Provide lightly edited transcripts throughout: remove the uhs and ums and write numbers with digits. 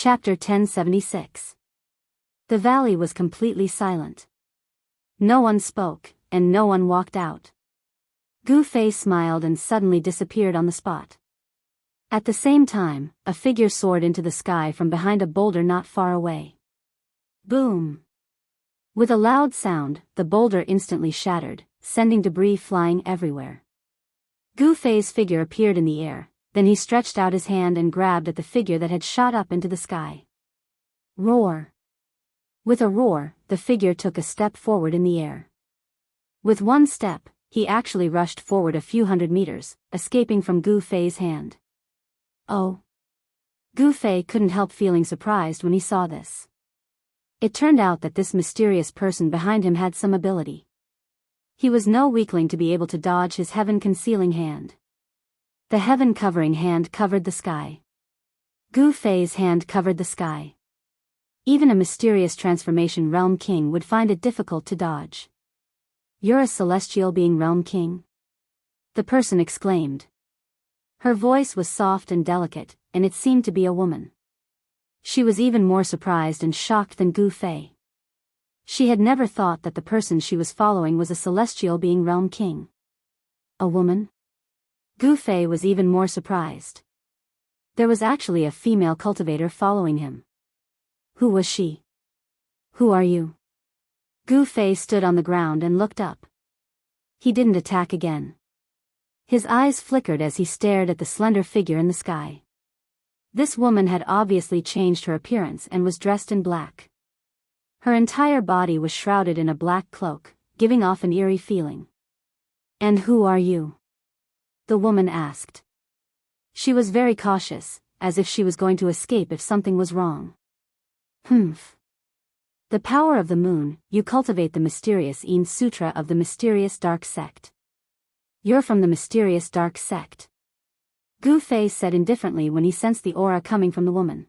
Chapter 1076. The valley was completely silent. No one spoke, and no one walked out. Gu Fei smiled and suddenly disappeared on the spot. At the same time, a figure soared into the sky from behind a boulder not far away. Boom! With a loud sound, the boulder instantly shattered, sending debris flying everywhere. Gu Fei's figure appeared in the air, then he stretched out his hand and grabbed at the figure that had shot up into the sky. Roar! With a roar, the figure took a step forward in the air. With one step, he actually rushed forward a few hundred meters, escaping from Gu Fei's hand. Oh! Gu Fei couldn't help feeling surprised when he saw this. It turned out that this mysterious person behind him had some ability. He was no weakling to be able to dodge his heaven-concealing hand. The heaven-covering hand covered the sky. Gu Fei's hand covered the sky. Even a mysterious transformation realm king would find it difficult to dodge. "You're a celestial being, realm king?" the person exclaimed. Her voice was soft and delicate, and it seemed to be a woman. She was even more surprised and shocked than Gu Fei. She had never thought that the person she was following was a celestial being, realm king. A woman? Gu Fei was even more surprised. There was actually a female cultivator following him. Who was she? "Who are you?" Gu Fei stood on the ground and looked up. He didn't attack again. His eyes flickered as he stared at the slender figure in the sky. This woman had obviously changed her appearance and was dressed in black. Her entire body was shrouded in a black cloak, giving off an eerie feeling. "And who are you?" the woman asked. She was very cautious, as if she was going to escape if something was wrong. "Humph. The power of the moon, you cultivate the mysterious Een Sutra of the mysterious dark sect. You're from the mysterious dark sect," Gu Fei said indifferently when he sensed the aura coming from the woman.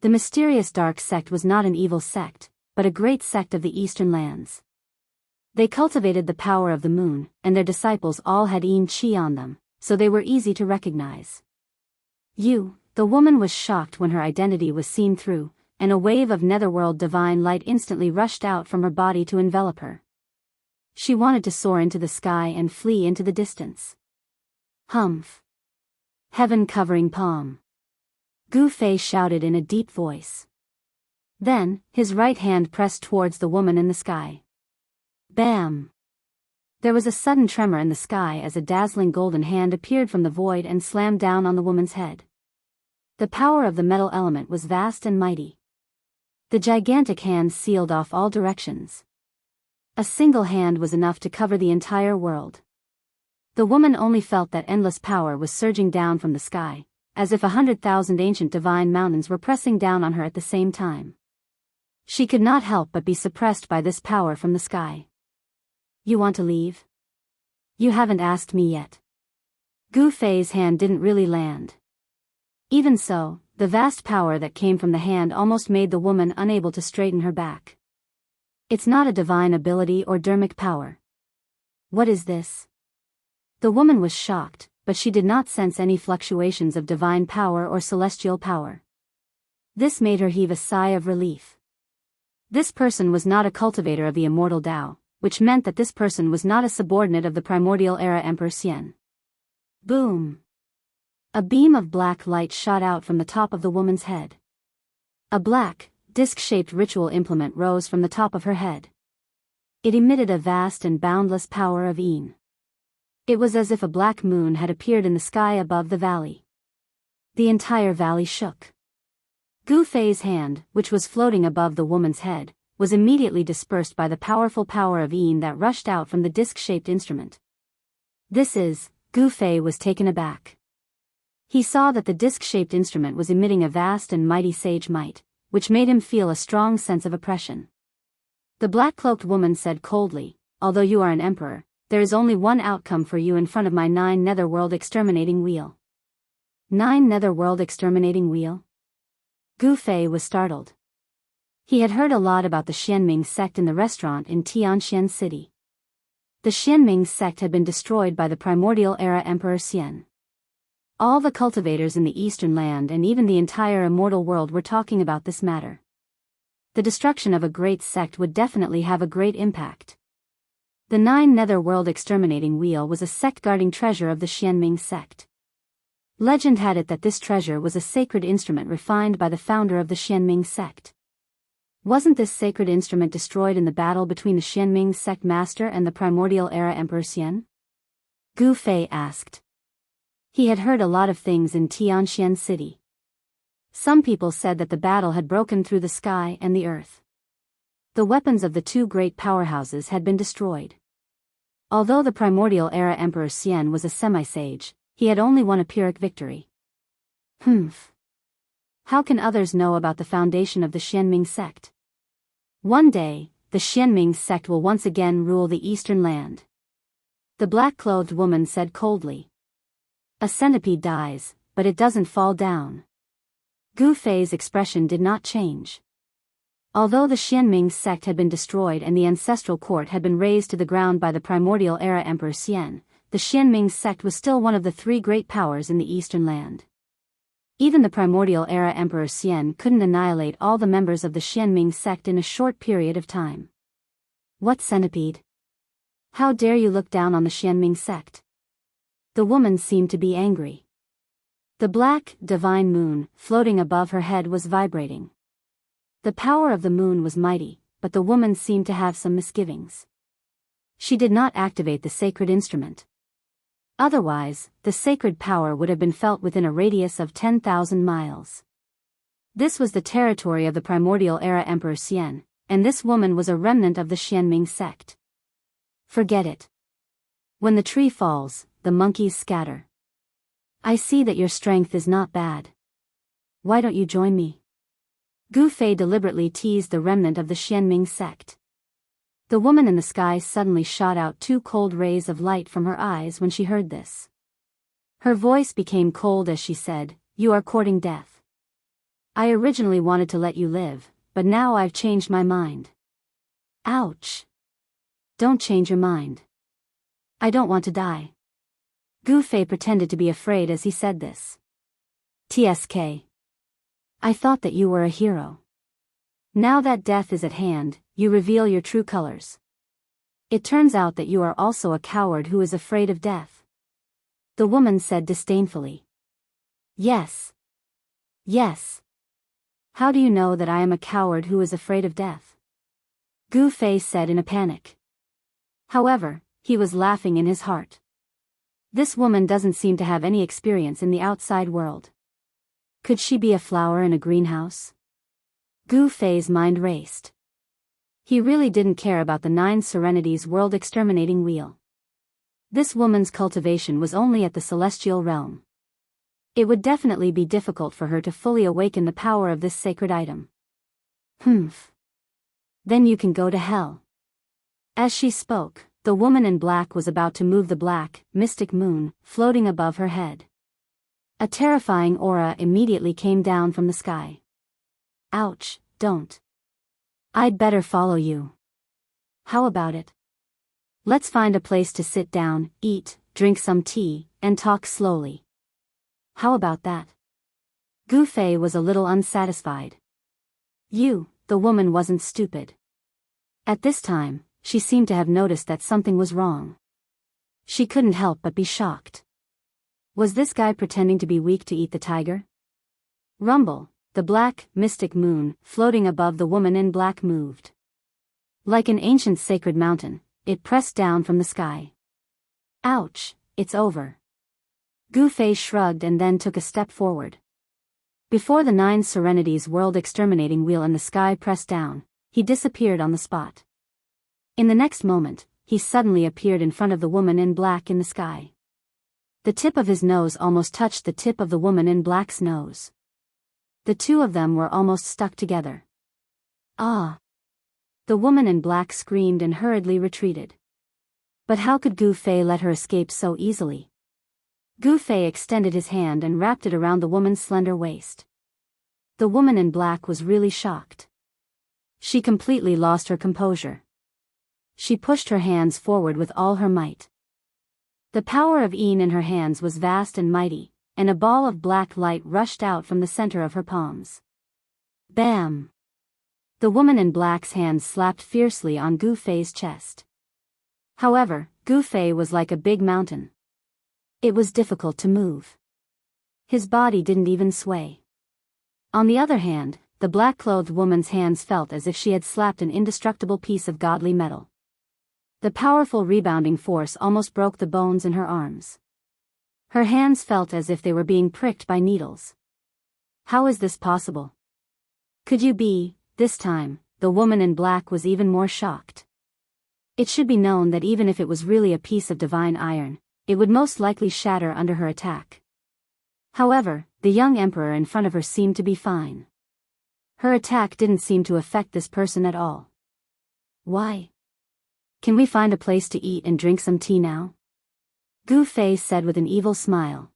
The mysterious dark sect was not an evil sect, but a great sect of the eastern lands. They cultivated the power of the moon, and their disciples all had Een Qi on them, so they were easy to recognize. "You," the woman was shocked when her identity was seen through, and a wave of netherworld divine light instantly rushed out from her body to envelop her. She wanted to soar into the sky and flee into the distance. "Humph! Heaven-covering palm!" Gu Fei shouted in a deep voice. Then, his right hand pressed towards the woman in the sky. Bam! There was a sudden tremor in the sky as a dazzling golden hand appeared from the void and slammed down on the woman's head. The power of the metal element was vast and mighty. The gigantic hand sealed off all directions. A single hand was enough to cover the entire world. The woman only felt that endless power was surging down from the sky, as if 100,000 ancient divine mountains were pressing down on her at the same time. She could not help but be suppressed by this power from the sky. "You want to leave? You haven't asked me yet." Gu Fei's hand didn't really land. Even so, the vast power that came from the hand almost made the woman unable to straighten her back. "It's not a divine ability or dermic power." "What is this?" The woman was shocked, but she did not sense any fluctuations of divine power or celestial power. This made her heave a sigh of relief. This person was not a cultivator of the immortal Tao, which meant that this person was not a subordinate of the primordial era Emperor Xian. Boom! A beam of black light shot out from the top of the woman's head. A black, disc-shaped ritual implement rose from the top of her head. It emitted a vast and boundless power of Een. It was as if a black moon had appeared in the sky above the valley. The entire valley shook. Gu Fei's hand, which was floating above the woman's head, was immediately dispersed by the powerful power of Een that rushed out from the disc-shaped instrument. Gu Fei was taken aback. He saw that the disc-shaped instrument was emitting a vast and mighty sage might, which made him feel a strong sense of oppression. The black-cloaked woman said coldly, "Although you are an emperor, there is only one outcome for you in front of my 9 netherworld exterminating wheel." 9 netherworld exterminating wheel? Gu Fei was startled. He had heard a lot about the Xianming sect in the restaurant in Tianxian City. The Xianming sect had been destroyed by the primordial era Emperor Xian. All the cultivators in the Eastern Land and even the entire immortal world were talking about this matter. The destruction of a great sect would definitely have a great impact. The 9 Netherworld Exterminating Wheel was a sect-guarding treasure of the Xianming sect. Legend had it that this treasure was a sacred instrument refined by the founder of the Xianming sect. Wasn't this sacred instrument destroyed in the battle between the Xianming sect master and the Primordial Era Emperor Xian? Gu Fei asked. He had heard a lot of things in Tianxian City. Some people said that the battle had broken through the sky and the earth. The weapons of the 2 great powerhouses had been destroyed. Although the Primordial Era Emperor Xian was a semi-sage, he had only won a Pyrrhic victory. How can others know about the foundation of the Xianming sect? One day, the Xianming sect will once again rule the Eastern Land. The black-clothed woman said coldly. A centipede dies, but it doesn't fall down. Gu Fei's expression did not change. Although the Xianming sect had been destroyed and the ancestral court had been razed to the ground by the Primordial Era Emperor Xian, the Xianming sect was still one of the 3 great powers in the Eastern Land. Even the Primordial Era Emperor Xian couldn't annihilate all the members of the Xianming sect in a short period of time. What centipede? How dare you look down on the Xianming sect? The woman seemed to be angry. The black, divine moon, floating above her head was vibrating. The power of the moon was mighty, but the woman seemed to have some misgivings. She did not activate the sacred instrument. Otherwise, the sacred power would have been felt within a radius of 10,000 miles. This was the territory of the Primordial Era Emperor Xian, and this woman was a remnant of the Xianming sect. Forget it. When the tree falls, the monkeys scatter. I see that your strength is not bad. Why don't you join me? Gu Fei deliberately teased the remnant of the Xianming sect. The woman in the sky suddenly shot out 2 cold rays of light from her eyes when she heard this. Her voice became cold as she said, "You are courting death. I originally wanted to let you live, but now I've changed my mind." Ouch. Don't change your mind. I don't want to die. Gu Fei pretended to be afraid as he said this. TSK. I thought that you were a hero. Now that death is at hand, you reveal your true colors. It turns out that you are also a coward who is afraid of death. The woman said disdainfully. Yes. Yes. How do you know that I am a coward who is afraid of death? Gu Fei said in a panic. However, he was laughing in his heart. This woman doesn't seem to have any experience in the outside world. Could she be a flower in a greenhouse? Gu Fei's mind raced. He really didn't care about the 9 Serenities World Exterminating Wheel. This woman's cultivation was only at the celestial realm. It would definitely be difficult for her to fully awaken the power of this sacred item. Then you can go to hell. As she spoke, the woman in black was about to move the black, mystic moon, floating above her head. A terrifying aura immediately came down from the sky. Ouch, don't. I'd better follow you. How about it? Let's find a place to sit down, eat, drink some tea, and talk slowly. How about that? Gu Fei was a little unsatisfied. The woman wasn't stupid. At this time, she seemed to have noticed that something was wrong. She couldn't help but be shocked. Was this guy pretending to be weak to eat the tiger? Rumble, the black, mystic moon, floating above the woman in black moved. Like an ancient sacred mountain, it pressed down from the sky. Ouch, it's over. Gu Fei shrugged and then took a step forward. Before the 9 Serenities World Exterminating Wheel in the sky pressed down, he disappeared on the spot. In the next moment, he suddenly appeared in front of the woman in black in the sky. The tip of his nose almost touched the tip of the woman in black's nose. The two of them were almost stuck together. Ah! The woman in black screamed and hurriedly retreated. But how could Gu Fei let her escape so easily? Gu Fei extended his hand and wrapped it around the woman's slender waist. The woman in black was really shocked. She completely lost her composure. She pushed her hands forward with all her might. The power of Yin in her hands was vast and mighty, and a ball of black light rushed out from the center of her palms. Bam! The woman in black's hands slapped fiercely on Gu Fei's chest. However, Gu Fei was like a big mountain. It was difficult to move. His body didn't even sway. On the other hand, the black-clothed woman's hands felt as if she had slapped an indestructible piece of godly metal. The powerful rebounding force almost broke the bones in her arms. Her hands felt as if they were being pricked by needles. How is this possible? Could you be? This time, the woman in black was even more shocked. It should be known that even if it was really a piece of divine iron, it would most likely shatter under her attack. However, the young emperor in front of her seemed to be fine. Her attack didn't seem to affect this person at all. Why? Can we find a place to eat and drink some tea now? Gu Fei said with an evil smile.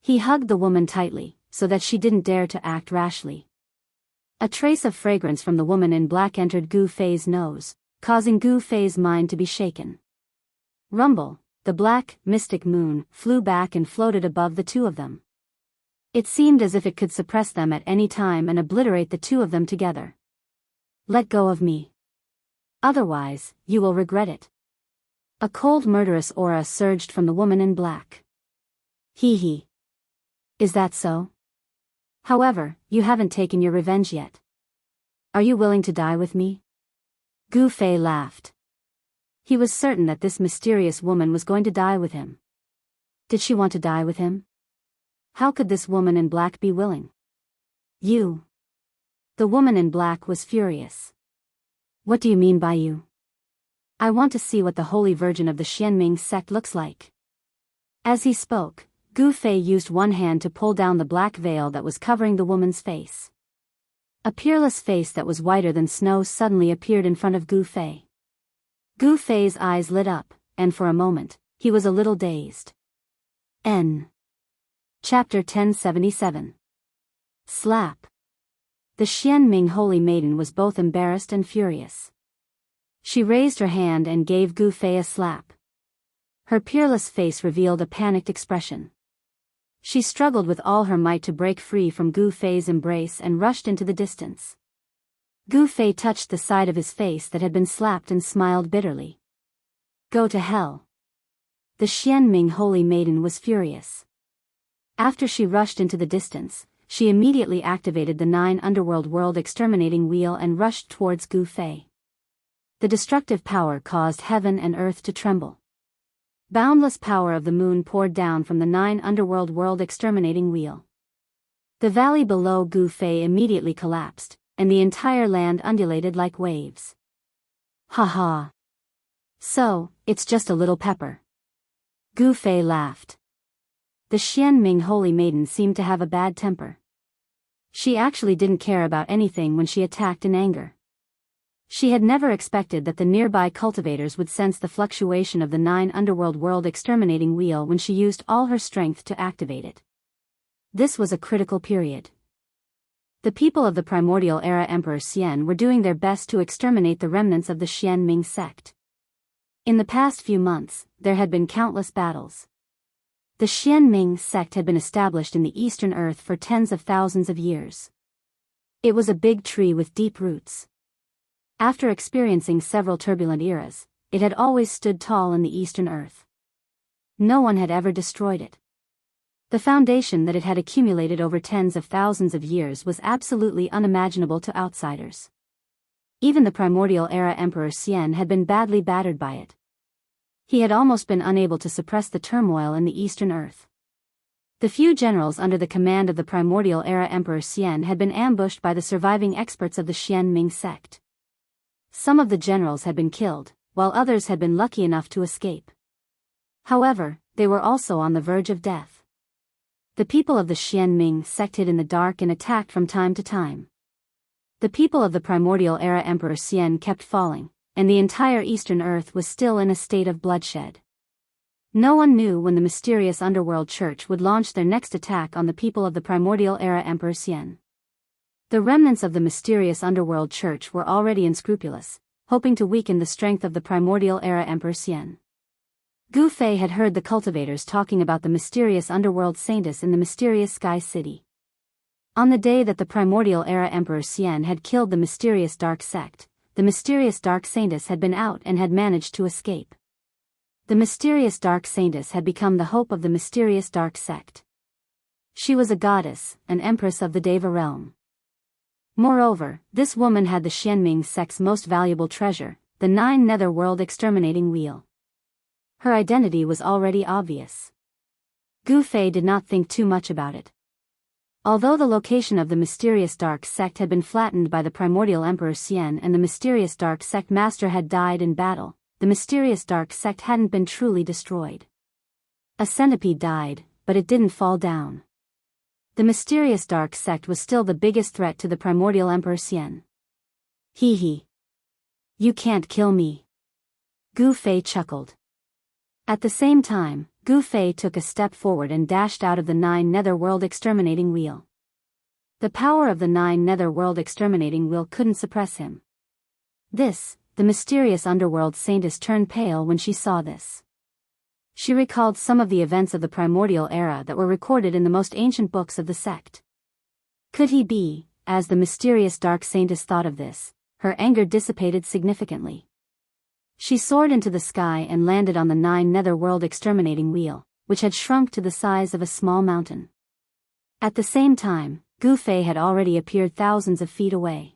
He hugged the woman tightly, so that she didn't dare to act rashly. A trace of fragrance from the woman in black entered Gu Fei's nose, causing Gu Fei's mind to be shaken. Rumble, the black, mystic moon, flew back and floated above the two of them. It seemed as if it could suppress them at any time and obliterate the two of them together. Let go of me. Otherwise, you will regret it. A cold murderous aura surged from the woman in black. Hee hee. Is that so? However, you haven't taken your revenge yet. Are you willing to die with me? Gu Fei laughed. He was certain that this mysterious woman was going to die with him. Did she want to die with him? How could this woman in black be willing? You. The woman in black was furious. What do you mean by you? I want to see what the Holy Virgin of the Xianming sect looks like. As he spoke, Gu Fei used one hand to pull down the black veil that was covering the woman's face. A peerless face that was whiter than snow suddenly appeared in front of Gu Fei. Gu Fei's eyes lit up, and for a moment, he was a little dazed. Chapter 1077. Slap. The Xianming Holy Maiden was both embarrassed and furious. She raised her hand and gave Gu Fei a slap. Her peerless face revealed a panicked expression. She struggled with all her might to break free from Gu Fei's embrace and rushed into the distance. Gu Fei touched the side of his face that had been slapped and smiled bitterly. Go to hell. The Xianming Holy Maiden was furious. After she rushed into the distance, she immediately activated the 9 underworld world exterminating wheel and rushed towards Gu Fei. The destructive power caused heaven and earth to tremble. Boundless power of the moon poured down from the 9 underworld world exterminating wheel. The valley below Gu Fei immediately collapsed, and the entire land undulated like waves. Ha ha. So, it's just a little pepper. Gu Fei laughed. The Xianming Holy Maiden seemed to have a bad temper. She actually didn't care about anything when she attacked in anger. She had never expected that the nearby cultivators would sense the fluctuation of the 9 underworld world exterminating wheel when she used all her strength to activate it. This was a critical period. The people of the primordial era Emperor Xian were doing their best to exterminate the remnants of the Xianming sect. In the past few months, there had been countless battles. The Xianming sect had been established in the Eastern Earth for tens of thousands of years. It was a big tree with deep roots. After experiencing several turbulent eras, it had always stood tall in the Eastern Earth. No one had ever destroyed it. The foundation that it had accumulated over tens of thousands of years was absolutely unimaginable to outsiders. Even the primordial era Emperor Xian had been badly battered by it. He had almost been unable to suppress the turmoil in the Eastern Earth. The few generals under the command of the primordial era Emperor Xian had been ambushed by the surviving experts of the Xianming sect. Some of the generals had been killed, while others had been lucky enough to escape. However, they were also on the verge of death. The people of the Xianming sect hid in the dark and attacked from time to time. The people of the primordial era Emperor Xian kept falling, and the entire Eastern Earth was still in a state of bloodshed. No one knew when the mysterious underworld church would launch their next attack on the people of the primordial era Emperor Xian. The remnants of the mysterious underworld church were already unscrupulous, hoping to weaken the strength of the primordial era Emperor Xian. Gu Fei had heard the cultivators talking about the mysterious underworld saintess in the mysterious Sky City. On the day that the primordial era Emperor Xian had killed the mysterious dark sect, the mysterious dark saintess had been out and had managed to escape. The mysterious dark saintess had become the hope of the mysterious dark sect. She was a goddess, an empress of the Deva realm. Moreover, this woman had the Xianming sect's most valuable treasure, the 9 netherworld exterminating wheel. Her identity was already obvious. Gu Fei did not think too much about it. Although the location of the mysterious dark sect had been flattened by the primordial Emperor Xian and the mysterious dark sect master had died in battle, the mysterious dark sect hadn't been truly destroyed. A centipede died, but it didn't fall down. The mysterious dark sect was still the biggest threat to the primordial Emperor Xian. Hee hee. You can't kill me. Gu Fei chuckled. At the same time, Gu Fei took a step forward and dashed out of the 9 netherworld exterminating wheel. The power of the 9 netherworld exterminating wheel couldn't suppress him. The mysterious underworld saintess turned pale when she saw this. She recalled some of the events of the primordial era that were recorded in the most ancient books of the sect. Could he be, as the mysterious dark saintess thought of this, her anger dissipated significantly. She soared into the sky and landed on the 9 netherworld exterminating wheel, which had shrunk to the size of a small mountain. At the same time, Gu Fei had already appeared thousands of feet away.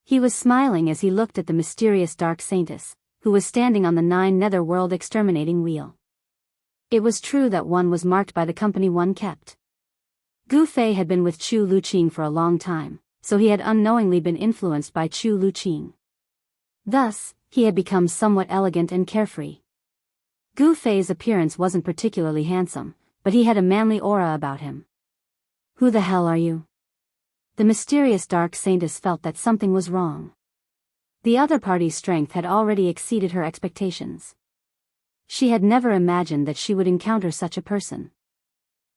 He was smiling as he looked at the mysterious dark saintess, who was standing on the 9 netherworld exterminating wheel. It was true that one was marked by the company one kept. Gu Fei had been with Chu Luqing for a long time, so he had unknowingly been influenced by Chu Luqing. Thus, he had become somewhat elegant and carefree. Gu Fei's appearance wasn't particularly handsome, but he had a manly aura about him. Who the hell are you? The mysterious dark saintess felt that something was wrong. The other party's strength had already exceeded her expectations. She had never imagined that she would encounter such a person.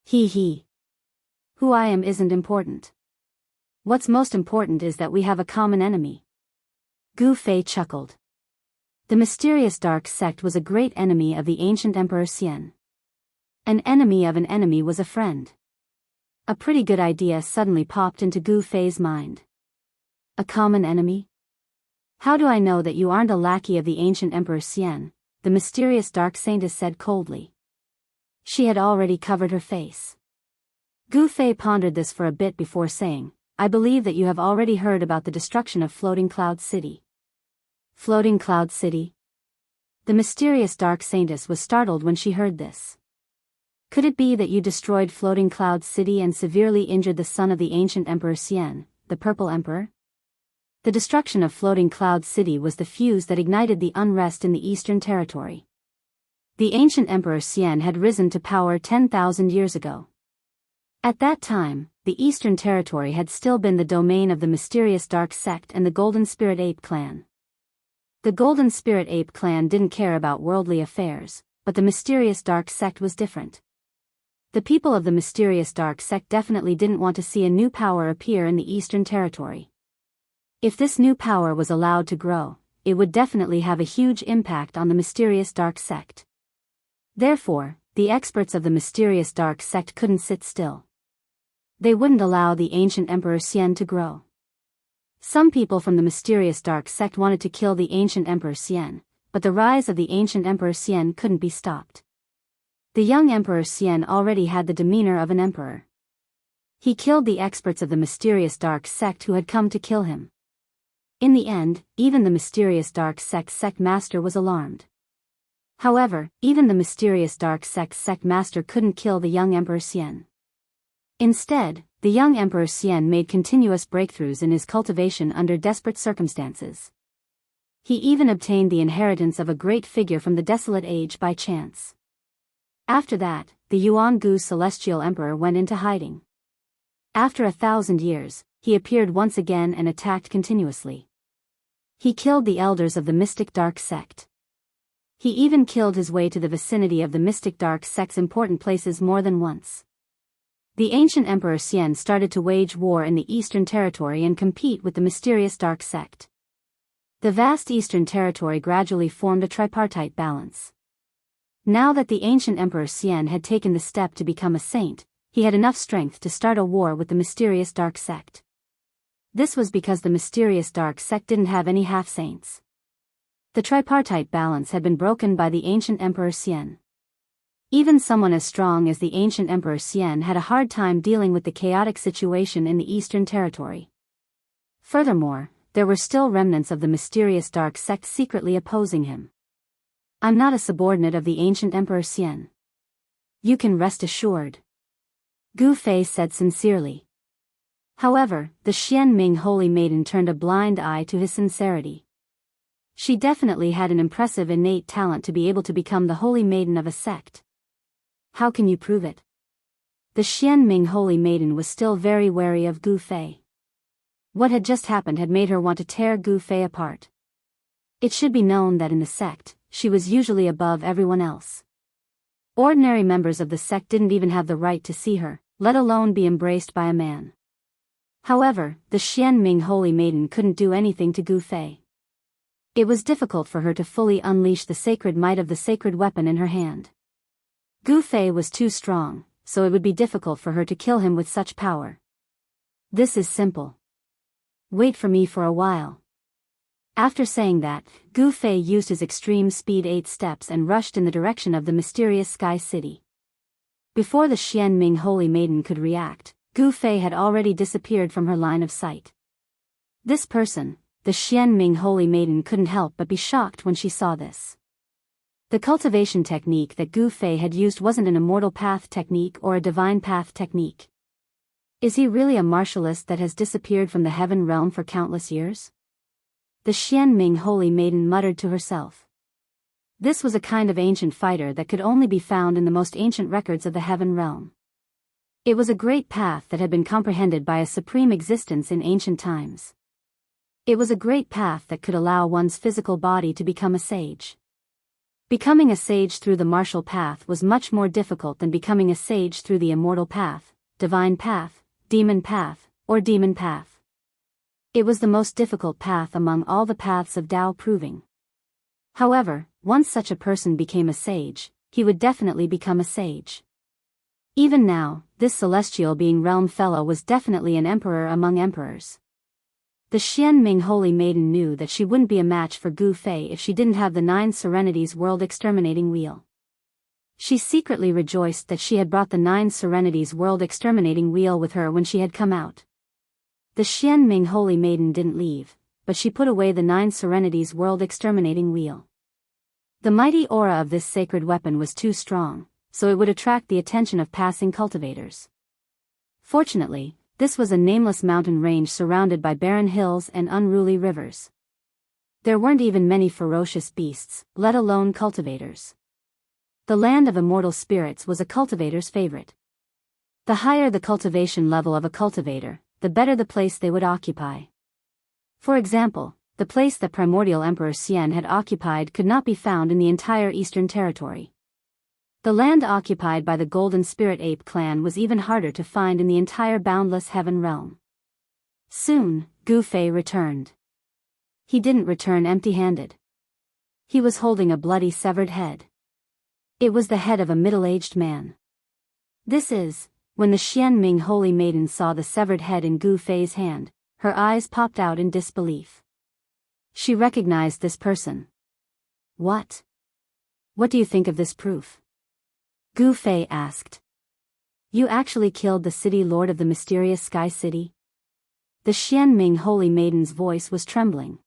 Hee hee. Who I am isn't important. What's most important is that we have a common enemy. Gu Fei chuckled. The mysterious dark sect was a great enemy of the ancient Emperor Xian. An enemy of an enemy was a friend. A pretty good idea suddenly popped into Gu Fei's mind. A common enemy? How do I know that you aren't a lackey of the ancient Emperor Xian? The mysterious dark saintess said coldly. She had already covered her face. Gu Fei pondered this for a bit before saying, I believe that you have already heard about the destruction of Floating Cloud City. Floating Cloud City? The mysterious dark saintess was startled when she heard this. Could it be that you destroyed Floating Cloud City and severely injured the son of the ancient Emperor Xian, the Purple Emperor? The destruction of Floating Cloud City was the fuse that ignited the unrest in the Eastern Territory. The ancient Emperor Xian had risen to power 10,000 years ago. At that time, the Eastern Territory had still been the domain of the mysterious Dark Sect and the Golden Spirit Ape clan. The Golden Spirit Ape clan didn't care about worldly affairs, but the mysterious Dark Sect was different. The people of the mysterious Dark Sect definitely didn't want to see a new power appear in the Eastern Territory. If this new power was allowed to grow, it would definitely have a huge impact on the mysterious Dark Sect. Therefore, the experts of the mysterious Dark Sect couldn't sit still. They wouldn't allow the ancient Emperor Xian to grow. Some people from the mysterious Dark Sect wanted to kill the ancient Emperor Xian, but the rise of the ancient Emperor Xian couldn't be stopped. The young Emperor Xian already had the demeanor of an emperor. He killed the experts of the mysterious Dark Sect who had come to kill him. In the end, even the mysterious Dark Sect master was alarmed. However, even the mysterious Dark Sect master couldn't kill the young Emperor Xian. Instead, the young Emperor Xian made continuous breakthroughs in his cultivation under desperate circumstances. He even obtained the inheritance of a great figure from the Desolate Age by chance. After that, the Yuan-Gu Celestial Emperor went into hiding. After 1,000 years, he appeared once again and attacked continuously. He killed the elders of the Mystic Dark Sect. He even killed his way to the vicinity of the Mystic Dark Sect's important places more than once. The ancient Emperor Xian started to wage war in the Eastern Territory and compete with the mysterious Dark Sect. The vast Eastern Territory gradually formed a tripartite balance. Now that the ancient Emperor Xian had taken the step to become a saint, he had enough strength to start a war with the mysterious dark sect. This was because the mysterious dark sect didn't have any half-saints. The tripartite balance had been broken by the ancient Emperor Xian. Even someone as strong as the ancient Emperor Xian had a hard time dealing with the chaotic situation in the Eastern Territory. Furthermore, there were still remnants of the mysterious dark sect secretly opposing him. I'm not a subordinate of the ancient Emperor Xian. You can rest assured. Gu Fei said sincerely. However, the Xianming holy maiden turned a blind eye to his sincerity. She definitely had an impressive innate talent to be able to become the holy maiden of a sect. How can you prove it? The Xianming holy maiden was still very wary of Gu Fei. What had just happened had made her want to tear Gu Fei apart. It should be known that in the sect, she was usually above everyone else. Ordinary members of the sect didn't even have the right to see her, let alone be embraced by a man. However, the Xianming holy maiden couldn't do anything to Gu Fei. It was difficult for her to fully unleash the sacred might of the sacred weapon in her hand. Gu Fei was too strong, so it would be difficult for her to kill him with such power. This is simple. Wait for me for a while. After saying that, Gu Fei used his extreme speed 8 steps and rushed in the direction of the mysterious Sky City. Before the Xianming holy maiden could react, Gu Fei had already disappeared from her line of sight. This person, the Xianming holy maiden, couldn't help but be shocked when she saw this. The cultivation technique that Gu Fei had used wasn't an immortal path technique or a divine path technique. Is he really a martialist that has disappeared from the heaven realm for countless years? The Xianming holy maiden muttered to herself. This was a kind of ancient fighter that could only be found in the most ancient records of the heaven realm. It was a great path that had been comprehended by a supreme existence in ancient times. It was a great path that could allow one's physical body to become a sage. Becoming a sage through the martial path was much more difficult than becoming a sage through the immortal path, divine path, demon path, or demon path. It was the most difficult path among all the paths of Tao proving. However, once such a person became a sage, he would definitely become a sage. Even now, this celestial being realm fellow was definitely an emperor among emperors. The Xianming holy maiden knew that she wouldn't be a match for Gu Fei if she didn't have the 9 Serenities world exterminating wheel. She secretly rejoiced that she had brought the 9 Serenities world exterminating wheel with her when she had come out. The Xianming holy maiden didn't leave, but she put away the 9 Serenities world exterminating wheel. The mighty aura of this sacred weapon was too strong, so it would attract the attention of passing cultivators. Fortunately, this was a nameless mountain range surrounded by barren hills and unruly rivers. There weren't even many ferocious beasts, let alone cultivators. The land of immortal spirits was a cultivator's favorite. The higher the cultivation level of a cultivator, the better the place they would occupy. For example, the place that primordial Emperor Xian had occupied could not be found in the entire Eastern Territory. The land occupied by the Golden Spirit Ape clan was even harder to find in the entire boundless heaven realm. Soon, Gu Fei returned. He didn't return empty-handed. He was holding a bloody severed head. It was the head of a middle-aged man. When the Xianming holy maiden saw the severed head in Gu Fei's hand, her eyes popped out in disbelief. She recognized this person. What? What do you think of this proof? Gu Fei asked. You actually killed the city lord of the mysterious Sky City? The Xianming holy maiden's voice was trembling.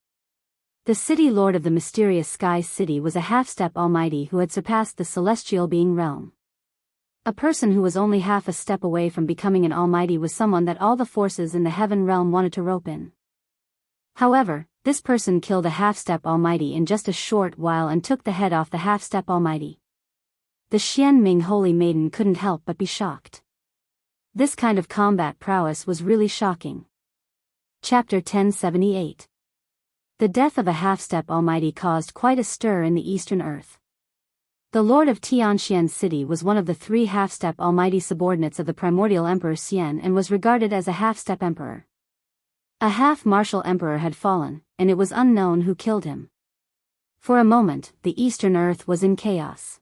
The city lord of the mysterious Sky City was a half-step almighty who had surpassed the celestial being realm. A person who was only half a step away from becoming an almighty was someone that all the forces in the heaven realm wanted to rope in. However, this person killed a half-step almighty in just a short while and took the head off the half-step almighty. The Xianming holy maiden couldn't help but be shocked. This kind of combat prowess was really shocking. Chapter 1078. The death of a half-step almighty caused quite a stir in the Eastern Earth. The Lord of Tianxian City was one of the 3 half-step almighty subordinates of the primordial Emperor Xian and was regarded as a half-step emperor. A half-martial emperor had fallen, and it was unknown who killed him. For a moment, the Eastern Earth was in chaos.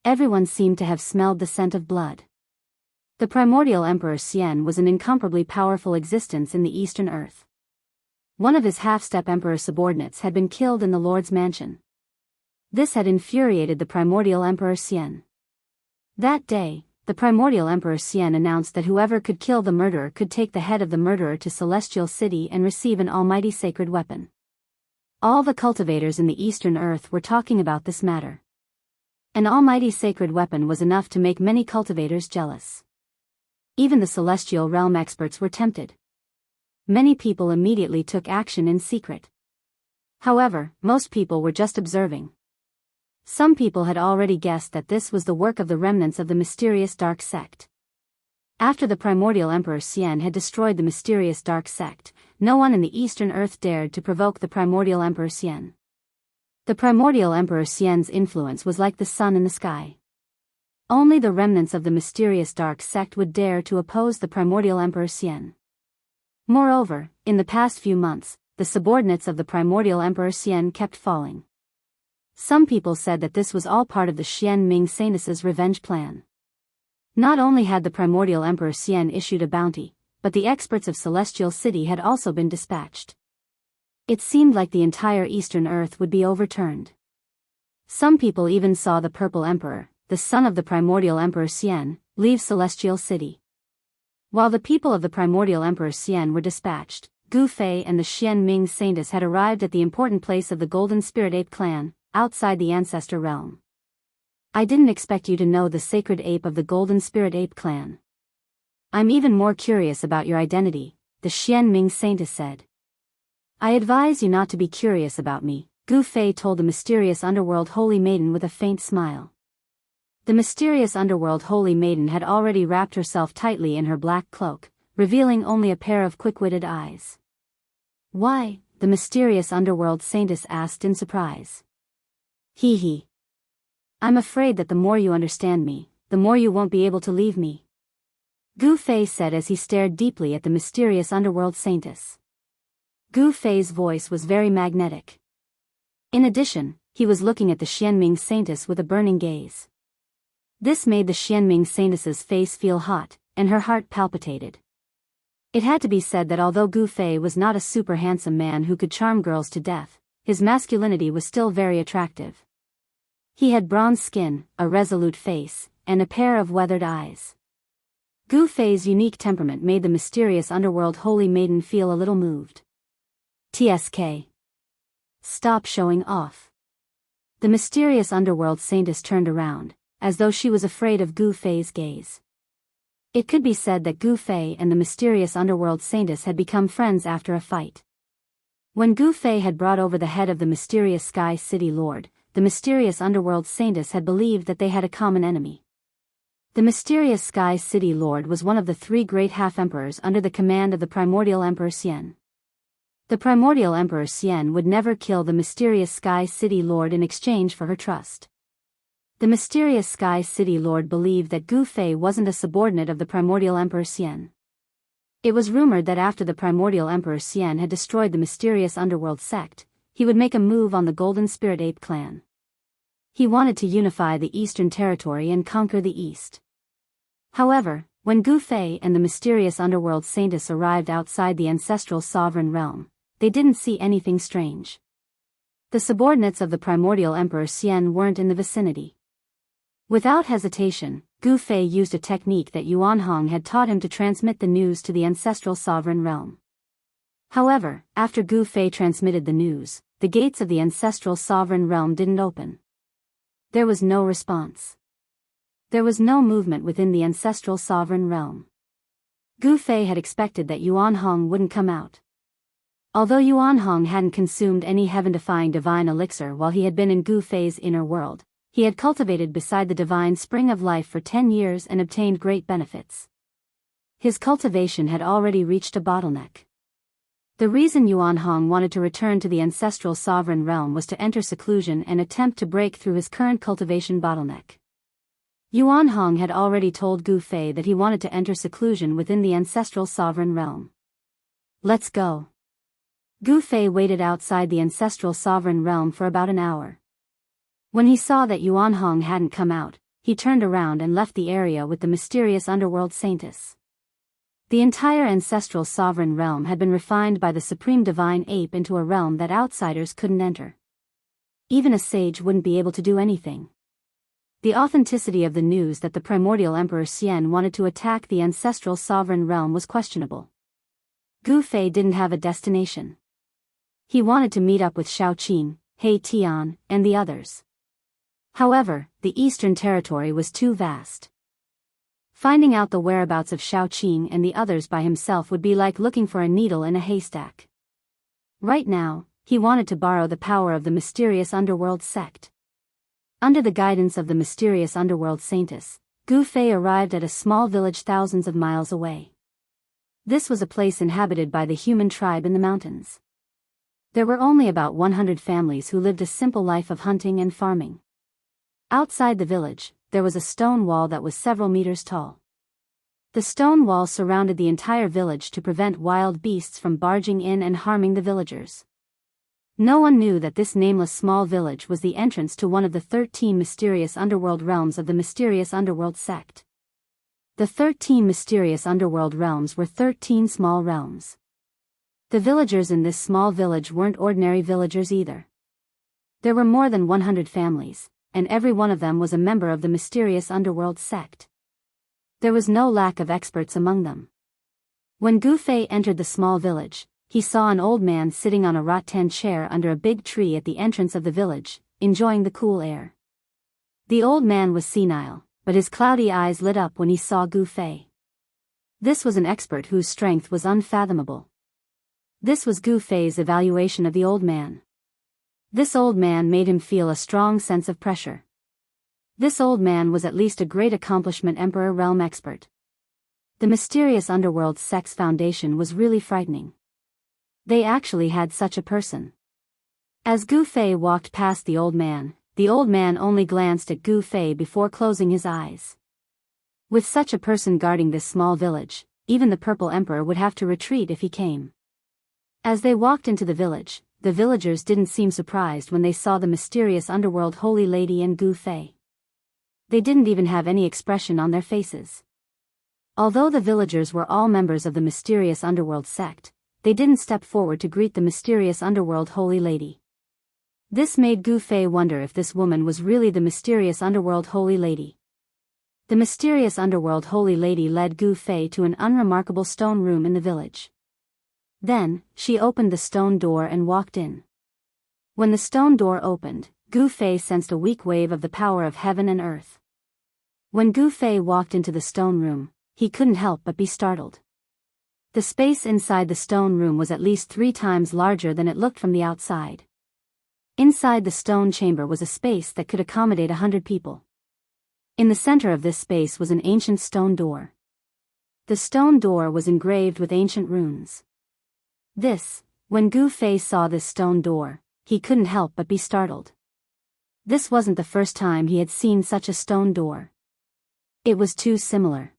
Everyone seemed to have smelled the scent of blood. The primordial Emperor Xian was an incomparably powerful existence in the Eastern Earth. One of his half-step emperor subordinates had been killed in the Lord's mansion. This had infuriated the primordial Emperor Xian. That day, the primordial Emperor Xian announced that whoever could kill the murderer could take the head of the murderer to Celestial City and receive an almighty sacred weapon. All the cultivators in the Eastern Earth were talking about this matter. An almighty sacred weapon was enough to make many cultivators jealous. Even the celestial realm experts were tempted. Many people immediately took action in secret. However, most people were just observing. Some people had already guessed that this was the work of the remnants of the mysterious dark sect. After the primordial Emperor Xian had destroyed the mysterious dark sect, no one in the Eastern Earth dared to provoke the primordial Emperor Xian. The primordial Emperor Xian's influence was like the sun in the sky. Only the remnants of the mysterious dark sect would dare to oppose the primordial Emperor Xian. Moreover, in the past few months, the subordinates of the primordial Emperor Xian kept falling. Some people said that this was all part of the Xian Ming Saintess's revenge plan. Not only had the primordial Emperor Xian issued a bounty, but the experts of Celestial City had also been dispatched. It seemed like the entire Eastern Earth would be overturned. Some people even saw the Purple Emperor, the son of the primordial Emperor Xian, leave Celestial City. While the people of the primordial Emperor Xian were dispatched, Gu Fei and the Xian Ming Saintess had arrived at the important place of the Golden Spirit Ape clan, outside the Ancestor Realm. I didn't expect you to know the sacred ape of the Golden Spirit Ape clan. I'm even more curious about your identity, the Xian Ming Saintess said. I advise you not to be curious about me, Gu Fei told the mysterious underworld holy maiden with a faint smile. The mysterious underworld holy maiden had already wrapped herself tightly in her black cloak, revealing only a pair of quick-witted eyes. Why? The mysterious underworld saintess asked in surprise. Hee hee. I'm afraid that the more you understand me, the more you won't be able to leave me, Gu Fei said as he stared deeply at the mysterious underworld saintess. Gu Fei's voice was very magnetic. In addition, he was looking at the Xianming saintess with a burning gaze. This made the Xianming saintess's face feel hot, and her heart palpitated. It had to be said that although Gu Fei was not a super handsome man who could charm girls to death, his masculinity was still very attractive. He had bronze skin, a resolute face, and a pair of weathered eyes. Gu Fei's unique temperament made the mysterious underworld holy maiden feel a little moved. TSK. Stop showing off. The mysterious underworld saintess turned around, as though she was afraid of Gu Fei's gaze. It could be said that Gu Fei and the mysterious underworld saintess had become friends after a fight. When Gu Fei had brought over the head of the mysterious Sky City Lord, the mysterious underworld saintess had believed that they had a common enemy. The mysterious Sky City Lord was one of the three great half-emperors under the command of the primordial Emperor Xian. The primordial Emperor Xian would never kill the mysterious Sky City Lord in exchange for her trust. The mysterious Sky City Lord believed that Gu Fei wasn't a subordinate of the primordial Emperor Xian. It was rumored that after the primordial Emperor Xian had destroyed the mysterious underworld sect, he would make a move on the Golden Spirit Ape clan. He wanted to unify the Eastern Territory and conquer the East. However, when Gu Fei and the mysterious underworld saintess arrived outside the ancestral sovereign realm, they didn't see anything strange. The subordinates of the primordial Emperor Xian weren't in the vicinity. Without hesitation, Gu Fei used a technique that Yuan Hong had taught him to transmit the news to the ancestral sovereign realm. However, after Gu Fei transmitted the news, the gates of the ancestral sovereign realm didn't open. There was no response. There was no movement within the ancestral sovereign realm. Gu Fei had expected that Yuan Hong wouldn't come out. Although Yuan Hong hadn't consumed any heaven-defying divine elixir while he had been in Gu Fei's inner world, he had cultivated beside the divine spring of life for 10 years and obtained great benefits. His cultivation had already reached a bottleneck. The reason Yuan Hong wanted to return to the ancestral sovereign realm was to enter seclusion and attempt to break through his current cultivation bottleneck. Yuan Hong had already told Gu Fei that he wanted to enter seclusion within the ancestral sovereign realm. Let's go. Gu Fei waited outside the ancestral sovereign realm for about an hour. When he saw that Yuan Hong hadn't come out, he turned around and left the area with the mysterious underworld saintess. The entire ancestral sovereign realm had been refined by the supreme divine ape into a realm that outsiders couldn't enter. Even a sage wouldn't be able to do anything. The authenticity of the news that the primordial Emperor Xian wanted to attack the ancestral sovereign realm was questionable. Gu Fei didn't have a destination. He wanted to meet up with Shao Qin, He Tian, and the others. However, the Eastern Territory was too vast. Finding out the whereabouts of Shao Qin and the others by himself would be like looking for a needle in a haystack. Right now, he wanted to borrow the power of the mysterious underworld sect. Under the guidance of the mysterious underworld saintess, Gu Fei arrived at a small village thousands of miles away. This was a place inhabited by the human tribe in the mountains. There were only about 100 families who lived a simple life of hunting and farming. Outside the village, there was a stone wall that was several meters tall. The stone wall surrounded the entire village to prevent wild beasts from barging in and harming the villagers. No one knew that this nameless small village was the entrance to one of the 13 mysterious underworld realms of the mysterious underworld sect. The 13 mysterious underworld realms were 13 small realms. The villagers in this small village weren't ordinary villagers either. There were more than 100 families, and every one of them was a member of the mysterious underworld sect. There was no lack of experts among them. When Gu Fei entered the small village, he saw an old man sitting on a rattan chair under a big tree at the entrance of the village, enjoying the cool air. The old man was senile, but his cloudy eyes lit up when he saw Gu Fei. This was an expert whose strength was unfathomable. This was Gu Fei's evaluation of the old man. This old man made him feel a strong sense of pressure. This old man was at least a great accomplishment Emperor realm expert. The mysterious underworld sect's foundation was really frightening. They actually had such a person. As Gu Fei walked past the old man only glanced at Gu Fei before closing his eyes. With such a person guarding this small village, even the Purple Emperor would have to retreat if he came. As they walked into the village, the villagers didn't seem surprised when they saw the mysterious underworld holy lady and Gu Fei. They didn't even have any expression on their faces. Although the villagers were all members of the mysterious underworld sect, they didn't step forward to greet the mysterious underworld holy lady. This made Gu Fei wonder if this woman was really the mysterious underworld holy lady. The mysterious underworld holy lady led Gu Fei to an unremarkable stone room in the village. Then, she opened the stone door and walked in. When the stone door opened, Gu Fei sensed a weak wave of the power of heaven and earth. When Gu Fei walked into the stone room, he couldn't help but be startled. The space inside the stone room was at least 3 times larger than it looked from the outside. Inside the stone chamber was a space that could accommodate 100 people. In the center of this space was an ancient stone door. The stone door was engraved with ancient runes. When Gu Fei saw this stone door, he couldn't help but be startled. This wasn't the first time he had seen such a stone door. It was too similar.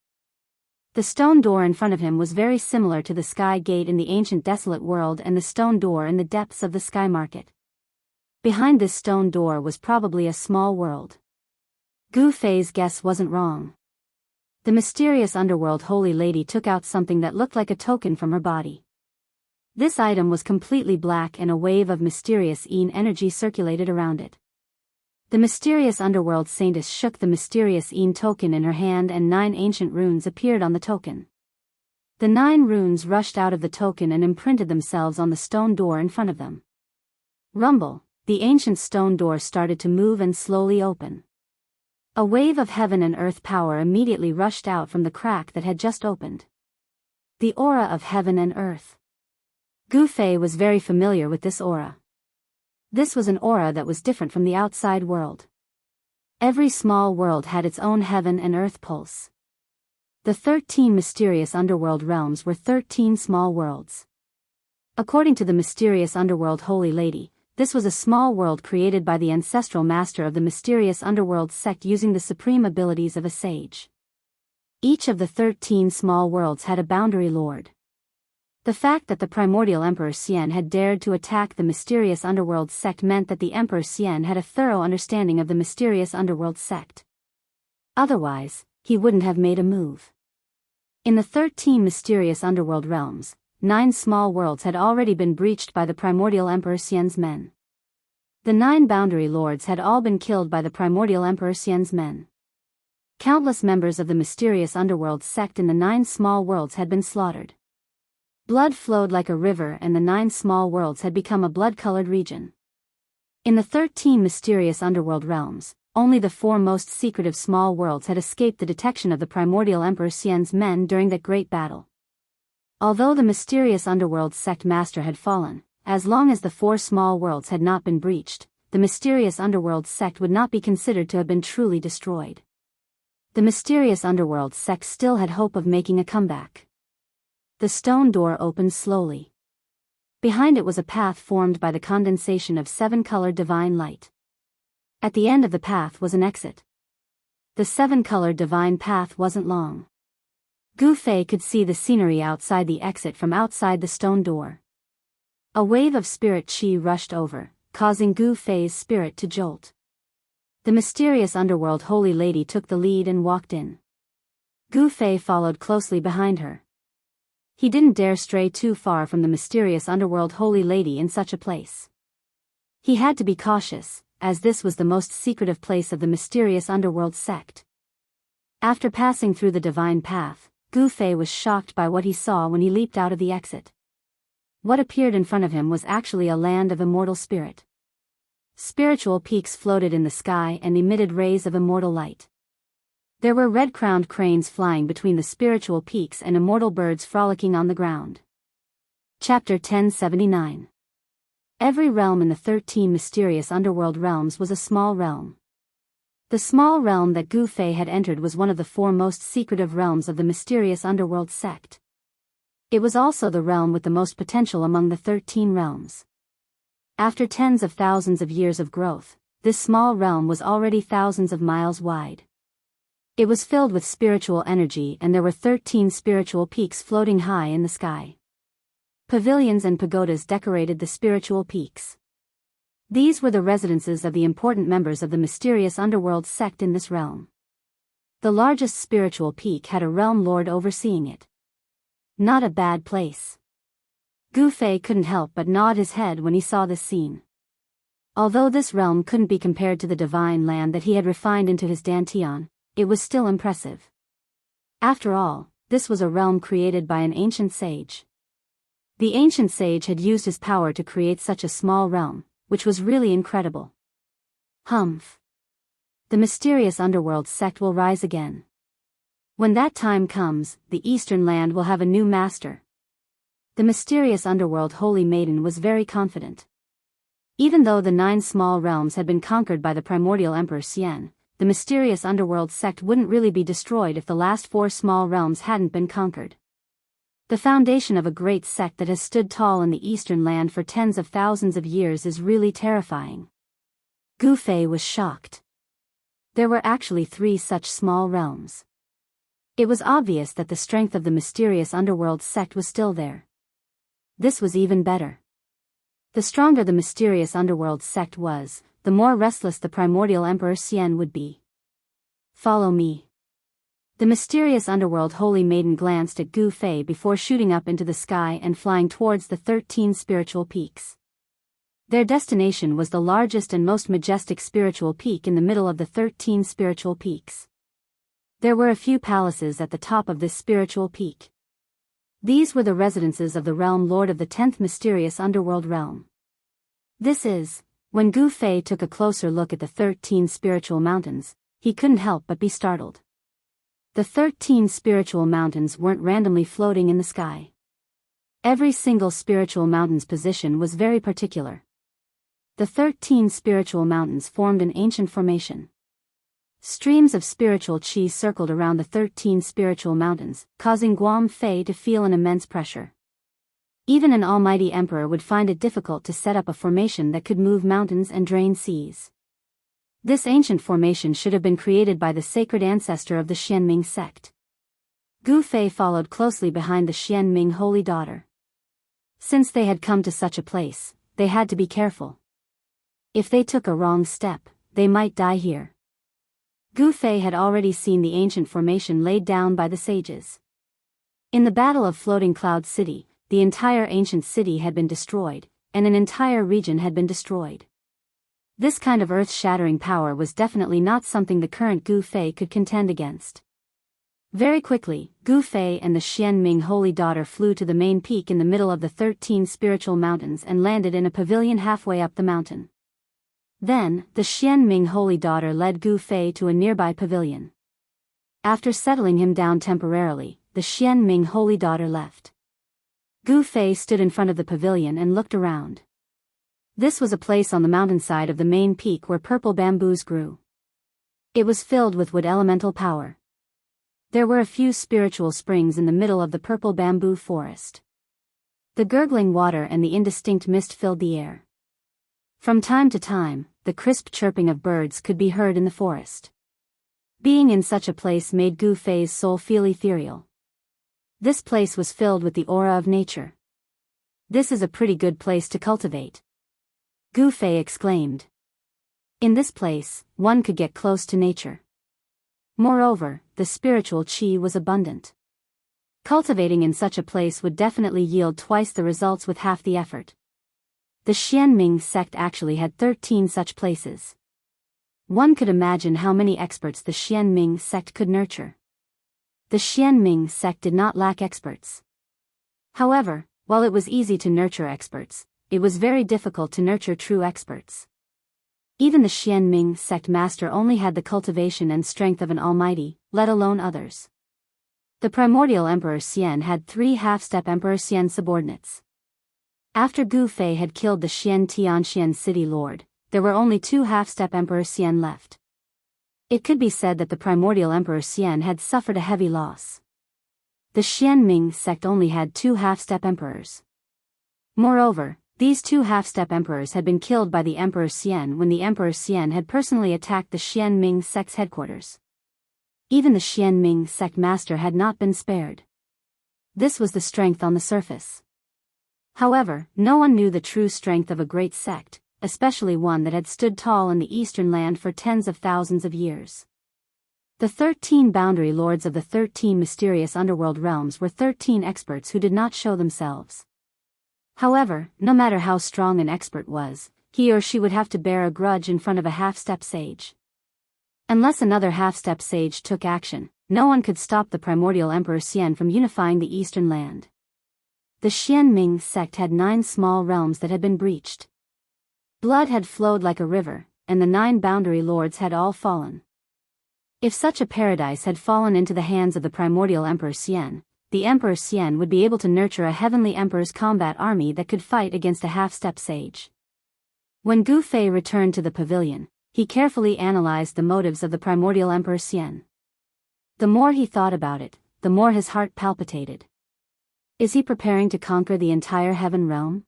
The stone door in front of him was very similar to the sky gate in the ancient desolate world and the stone door in the depths of the sky market. Behind this stone door was probably a small world. Gu Fei's guess wasn't wrong. The mysterious underworld holy lady took out something that looked like a token from her body. This item was completely black and a wave of mysterious energy circulated around it. The mysterious underworld saintess shook the mysterious token in her hand and 9 ancient runes appeared on the token. The 9 runes rushed out of the token and imprinted themselves on the stone door in front of them. Rumble, the ancient stone door started to move and slowly open. A wave of heaven and earth power immediately rushed out from the crack that had just opened. The aura of heaven and earth. Gu Fei was very familiar with this aura. This was an aura that was different from the outside world. Every small world had its own heaven and earth pulse. The 13 mysterious underworld realms were 13 small worlds. According to the mysterious underworld holy lady, this was a small world created by the ancestral master of the mysterious underworld sect using the supreme abilities of a sage. Each of the 13 small worlds had a boundary lord. The fact that the primordial Emperor Xian had dared to attack the mysterious underworld sect meant that the Emperor Xian had a thorough understanding of the mysterious underworld sect. Otherwise, he wouldn't have made a move. In the 13 mysterious underworld realms, 9 small worlds had already been breached by the primordial Emperor Xian's men. The 9 boundary lords had all been killed by the primordial Emperor Xian's men. Countless members of the mysterious underworld sect in the 9 small worlds had been slaughtered. Blood flowed like a river, and the 9 small worlds had become a blood-colored region. In the 13 mysterious underworld realms, only the 4 most secretive small worlds had escaped the detection of the primordial Emperor Xian's men during that great battle. Although the mysterious underworld sect master had fallen, as long as the 4 small worlds had not been breached, the mysterious underworld sect would not be considered to have been truly destroyed. The mysterious underworld sect still had hope of making a comeback. The stone door opened slowly. Behind it was a path formed by the condensation of 7-colored divine light. At the end of the path was an exit. The 7-colored divine path wasn't long. Gu Fei could see the scenery outside the exit from outside the stone door. A wave of spirit chi rushed over, causing Gu Fei's spirit to jolt. The mysterious underworld holy lady took the lead and walked in. Gu Fei followed closely behind her. He didn't dare stray too far from the mysterious underworld holy lady in such a place. He had to be cautious, as this was the most secretive place of the mysterious underworld sect. After passing through the divine path, Gu Fei was shocked by what he saw when he leaped out of the exit. What appeared in front of him was actually a land of immortal spirit. Spiritual peaks floated in the sky and emitted rays of immortal light. There were red-crowned cranes flying between the spiritual peaks and immortal birds frolicking on the ground. Chapter 1079. Every realm in the 13 mysterious underworld realms was a small realm. The small realm that Gu Fei had entered was one of the 4 most secretive realms of the mysterious underworld sect. It was also the realm with the most potential among the 13 realms. After tens of thousands of years of growth, this small realm was already thousands of miles wide. It was filled with spiritual energy, and there were 13 spiritual peaks floating high in the sky. Pavilions and pagodas decorated the spiritual peaks. These were the residences of the important members of the mysterious underworld sect in this realm. The largest spiritual peak had a realm lord overseeing it. Not a bad place. Gu Fei couldn't help but nod his head when he saw this scene. Although this realm couldn't be compared to the divine land that he had refined into his dantian, it was still impressive. After all, this was a realm created by an ancient sage. The ancient sage had used his power to create such a small realm, which was really incredible. Humph. The mysterious underworld sect will rise again. When that time comes, the Eastern land will have a new master. The mysterious underworld holy maiden was very confident. Even though the 9 small realms had been conquered by the primordial Emperor Xian, the mysterious underworld sect wouldn't really be destroyed if the last 4 small realms hadn't been conquered. The foundation of a great sect that has stood tall in the Eastern land for tens of thousands of years is really terrifying. Gu Fei was shocked. There were actually 3 such small realms. It was obvious that the strength of the mysterious underworld sect was still there. This was even better. The stronger the mysterious underworld sect was, the more restless the primordial Emperor Xian would be. Follow me. The mysterious underworld holy maiden glanced at Gu Fei before shooting up into the sky and flying towards the 13 spiritual peaks. Their destination was the largest and most majestic spiritual peak in the middle of the 13 spiritual peaks. There were a few palaces at the top of this spiritual peak. These were the residences of the realm lord of the 10th mysterious underworld realm. When Gu Fei took a closer look at the 13 spiritual mountains, he couldn't help but be startled. The 13 spiritual mountains weren't randomly floating in the sky. Every single spiritual mountain's position was very particular. The 13 spiritual mountains formed an ancient formation. Streams of spiritual qi circled around the 13 spiritual mountains, causing Guam Fei to feel an immense pressure. Even an almighty emperor would find it difficult to set up a formation that could move mountains and drain seas. This ancient formation should have been created by the sacred ancestor of the Xianming sect. Gu Fei followed closely behind the Xianming holy daughter. Since they had come to such a place, they had to be careful. If they took a wrong step, they might die here. Gu Fei had already seen the ancient formation laid down by the sages. In the Battle of Floating Cloud City, the entire ancient city had been destroyed, and an entire region had been destroyed. This kind of earth-shattering power was definitely not something the current Gu Fei could contend against. Very quickly, Gu Fei and the Xianming Holy Daughter flew to the main peak in the middle of the 13 spiritual mountains and landed in a pavilion halfway up the mountain. Then, the Xianming Holy Daughter led Gu Fei to a nearby pavilion. After settling him down temporarily, the Xianming Holy Daughter left. Gu Fei stood in front of the pavilion and looked around. This was a place on the mountainside of the main peak where purple bamboos grew. It was filled with wood elemental power. There were a few spiritual springs in the middle of the purple bamboo forest. The gurgling water and the indistinct mist filled the air. From time to time, the crisp chirping of birds could be heard in the forest. Being in such a place made Gu Fei's soul feel ethereal. This place was filled with the aura of nature. This is a pretty good place to cultivate. Gu Fei exclaimed. In this place, one could get close to nature. Moreover, the spiritual qi was abundant. Cultivating in such a place would definitely yield twice the results with half the effort. The Xianming sect actually had 13 such places. One could imagine how many experts the Xianming sect could nurture. The Xianming sect did not lack experts. However, while it was easy to nurture experts, it was very difficult to nurture true experts. Even the Xianming sect master only had the cultivation and strength of an almighty, let alone others. The primordial Emperor Xian had 3 half-step Emperor Xian subordinates. After Gu Fei had killed the Xian Tianxian city lord, there were only 2 half-step Emperor Xian left. It could be said that the primordial Emperor Xian had suffered a heavy loss. The Xianming sect only had 2 half-step emperors. Moreover, these 2 half-step emperors had been killed by the Emperor Xian when the Emperor Xian had personally attacked the Xianming sect's headquarters. Even the Xianming sect master had not been spared. This was the strength on the surface. However, no one knew the true strength of a great sect, especially one that had stood tall in the eastern land for tens of thousands of years. The 13 boundary lords of the 13 mysterious underworld realms were 13 experts who did not show themselves. However, no matter how strong an expert was, he or she would have to bear a grudge in front of a half-step sage. Unless another half-step sage took action, no one could stop the primordial Emperor Xian from unifying the eastern land. The Xianming sect had 9 small realms that had been breached. Blood had flowed like a river, and the 9 boundary lords had all fallen. If such a paradise had fallen into the hands of the primordial Emperor Xian, the Emperor Xian would be able to nurture a heavenly emperor's combat army that could fight against a half-step sage. When Gu Fei returned to the pavilion, he carefully analyzed the motives of the primordial Emperor Xian. The more he thought about it, the more his heart palpitated. Is he preparing to conquer the entire heaven realm?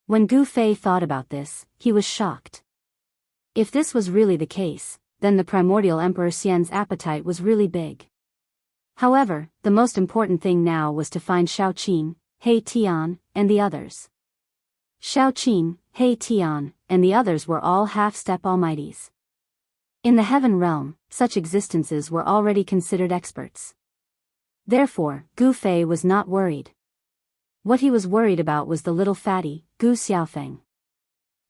When Gu Fei thought about this, he was shocked. If this was really the case, then the primordial Emperor Xian's appetite was really big. However, the most important thing now was to find Shaoqing, He Tian, and the others. Shaoqing, He Tian, and the others were all half-step almighties. In the heaven realm, such existences were already considered experts. Therefore, Gu Fei was not worried. What he was worried about was the little fatty, Gu Xiaofeng.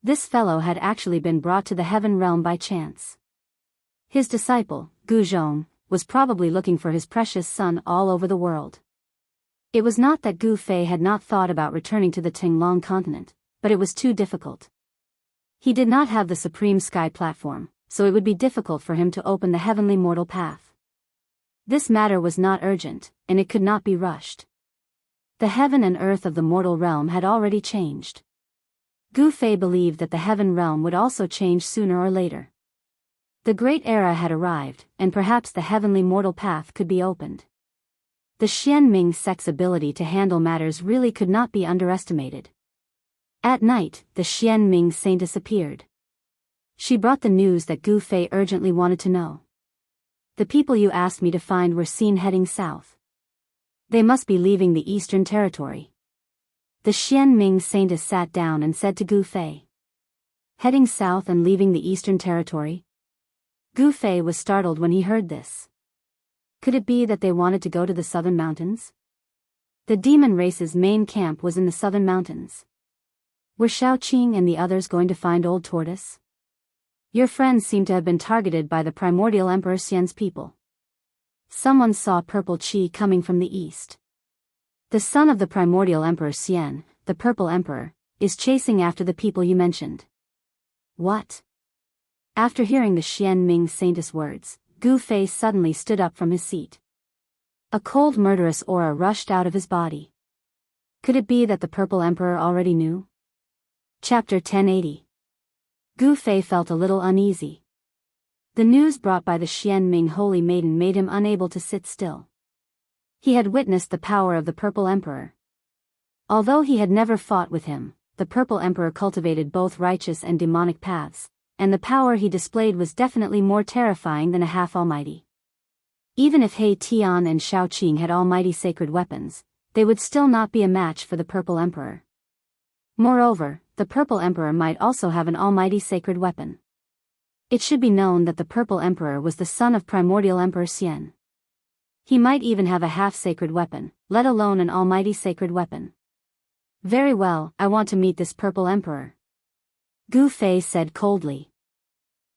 This fellow had actually been brought to the heaven realm by chance. His disciple, Gu Zhong, was probably looking for his precious son all over the world. It was not that Gu Fei had not thought about returning to the Tinglong continent, but it was too difficult. He did not have the supreme sky platform, so it would be difficult for him to open the heavenly mortal path. This matter was not urgent, and it could not be rushed. The heaven and earth of the mortal realm had already changed. Gu Fei believed that the heaven realm would also change sooner or later. The great era had arrived, and perhaps the heavenly mortal path could be opened. The Xianming sect's ability to handle matters really could not be underestimated. At night, the Xianming saintess appeared. She brought the news that Gu Fei urgently wanted to know. The people you asked me to find were seen heading south. They must be leaving the eastern territory. The Xianming saintess sat down and said to Gu Fei. Heading south and leaving the eastern territory? Gu Fei was startled when he heard this. Could it be that they wanted to go to the southern mountains? The demon race's main camp was in the southern mountains. Were Xiaoqing and the others going to find Old Tortoise? Your friends seem to have been targeted by the primordial Emperor Xian's people. Someone saw purple qi coming from the east. The son of the primordial Emperor Xian, the Purple Emperor, is chasing after the people you mentioned. What? After hearing the Xian Ming saint's words, Gu Fei suddenly stood up from his seat. A cold murderous aura rushed out of his body. Could it be that the Purple Emperor already knew? Chapter 1080. Gu Fei felt a little uneasy. The news brought by the Xian Ming Holy Maiden made him unable to sit still. He had witnessed the power of the Purple Emperor. Although he had never fought with him, the Purple Emperor cultivated both righteous and demonic paths, and the power he displayed was definitely more terrifying than a half-almighty. Even if He Tian and Xiaoqing had almighty sacred weapons, they would still not be a match for the Purple Emperor. Moreover, the Purple Emperor might also have an almighty sacred weapon. It should be known that the Purple Emperor was the son of primordial Emperor Xian. He might even have a half-sacred weapon, let alone an almighty sacred weapon. Very well, I want to meet this Purple Emperor. Gu Fei said coldly.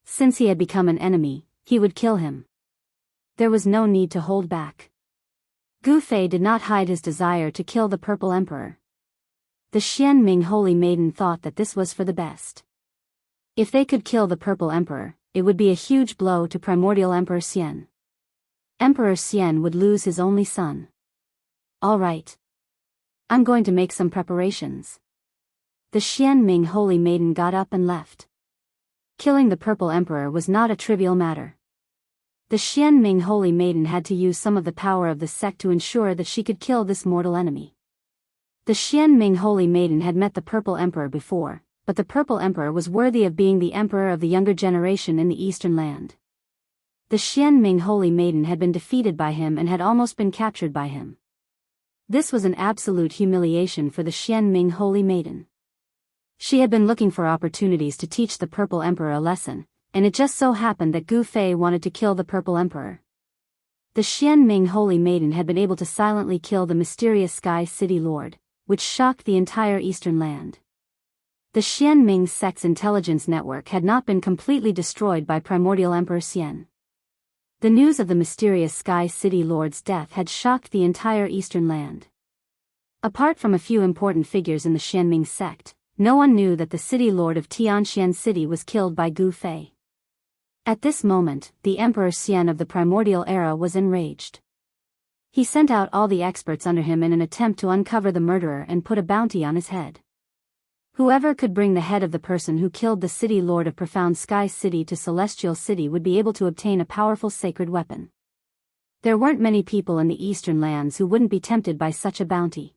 Since he had become an enemy, he would kill him. There was no need to hold back. Gu Fei did not hide his desire to kill the Purple Emperor. The Xian Ming Holy Maiden thought that this was for the best. If they could kill the Purple Emperor, it would be a huge blow to primordial Emperor Xian. Emperor Xian would lose his only son. All right. I'm going to make some preparations. The Xian Ming Holy Maiden got up and left. Killing the Purple Emperor was not a trivial matter. The Xian Ming Holy Maiden had to use some of the power of the sect to ensure that she could kill this mortal enemy. The Xian Ming Holy Maiden had met the Purple Emperor before, but the Purple Emperor was worthy of being the emperor of the younger generation in the Eastern Land. The Xian Ming Holy Maiden had been defeated by him and had almost been captured by him. This was an absolute humiliation for the Xian Ming Holy Maiden. She had been looking for opportunities to teach the Purple Emperor a lesson, and it just so happened that Gu Fei wanted to kill the Purple Emperor. The Xian Ming Holy Maiden had been able to silently kill the mysterious Sky City Lord, which shocked the entire Eastern Land. The Xian Ming sect's intelligence network had not been completely destroyed by primordial Emperor Xian. The news of the mysterious Sky City Lord's death had shocked the entire Eastern Land. Apart from a few important figures in the Xian Ming sect, no one knew that the City Lord of Tianxian City was killed by Gu Fei. At this moment, the Emperor Xian of the primordial era was enraged. He sent out all the experts under him in an attempt to uncover the murderer and put a bounty on his head. Whoever could bring the head of the person who killed the City Lord of Profound Sky City to Celestial City would be able to obtain a powerful sacred weapon. There weren't many people in the Eastern Lands who wouldn't be tempted by such a bounty.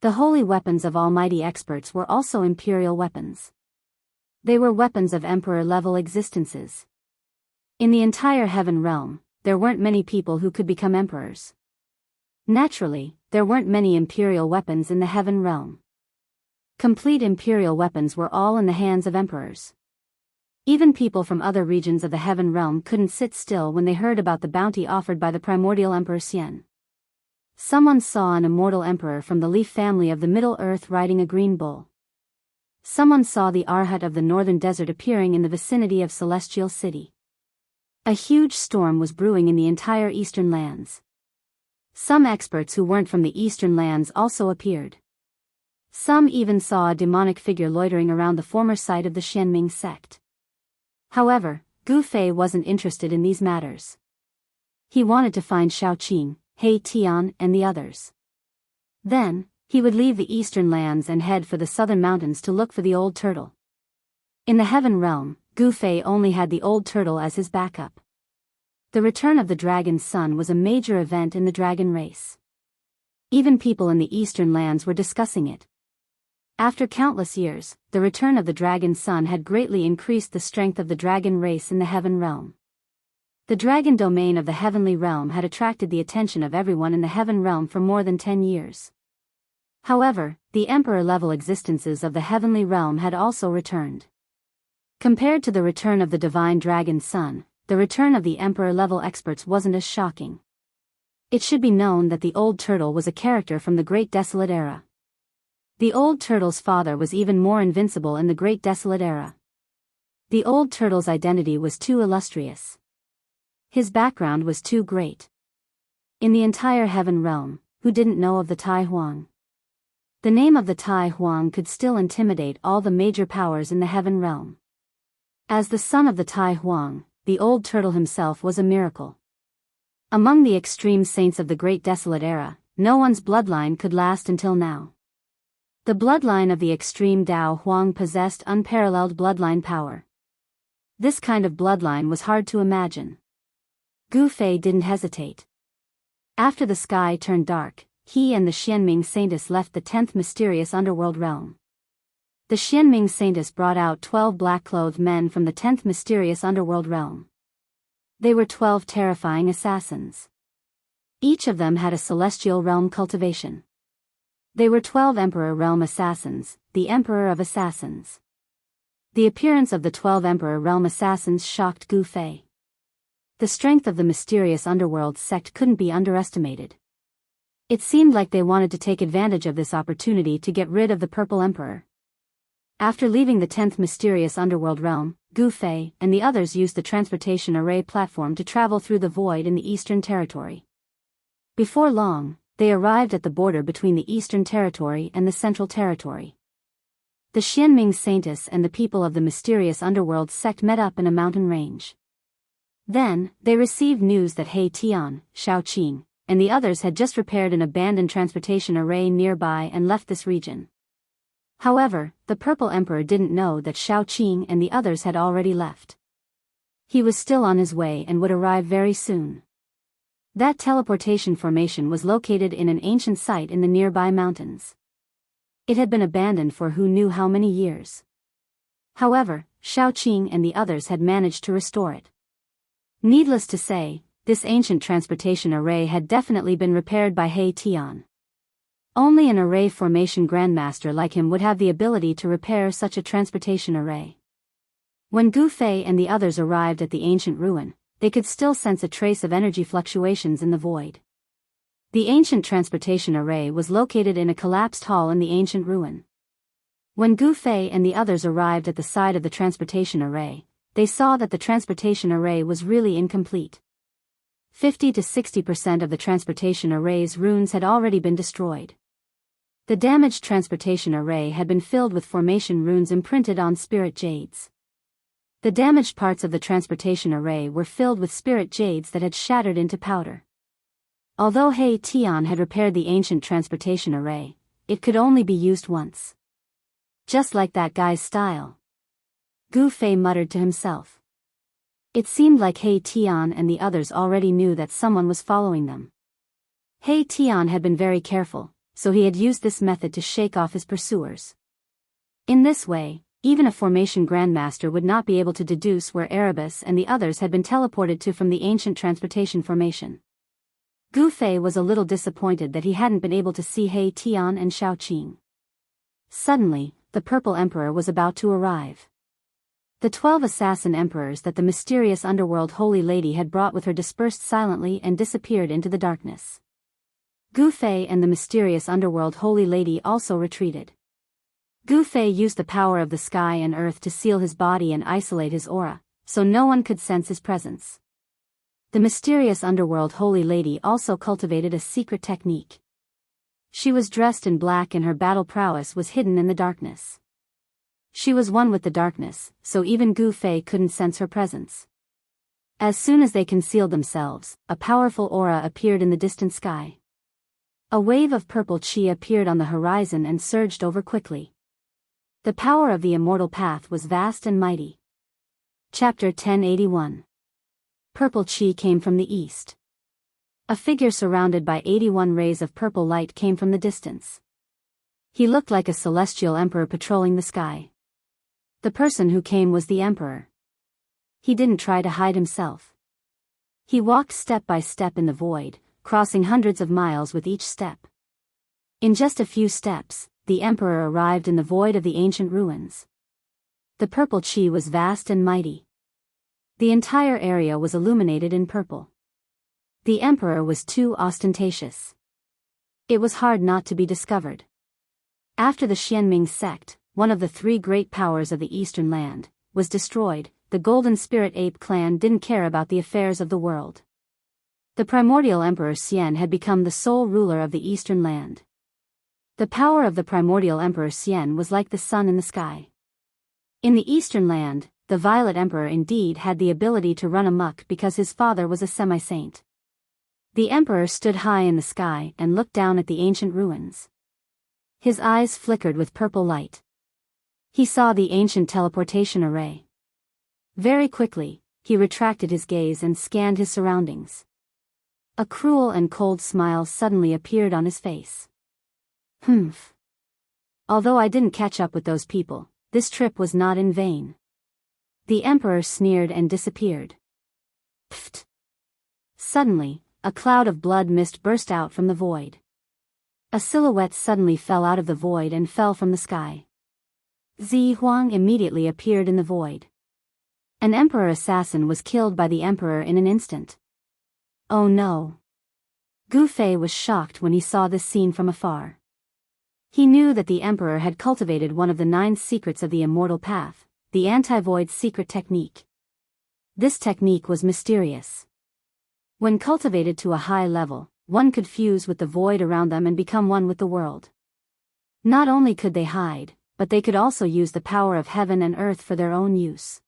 The holy weapons of almighty experts were also imperial weapons. They were weapons of emperor-level existences. In the entire heaven realm, there weren't many people who could become emperors. Naturally, there weren't many imperial weapons in the heaven realm. Complete imperial weapons were all in the hands of emperors. Even people from other regions of the heaven realm couldn't sit still when they heard about the bounty offered by the primordial Emperor Xian. Someone saw an immortal emperor from the Leaf family of the Middle Earth riding a green bull. Someone saw the Arhat of the Northern Desert appearing in the vicinity of Celestial City. A huge storm was brewing in the entire Eastern Lands. Some experts who weren't from the Eastern Lands also appeared. Some even saw a demonic figure loitering around the former site of the Xianming sect. However, Gu Fei wasn't interested in these matters. He wanted to find Xiaoqing, He Tian and the others. Then, he would leave the Eastern Lands and head for the Southern Mountains to look for the Old Turtle. In the Heaven Realm, Gu Fei only had the Old Turtle as his backup. The return of the Dragon's Son was a major event in the dragon race. Even people in the Eastern Lands were discussing it. After countless years, the return of the Dragon's Son had greatly increased the strength of the dragon race in the Heaven Realm. The dragon domain of the Heavenly Realm had attracted the attention of everyone in the Heaven Realm for more than 10 years. However, the Emperor-level existences of the Heavenly Realm had also returned. Compared to the return of the Divine Dragon's Son, the return of the Emperor-level experts wasn't as shocking. It should be known that the Old Turtle was a character from the Great Desolate Era. The Old Turtle's father was even more invincible in the Great Desolate Era. The Old Turtle's identity was too illustrious. His background was too great. In the entire Heaven Realm, who didn't know of the Tai Huang? The name of the Tai Huang could still intimidate all the major powers in the Heaven Realm. As the son of the Tai Huang, the Old Turtle himself was a miracle. Among the extreme saints of the Great Desolate Era, no one's bloodline could last until now. The bloodline of the extreme Dao Huang possessed unparalleled bloodline power. This kind of bloodline was hard to imagine. Gu Fei didn't hesitate. After the sky turned dark, he and the Xianming Saintess left the 10th mysterious underworld realm. The Xianming Saintess brought out 12 black-clothed men from the 10th mysterious underworld realm. They were 12 terrifying assassins. Each of them had a celestial realm cultivation. They were 12 Emperor realm assassins, the Emperor of Assassins. The appearance of the 12 Emperor realm assassins shocked Gu Fei. The strength of the mysterious underworld sect couldn't be underestimated. It seemed like they wanted to take advantage of this opportunity to get rid of the Purple Emperor. After leaving the 10th mysterious underworld realm, Gu Fei and the others used the transportation array platform to travel through the void in the Eastern Territory. Before long, they arrived at the border between the Eastern Territory and the Central Territory. The Xianming Saintess and the people of the mysterious underworld sect met up in a mountain range. Then, they received news that He Tian, Shaoqing, and the others had just repaired an abandoned transportation array nearby and left this region. However, the Purple Emperor didn't know that Shaoqing and the others had already left. He was still on his way and would arrive very soon. That teleportation formation was located in an ancient site in the nearby mountains. It had been abandoned for who knew how many years. However, Shaoqing and the others had managed to restore it. Needless to say, this ancient transportation array had definitely been repaired by He Tian. Only an array formation grandmaster like him would have the ability to repair such a transportation array. When Gu Fei and the others arrived at the ancient ruin, they could still sense a trace of energy fluctuations in the void. The ancient transportation array was located in a collapsed hall in the ancient ruin. When Gu Fei and the others arrived at the side of the transportation array, they saw that the transportation array was really incomplete. 50 to 60% of the transportation array's runes had already been destroyed. The damaged transportation array had been filled with formation runes imprinted on spirit jades. The damaged parts of the transportation array were filled with spirit jades that had shattered into powder. Although He Tian had repaired the ancient transportation array, it could only be used once. Just like that guy's style. Gu Fei muttered to himself. It seemed like He Tian and the others already knew that someone was following them. He Tian had been very careful, so he had used this method to shake off his pursuers. In this way, even a formation grandmaster would not be able to deduce where Erebus and the others had been teleported to from the ancient transportation formation. Gu Fei was a little disappointed that he hadn't been able to see He Tian and Shaoqing. Suddenly, the Purple Emperor was about to arrive. The 12 assassin emperors that the mysterious underworld holy lady had brought with her dispersed silently and disappeared into the darkness. Gu Fei and the mysterious underworld holy lady also retreated. Gu Fei used the power of the sky and earth to seal his body and isolate his aura, so no one could sense his presence. The mysterious underworld holy lady also cultivated a secret technique. She was dressed in black and her battle prowess was hidden in the darkness. She was one with the darkness, so even Gu Fei couldn't sense her presence. As soon as they concealed themselves, a powerful aura appeared in the distant sky. A wave of purple qi appeared on the horizon and surged over quickly. The power of the immortal path was vast and mighty. Chapter 1081. Purple qi came from the east. A figure surrounded by 81 rays of purple light came from the distance. He looked like a celestial emperor patrolling the sky. The person who came was the emperor. He didn't try to hide himself. He walked step by step in the void, crossing hundreds of miles with each step. In just a few steps, the emperor arrived in the void of the ancient ruins. The purple qi was vast and mighty. The entire area was illuminated in purple. The emperor was too ostentatious. It was hard not to be discovered. After the Xianming sect, one of the three great powers of the Eastern Land, was destroyed, the Golden Spirit Ape clan didn't care about the affairs of the world. The primordial Emperor Xian had become the sole ruler of the Eastern Land. The power of the primordial Emperor Xian was like the sun in the sky. In the Eastern Land, the Violet Emperor indeed had the ability to run amok because his father was a semi-saint. The Emperor stood high in the sky and looked down at the ancient ruins. His eyes flickered with purple light. He saw the ancient teleportation array. Very quickly, he retracted his gaze and scanned his surroundings. A cruel and cold smile suddenly appeared on his face. Humph. Although I didn't catch up with those people, this trip was not in vain. The Emperor sneered and disappeared. Pfft. Suddenly, a cloud of blood mist burst out from the void. A silhouette suddenly fell out of the void and fell from the sky. Zi Huang immediately appeared in the void. An emperor assassin was killed by the emperor in an instant. Oh no. Gu Fei was shocked when he saw this scene from afar. He knew that the emperor had cultivated one of the 9 secrets of the immortal path, the anti-void secret technique. This technique was mysterious. When cultivated to a high level, one could fuse with the void around them and become one with the world. Not only could they hide, but they could also use the power of heaven and earth for their own use.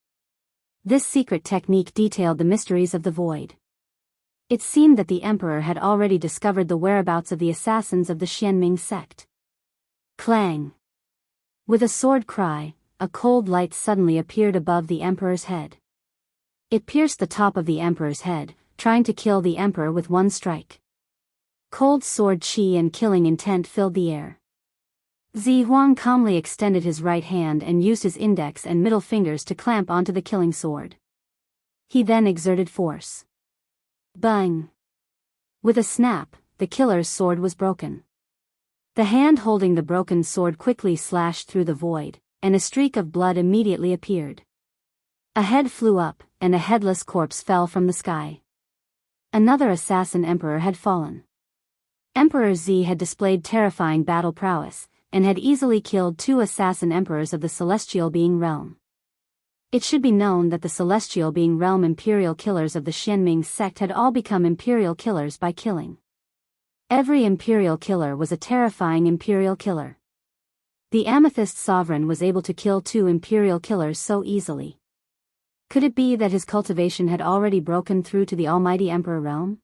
This secret technique detailed the mysteries of the void. It seemed that the emperor had already discovered the whereabouts of the assassins of the Xianming sect. Clang! With a sword cry, a cold light suddenly appeared above the emperor's head. It pierced the top of the emperor's head, trying to kill the emperor with one strike. Cold sword chi and killing intent filled the air. Zi Huang calmly extended his right hand and used his index and middle fingers to clamp onto the killing sword. He then exerted force. Bang! With a snap, the killer's sword was broken. The hand holding the broken sword quickly slashed through the void, and a streak of blood immediately appeared. A head flew up, and a headless corpse fell from the sky. Another assassin emperor had fallen. Emperor Zi had displayed terrifying battle prowess, and had easily killed 2 assassin emperors of the Celestial Being Realm. It should be known that the Celestial Being Realm imperial killers of the Xianming sect had all become imperial killers by killing. Every imperial killer was a terrifying imperial killer. The Amethyst Sovereign was able to kill 2 imperial killers so easily. Could it be that his cultivation had already broken through to the Almighty Emperor realm?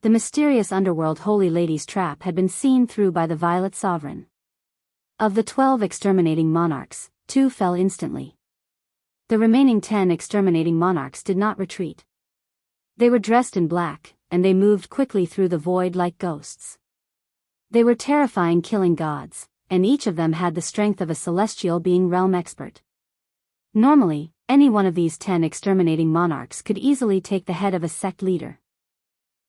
The mysterious underworld Holy Lady's trap had been seen through by the Violet Sovereign. Of the 12 exterminating monarchs, 2 fell instantly. The remaining 10 exterminating monarchs did not retreat. They were dressed in black, and they moved quickly through the void like ghosts. They were terrifying killing gods, and each of them had the strength of a celestial being realm expert. Normally, any one of these 10 exterminating monarchs could easily take the head of a sect leader.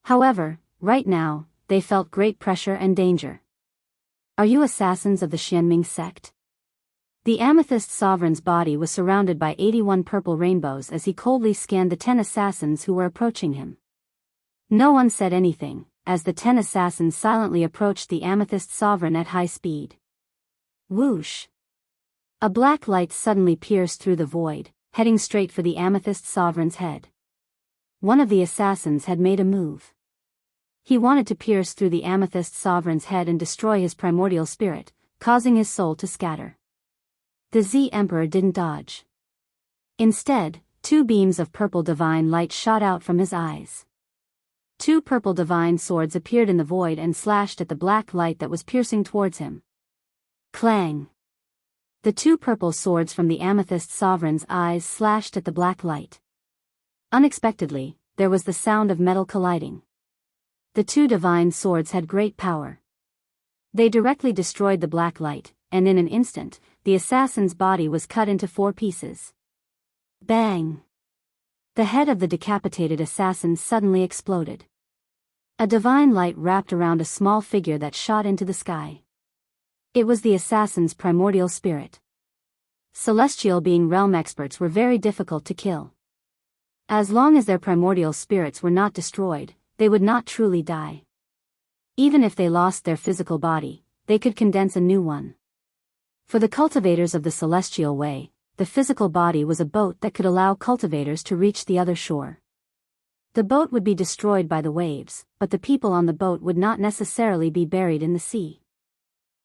However, right now, they felt great pressure and danger. Are you assassins of the Xianming sect? The Amethyst Sovereign's body was surrounded by 81 purple rainbows as he coldly scanned the 10 assassins who were approaching him. No one said anything, as the 10 assassins silently approached the Amethyst Sovereign at high speed. Whoosh! A black light suddenly pierced through the void, heading straight for the Amethyst Sovereign's head. One of the assassins had made a move. He wanted to pierce through the Amethyst Sovereign's head and destroy his primordial spirit, causing his soul to scatter. The Z Emperor didn't dodge. Instead, 2 beams of purple divine light shot out from his eyes. 2 purple divine swords appeared in the void and slashed at the black light that was piercing towards him. Clang! The 2 purple swords from the Amethyst Sovereign's eyes slashed at the black light. Unexpectedly, there was the sound of metal colliding. The 2 divine swords had great power. They directly destroyed the black light, and in an instant, the assassin's body was cut into 4 pieces. Bang! The head of the decapitated assassin suddenly exploded. A divine light wrapped around a small figure that shot into the sky. It was the assassin's primordial spirit. Celestial Being Realm experts were very difficult to kill. As long as their primordial spirits were not destroyed, they would not truly die. Even if they lost their physical body, they could condense a new one. For the cultivators of the celestial way, the physical body was a boat that could allow cultivators to reach the other shore. The boat would be destroyed by the waves, but the people on the boat would not necessarily be buried in the sea.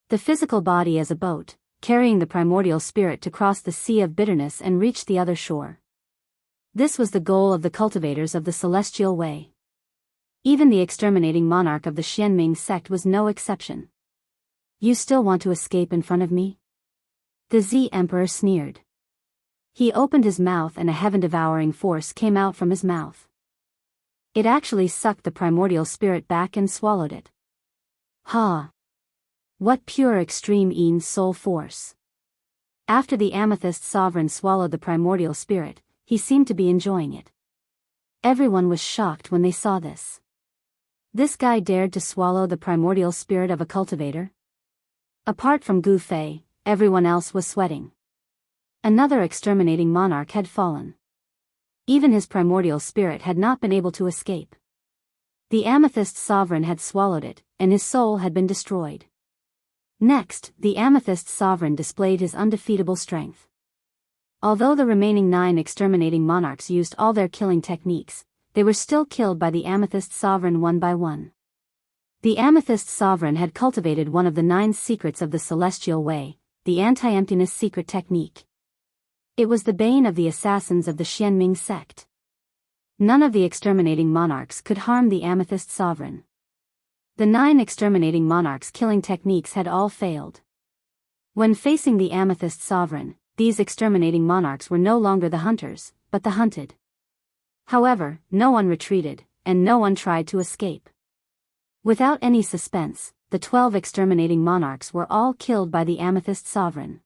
The physical body as a boat, carrying the primordial spirit to cross the sea of bitterness and reach the other shore. This was the goal of the cultivators of the celestial way. Even the exterminating monarch of the Xianming sect was no exception. You still want to escape in front of me? The Z Emperor sneered. He opened his mouth and a heaven-devouring force came out from his mouth. It actually sucked the primordial spirit back and swallowed it. Ha! What pure extreme Yin soul force! After the amethyst sovereign swallowed the primordial spirit, he seemed to be enjoying it. Everyone was shocked when they saw this. This guy dared to swallow the primordial spirit of a cultivator? Apart from Gu Fei, everyone else was sweating. Another exterminating monarch had fallen. Even his primordial spirit had not been able to escape. The amethyst sovereign had swallowed it, and his soul had been destroyed. Next, the amethyst sovereign displayed his undefeatable strength. Although the remaining 9 exterminating monarchs used all their killing techniques, they were still killed by the amethyst sovereign one by one. The amethyst sovereign had cultivated one of the 9 secrets of the celestial way, the anti-emptiness secret technique. It was the bane of the assassins of the Xianming sect. None of the exterminating monarchs could harm the amethyst sovereign. The 9 exterminating monarchs' killing techniques had all failed. When facing the amethyst sovereign, these exterminating monarchs were no longer the hunters, but the hunted. However, no one retreated, and no one tried to escape. Without any suspense, the 12 exterminating monarchs were all killed by the amethyst sovereign.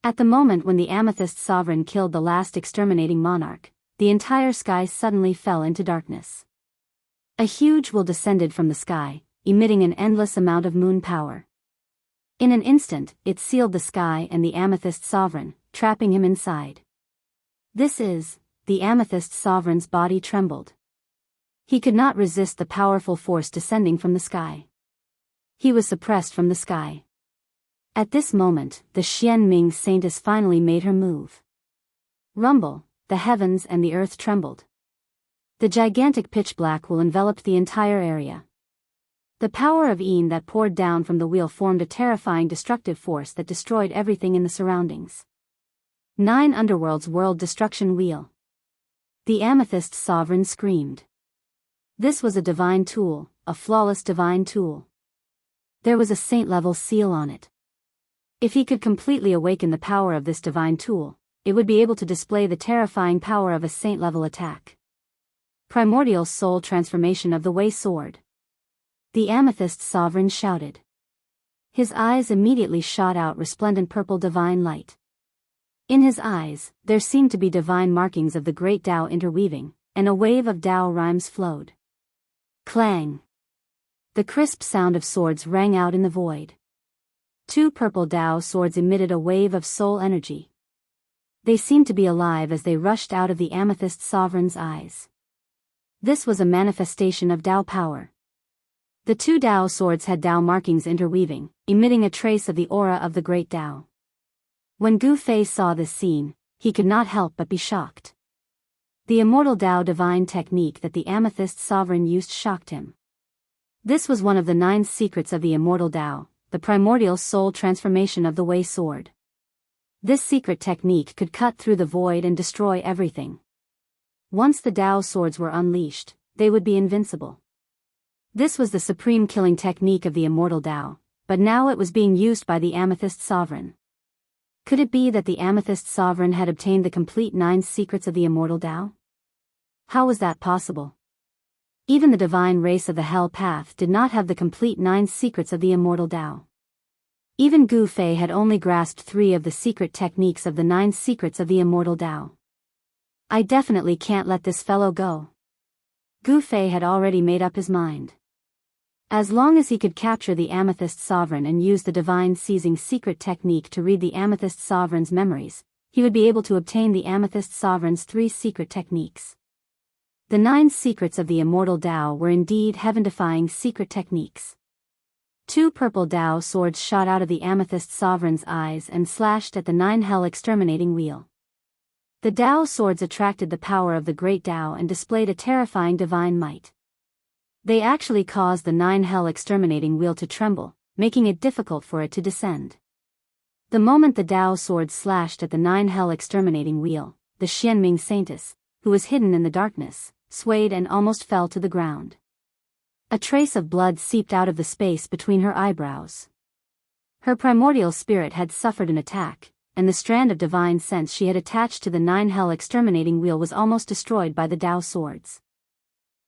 At the moment when the amethyst sovereign killed the last exterminating monarch, the entire sky suddenly fell into darkness. A huge will descended from the sky, emitting an endless amount of moon power. In an instant, it sealed the sky and the amethyst sovereign, trapping him inside. The amethyst sovereign's body trembled. He could not resist the powerful force descending from the sky. He was suppressed from the sky. At this moment, the Xianming saintess finally made her move. Rumble, the heavens and the earth trembled. The gigantic pitch-black will enveloped the entire area. The power of Yin that poured down from the wheel formed a terrifying destructive force that destroyed everything in the surroundings. 9 Underworld's World Destruction Wheel. The amethyst sovereign screamed. This was a divine tool, a flawless divine tool. There was a saint-level seal on it. If he could completely awaken the power of this divine tool, it would be able to display the terrifying power of a saint-level attack. Primordial soul transformation of the Way Sword. The amethyst sovereign shouted. His eyes immediately shot out resplendent purple divine light. In his eyes, there seemed to be divine markings of the great Tao interweaving, and a wave of Tao rhymes flowed. Clang! The crisp sound of swords rang out in the void. 2 purple Tao swords emitted a wave of soul energy. They seemed to be alive as they rushed out of the amethyst sovereign's eyes. This was a manifestation of Tao power. The 2 Tao swords had Tao markings interweaving, emitting a trace of the aura of the great Tao. When Gu Fei saw this scene, he could not help but be shocked. The immortal Tao divine technique that the amethyst sovereign used shocked him. This was one of the 9 secrets of the immortal Tao, the primordial soul transformation of the Way Sword. This secret technique could cut through the void and destroy everything. Once the Tao swords were unleashed, they would be invincible. This was the supreme killing technique of the immortal Tao, but now it was being used by the amethyst sovereign. Could it be that the amethyst sovereign had obtained the complete 9 secrets of the immortal Tao? How was that possible? Even the divine race of the Hell Path did not have the complete 9 secrets of the immortal Tao. Even Gu Fei had only grasped 3 of the secret techniques of the 9 secrets of the immortal Tao. I definitely can't let this fellow go. Gu Fei had already made up his mind. As long as he could capture the amethyst sovereign and use the divine seizing secret technique to read the amethyst sovereign's memories, he would be able to obtain the amethyst sovereign's 3 secret techniques. The 9 secrets of the immortal Tao were indeed heaven-defying secret techniques. 2 purple Tao swords shot out of the amethyst sovereign's eyes and slashed at the 9 hell exterminating wheel. The Tao swords attracted the power of the great Tao and displayed a terrifying divine might. They actually caused the 9 hell exterminating wheel to tremble, making it difficult for it to descend. The moment the Tao swords slashed at the 9 hell exterminating wheel, the Xianming Saintess, who was hidden in the darkness, swayed and almost fell to the ground. A trace of blood seeped out of the space between her eyebrows. Her primordial spirit had suffered an attack, and the strand of divine sense she had attached to the 9 hell exterminating wheel was almost destroyed by the Tao swords.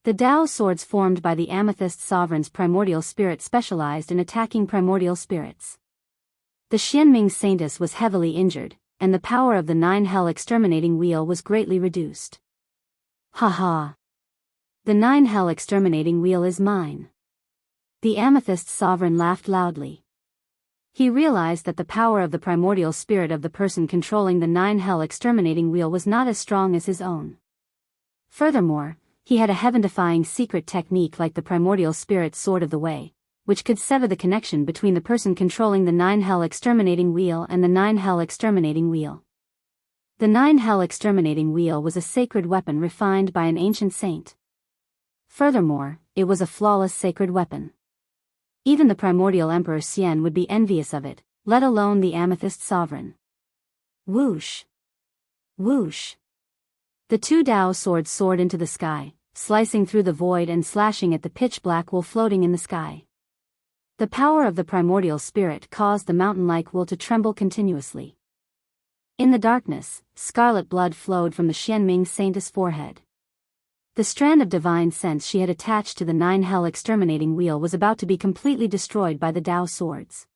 The Tao swords formed by the amethyst sovereign's primordial spirit specialized in attacking primordial spirits. The Xianming Saintess was heavily injured, and the power of the 9 hell exterminating wheel was greatly reduced. Ha ha! The 9 hell exterminating wheel is mine. The amethyst sovereign laughed loudly. He realized that the power of the primordial spirit of the person controlling the 9 hell exterminating wheel was not as strong as his own. Furthermore, he had a heaven-defying secret technique like the primordial spirit sword of the way, which could sever the connection between the person controlling the 9 hell exterminating wheel and the 9 hell exterminating wheel. The 9 hell exterminating wheel was a sacred weapon refined by an ancient saint. Furthermore, it was a flawless sacred weapon. Even the primordial Emperor Xian would be envious of it, let alone the amethyst sovereign. Whoosh! Whoosh! The 2 Tao swords soared into the sky, slicing through the void and slashing at the pitch-black wool floating in the sky. The power of the primordial spirit caused the mountain-like wool to tremble continuously. In the darkness, scarlet blood flowed from the Xianming Saintess' forehead. The strand of divine sense she had attached to the 9 hell exterminating wheel was about to be completely destroyed by the Tao swords.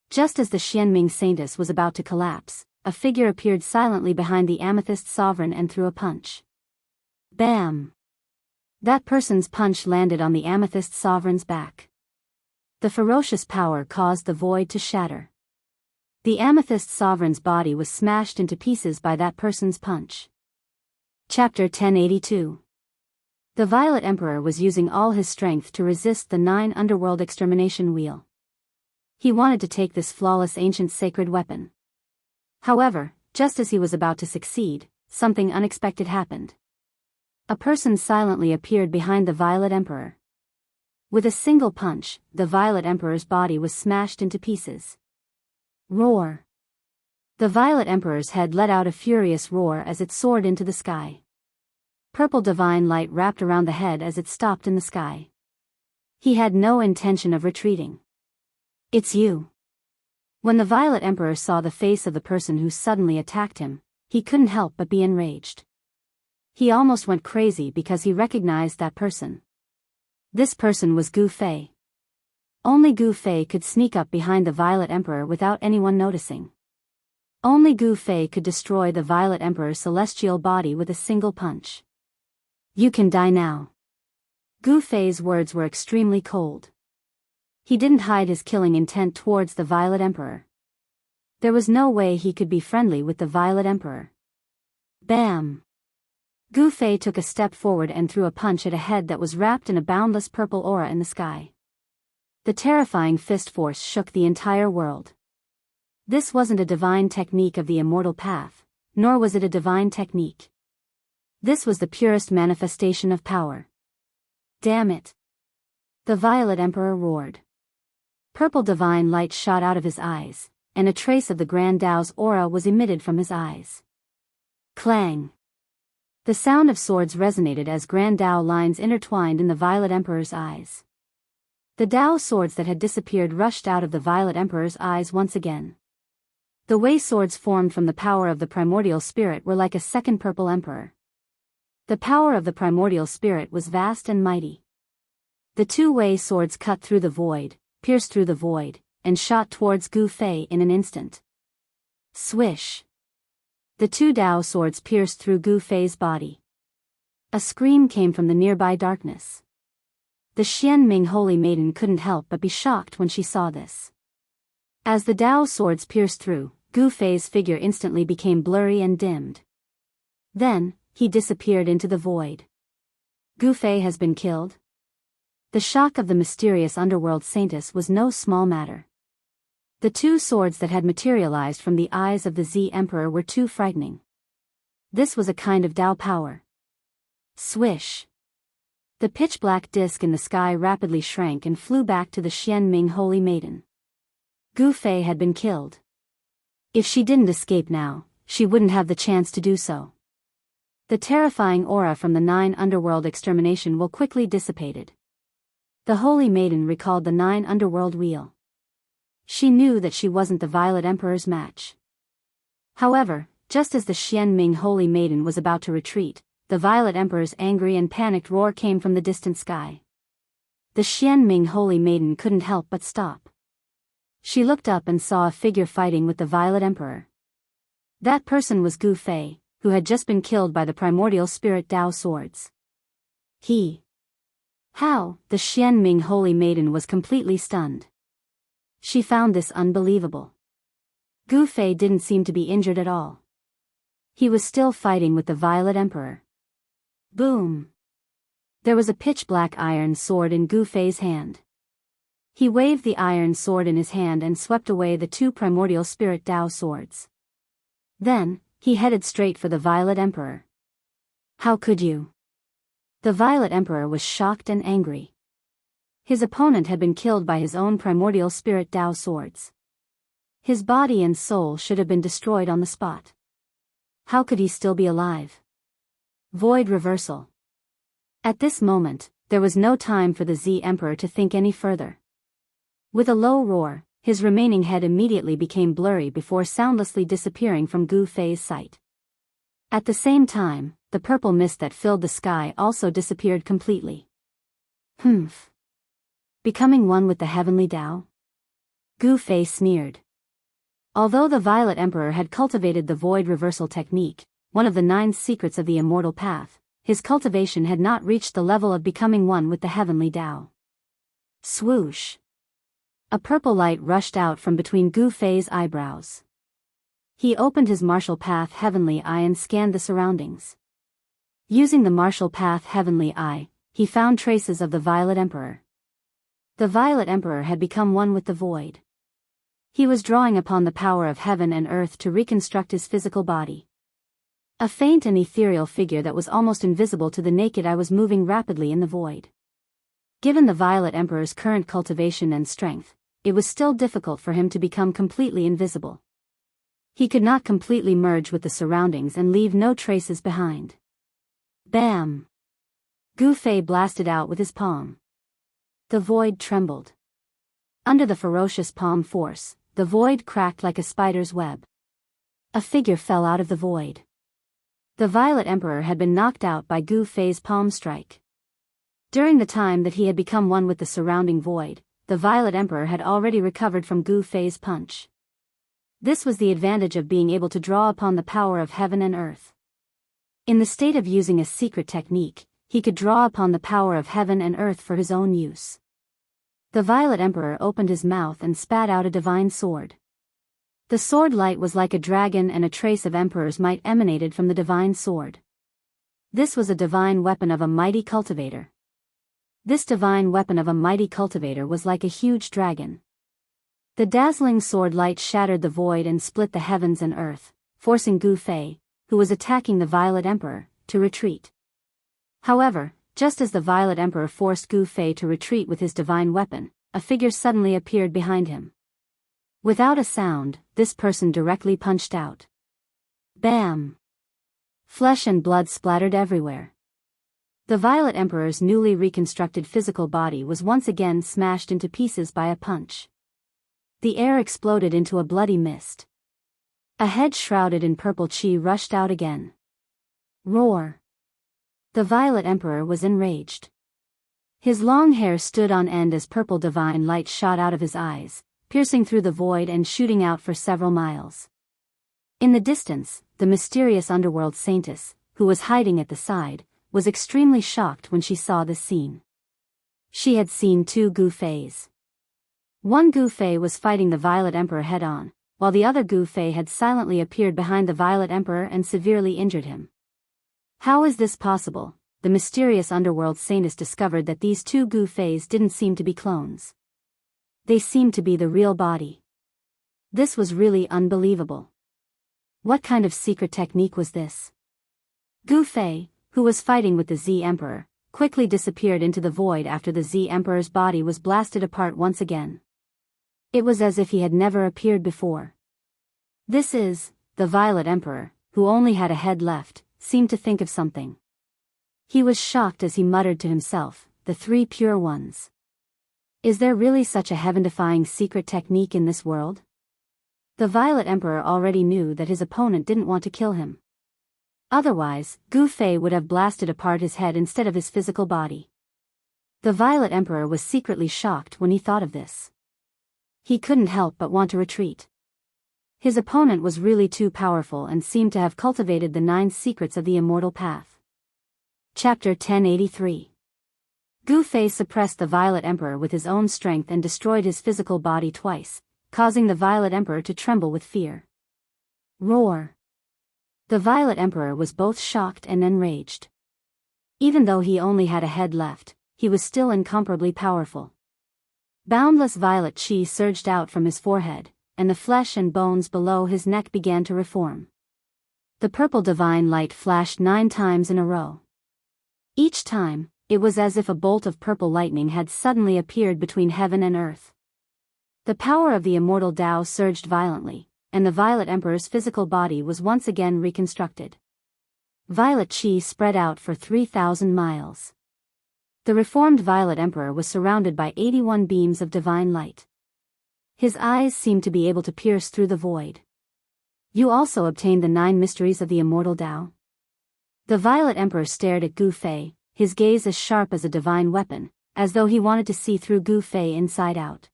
Just as the Xianming Saintess was about to collapse, a figure appeared silently behind the amethyst sovereign and threw a punch. Bam! That person's punch landed on the amethyst sovereign's back. The ferocious power caused the void to shatter. The amethyst sovereign's body was smashed into pieces by that person's punch. Chapter 1082. The Violet Emperor was using all his strength to resist the 9 underworld extermination wheel. He wanted to take this flawless ancient sacred weapon. However, just as he was about to succeed, something unexpected happened. A person silently appeared behind the Violet Emperor. With a single punch, the Violet Emperor's body was smashed into pieces. Roar! The Violet Emperor's head let out a furious roar as it soared into the sky. Purple divine light wrapped around the head as it stopped in the sky. He had no intention of retreating. It's you. When the Violet Emperor saw the face of the person who suddenly attacked him, he couldn't help but be enraged. He almost went crazy because he recognized that person. This person was Gu Fei. Only Gu Fei could sneak up behind the Violet Emperor without anyone noticing. Only Gu Fei could destroy the Violet Emperor's celestial body with a single punch. You can die now. Gu Fei's words were extremely cold. He didn't hide his killing intent towards the Violet Emperor. There was no way he could be friendly with the Violet Emperor. Bam! Gu Fei took a step forward and threw a punch at a head that was wrapped in a boundless purple aura in the sky. The terrifying fist force shook the entire world. This wasn't a divine technique of the immortal path, nor was it a divine technique. This was the purest manifestation of power. Damn it! The Violet Emperor roared. Purple divine light shot out of his eyes, and a trace of the Grand Tao's aura was emitted from his eyes. Clang! The sound of swords resonated as Grand Tao lines intertwined in the Violet Emperor's eyes. The Tao swords that had disappeared rushed out of the Violet Emperor's eyes once again. The Wei swords formed from the power of the primordial spirit were like a second Purple Emperor. The power of the primordial spirit was vast and mighty. The 2 Wei swords cut through the void, pierced through the void, and shot towards Gu Fei in an instant. Swish! The 2 Tao swords pierced through Gu Fei's body. A scream came from the nearby darkness. The Xianming Holy Maiden couldn't help but be shocked when she saw this. As the Tao swords pierced through, Gu Fei's figure instantly became blurry and dimmed. Then, he disappeared into the void. Gu Fei has been killed? The shock of the mysterious underworld saintess was no small matter. The two swords that had materialized from the eyes of the Z Emperor were too frightening. This was a kind of Tao power. Swish. The pitch-black disk in the sky rapidly shrank and flew back to the Xianming Holy Maiden. Gu Fei had been killed. If she didn't escape now, she wouldn't have the chance to do so. The terrifying aura from the 9 underworld extermination will quickly dissipated. The Holy Maiden recalled the 9 underworld wheel. She knew that she wasn't the Violet Emperor's match. However, just as the Xianming Holy Maiden was about to retreat, the Violet Emperor's angry and panicked roar came from the distant sky. The Xianming Holy Maiden couldn't help but stop. She looked up and saw a figure fighting with the Violet Emperor. That person was Gu Fei, who had just been killed by the primordial spirit Tao swords. How? The Xianming Holy Maiden was completely stunned. She found this unbelievable. Gu Fei didn't seem to be injured at all. He was still fighting with the Violet Emperor. Boom! There was a pitch-black iron sword in Gu Fei's hand. He waved the iron sword in his hand and swept away the 2 primordial spirit Tao swords. Then, he headed straight for the Violet Emperor. How could you? The Violet Emperor was shocked and angry. His opponent had been killed by his own primordial spirit Tao swords. His body and soul should have been destroyed on the spot. How could he still be alive? Void reversal. At this moment, there was no time for the Z Emperor to think any further. With a low roar, his remaining head immediately became blurry before soundlessly disappearing from Gu Fei's sight. At the same time, the purple mist that filled the sky also disappeared completely. Humph. Becoming one with the heavenly Tao? Gu Fei sneered. Although the Violet Emperor had cultivated the void reversal technique, one of the 9 secrets of the immortal path, his cultivation had not reached the level of becoming one with the heavenly Tao. Swoosh! A purple light rushed out from between Gu Fei's eyebrows. He opened his martial path heavenly eye and scanned the surroundings. Using the martial path heavenly eye, he found traces of the Violet Emperor. The Violet Emperor had become one with the void. He was drawing upon the power of heaven and earth to reconstruct his physical body. A faint and ethereal figure that was almost invisible to the naked eye was moving rapidly in the void. Given the Violet Emperor's current cultivation and strength, it was still difficult for him to become completely invisible. He could not completely merge with the surroundings and leave no traces behind. Bam! Gu Fei blasted out with his palm. The void trembled. Under the ferocious palm force, the void cracked like a spider's web. A figure fell out of the void. The Violet Emperor had been knocked out by Gu Fei's palm strike. During the time that he had become one with the surrounding void, the Violet Emperor had already recovered from Gu Fei's punch. This was the advantage of being able to draw upon the power of heaven and earth. In the state of using a secret technique, he could draw upon the power of heaven and earth for his own use. The Violet Emperor opened his mouth and spat out a divine sword. The sword light was like a dragon and a trace of Emperor's might emanated from the divine sword. This was a divine weapon of a mighty cultivator. This divine weapon of a mighty cultivator was like a huge dragon. The dazzling sword light shattered the void and split the heavens and earth, forcing Gu Fei, who was attacking the Violet Emperor, to retreat. However, just as the Violet Emperor forced Gu Fei to retreat with his divine weapon, a figure suddenly appeared behind him. Without a sound, this person directly punched out. Bam! Flesh and blood splattered everywhere. The Violet Emperor's newly reconstructed physical body was once again smashed into pieces by a punch. The air exploded into a bloody mist. A head shrouded in purple chi rushed out again. Roar! The Violet Emperor was enraged. His long hair stood on end as purple divine light shot out of his eyes, piercing through the void and shooting out for several miles. In the distance, the mysterious underworld saintess, who was hiding at the side, was extremely shocked when she saw this scene. She had seen 2 Gu Feis. One Gu Fei was fighting the Violet Emperor head-on, while the other Gu Fei had silently appeared behind the Violet Emperor and severely injured him. How is this possible? the mysterious underworld saintess discovered that these two Gu Feis didn't seem to be clones. They seemed to be the real body. This was really unbelievable. What kind of secret technique was this? Gu Fei, who was fighting with the Z Emperor, quickly disappeared into the void after the Z Emperor's body was blasted apart once again. It was as if he had never appeared before. This is, the Violet Emperor, who only had a head left, seemed to think of something. He was shocked as he muttered to himself, the three pure ones. Is there really such a heaven-defying secret technique in this world? The Violet Emperor already knew that his opponent didn't want to kill him. Otherwise, Gu Fei would have blasted apart his head instead of his physical body. The Violet Emperor was secretly shocked when he thought of this. He couldn't help but want to retreat. His opponent was really too powerful and seemed to have cultivated the 9 secrets of the immortal path. Chapter 1083. Gu Fei suppressed the Violet Emperor with his own strength and destroyed his physical body twice, causing the Violet Emperor to tremble with fear. Roar! The Violet Emperor was both shocked and enraged. Even though he only had a head left, he was still incomparably powerful. Boundless violet chi surged out from his forehead, and the flesh and bones below his neck began to reform. The purple divine light flashed 9 times in a row. Each time, it was as if a bolt of purple lightning had suddenly appeared between heaven and earth. The power of the immortal Tao surged violently, and the Violet Emperor's physical body was once again reconstructed. Violet chi spread out for 3,000 miles. The reformed Violet Emperor was surrounded by 81 beams of divine light. His eyes seemed to be able to pierce through the void. You also obtained the 9 mysteries of the immortal Tao? The Violet Emperor stared at Gu Fei, his gaze as sharp as a divine weapon, as though he wanted to see through Gu Fei inside out.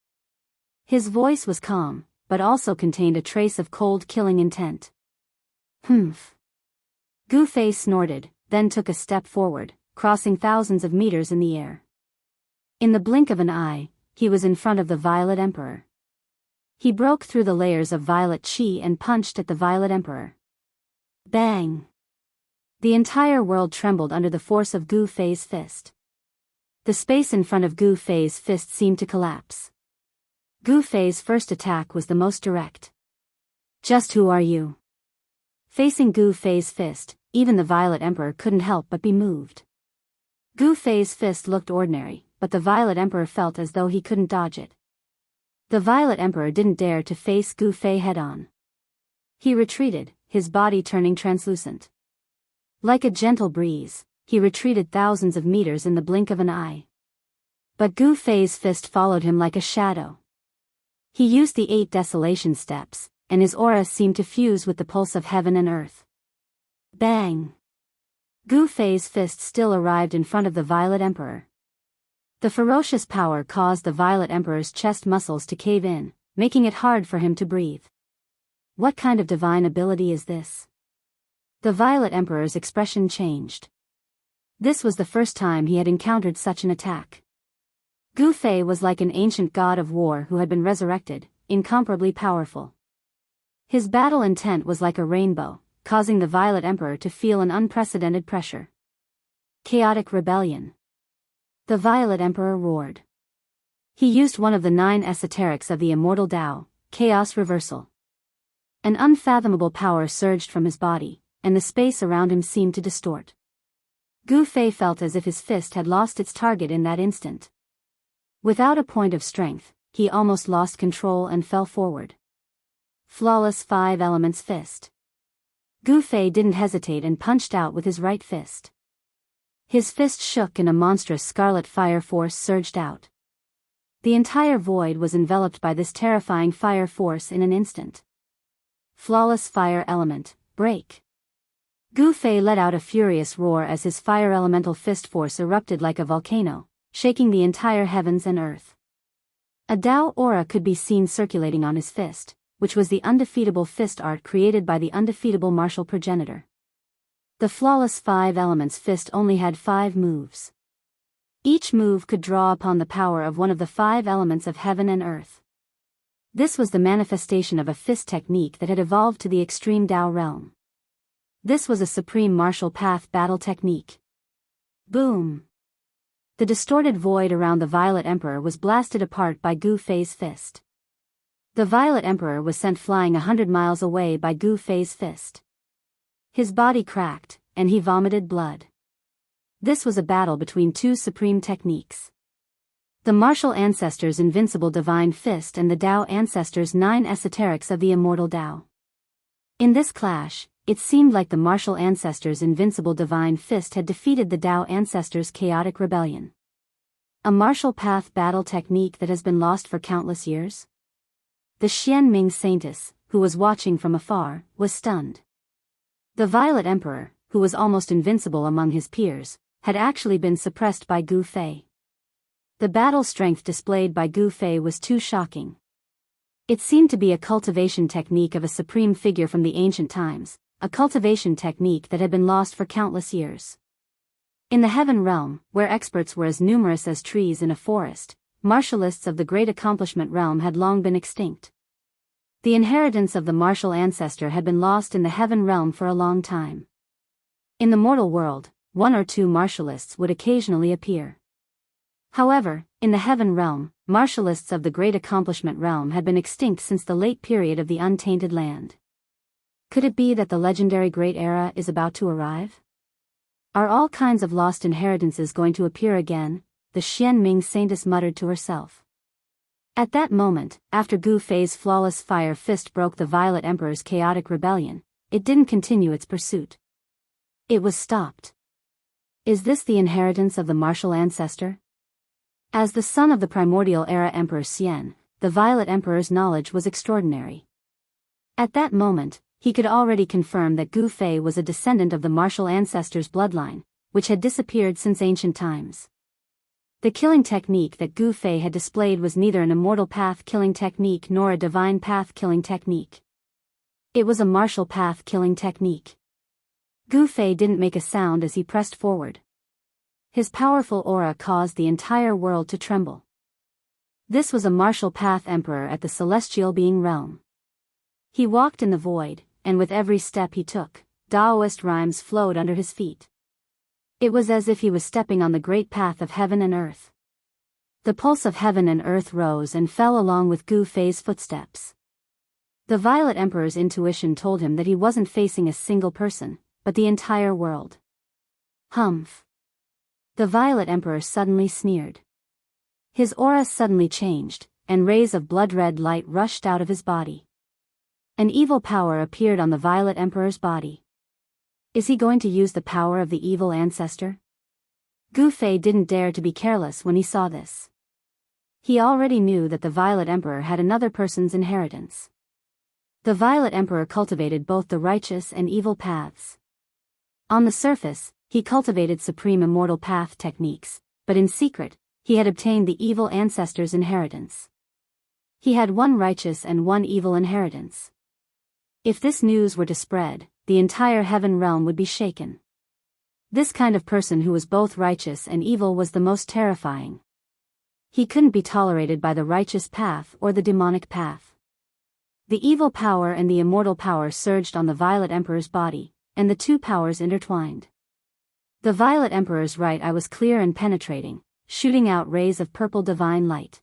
His voice was calm, but also contained a trace of cold killing intent. Humph. Gu Fei snorted, then took a step forward, crossing thousands of meters in the air. In the blink of an eye, he was in front of the Violet Emperor. He broke through the layers of violet chi and punched at the Violet Emperor. Bang! The entire world trembled under the force of Gu Fei's fist. The space in front of Gu Fei's fist seemed to collapse. Gu Fei's first attack was the most direct. Just who are you? Facing Gu Fei's fist, even the Violet Emperor couldn't help but be moved. Gu Fei's fist looked ordinary, but the Violet Emperor felt as though he couldn't dodge it. The Violet Emperor didn't dare to face Gu Fei head-on. He retreated, his body turning translucent. Like a gentle breeze, he retreated thousands of meters in the blink of an eye. But Gu Fei's fist followed him like a shadow. He used the 8 desolation steps, and his aura seemed to fuse with the pulse of heaven and earth. Bang! Gu Fei's fist still arrived in front of the Violet Emperor. The ferocious power caused the Violet Emperor's chest muscles to cave in, making it hard for him to breathe. What kind of divine ability is this? The Violet Emperor's expression changed. This was the first time he had encountered such an attack. Gu Fei was like an ancient god of war who had been resurrected, incomparably powerful. His battle intent was like a rainbow, causing the Violet Emperor to feel an unprecedented pressure. Chaotic rebellion. The Violet Emperor roared. He used one of the 9 esoterics of the immortal Tao, chaos reversal. An unfathomable power surged from his body, and the space around him seemed to distort. Gu Fei felt as if his fist had lost its target in that instant. Without a point of strength, he almost lost control and fell forward. Flawless 5 elements fist. Gu Fei didn't hesitate and punched out with his right fist. His fist shook and a monstrous scarlet fire force surged out. The entire void was enveloped by this terrifying fire force in an instant. Flawless fire element, break. Gu Fei let out a furious roar as his fire elemental fist force erupted like a volcano, shaking the entire heavens and earth. A Tao aura could be seen circulating on his fist, which was the undefeatable fist art created by the undefeatable martial progenitor. The flawless 5 elements fist only had 5 moves. Each move could draw upon the power of one of the 5 elements of heaven and earth. This was the manifestation of a fist technique that had evolved to the extreme Tao realm. This was a supreme martial path battle technique. Boom! The distorted void around the Violet Emperor was blasted apart by Gu Fei's fist. The Violet Emperor was sent flying 100 miles away by Gu Fei's fist. His body cracked, and he vomited blood. This was a battle between two supreme techniques. The martial ancestors' invincible divine fist and the Tao ancestors' 9 esoterics of the immortal Tao. In this clash, it seemed like the martial ancestors' invincible divine fist had defeated the Tao ancestors' chaotic rebellion. A martial path battle technique that has been lost for countless years? The Xianming Saintess, who was watching from afar, was stunned. The Violet Emperor, who was almost invincible among his peers, had actually been suppressed by Gu Fei. The battle strength displayed by Gu Fei was too shocking. It seemed to be a cultivation technique of a supreme figure from the ancient times, a cultivation technique that had been lost for countless years. In the heaven realm, where experts were as numerous as trees in a forest, martialists of the great accomplishment realm had long been extinct. The inheritance of the martial ancestor had been lost in the heaven realm for a long time. In the mortal world, 1 or 2 martialists would occasionally appear. However, in the heaven realm, martialists of the great accomplishment realm had been extinct since the late period of the untainted land. Could it be that the legendary Great Era is about to arrive? Are all kinds of lost inheritances going to appear again? The Xianming Saintess muttered to herself. At that moment, after Gu Fei's flawless fire fist broke the Violet Emperor's chaotic rebellion, it didn't continue its pursuit. It was stopped. Is this the inheritance of the martial ancestor? As the son of the primordial era Emperor Xian, the Violet Emperor's knowledge was extraordinary. At that moment, he could already confirm that Gu Fei was a descendant of the martial ancestor's bloodline, which had disappeared since ancient times. The killing technique that Gu Fei had displayed was neither an immortal path killing technique nor a divine path killing technique. It was a martial path killing technique. Gu Fei didn't make a sound as he pressed forward. His powerful aura caused the entire world to tremble. This was a martial path emperor at the celestial being realm. He walked in the void, and with every step he took, Taoist rhymes flowed under his feet. It was as if he was stepping on the great path of heaven and earth. The pulse of heaven and earth rose and fell along with Gu Fei's footsteps. The Violet Emperor's intuition told him that he wasn't facing a single person, but the entire world. Humph. The Violet Emperor suddenly sneered. His aura suddenly changed, and rays of blood-red light rushed out of his body. An evil power appeared on the Violet Emperor's body. Is he going to use the power of the evil ancestor? Gu Fei didn't dare to be careless when he saw this. He already knew that the Violet Emperor had another person's inheritance. The Violet Emperor cultivated both the righteous and evil paths. On the surface, he cultivated supreme immortal path techniques, but in secret, he had obtained the evil ancestor's inheritance. He had 1 righteous and 1 evil inheritance. If this news were to spread, the entire heaven realm would be shaken. This kind of person who was both righteous and evil was the most terrifying. He couldn't be tolerated by the righteous path or the demonic path. The evil power and the immortal power surged on the Violet Emperor's body, and the 2 powers intertwined. The Violet Emperor's right eye was clear and penetrating, shooting out rays of purple divine light.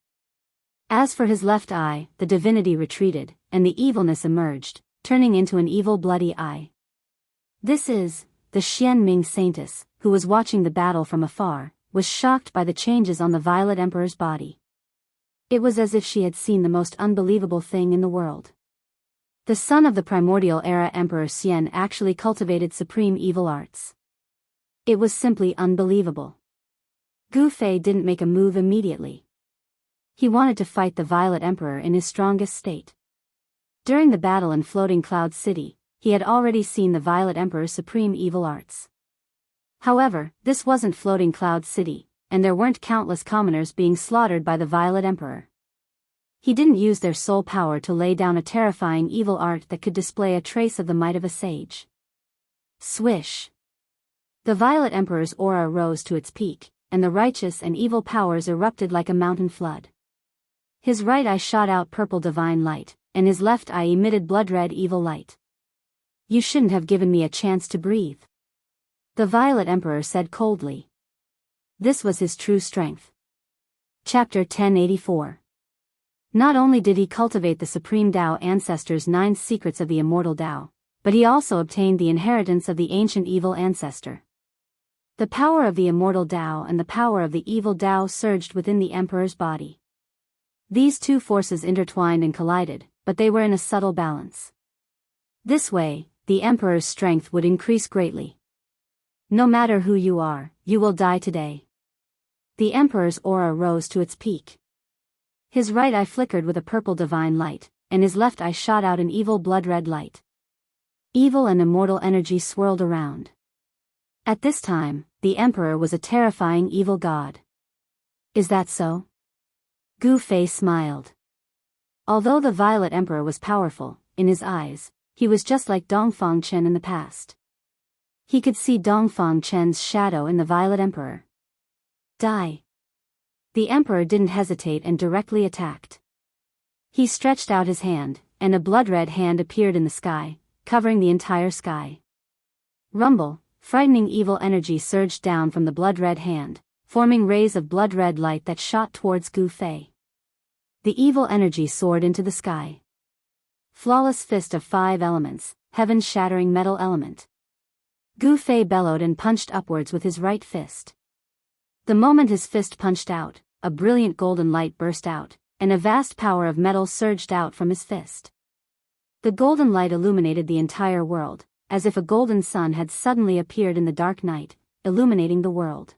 As for his left eye, the divinity retreated, and the evilness emerged, turning into an evil bloody eye. This is, the Xianming Saintess, who was watching the battle from afar, was shocked by the changes on the Violet Emperor's body. It was as if she had seen the most unbelievable thing in the world. The son of the primordial era Emperor Xian actually cultivated supreme evil arts. It was simply unbelievable. Gu Fei didn't make a move immediately. He wanted to fight the Violet Emperor in his strongest state. During the battle in Floating Cloud City, he had already seen the Violet Emperor's supreme evil arts. However, this wasn't Floating Cloud City, and there weren't countless commoners being slaughtered by the Violet Emperor. He didn't use their soul power to lay down a terrifying evil art that could display a trace of the might of a sage. Swish! The Violet Emperor's aura rose to its peak, and the righteous and evil powers erupted like a mountain flood. His right eye shot out purple divine light, and his left eye emitted blood-red evil light. You shouldn't have given me a chance to breathe. The Violet Emperor said coldly. This was his true strength. Chapter 1084. Not only did he cultivate the Supreme Tao Ancestor's 9 secrets of the immortal Tao, but he also obtained the inheritance of the ancient evil ancestor. The power of the immortal Tao and the power of the evil Tao surged within the emperor's body. These two forces intertwined and collided, but they were in a subtle balance. This way, the emperor's strength would increase greatly. No matter who you are, you will die today. The emperor's aura rose to its peak. His right eye flickered with a purple divine light, and his left eye shot out an evil blood-red light. Evil and immortal energy swirled around. At this time, the emperor was a terrifying evil god. Is that so? Gu Fei smiled. Although the Violet Emperor was powerful, in his eyes, he was just like Dongfang Chen in the past. He could see Dongfang Chen's shadow in the Violet Emperor. Die. The emperor didn't hesitate and directly attacked. He stretched out his hand, and a blood-red hand appeared in the sky, covering the entire sky. Rumble, frightening evil energy surged down from the blood-red hand, forming rays of blood-red light that shot towards Gu Fei. The evil energy soared into the sky. Flawless fist of 5 elements, heaven-shattering metal element. Gu Fei bellowed and punched upwards with his right fist. The moment his fist punched out, a brilliant golden light burst out, and a vast power of metal surged out from his fist. The golden light illuminated the entire world, as if a golden sun had suddenly appeared in the dark night, illuminating the world.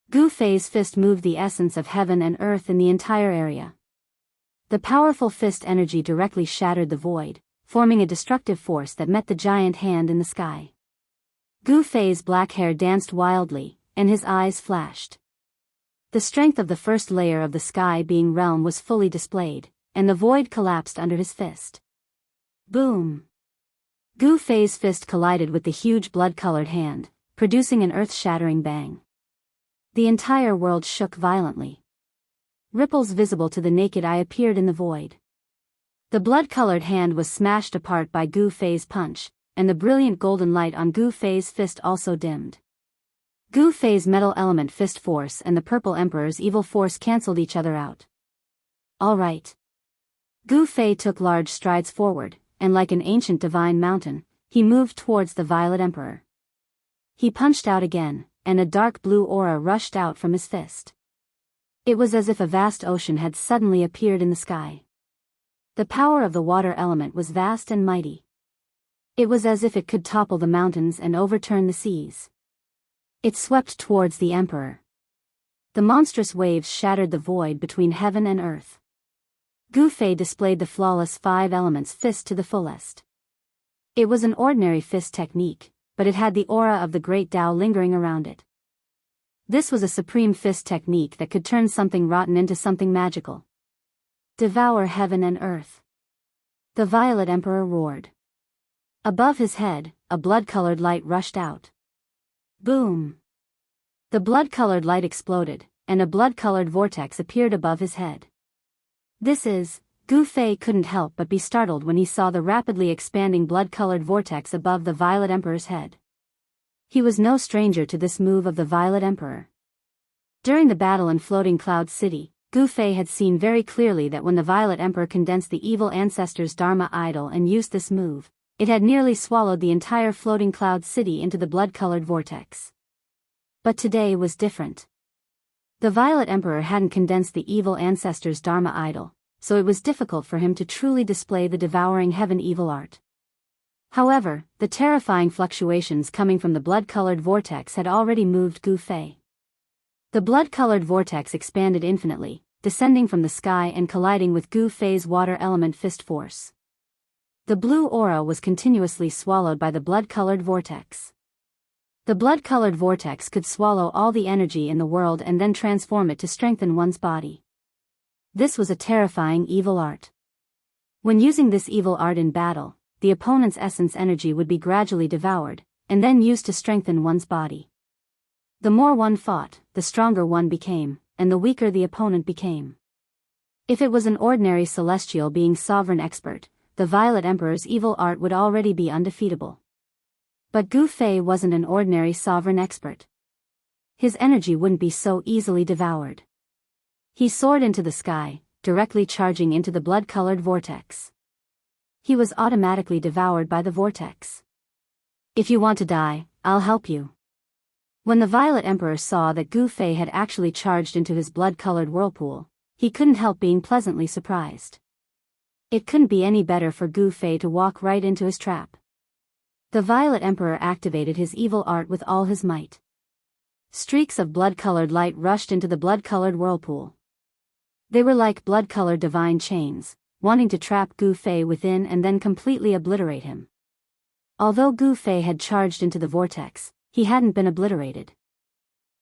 Gu Fei's fist moved the essence of heaven and earth in the entire area. The powerful fist energy directly shattered the void, forming a destructive force that met the giant hand in the sky. Gu Fei's black hair danced wildly, and his eyes flashed. The strength of the first layer of the sky being realm was fully displayed, and the void collapsed under his fist. Boom! Gu Fei's fist collided with the huge blood-colored hand, producing an earth-shattering bang. The entire world shook violently. Ripples visible to the naked eye appeared in the void. The blood-colored hand was smashed apart by Gu Fei's punch, and the brilliant golden light on Gu Fei's fist also dimmed. Gu Fei's metal element fist force and the purple emperor's evil force cancelled each other out. All right. Gu Fei took large strides forward, and like an ancient divine mountain, he moved towards the Violet Emperor. He punched out again, and a dark blue aura rushed out from his fist. It was as if a vast ocean had suddenly appeared in the sky. The power of the water element was vast and mighty. It was as if it could topple the mountains and overturn the seas. It swept towards the emperor. The monstrous waves shattered the void between heaven and earth. Gu Fei displayed the flawless 5 elements fist to the fullest. It was an ordinary fist technique, but it had the aura of the great Tao lingering around it. This was a supreme fist technique that could turn something rotten into something magical. Devour heaven and earth. The Violet Emperor roared. Above his head, a blood-colored light rushed out. Boom! The blood-colored light exploded, and a blood-colored vortex appeared above his head. Gu Fei couldn't help but be startled when he saw the rapidly expanding blood-colored vortex above the Violet Emperor's head. He was no stranger to this move of the Violet Emperor. During the battle in Floating Cloud City, Gu Fei had seen very clearly that when the Violet Emperor condensed the evil ancestor's Dharma idol and used this move, it had nearly swallowed the entire Floating Cloud City into the blood-colored vortex. But today was different. The Violet Emperor hadn't condensed the evil ancestor's Dharma idol, so it was difficult for him to truly display the devouring heaven evil art. However, the terrifying fluctuations coming from the blood-colored vortex had already moved Gu Fei. The blood-colored vortex expanded infinitely, descending from the sky and colliding with Gu Fei's water element fist force. The blue aura was continuously swallowed by the blood-colored vortex. The blood-colored vortex could swallow all the energy in the world and then transform it to strengthen one's body. This was a terrifying evil art. When using this evil art in battle, the opponent's essence energy would be gradually devoured, and then used to strengthen one's body. The more one fought, the stronger one became, and the weaker the opponent became. If it was an ordinary celestial being sovereign expert, the Violet Emperor's evil art would already be undefeatable. But Gu Fei wasn't an ordinary sovereign expert. his energy wouldn't be so easily devoured. He soared into the sky, directly charging into the blood-colored vortex. He was automatically devoured by the vortex. If you want to die, I'll help you. When the Violet Emperor saw that Gu Fei had actually charged into his blood-colored whirlpool, he couldn't help being pleasantly surprised. It couldn't be any better for Gu Fei to walk right into his trap. The Violet Emperor activated his evil art with all his might. Streaks of blood-colored light rushed into the blood-colored whirlpool. They were like blood-colored divine chains, wanting to trap Gu Fei within and then completely obliterate him. Although Gu Fei had charged into the vortex, he hadn't been obliterated.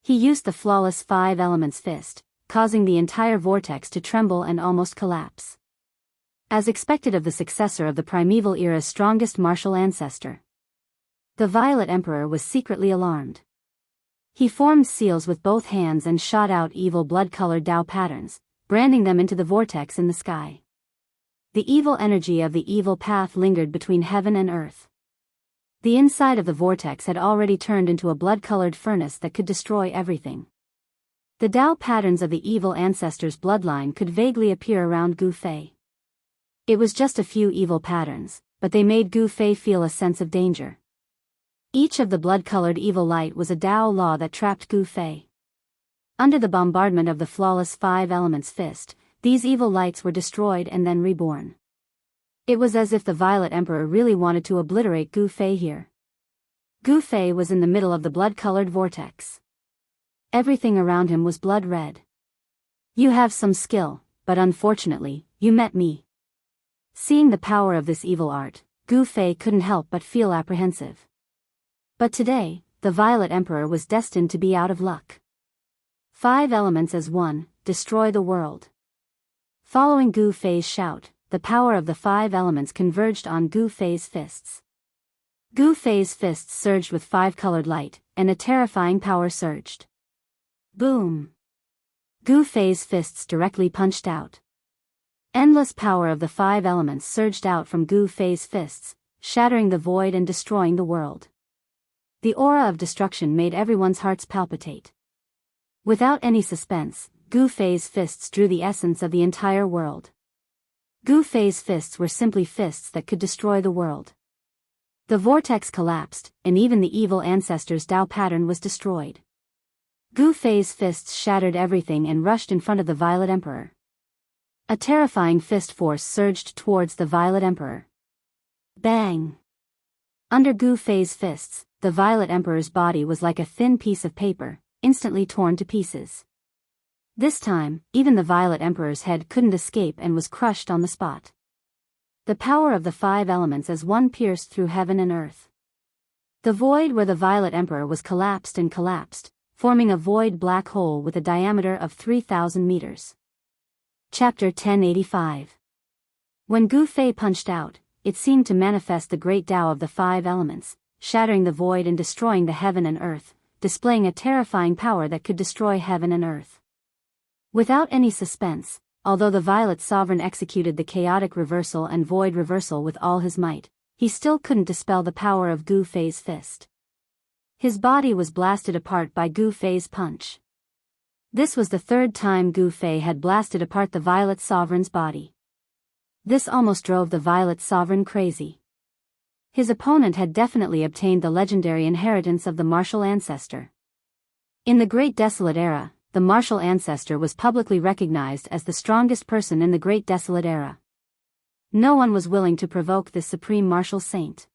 He used the flawless 5 elements fist, causing the entire vortex to tremble and almost collapse. As expected of the successor of the primeval era's strongest martial ancestor, the Violet Emperor was secretly alarmed. He formed seals with both hands and shot out evil blood-colored Tao patterns, branding them into the vortex in the sky. The evil energy of the evil path lingered between heaven and earth. The inside of the vortex had already turned into a blood-colored furnace that could destroy everything. The Tao patterns of the evil ancestor's bloodline could vaguely appear around Gu Fei. It was just a few evil patterns, but they made Gu Fei feel a sense of danger. Each of the blood-colored evil light was a Tao law that trapped Gu Fei. Under the bombardment of the flawless 5 elements fist, these evil lights were destroyed and then reborn. It was as if the Violet Emperor really wanted to obliterate Gu Fei here. Gu Fei was in the middle of the blood-colored vortex. Everything around him was blood red. You have some skill, but unfortunately, you met me. Seeing the power of this evil art, Gu Fei couldn't help but feel apprehensive. But today, the Violet Emperor was destined to be out of luck. 5 elements as one, destroy the world. Following Gu Fei's shout, the power of the 5 elements converged on Gu Fei's fists. Gu Fei's fists surged with 5-colored light, and a terrifying power surged. Boom! Gu Fei's fists directly punched out. Endless power of the 5 elements surged out from Gu Fei's fists, shattering the void and destroying the world. The aura of destruction made everyone's hearts palpitate. Without any suspense, Gu Fei's fists drew the essence of the entire world. Gu Fei's fists were simply fists that could destroy the world. The vortex collapsed, and even the evil ancestor's Tao pattern was destroyed. Gu Fei's fists shattered everything and rushed in front of the Violet Emperor. A terrifying fist force surged towards the Violet Emperor. Bang! Under Gu Fei's fists, the Violet Emperor's body was like a thin piece of paper, instantly torn to pieces. This time, even the Violet Emperor's head couldn't escape and was crushed on the spot. The power of the 5 elements as one pierced through heaven and earth. The void where the Violet Emperor was collapsed and collapsed, forming a void black hole with a diameter of 3,000 meters. Chapter 1085. When Gu Fei punched out, it seemed to manifest the great Tao of the 5 elements, shattering the void and destroying the heaven and earth, displaying a terrifying power that could destroy heaven and earth. Without any suspense, although the Violet Sovereign executed the chaotic reversal and void reversal with all his might, he still couldn't dispel the power of Gu Fei's fist. His body was blasted apart by Gu Fei's punch. This was the 3rd time Gu Fei had blasted apart the Violet Sovereign's body. This almost drove the Violet Sovereign crazy. His opponent had definitely obtained the legendary inheritance of the martial ancestor. In the Great Desolate Era, the martial ancestor was publicly recognized as the strongest person in the Great Desolate Era. No one was willing to provoke this supreme martial saint.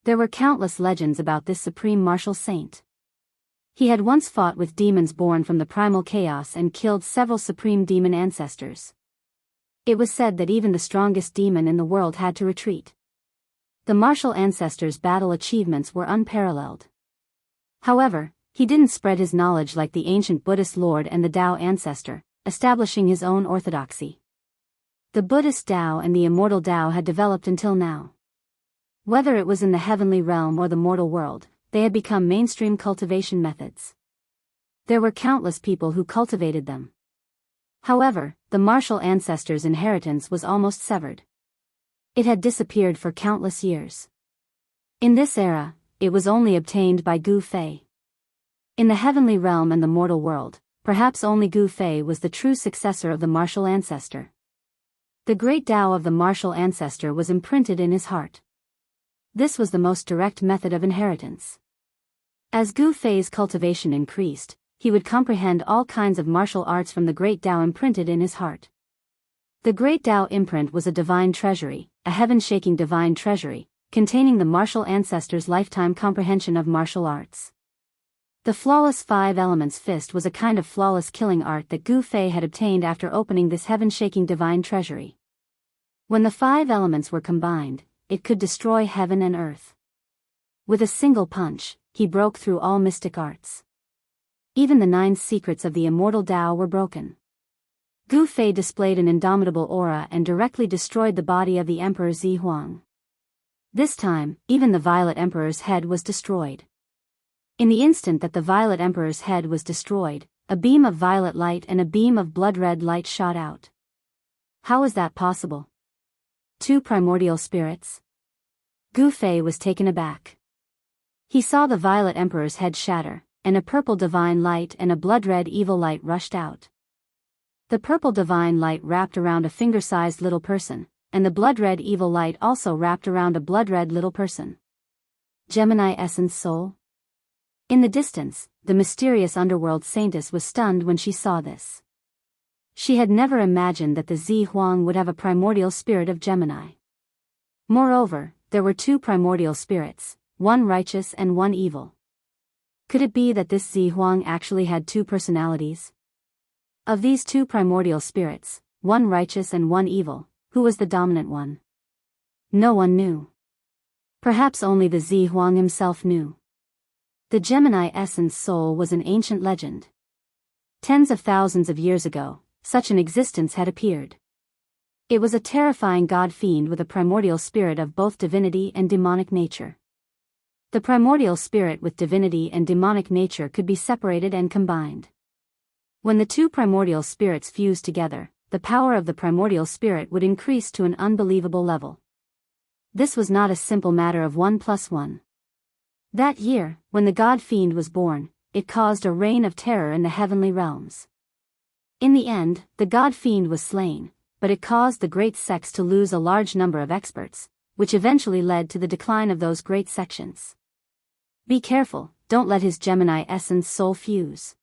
There were countless legends about this supreme martial saint. He had once fought with demons born from the primal chaos and killed several supreme demon ancestors. It was said that even the strongest demon in the world had to retreat. The martial ancestor's battle achievements were unparalleled. However, he didn't spread his knowledge like the ancient Buddhist Lord and the Tao ancestor, establishing his own orthodoxy. The Buddhist Tao and the immortal Tao had developed until now. Whether it was in the heavenly realm or the mortal world, they had become mainstream cultivation methods. There were countless people who cultivated them. However, the martial ancestor's inheritance was almost severed. It had disappeared for countless years. In this era, it was only obtained by Gu Fei. In the heavenly realm and the mortal world, perhaps only Gu Fei was the true successor of the martial ancestor. The great Tao of the martial ancestor was imprinted in his heart. This was the most direct method of inheritance. As Gu Fei's cultivation increased, he would comprehend all kinds of martial arts from the great Tao imprinted in his heart. The great Tao imprint was a divine treasury, a heaven-shaking divine treasury, containing the martial ancestor's lifetime comprehension of martial arts. The flawless 5 elements fist was a kind of flawless killing art that Gu Fei had obtained after opening this heaven-shaking divine treasury. When the 5 elements were combined, it could destroy heaven and earth. With a single punch, he broke through all mystic arts. Even the 9 secrets of the immortal Tao were broken. Gu Fei displayed an indomitable aura and directly destroyed the body of the Emperor Zi Huang. This time, even the Violet Emperor's head was destroyed. In the instant that the Violet Emperor's head was destroyed, a beam of violet light and a beam of blood-red light shot out. How is that possible? 2 primordial spirits? Gu Fei was taken aback. He saw the Violet Emperor's head shatter, and a purple divine light and a blood-red evil light rushed out. The purple divine light wrapped around a finger-sized little person, and the blood-red evil light also wrapped around a blood-red little person. Gemini Essence Soul? In the distance, the mysterious underworld saintess was stunned when she saw this. She had never imagined that the Zi Huang would have a primordial spirit of Gemini. Moreover, there were 2 primordial spirits, one righteous and one evil. Could it be that this Zi Huang actually had 2 personalities? Of these 2 primordial spirits, one righteous and one evil, who was the dominant one? No one knew. Perhaps only the Zi Huang himself knew. The Gemini Essence Soul was an ancient legend. Tens of thousands of years ago, such an existence had appeared. It was a terrifying god-fiend with a primordial spirit of both divinity and demonic nature. The primordial spirit with divinity and demonic nature could be separated and combined. When the 2 primordial spirits fused together, the power of the primordial spirit would increase to an unbelievable level. This was not a simple matter of 1 + 1. That year, when the god-fiend was born, it caused a reign of terror in the heavenly realms. In the end, the god-fiend was slain, but it caused the great sects to lose a large number of experts, which eventually led to the decline of those great sections. Be careful, don't let his Gemini Essence Soul fuse.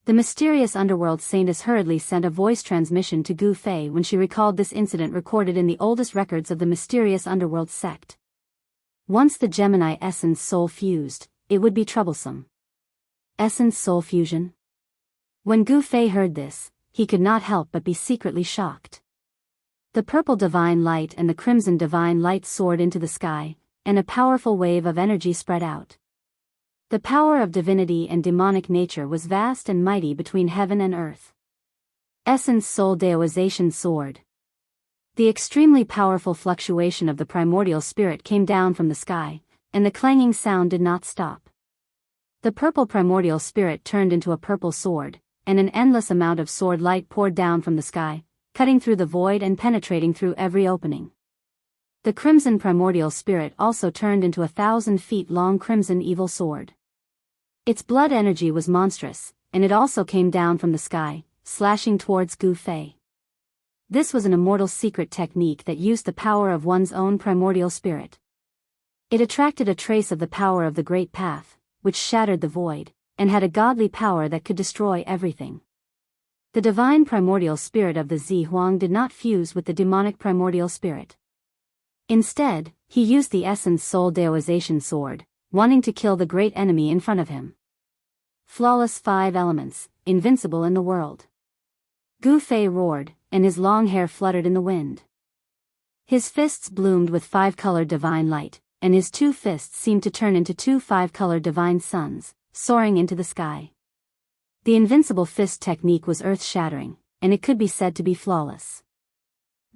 The mysterious underworld saintess hurriedly sent a voice transmission to Gu Fei when she recalled this incident recorded in the oldest records of the mysterious underworld sect. Once the Gemini Essence Soul fused, it would be troublesome. Essence Soul fusion? When Gu Fei heard this, he could not help but be secretly shocked. The purple divine light and the crimson divine light soared into the sky, and a powerful wave of energy spread out. The power of divinity and demonic nature was vast and mighty between heaven and earth. Essence Soul Daoization soared. The extremely powerful fluctuation of the primordial spirit came down from the sky, and the clanging sound did not stop. The purple primordial spirit turned into a purple sword, and an endless amount of sword light poured down from the sky, cutting through the void and penetrating through every opening. The crimson primordial spirit also turned into a 1,000 feet long crimson evil sword. Its blood energy was monstrous, and it also came down from the sky, slashing towards Gu Fei. This was an immortal secret technique that used the power of one's own primordial spirit. It attracted a trace of the power of the Great Path, which shattered the void, and had a godly power that could destroy everything. The divine primordial spirit of the Zi Huang did not fuse with the demonic primordial spirit. Instead, he used the Essence Soul Daoization sword, wanting to kill the great enemy in front of him. Flawless 5 elements, invincible in the world. Gu Fei roared, and his long hair fluttered in the wind. His fists bloomed with 5-colored divine light, and his 2 fists seemed to turn into 2 5-colored divine suns, soaring into the sky. The invincible fist technique was earth-shattering, and it could be said to be flawless.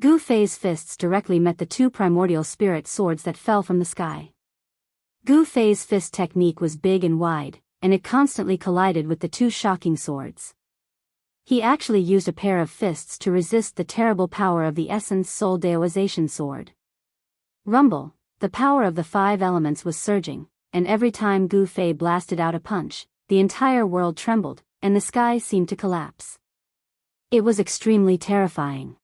Gu Fei's fists directly met the 2 primordial spirit swords that fell from the sky. Gu Fei's fist technique was big and wide, and it constantly collided with the 2 shocking swords. He actually used a pair of fists to resist the terrible power of the Essence Soul Daoization sword. Rumble, the power of the 5 elements was surging, and every time Gu Fei blasted out a punch, the entire world trembled, and the sky seemed to collapse. It was extremely terrifying.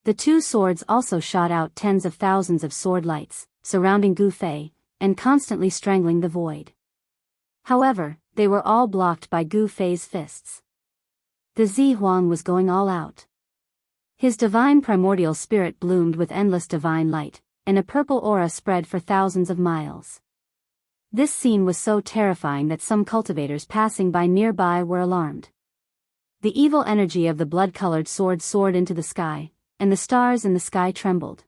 The two swords also shot out tens of thousands of sword lights, surrounding Gu Fei, and constantly strangling the void. However, they were all blocked by Gu Fei's fists. The Zi Huang was going all out. His divine primordial spirit bloomed with endless divine light, and a purple aura spread for thousands of miles. This scene was so terrifying that some cultivators passing by nearby were alarmed. The evil energy of the blood-colored sword soared into the sky, and the stars in the sky trembled.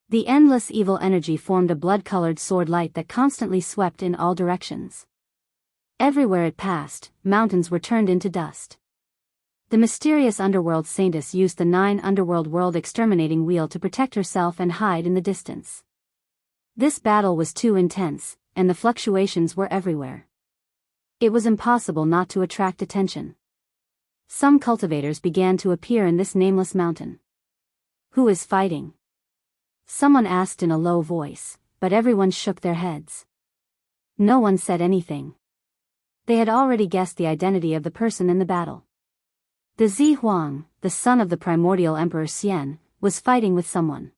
The endless evil energy formed a blood-colored sword light that constantly swept in all directions. Everywhere it passed, mountains were turned into dust. The mysterious underworld saintess used the 9 underworld world exterminating wheel to protect herself and hide in the distance. This battle was too intense, and the fluctuations were everywhere. It was impossible not to attract attention. Some cultivators began to appear in this nameless mountain. Who is fighting? Someone asked in a low voice, but everyone shook their heads. No one said anything. They had already guessed the identity of the person in the battle. The Zi Huang, the son of the primordial Emperor Xian, was fighting with someone.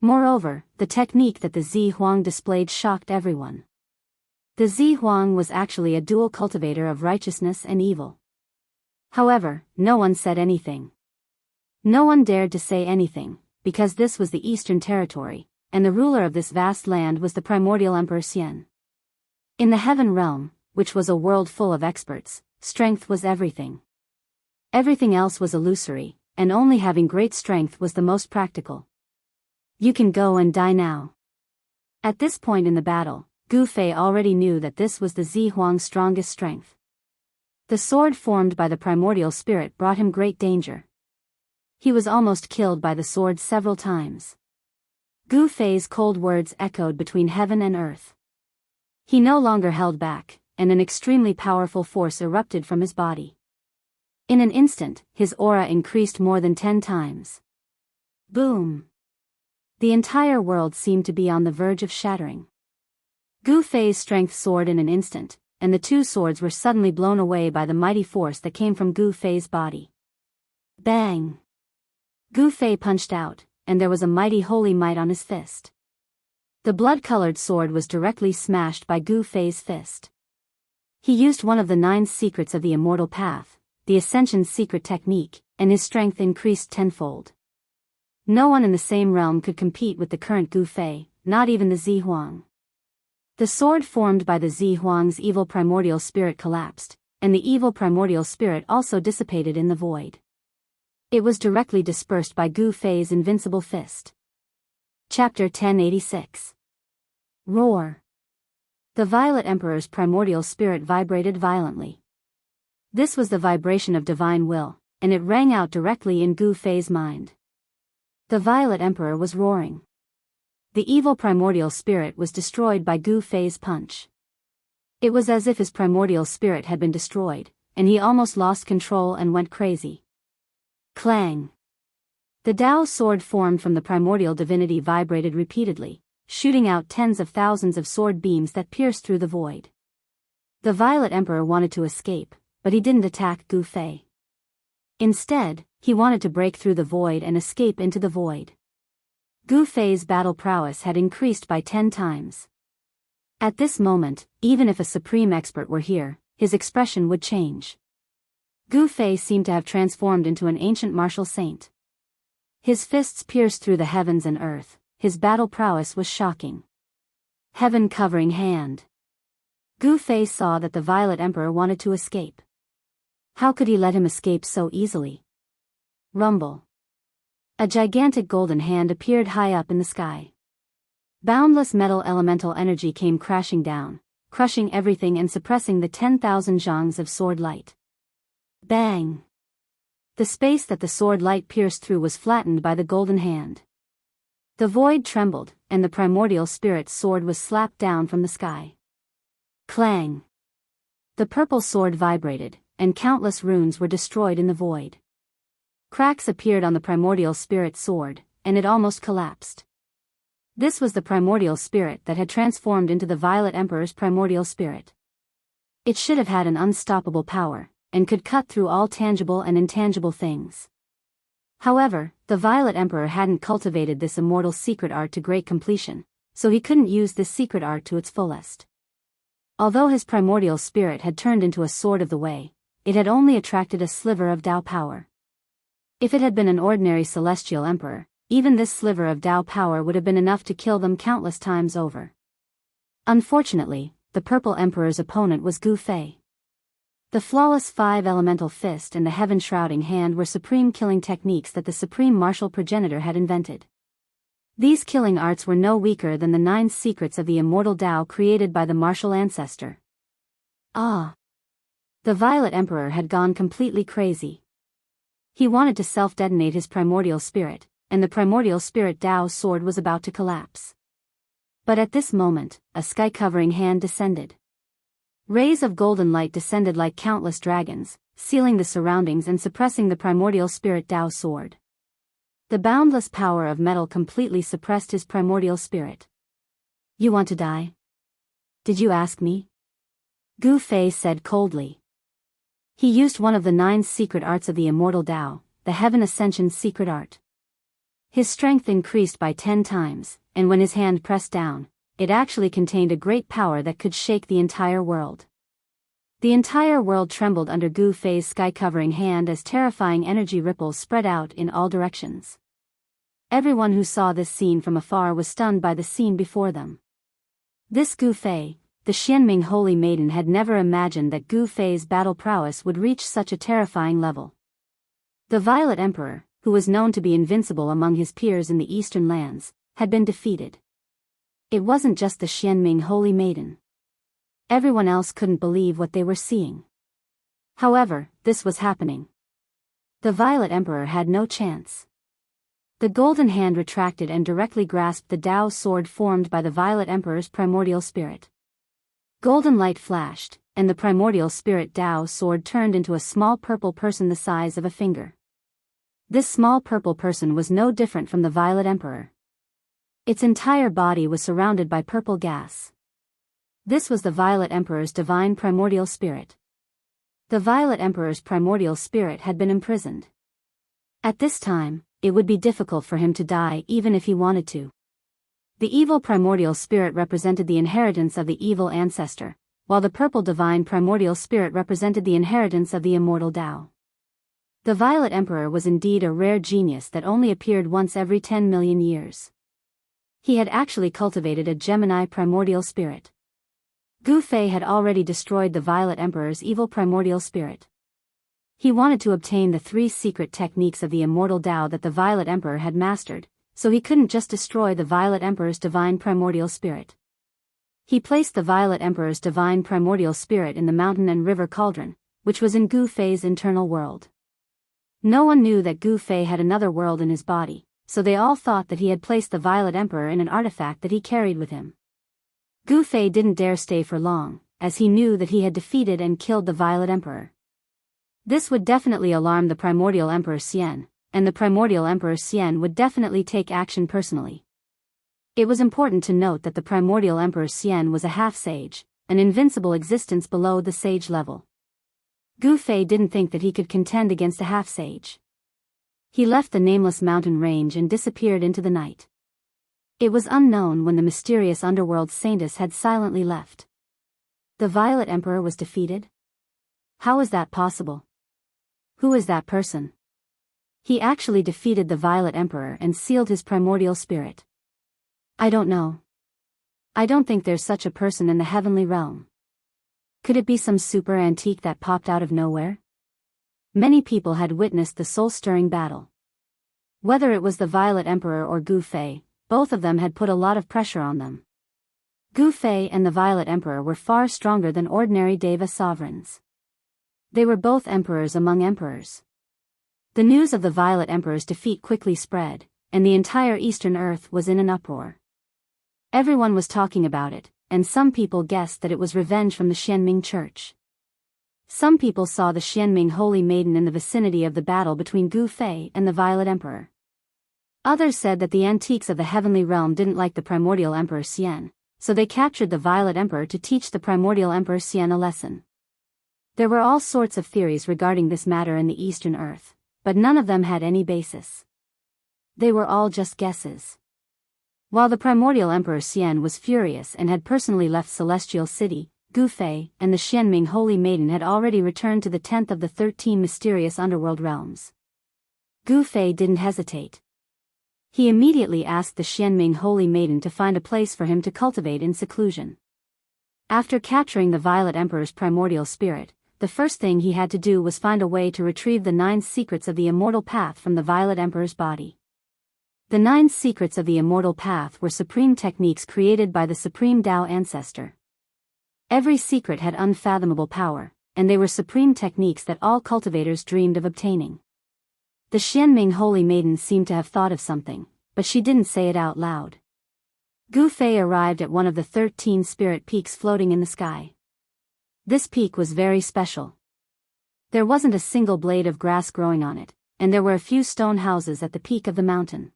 Moreover, the technique that the Zi Huang displayed shocked everyone. The Zi Huang was actually a dual cultivator of righteousness and evil. However, no one said anything. No one dared to say anything, because this was the Eastern Territory, and the ruler of this vast land was the primordial Emperor Xian. In the Heaven Realm, which was a world full of experts, strength was everything. Everything else was illusory, and only having great strength was the most practical. You can go and die now. At this point in the battle, Gu Fei already knew that this was the Zi Huang's strongest strength. The sword formed by the primordial spirit brought him great danger. He was almost killed by the sword several times. Gu Fei's cold words echoed between heaven and earth. He no longer held back, and an extremely powerful force erupted from his body. In an instant, his aura increased more than 10 times. Boom! The entire world seemed to be on the verge of shattering. Gu Fei's strength soared in an instant, and the two swords were suddenly blown away by the mighty force that came from Gu Fei's body. Bang! Gu Fei punched out, and there was a mighty holy might on his fist. The blood-colored sword was directly smashed by Gu Fei's fist. He used one of the 9 secrets of the immortal path, the Ascension secret technique, and his strength increased tenfold. No one in the same realm could compete with the current Gu Fei, not even the Zi Huang. The sword formed by the Zi Huang's evil primordial spirit collapsed, and the evil primordial spirit also dissipated in the void. It was directly dispersed by Gu Fei's invincible fist. Chapter 1086. Roar. The Violet Emperor's primordial spirit vibrated violently. This was the vibration of divine will, and it rang out directly in Gu Fei's mind. The Violet Emperor was roaring. The evil primordial spirit was destroyed by Gu Fei's punch. It was as if his primordial spirit had been destroyed, and he almost lost control and went crazy. Clang! The Tao sword formed from the primordial divinity vibrated repeatedly, shooting out tens of thousands of sword beams that pierced through the void. The Violet Emperor wanted to escape, but he didn't attack Gu Fei. Instead, he wanted to break through the void and escape into the void. Gu Fei's battle prowess had increased by 10 times. At this moment, even if a supreme expert were here, his expression would change. Gu Fei seemed to have transformed into an ancient martial saint. His fists pierced through the heavens and earth, his battle prowess was shocking. Heaven-covering hand. Gu Fei saw that the Violet Emperor wanted to escape. How could he let him escape so easily? Rumble. A gigantic golden hand appeared high up in the sky. Boundless metal elemental energy came crashing down, crushing everything and suppressing the 10,000 zhangs of sword light. Bang! The space that the sword light pierced through was flattened by the golden hand. The void trembled, and the primordial spirit's sword was slapped down from the sky. Clang! The purple sword vibrated, and countless runes were destroyed in the void. Cracks appeared on the primordial spirit's sword, and it almost collapsed. This was the primordial spirit that had transformed into the Violet Emperor's primordial spirit. It should have had an unstoppable power, and could cut through all tangible and intangible things. However, the Violet Emperor hadn't cultivated this immortal secret art to great completion, so he couldn't use this secret art to its fullest. Although his primordial spirit had turned into a sword of the way, it had only attracted a sliver of Tao power. If it had been an ordinary celestial emperor, even this sliver of Tao power would have been enough to kill them countless times over. Unfortunately, the Purple Emperor's opponent was Gu Fei. The flawless five-elemental fist and the heaven-shrouding hand were supreme killing techniques that the supreme martial progenitor had invented. These killing arts were no weaker than the 9 secrets of the immortal Tao created by the martial ancestor. Ah! The Violet Emperor had gone completely crazy. He wanted to self-detonate his primordial spirit, and the primordial spirit Tao sword was about to collapse. But at this moment, a sky-covering hand descended. Rays of golden light descended like countless dragons, sealing the surroundings and suppressing the primordial spirit Tao sword. The boundless power of metal completely suppressed his primordial spirit. "You want to die? Did you ask me?" Gu Fei said coldly. He used one of the 9 secret arts of the immortal Tao, the Heaven Ascension secret art. His strength increased by 10 times, and when his hand pressed down, it actually contained a great power that could shake the entire world. The entire world trembled under Gu Fei's sky-covering hand as terrifying energy ripples spread out in all directions. Everyone who saw this scene from afar was stunned by the scene before them. This Gu Fei, the Xianming Holy Maiden, had never imagined that Gu Fei's battle prowess would reach such a terrifying level. The Violet Emperor, who was known to be invincible among his peers in the eastern lands, had been defeated. It wasn't just the Xianming Holy Maiden. Everyone else couldn't believe what they were seeing. However, this was happening. The Violet Emperor had no chance. The golden hand retracted and directly grasped the Tao sword formed by the Violet Emperor's primordial spirit. Golden light flashed, and the primordial spirit Tao sword turned into a small purple person the size of a finger. This small purple person was no different from the Violet Emperor. Its entire body was surrounded by purple gas. This was the Violet Emperor's divine primordial spirit. The Violet Emperor's primordial spirit had been imprisoned. At this time, it would be difficult for him to die even if he wanted to. The evil primordial spirit represented the inheritance of the evil ancestor, while the purple divine primordial spirit represented the inheritance of the immortal Tao. The Violet Emperor was indeed a rare genius that only appeared once every 10 million years. He had actually cultivated a Gemini primordial spirit. Gu Fei had already destroyed the Violet Emperor's evil primordial spirit. He wanted to obtain the 3 secret techniques of the immortal Tao that the Violet Emperor had mastered, so he couldn't just destroy the Violet Emperor's divine primordial spirit. He placed the Violet Emperor's divine primordial spirit in the mountain and river cauldron, which was in Gu Fei's internal world. No one knew that Gu Fei had another world in his body, so they all thought that he had placed the Violet Emperor in an artifact that he carried with him. Gu Fei didn't dare stay for long, as he knew that he had defeated and killed the Violet Emperor. This would definitely alarm the Primordial Emperor Xian, and the Primordial Emperor Xian would definitely take action personally. It was important to note that the Primordial Emperor Xian was a half-sage, an invincible existence below the sage level. Gu Fei didn't think that he could contend against a half-sage. He left the nameless mountain range and disappeared into the night. It was unknown when the mysterious underworld saintess had silently left. The Violet Emperor was defeated? How is that possible? Who is that person? He actually defeated the Violet Emperor and sealed his primordial spirit. I don't know. I don't think there's such a person in the heavenly realm. Could it be some super antique that popped out of nowhere? Many people had witnessed the soul-stirring battle. Whether it was the Violet Emperor or Gu Fei, both of them had put a lot of pressure on them. Gu Fei and the Violet Emperor were far stronger than ordinary Deva sovereigns. They were both emperors among emperors. The news of the Violet Emperor's defeat quickly spread, and the entire Eastern Earth was in an uproar. Everyone was talking about it, and some people guessed that it was revenge from the Xianming Church. Some people saw the Xianming Holy Maiden in the vicinity of the battle between Gu Fei and the Violet Emperor. Others said that the antiques of the heavenly realm didn't like the Primordial Emperor Xian, so they captured the Violet Emperor to teach the Primordial Emperor Xian a lesson. There were all sorts of theories regarding this matter in the Eastern Earth, but none of them had any basis. They were all just guesses. While the primordial Emperor Xian was furious and had personally left Celestial City, Gu Fei and the Xianming Holy Maiden had already returned to the 10th of the 13 mysterious underworld realms. Gu Fei didn't hesitate. He immediately asked the Xianming Holy Maiden to find a place for him to cultivate in seclusion. After capturing the Violet Emperor's primordial spirit, the first thing he had to do was find a way to retrieve the 9 secrets of the Immortal Path from the Violet Emperor's body. The 9 secrets of the Immortal Path were supreme techniques created by the Supreme Tao Ancestor. Every secret had unfathomable power, and they were supreme techniques that all cultivators dreamed of obtaining. The Xianming Holy Maiden seemed to have thought of something, but she didn't say it out loud. Gu Fei arrived at one of the 13 spirit peaks floating in the sky. This peak was very special. There wasn't a single blade of grass growing on it, and there were a few stone houses at the peak of the mountain.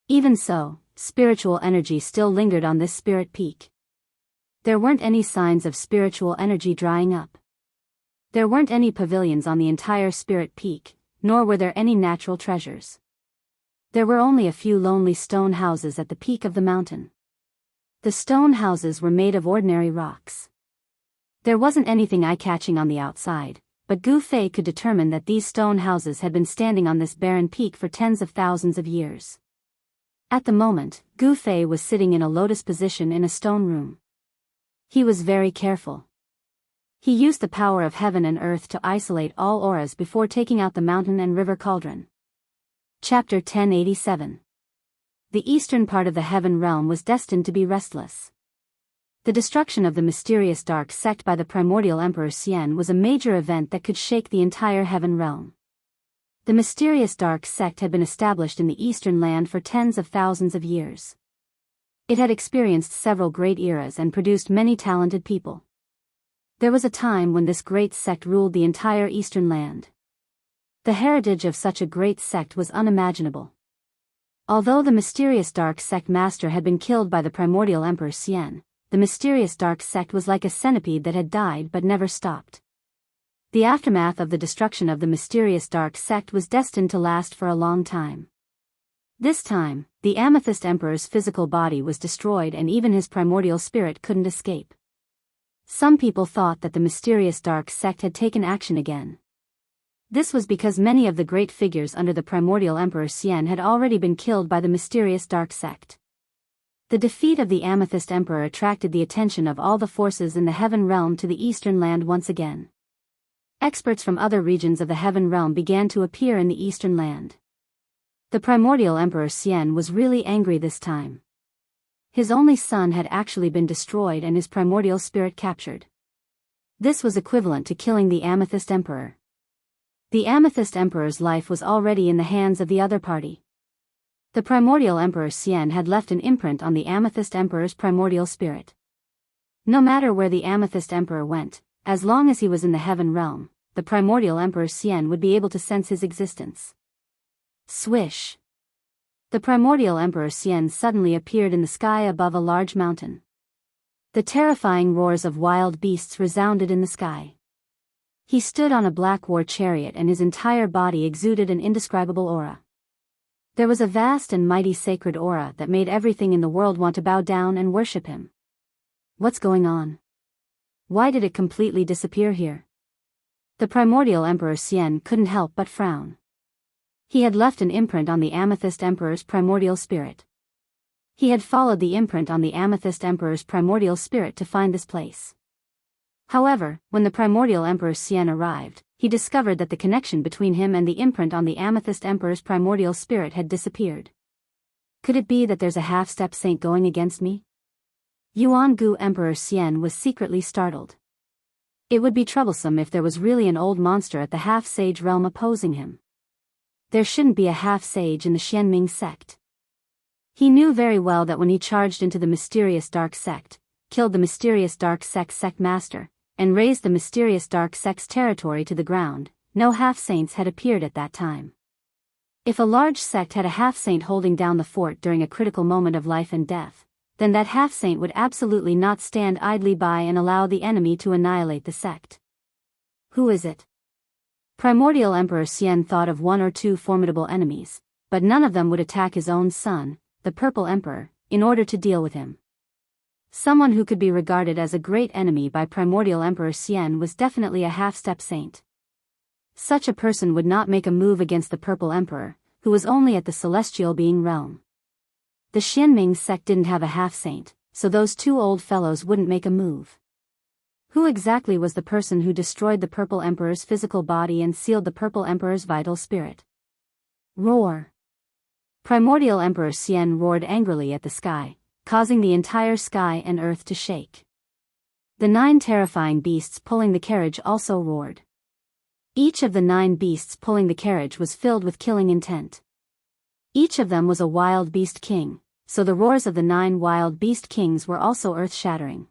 Even so, spiritual energy still lingered on this spirit peak. There weren't any signs of spiritual energy drying up. There weren't any pavilions on the entire spirit peak, nor were there any natural treasures. There were only a few lonely stone houses at the peak of the mountain. The stone houses were made of ordinary rocks. There wasn't anything eye-catching on the outside, but Gu Fei could determine that these stone houses had been standing on this barren peak for tens of thousands of years. At the moment, Gu Fei was sitting in a lotus position in a stone room. He was very careful. He used the power of heaven and earth to isolate all auras before taking out the mountain and river cauldron. Chapter 1087. The eastern part of the heaven realm was destined to be restless. The destruction of the mysterious dark sect by the primordial Emperor Xian was a major event that could shake the entire heaven realm. The mysterious dark sect had been established in the eastern land for tens of thousands of years. It had experienced several great eras and produced many talented people. There was a time when this great sect ruled the entire eastern land. The heritage of such a great sect was unimaginable. Although the mysterious dark sect master had been killed by the primordial Emperor Xian, the mysterious dark sect was like a centipede that had died but never stopped. The aftermath of the destruction of the mysterious dark sect was destined to last for a long time. This time, the Amethyst Emperor's physical body was destroyed and even his primordial spirit couldn't escape. Some people thought that the mysterious dark sect had taken action again. This was because many of the great figures under the primordial Emperor Xian had already been killed by the mysterious dark sect. The defeat of the Amethyst Emperor attracted the attention of all the forces in the heaven realm to the eastern land once again. Experts from other regions of the heaven realm began to appear in the eastern land. The primordial Emperor Xian was really angry this time. His only son had actually been destroyed and his primordial spirit captured. This was equivalent to killing the Amethyst Emperor. The Amethyst Emperor's life was already in the hands of the other party. The primordial Emperor Xian had left an imprint on the Amethyst Emperor's primordial spirit. No matter where the Amethyst Emperor went, as long as he was in the heaven realm, the primordial Emperor Xian would be able to sense his existence. Swish! The primordial Emperor Xian suddenly appeared in the sky above a large mountain. The terrifying roars of wild beasts resounded in the sky. He stood on a black war chariot and his entire body exuded an indescribable aura. There was a vast and mighty sacred aura that made everything in the world want to bow down and worship him. What's going on? Why did it completely disappear here? The primordial Emperor Xian couldn't help but frown. He had left an imprint on the Amethyst Emperor's primordial spirit. He had followed the imprint on the Amethyst Emperor's primordial spirit to find this place. However, when the primordial Emperor Xian arrived, he discovered that the connection between him and the imprint on the Amethyst Emperor's primordial spirit had disappeared. Could it be that there's a half-step saint going against me? Yuan-Gu Emperor Xian was secretly startled. It would be troublesome if there was really an old monster at the half-sage realm opposing him. There shouldn't be a half-sage in the Xianming sect. He knew very well that when he charged into the mysterious dark sect, killed the mysterious dark sect master, and razed the mysterious dark sect's territory to the ground, no half-saints had appeared at that time. If a large sect had a half-saint holding down the fort during a critical moment of life and death, then that half-saint would absolutely not stand idly by and allow the enemy to annihilate the sect. Who is it? Primordial Emperor Xian thought of one or two formidable enemies, but none of them would attack his own son, the Purple Emperor, in order to deal with him. Someone who could be regarded as a great enemy by Primordial Emperor Xian was definitely a half-step saint. Such a person would not make a move against the Purple Emperor, who was only at the celestial being realm. The Xianming sect didn't have a half-saint, so those two old fellows wouldn't make a move. Who exactly was the person who destroyed the Purple Emperor's physical body and sealed the Purple Emperor's vital spirit? Roar! Primordial Emperor Xian roared angrily at the sky, causing the entire sky and earth to shake. The 9 terrifying beasts pulling the carriage also roared. Each of the 9 beasts pulling the carriage was filled with killing intent. Each of them was a wild beast king, so the roars of the 9 wild beast kings were also earth-shattering.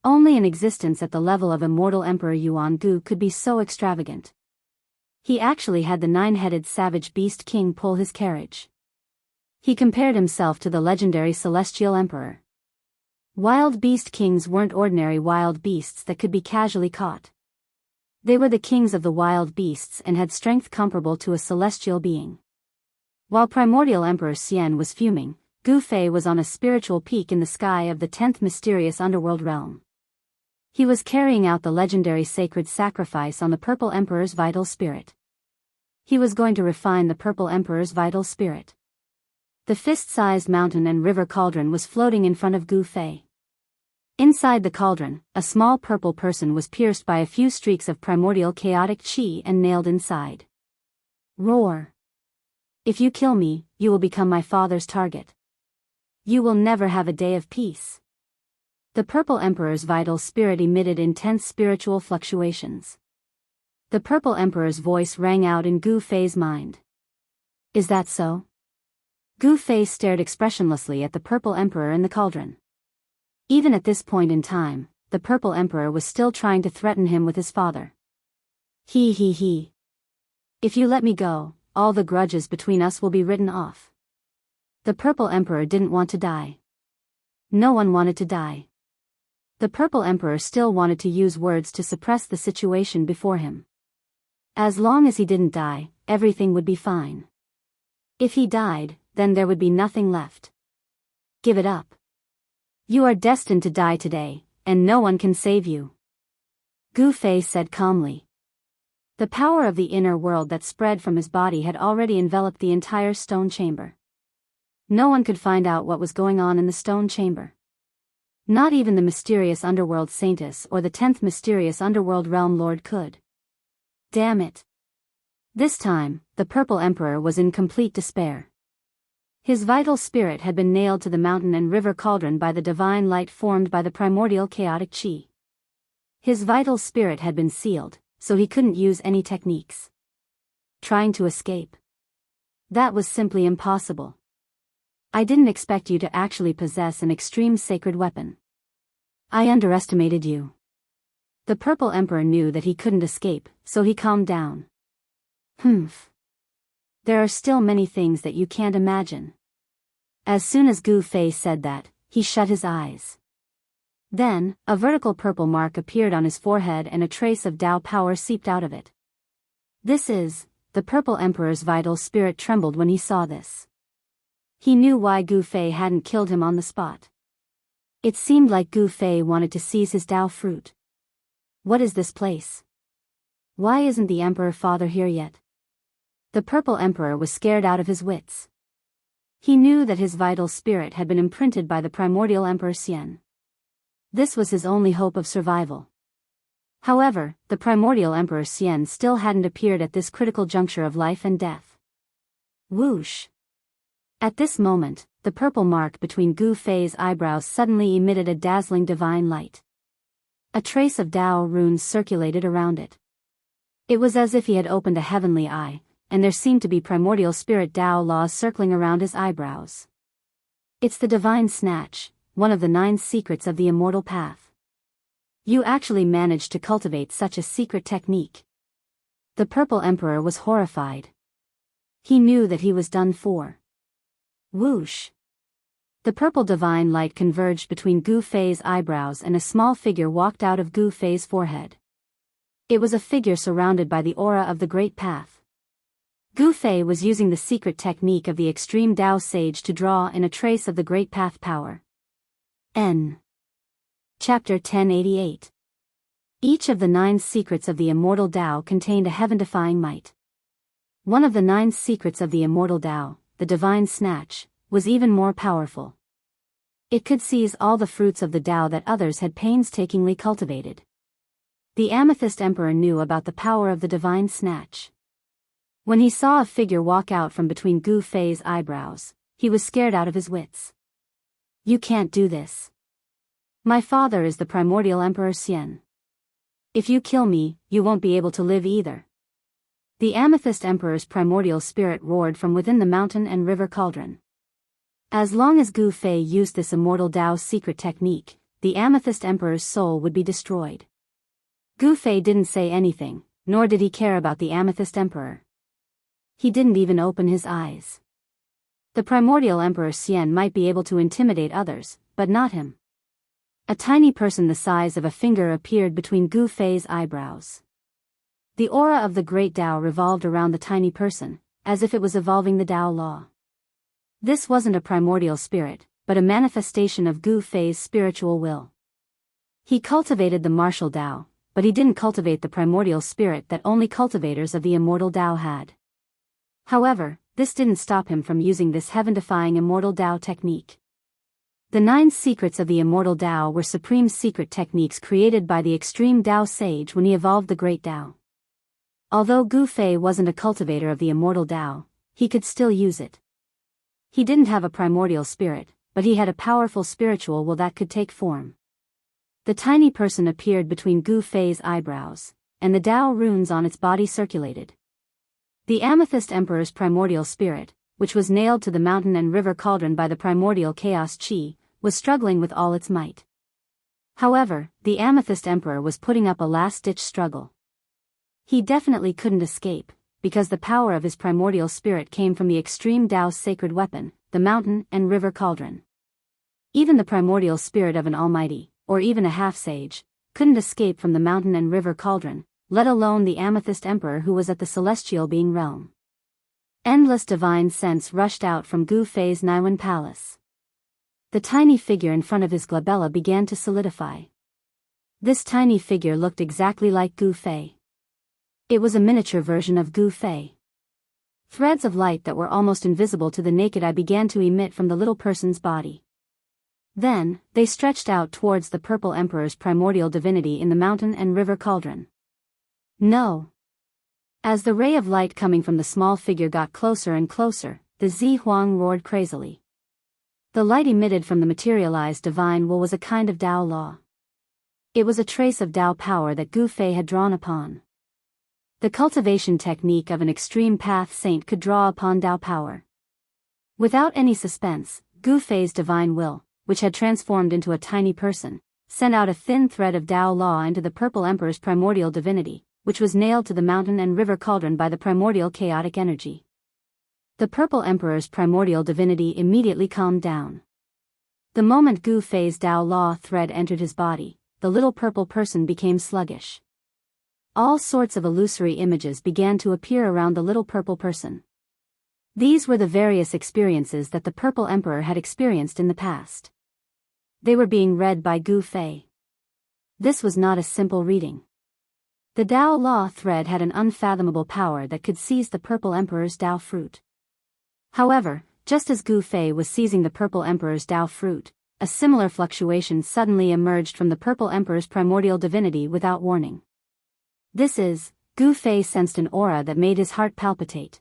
Only an existence at the level of immortal Emperor Yuan Gu could be so extravagant. He actually had the 9-headed savage beast king pull his carriage. He compared himself to the legendary celestial emperor. Wild beast kings weren't ordinary wild beasts that could be casually caught. They were the kings of the wild beasts and had strength comparable to a celestial being. While Primordial Emperor Xian was fuming, Gu Fei was on a spiritual peak in the sky of the 10th mysterious underworld realm. He was carrying out the legendary sacred sacrifice on the Purple Emperor's vital spirit. He was going to refine the Purple Emperor's vital spirit. The fist-sized mountain and river cauldron was floating in front of Gu Fei. Inside the cauldron, a small purple person was pierced by a few streaks of primordial chaotic chi and nailed inside. Roar! If you kill me, you will become my father's target. You will never have a day of peace. The Purple Emperor's vital spirit emitted intense spiritual fluctuations. The Purple Emperor's voice rang out in Gu Fei's mind. Is that so? Gu Fei stared expressionlessly at the Purple Emperor in the cauldron. Even at this point in time, the Purple Emperor was still trying to threaten him with his father. He. If you let me go, all the grudges between us will be written off. The Purple Emperor didn't want to die. No one wanted to die. The Purple Emperor still wanted to use words to suppress the situation before him. As long as he didn't die, everything would be fine. If he died, then there would be nothing left. Give it up. You are destined to die today, and no one can save you. Gu Fei said calmly. The power of the inner world that spread from his body had already enveloped the entire stone chamber. No one could find out what was going on in the stone chamber. Not even the mysterious underworld saintess or the 10th mysterious underworld realm lord could. Damn it. This time, the Purple Emperor was in complete despair. His vital spirit had been nailed to the mountain and river cauldron by the divine light formed by the primordial chaotic chi. His vital spirit had been sealed, so he couldn't use any techniques. Trying to escape. That was simply impossible. I didn't expect you to actually possess an extreme sacred weapon. I underestimated you. The Purple Emperor knew that he couldn't escape, so he calmed down. Humph. There are still many things that you can't imagine. As soon as Gu Fei said that, he shut his eyes. Then, a vertical purple mark appeared on his forehead and a trace of Tao power seeped out of it. The Purple Emperor's vital spirit trembled when he saw this. He knew why Gu Fei hadn't killed him on the spot. It seemed like Gu Fei wanted to seize his Tao fruit. What is this place? Why isn't the Emperor Father here yet? The Purple Emperor was scared out of his wits. He knew that his vital spirit had been imprinted by the Primordial Emperor Xian. This was his only hope of survival. However, the Primordial Emperor Xian still hadn't appeared at this critical juncture of life and death. Whoosh! At this moment, the purple mark between Gu Fei's eyebrows suddenly emitted a dazzling divine light. A trace of Tao runes circulated around it. It was as if he had opened a heavenly eye, and there seemed to be primordial spirit Tao laws circling around his eyebrows. It's the divine snatch, one of the 9 secrets of the immortal path. You actually managed to cultivate such a secret technique. The Purple Emperor was horrified. He knew that he was done for. Whoosh! The purple divine light converged between Gu Fei's eyebrows and a small figure walked out of Gu Fei's forehead. It was a figure surrounded by the aura of the Great Path. Gu Fei was using the secret technique of the extreme Dao Sage to draw in a trace of the Great Path power. N. Chapter 1088. Each of the 9 secrets of the immortal Dao contained a heaven-defying might. One of the 9 secrets of the immortal Dao, the divine snatch, was even more powerful. It could seize all the fruits of the Dao that others had painstakingly cultivated. The Amethyst Emperor knew about the power of the divine snatch. When he saw a figure walk out from between Gu Fei's eyebrows, he was scared out of his wits. "You can't do this. My father is the primordial Emperor Xian. If you kill me, you won't be able to live either." The Amethyst Emperor's primordial spirit roared from within the mountain and river cauldron. As long as Gu Fei used this immortal Dao's secret technique, the Amethyst Emperor's soul would be destroyed. Gu Fei didn't say anything, nor did he care about the Amethyst Emperor. He didn't even open his eyes. The primordial Emperor Xian might be able to intimidate others, but not him. A tiny person the size of a finger appeared between Gu Fei's eyebrows. The aura of the great Dao revolved around the tiny person, as if it was evolving the Dao law. This wasn't a primordial spirit, but a manifestation of Gu Fei's spiritual will. He cultivated the martial Dao, but he didn't cultivate the primordial spirit that only cultivators of the immortal Dao had. However, this didn't stop him from using this heaven-defying immortal Dao technique. The 9 secrets of the immortal Dao were supreme secret techniques created by the extreme Dao Sage when he evolved the great Dao. Although Gu Fei wasn't a cultivator of the immortal Dao, he could still use it. He didn't have a primordial spirit, but he had a powerful spiritual will that could take form. The tiny person appeared between Gu Fei's eyebrows, and the Dao runes on its body circulated. The Amethyst Emperor's primordial spirit, which was nailed to the mountain and river cauldron by the primordial chaos chi, was struggling with all its might. However, the Amethyst Emperor was putting up a last-ditch struggle. He definitely couldn't escape, because the power of his primordial spirit came from the extreme Dao's sacred weapon, the mountain and river cauldron. Even the primordial spirit of an almighty, or even a half-sage, couldn't escape from the mountain and river cauldron, let alone the Amethyst Emperor who was at the celestial being realm. Endless divine sense rushed out from Gu Fei's Niwen Palace. The tiny figure in front of his glabella began to solidify. This tiny figure looked exactly like Gu Fei. It was a miniature version of Gu Fei. Threads of light that were almost invisible to the naked eye began to emit from the little person's body. Then, they stretched out towards the Purple Emperor's primordial divinity in the mountain and river cauldron. No. As the ray of light coming from the small figure got closer and closer, the Zi Huang roared crazily. The light emitted from the materialized divine will was a kind of Dao law. It was a trace of Dao power that Gu Fei had drawn upon. The cultivation technique of an extreme path saint could draw upon Dao power. Without any suspense, Gu Fei's divine will, which had transformed into a tiny person, sent out a thin thread of Dao law into the Purple Emperor's primordial divinity, which was nailed to the mountain and river cauldron by the primordial chaotic energy. The Purple Emperor's primordial divinity immediately calmed down. The moment Gu Fei's Dao law thread entered his body, the little purple person became sluggish. All sorts of illusory images began to appear around the little purple person. These were the various experiences that the Purple Emperor had experienced in the past. They were being read by Gu Fei. This was not a simple reading. The Dao law thread had an unfathomable power that could seize the Purple Emperor's Dao fruit. However, just as Gu Fei was seizing the Purple Emperor's Dao fruit, a similar fluctuation suddenly emerged from the Purple Emperor's primordial divinity without warning. Gu Fei sensed an aura that made his heart palpitate.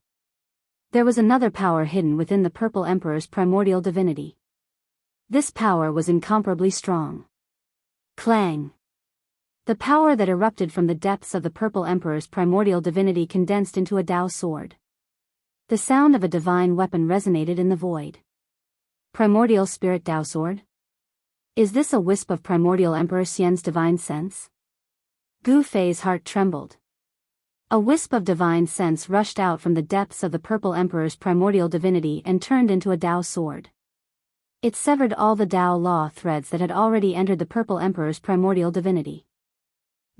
There was another power hidden within the Purple Emperor's primordial divinity. This power was incomparably strong. Clang! The power that erupted from the depths of the Purple Emperor's primordial divinity condensed into a Dao sword. The sound of a divine weapon resonated in the void. Primordial Spirit Dao Sword? Is this a wisp of primordial Emperor Xian's divine sense? Gu Fei's heart trembled. A wisp of divine sense rushed out from the depths of the Purple Emperor's primordial divinity and turned into a Dao sword. It severed all the Dao law threads that had already entered the Purple Emperor's primordial divinity.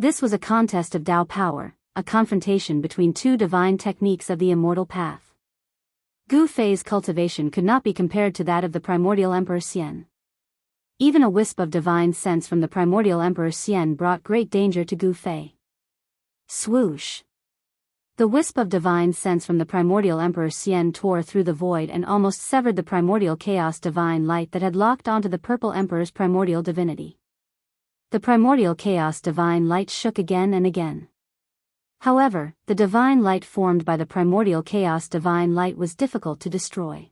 This was a contest of Tao power, a confrontation between two divine techniques of the immortal path. Gu Fei's cultivation could not be compared to that of the primordial Emperor Xian. Even a wisp of divine sense from the primordial Emperor Xian brought great danger to Gu Fei. Swoosh! The wisp of divine sense from the primordial Emperor Xian tore through the void and almost severed the primordial chaos divine light that had locked onto the purple Emperor's primordial divinity. The primordial chaos divine light shook again and again. However, the divine light formed by the primordial chaos divine light was difficult to destroy.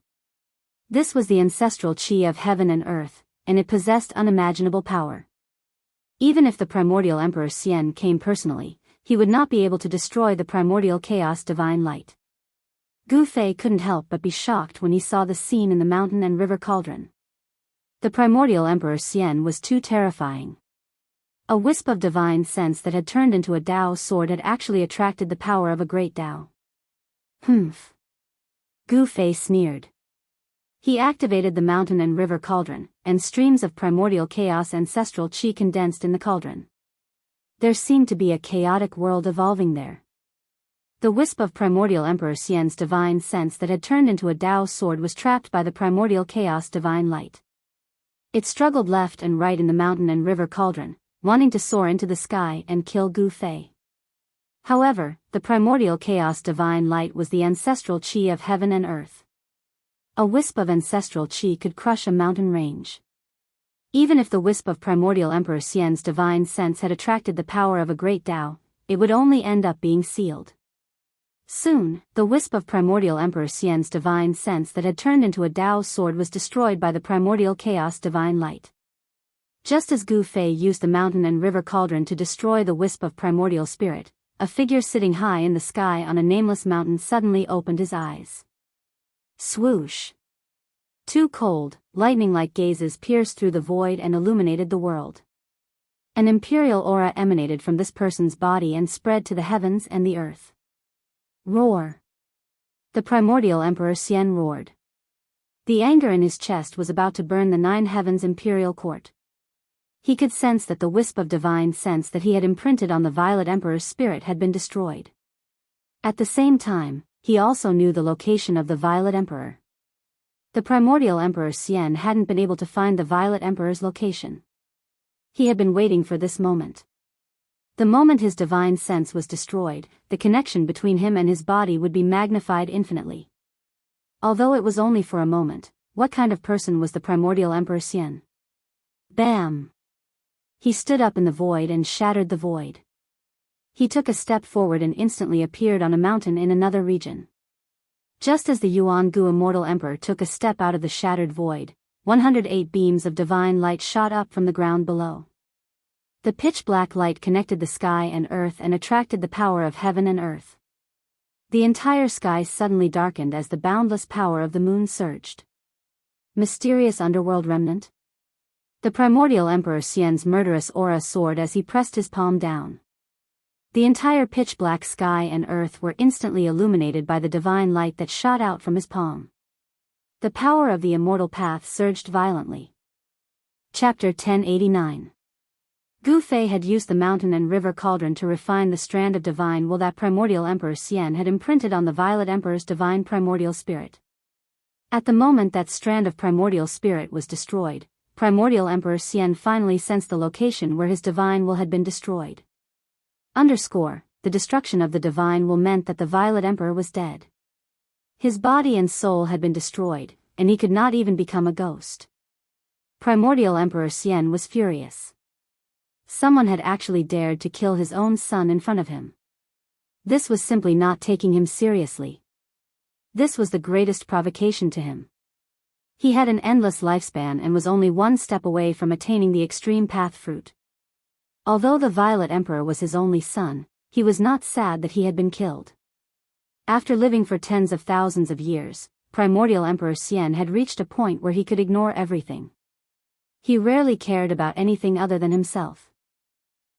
This was the ancestral qi of heaven and earth, and it possessed unimaginable power. Even if the primordial Emperor Xian came personally, he would not be able to destroy the primordial chaos divine light. Gu Fei couldn't help but be shocked when he saw the scene in the mountain and river cauldron. The primordial Emperor Xian was too terrifying. A wisp of divine sense that had turned into a Tao sword had actually attracted the power of a great Tao. Humph! Gu Fei sneered. He activated the mountain and river cauldron, and streams of primordial chaos ancestral qi condensed in the cauldron. There seemed to be a chaotic world evolving there. The wisp of primordial Emperor Xian's divine sense that had turned into a Tao sword was trapped by the primordial chaos divine light. It struggled left and right in the mountain and river cauldron, wanting to soar into the sky and kill Gu Fei. However, the primordial chaos divine light was the ancestral qi of heaven and earth. A wisp of ancestral qi could crush a mountain range. Even if the wisp of primordial Emperor Xian's divine sense had attracted the power of a great Tao, it would only end up being sealed. Soon, the wisp of primordial Emperor Xian's divine sense that had turned into a Tao sword was destroyed by the primordial chaos divine light. Just as Gu Fei used the mountain and river cauldron to destroy the wisp of primordial spirit, a figure sitting high in the sky on a nameless mountain suddenly opened his eyes. Swoosh! Two cold, lightning-like gazes pierced through the void and illuminated the world. An imperial aura emanated from this person's body and spread to the heavens and the earth. Roar! The primordial Emperor Xian roared. The anger in his chest was about to burn the nine heavens imperial court. He could sense that the wisp of divine sense that he had imprinted on the Violet Emperor's spirit had been destroyed. At the same time, he also knew the location of the Violet Emperor. The primordial Emperor Xian hadn't been able to find the Violet Emperor's location. He had been waiting for this moment. The moment his divine sense was destroyed, the connection between him and his body would be magnified infinitely. Although it was only for a moment, what kind of person was the primordial Emperor Xian? Bam! He stood up in the void and shattered the void. He took a step forward and instantly appeared on a mountain in another region. Just as the Yuan Gu Immortal Emperor took a step out of the shattered void, 108 beams of divine light shot up from the ground below. The pitch-black light connected the sky and earth and attracted the power of heaven and earth. The entire sky suddenly darkened as the boundless power of the moon surged. Mysterious underworld remnant? The primordial Emperor Xian's murderous aura soared as he pressed his palm down. The entire pitch-black sky and earth were instantly illuminated by the divine light that shot out from his palm. The power of the immortal path surged violently. Chapter 1089. Gu Fei had used the mountain and river cauldron to refine the strand of divine will that primordial Emperor Xian had imprinted on the Violet Emperor's divine primordial spirit. At the moment that strand of primordial spirit was destroyed, primordial Emperor Xian finally sensed the location where his divine will had been destroyed. The destruction of the divine will meant that the Violet Emperor was dead. His body and soul had been destroyed, and he could not even become a ghost. Primordial Emperor Xian was furious. Someone had actually dared to kill his own son in front of him. This was simply not taking him seriously. This was the greatest provocation to him. He had an endless lifespan and was only one step away from attaining the extreme path fruit. Although the Violet Emperor was his only son, he was not sad that he had been killed. After living for tens of thousands of years, primordial Emperor Xian had reached a point where he could ignore everything. He rarely cared about anything other than himself.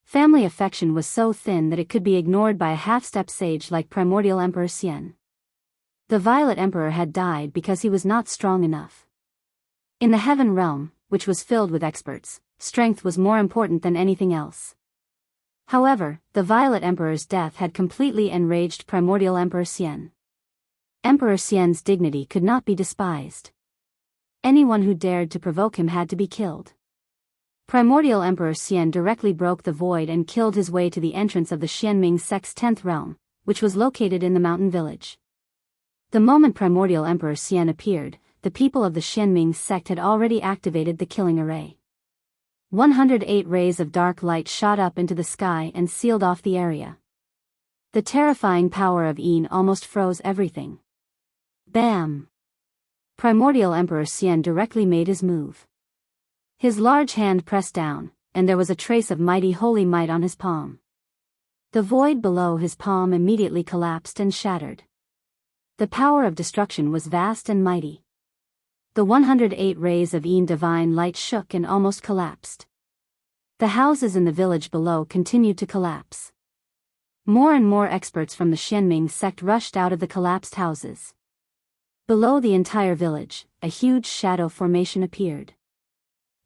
Family affection was so thin that it could be ignored by a half-step sage like primordial Emperor Xian. The Violet Emperor had died because he was not strong enough. In the heaven realm, which was filled with experts, strength was more important than anything else. However, the Violet Emperor's death had completely enraged Primordial Emperor Xian. Emperor Xian's dignity could not be despised. Anyone who dared to provoke him had to be killed. Primordial Emperor Xian directly broke the void and killed his way to the entrance of the Xianming sect's 10th realm, which was located in the mountain village. The moment Primordial Emperor Xian appeared, the people of the Xianming sect had already activated the killing array. 108 rays of dark light shot up into the sky and sealed off the area. The terrifying power of Yin almost froze everything. Bam! Primordial Emperor Xian directly made his move. His large hand pressed down, and there was a trace of mighty holy might on his palm. The void below his palm immediately collapsed and shattered. The power of destruction was vast and mighty. The 108 rays of Yin divine light shook and almost collapsed. The houses in the village below continued to collapse. More and more experts from the Xianming sect rushed out of the collapsed houses. Below the entire village, a huge shadow formation appeared.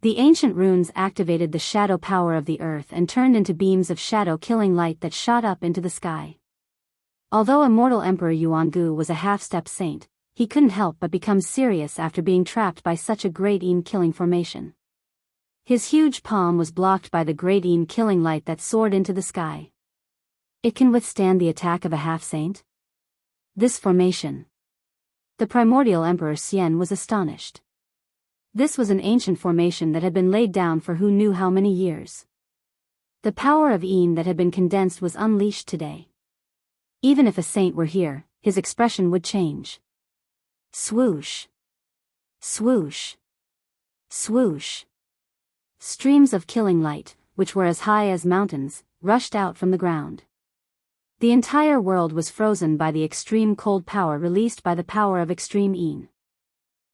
The ancient runes activated the shadow power of the earth and turned into beams of shadow-killing light that shot up into the sky. Although Immortal Emperor Yuangu was a half-step saint, he couldn't help but become serious after being trapped by such a great Yin-killing formation. His huge palm was blocked by the great Yin-killing light that soared into the sky. It can withstand the attack of a half-saint? This formation. The Primordial Emperor Xian was astonished. This was an ancient formation that had been laid down for who knew how many years. The power of Yin that had been condensed was unleashed today. Even if a saint were here, his expression would change. Swoosh. Swoosh. Swoosh. Streams of killing light, which were as high as mountains, rushed out from the ground. The entire world was frozen by the extreme cold power released by the power of extreme Yin.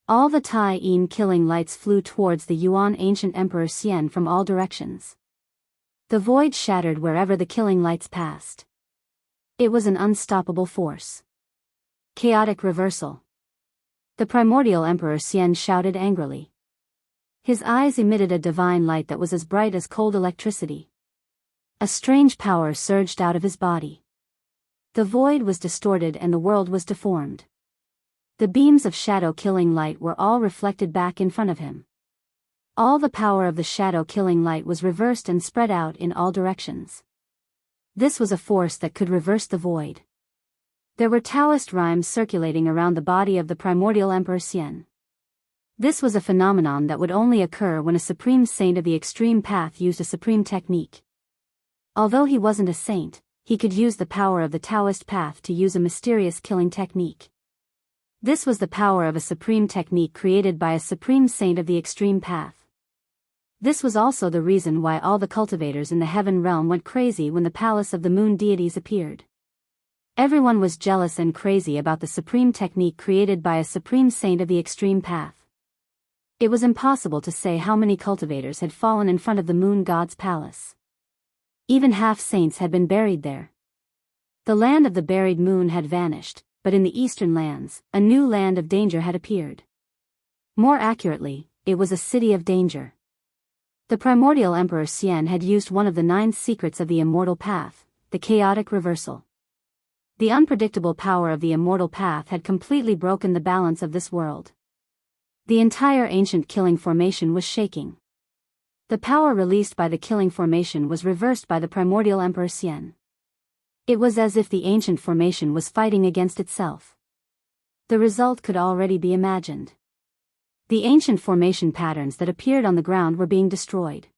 All the Tai Yin killing lights flew towards the Yuan ancient Emperor Xian from all directions. The void shattered wherever the killing lights passed. It was an unstoppable force. Chaotic reversal. The Primordial Emperor Xian shouted angrily. His eyes emitted a divine light that was as bright as cold electricity. A strange power surged out of his body. The void was distorted and the world was deformed. The beams of shadow-killing light were all reflected back in front of him. All the power of the shadow-killing light was reversed and spread out in all directions. This was a force that could reverse the void. There were Taoist rhymes circulating around the body of the Primordial Emperor Xian. This was a phenomenon that would only occur when a supreme saint of the extreme path used a supreme technique. Although he wasn't a saint, he could use the power of the Taoist path to use a mysterious killing technique. This was the power of a supreme technique created by a supreme saint of the extreme path. This was also the reason why all the cultivators in the heaven realm went crazy when the palace of the moon deities appeared. Everyone was jealous and crazy about the supreme technique created by a supreme saint of the extreme path. It was impossible to say how many cultivators had fallen in front of the moon god's palace. Even half-saints had been buried there. The land of the buried moon had vanished, but in the eastern lands, a new land of danger had appeared. More accurately, it was a city of danger. The Primordial Emperor Xian had used one of the 9 secrets of the immortal path, the chaotic reversal. The unpredictable power of the immortal path had completely broken the balance of this world. The entire ancient killing formation was shaking. The power released by the killing formation was reversed by the Primordial Emperor Xian. It was as if the ancient formation was fighting against itself. The result could already be imagined. The ancient formation patterns that appeared on the ground were being destroyed.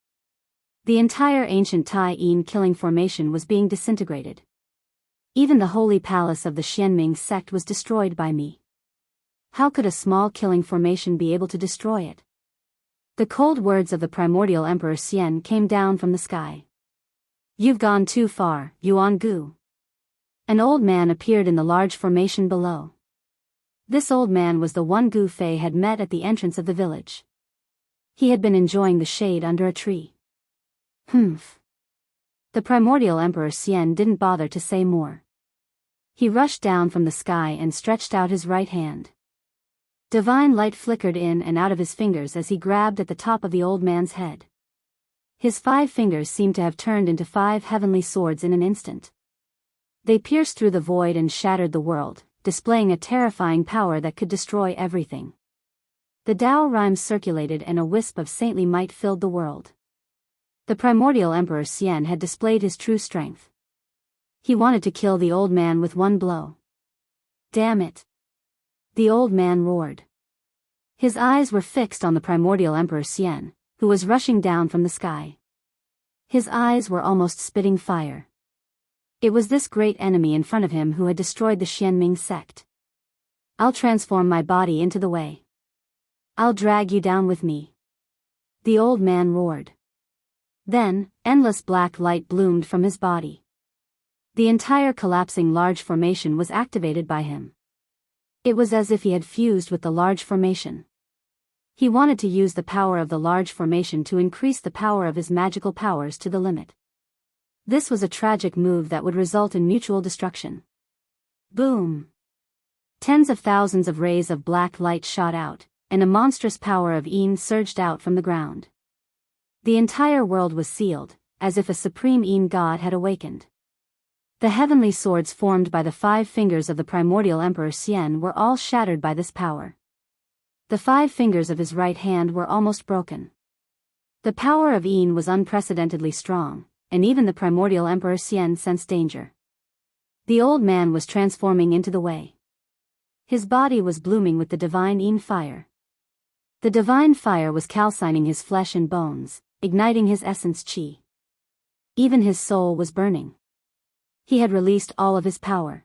The entire ancient Tai Yin killing formation was being disintegrated. Even the holy palace of the Xianming sect was destroyed by me. How could a small killing formation be able to destroy it? The cold words of the Primordial Emperor Xian came down from the sky. You've gone too far, Yuangu. An old man appeared in the large formation below. This old man was the one Gu Fei had met at the entrance of the village. He had been enjoying the shade under a tree. Humph. The Primordial Emperor Xian didn't bother to say more. He rushed down from the sky and stretched out his right hand. Divine light flickered in and out of his fingers as he grabbed at the top of the old man's head. His 5 fingers seemed to have turned into 5 heavenly swords in an instant. They pierced through the void and shattered the world, displaying a terrifying power that could destroy everything. The Tao rhymes circulated and a wisp of saintly might filled the world. The primordial Emperor Xian had displayed his true strength. He wanted to kill the old man with one blow. Damn it! The old man roared. His eyes were fixed on the primordial Emperor Xian, who was rushing down from the sky. His eyes were almost spitting fire. It was this great enemy in front of him who had destroyed the Xianming sect. I'll transform my body into the way. I'll drag you down with me. The old man roared. Then, endless black light bloomed from his body. The entire collapsing large formation was activated by him. It was as if he had fused with the large formation. He wanted to use the power of the large formation to increase the power of his magical powers to the limit. This was a tragic move that would result in mutual destruction. Boom! Tens of thousands of rays of black light shot out, and a monstrous power of Yin surged out from the ground. The entire world was sealed, as if a supreme Yin god had awakened. The heavenly swords formed by the 5 fingers of the primordial Emperor Xian were all shattered by this power. The 5 fingers of his right hand were almost broken. The power of Yin was unprecedentedly strong, and even the primordial Emperor Xian sensed danger. The old man was transforming into the way. His body was blooming with the divine Yin fire. The divine fire was calcining his flesh and bones, igniting his essence qi. Even his soul was burning. He had released all of his power.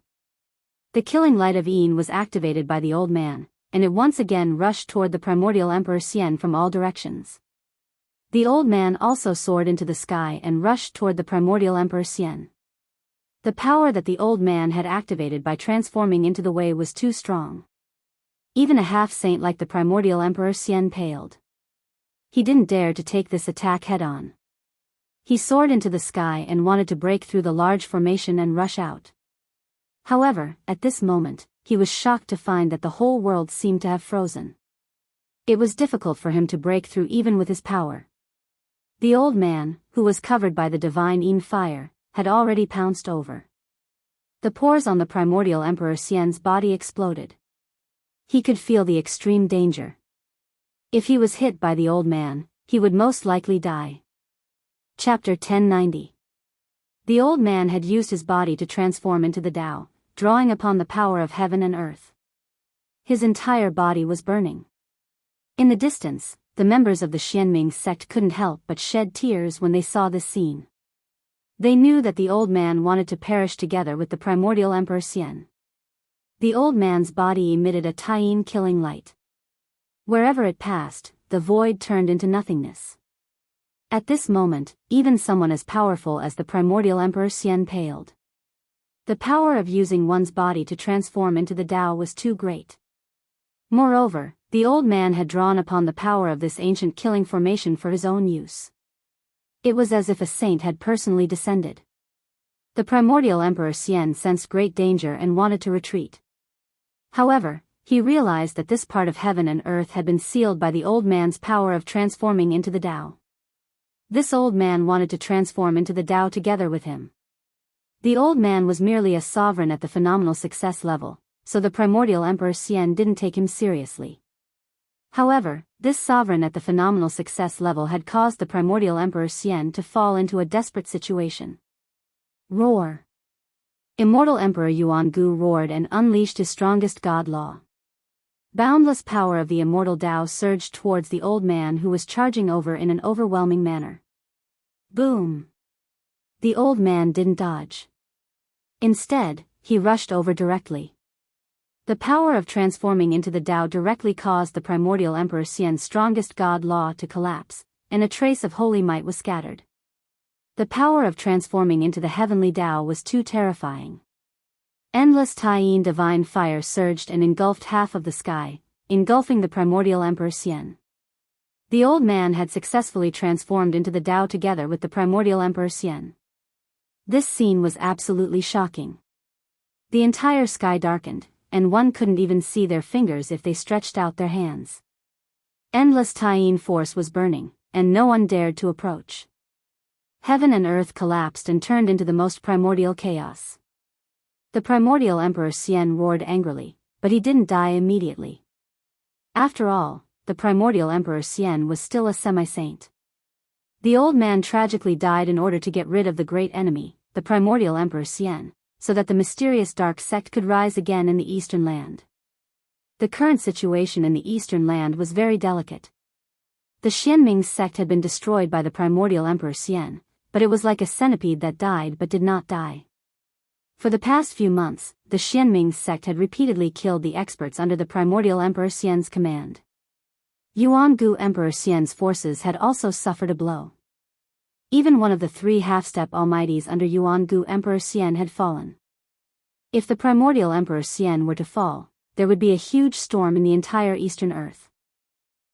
The killing light of Yin was activated by the old man, and it once again rushed toward the primordial Emperor Xian from all directions. The old man also soared into the sky and rushed toward the primordial Emperor Xian. The power that the old man had activated by transforming into the way was too strong. Even a half-saint like the primordial Emperor Xian paled. He didn't dare to take this attack head-on. He soared into the sky and wanted to break through the large formation and rush out. However, at this moment, he was shocked to find that the whole world seemed to have frozen. It was difficult for him to break through even with his power. The old man, who was covered by the divine Yin fire, had already pounced over. The pores on the primordial Emperor Xian's body exploded. He could feel the extreme danger. If he was hit by the old man, he would most likely die. Chapter 1090. The old man had used his body to transform into the Tao, drawing upon the power of heaven and earth. His entire body was burning. In the distance, the members of the Xianming sect couldn't help but shed tears when they saw this scene. They knew that the old man wanted to perish together with the primordial Emperor Xian. The old man's body emitted a Taiyin killing light. Wherever it passed, the void turned into nothingness. At this moment, even someone as powerful as the primordial Emperor Xian paled. The power of using one's body to transform into the Tao was too great. Moreover, the old man had drawn upon the power of this ancient killing formation for his own use. It was as if a saint had personally descended. The primordial Emperor Xian sensed great danger and wanted to retreat. However, he realized that this part of heaven and earth had been sealed by the old man's power of transforming into the Tao. This old man wanted to transform into the Tao together with him. The old man was merely a sovereign at the phenomenal success level, so the primordial Emperor Xian didn't take him seriously. However, this sovereign at the phenomenal success level had caused the primordial Emperor Xian to fall into a desperate situation. Roar! Immortal Emperor Yuan Gu roared and unleashed his strongest god law. Boundless power of the immortal Tao surged towards the old man who was charging over in an overwhelming manner. Boom! The old man didn't dodge. Instead, he rushed over directly. The power of transforming into the Tao directly caused the primordial Emperor Xian's strongest god law to collapse, and a trace of holy might was scattered. The power of transforming into the heavenly Tao was too terrifying. Endless Taiyin divine fire surged and engulfed half of the sky, engulfing the primordial Emperor Xian. The old man had successfully transformed into the Tao together with the primordial Emperor Xian. This scene was absolutely shocking. The entire sky darkened, and one couldn't even see their fingers if they stretched out their hands. Endless Taiyin force was burning, and no one dared to approach. Heaven and earth collapsed and turned into the most primordial chaos. The primordial Emperor Xian roared angrily, but he didn't die immediately. After all, the primordial Emperor Xian was still a semi-saint. The old man tragically died in order to get rid of the great enemy, the primordial Emperor Xian, so that the mysterious dark sect could rise again in the Eastern Land. The current situation in the Eastern Land was very delicate. The Xianming sect had been destroyed by the primordial Emperor Xian, but it was like a centipede that died but did not die. For the past few months, the Xianming sect had repeatedly killed the experts under the primordial Emperor Xian's command. Yuan-Gu Emperor Xian's forces had also suffered a blow. Even one of the 3 half-step almighties under Yuan-Gu Emperor Xian had fallen. If the primordial Emperor Xian were to fall, there would be a huge storm in the entire Eastern Earth.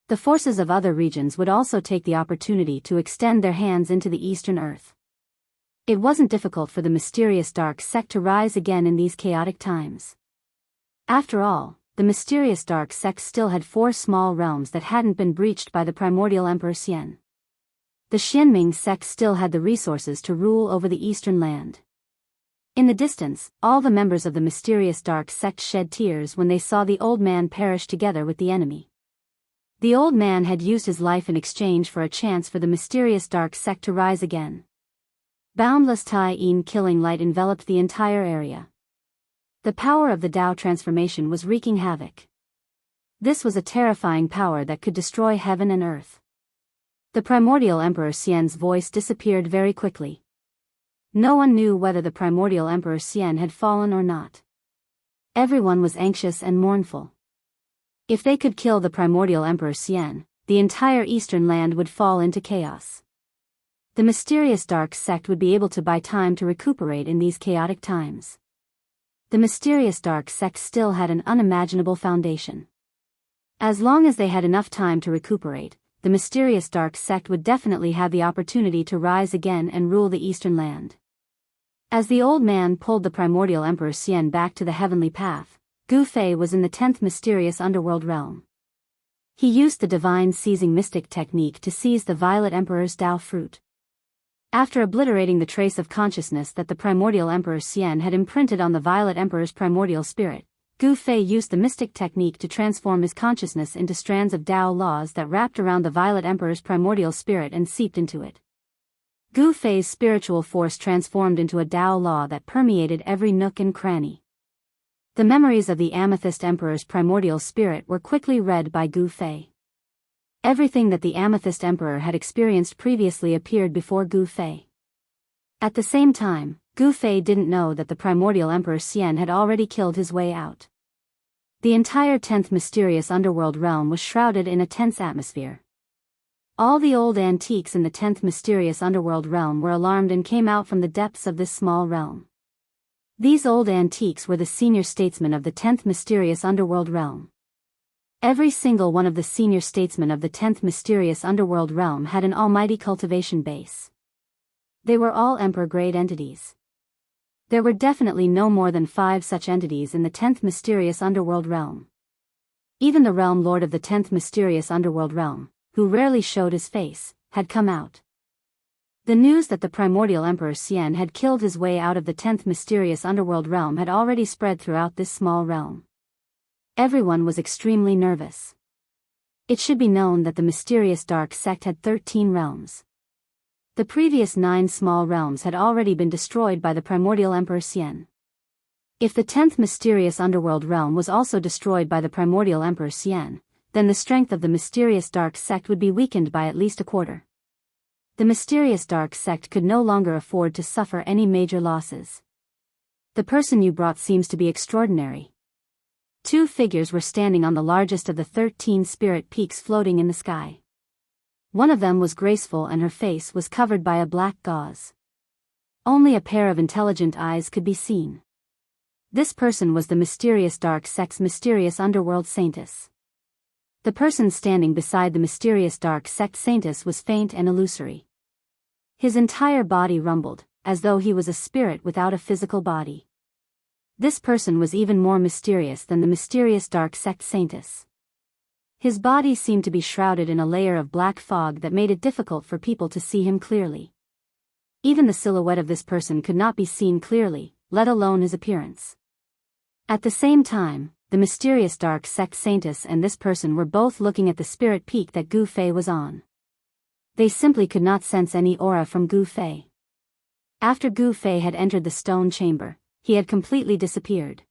The forces of other regions would also take the opportunity to extend their hands into the Eastern Earth. It wasn't difficult for the mysterious dark sect to rise again in these chaotic times. After all, the mysterious dark sect still had 4 small realms that hadn't been breached by the primordial Emperor Xian. The Xianming sect still had the resources to rule over the Eastern Land. In the distance, all the members of the mysterious dark sect shed tears when they saw the old man perish together with the enemy. The old man had used his life in exchange for a chance for the mysterious dark sect to rise again. Boundless Tai-Yin killing light enveloped the entire area. The power of the Tao transformation was wreaking havoc. This was a terrifying power that could destroy heaven and earth. The primordial Emperor Xian's voice disappeared very quickly. No one knew whether the primordial Emperor Xian had fallen or not. Everyone was anxious and mournful. If they could kill the primordial Emperor Xian, the entire Eastern Land would fall into chaos. The mysterious dark sect would be able to buy time to recuperate in these chaotic times. The mysterious dark sect still had an unimaginable foundation. As long as they had enough time to recuperate, the mysterious dark sect would definitely have the opportunity to rise again and rule the Eastern Land. As the old man pulled the primordial Emperor Xian back to the heavenly path, Gu Fei was in the 10th mysterious underworld realm. He used the divine seizing mystic technique to seize the Violet Emperor's Tao fruit. After obliterating the trace of consciousness that the primordial Emperor Xian had imprinted on the Violet Emperor's primordial spirit, Gu Fei used the mystic technique to transform his consciousness into strands of Tao laws that wrapped around the Violet Emperor's primordial spirit and seeped into it. Gu Fei's spiritual force transformed into a Tao law that permeated every nook and cranny. The memories of the Amethyst Emperor's primordial spirit were quickly read by Gu Fei. Everything that the Amethyst Emperor had experienced previously appeared before Gu Fei. At the same time, Gu Fei didn't know that the primordial Emperor Xian had already killed his way out. The entire 10th mysterious underworld realm was shrouded in a tense atmosphere. All the old antiques in the 10th mysterious underworld realm were alarmed and came out from the depths of this small realm. These old antiques were the senior statesmen of the 10th mysterious underworld realm. Every single one of the senior statesmen of the 10th mysterious underworld realm had an almighty cultivation base. They were all emperor-grade entities. There were definitely no more than 5 such entities in the 10th mysterious underworld realm. Even the realm lord of the 10th mysterious underworld realm, who rarely showed his face, had come out. The news that the primordial Emperor Xian had killed his way out of the 10th mysterious underworld realm had already spread throughout this small realm. Everyone was extremely nervous. It should be known that the mysterious dark sect had 13 realms. The previous 9 small realms had already been destroyed by the primordial Emperor Xian. If the 10th mysterious underworld realm was also destroyed by the primordial Emperor Xian, then the strength of the mysterious dark sect would be weakened by at least a quarter. The mysterious dark sect could no longer afford to suffer any major losses. The person you brought seems to be extraordinary. 2 figures were standing on the largest of the 13 spirit peaks floating in the sky. One of them was graceful and her face was covered by a black gauze. Only a pair of intelligent eyes could be seen. This person was the mysterious dark sect's mysterious underworld saintess. The person standing beside the mysterious dark sect saintess was faint and illusory. His entire body rumbled, as though he was a spirit without a physical body. This person was even more mysterious than the mysterious dark sect saintess. His body seemed to be shrouded in a layer of black fog that made it difficult for people to see him clearly. Even the silhouette of this person could not be seen clearly, let alone his appearance. At the same time, the mysterious dark sect saintess and this person were both looking at the spirit peak that Gu Fei was on. They simply could not sense any aura from Gu Fei. After Gu Fei had entered the stone chamber, he had completely disappeared.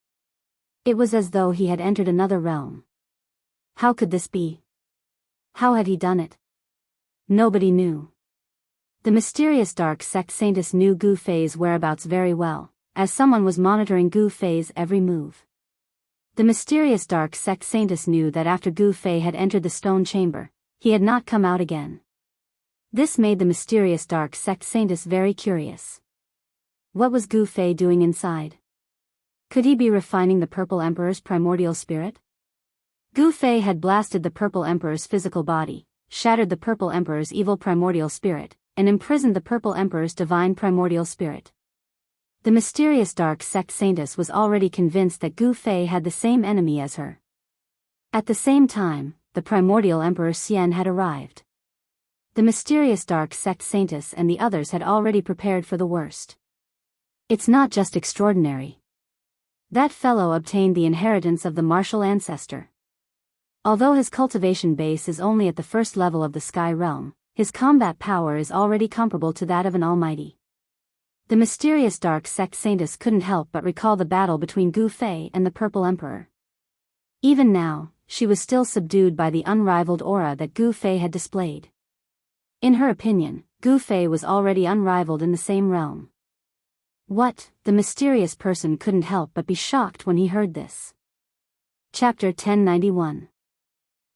It was as though he had entered another realm. How could this be? How had he done it? Nobody knew. The mysterious dark sect saintess knew Gu Fei's whereabouts very well, as someone was monitoring Gu Fei's every move. The mysterious dark sect saintess knew that after Gu Fei had entered the stone chamber, he had not come out again. This made the mysterious dark sect saintess very curious. What was Gu Fei doing inside? Could he be refining the Purple Emperor's primordial spirit? Gu Fei had blasted the Purple Emperor's physical body, shattered the Purple Emperor's evil primordial spirit, and imprisoned the Purple Emperor's divine primordial spirit. The mysterious dark sect saintess was already convinced that Gu Fei had the same enemy as her. At the same time, the primordial Emperor Xian had arrived. The mysterious dark sect saintess and the others had already prepared for the worst. It's not just extraordinary. That fellow obtained the inheritance of the martial ancestor. Although his cultivation base is only at the first level of the sky realm, his combat power is already comparable to that of an almighty. The mysterious dark sect saintess couldn't help but recall the battle between Gu Fei and the Purple Emperor. Even now, she was still subdued by the unrivaled aura that Gu Fei had displayed. In her opinion, Gu Fei was already unrivaled in the same realm. What? The mysterious person couldn't help but be shocked when he heard this. Chapter 1091.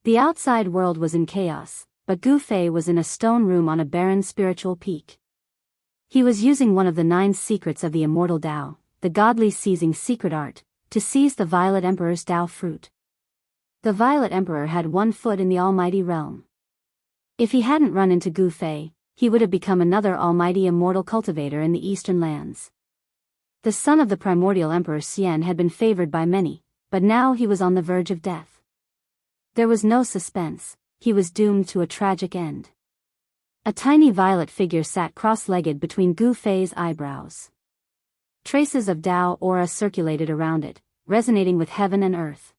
The outside world was in chaos, but Gu Fei was in a stone room on a barren spiritual peak. He was using one of the 9 secrets of the immortal Tao, the godly seizing secret art, to seize the Violet Emperor's Tao fruit. The Violet Emperor had 1 foot in the almighty realm. If he hadn't run into Gu Fei, he would have become another almighty immortal cultivator in the eastern lands. The son of the primordial Emperor Xian had been favored by many, but now he was on the verge of death. There was no suspense, he was doomed to a tragic end. A tiny violet figure sat cross-legged between Gu Fei's eyebrows. Traces of Tao aura circulated around it, resonating with heaven and earth.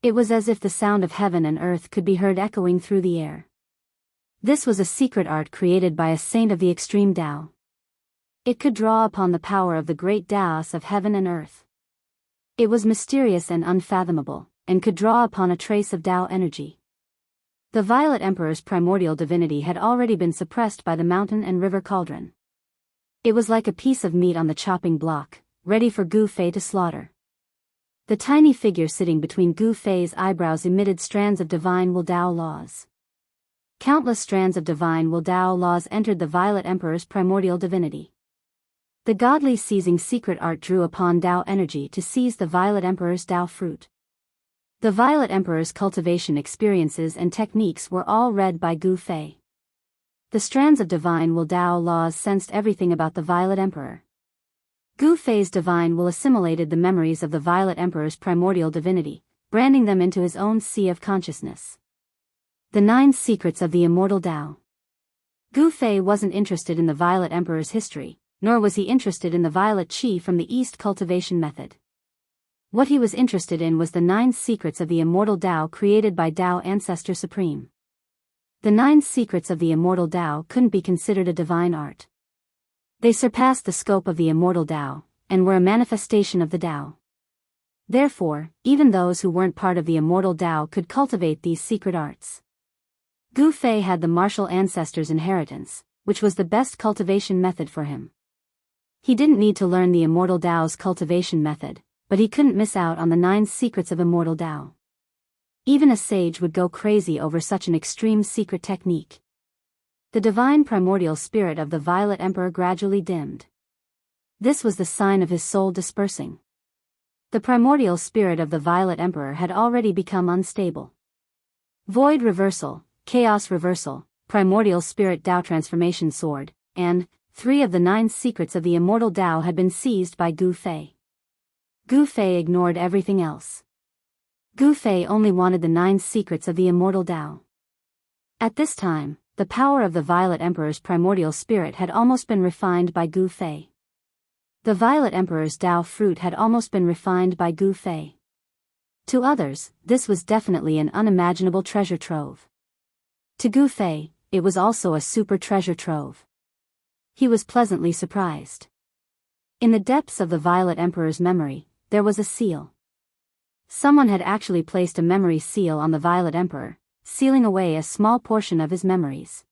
It was as if the sound of heaven and earth could be heard echoing through the air. This was a secret art created by a saint of the extreme Tao. It could draw upon the power of the great Taos of heaven and earth. It was mysterious and unfathomable, and could draw upon a trace of Tao energy. The Violet Emperor's primordial divinity had already been suppressed by the mountain and river cauldron. It was like a piece of meat on the chopping block, ready for Gu Fei to slaughter. The tiny figure sitting between Gu Fei's eyebrows emitted strands of divine will Tao laws. Countless strands of divine will Tao laws entered the Violet Emperor's primordial divinity. The godly seizing secret art drew upon Tao energy to seize the Violet Emperor's Tao fruit. The Violet Emperor's cultivation experiences and techniques were all read by Gu Fei. The strands of divine will Tao laws sensed everything about the Violet Emperor. Gu Fei's divine will assimilated the memories of the Violet Emperor's primordial divinity, branding them into his own sea of consciousness. The 9 secrets of the immortal Tao. Gu Fei wasn't interested in the Violet Emperor's history, nor was he interested in the violet qi from the East cultivation method. What he was interested in was the 9 secrets of the immortal Tao created by Tao Ancestor Supreme. The 9 secrets of the immortal Tao couldn't be considered a divine art. They surpassed the scope of the immortal Tao, and were a manifestation of the Tao. Therefore, even those who weren't part of the immortal Tao could cultivate these secret arts. Gu Fei had the martial ancestor's inheritance, which was the best cultivation method for him. He didn't need to learn the immortal Tao's cultivation method, but he couldn't miss out on the 9 secrets of immortal Tao. Even a sage would go crazy over such an extreme secret technique. The divine primordial spirit of the Violet Emperor gradually dimmed. This was the sign of his soul dispersing. The primordial spirit of the Violet Emperor had already become unstable. Void reversal, chaos reversal, primordial spirit Tao transformation sword, and 3 of the 9 secrets of the immortal Tao had been seized by Gu Fei. Gu Fei ignored everything else. Gu Fei only wanted the 9 secrets of the immortal Tao. At this time, the power of the Violet Emperor's primordial spirit had almost been refined by Gu Fei. The Violet Emperor's Tao fruit had almost been refined by Gu Fei. To others, this was definitely an unimaginable treasure trove. To Gu Fei, it was also a super treasure trove. He was pleasantly surprised. In the depths of the Violet Emperor's memory, there was a seal. Someone had actually placed a memory seal on the Violet Emperor, sealing away a small portion of his memories.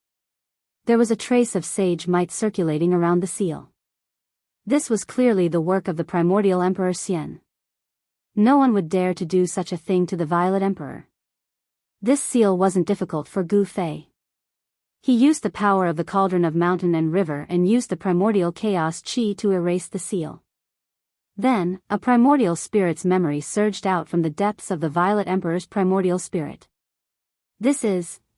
There was a trace of sage might circulating around the seal. This was clearly the work of the primordial Emperor Xian. No one would dare to do such a thing to the Violet Emperor. This seal wasn't difficult for Gu Fei. He used the power of the cauldron of mountain and river and used the primordial chaos chi to erase the seal. Then, a primordial spirit's memory surged out from the depths of the Violet Emperor's primordial spirit.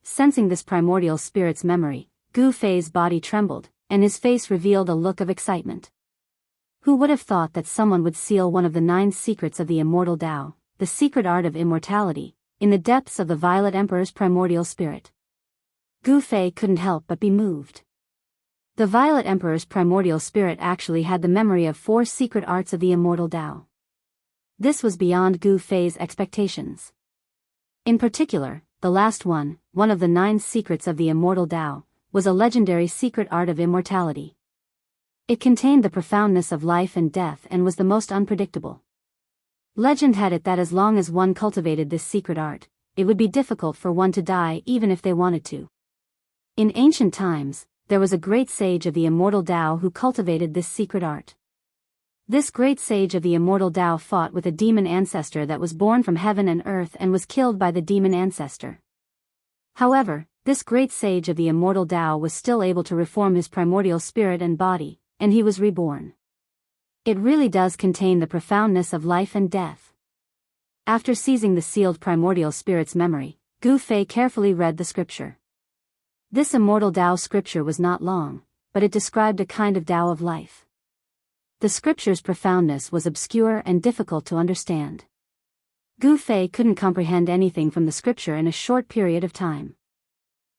Sensing this primordial spirit's memory, Gu Fei's body trembled, and his face revealed a look of excitement. Who would have thought that someone would seal one of the 9 secrets of the immortal Tao, the secret art of immortality, in the depths of the Violet Emperor's primordial spirit? Gu Fei couldn't help but be moved. The Violet Emperor's primordial spirit actually had the memory of 4 secret arts of the immortal Tao. This was beyond Gu Fei's expectations. In particular, the last one of the 9 secrets of the immortal Tao, was a legendary secret art of immortality. It contained the profoundness of life and death and was the most unpredictable. Legend had it that as long as one cultivated this secret art, it would be difficult for one to die even if they wanted to. In ancient times, there was a great sage of the immortal Tao who cultivated this secret art. This great sage of the immortal Tao fought with a demon ancestor that was born from heaven and earth and was killed by the demon ancestor. However, this great sage of the immortal Tao was still able to reform his primordial spirit and body, and he was reborn. It really does contain the profoundness of life and death. After seizing the sealed primordial spirit's memory, Gu Fei carefully read the scripture. This immortal Tao scripture was not long, but it described a kind of Tao of life. The scripture's profoundness was obscure and difficult to understand. Gu Fei couldn't comprehend anything from the scripture in a short period of time.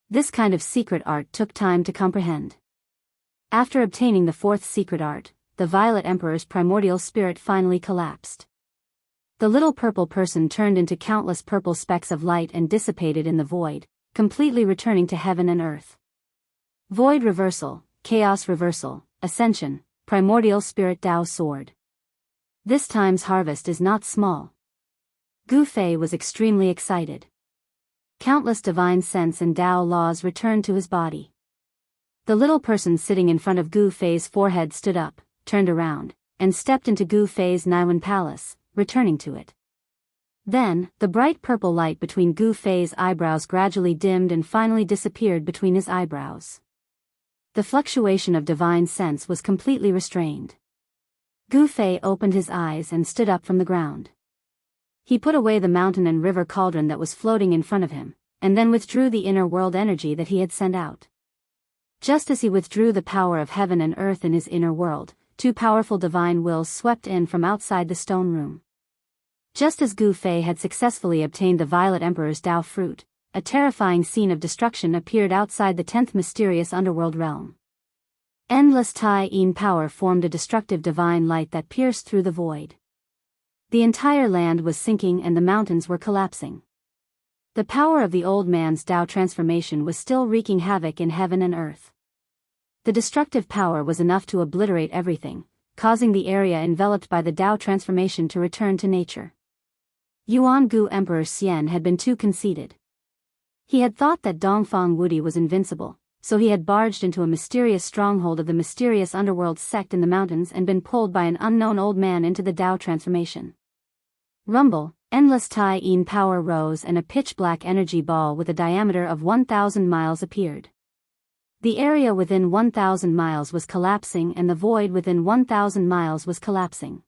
This kind of secret art took time to comprehend. After obtaining the 4th secret art, the Violet Emperor's primordial spirit finally collapsed. The little purple person turned into countless purple specks of light and dissipated in the void, completely returning to heaven and earth. Void reversal, chaos reversal, ascension, primordial spirit Tao sword. This time's harvest is not small. Gu Fei was extremely excited. Countless divine sense and Tao laws returned to his body. The little person sitting in front of Gu Fei's forehead stood up, turned around, and stepped into Gu Fei's Naiwan palace, returning to it. Then, the bright purple light between Gu Fei's eyebrows gradually dimmed and finally disappeared between his eyebrows. The fluctuation of divine sense was completely restrained. Gu Fei opened his eyes and stood up from the ground. He put away the mountain and river cauldron that was floating in front of him, and then withdrew the inner world energy that he had sent out. Just as he withdrew the power of heaven and earth in his inner world, 2 powerful divine wills swept in from outside the stone room. Just as Gu Fei had successfully obtained the Violet Emperor's Tao fruit, a terrifying scene of destruction appeared outside the 10th mysterious underworld realm. Endless Tai Yin power formed a destructive divine light that pierced through the void. The entire land was sinking and the mountains were collapsing. The power of the old man's Tao transformation was still wreaking havoc in heaven and earth. The destructive power was enough to obliterate everything, causing the area enveloped by the Tao transformation to return to nature. Yuan Gu Emperor Xian had been too conceited. He had thought that Dongfang Wudi was invincible, so he had barged into a mysterious stronghold of the mysterious underworld sect in the mountains and been pulled by an unknown old man into the Tao transformation. Rumble, endless Tai Yin power rose and a pitch-black energy ball with a diameter of 1,000 miles appeared. The area within 1,000 miles was collapsing and the void within 1,000 miles was collapsing.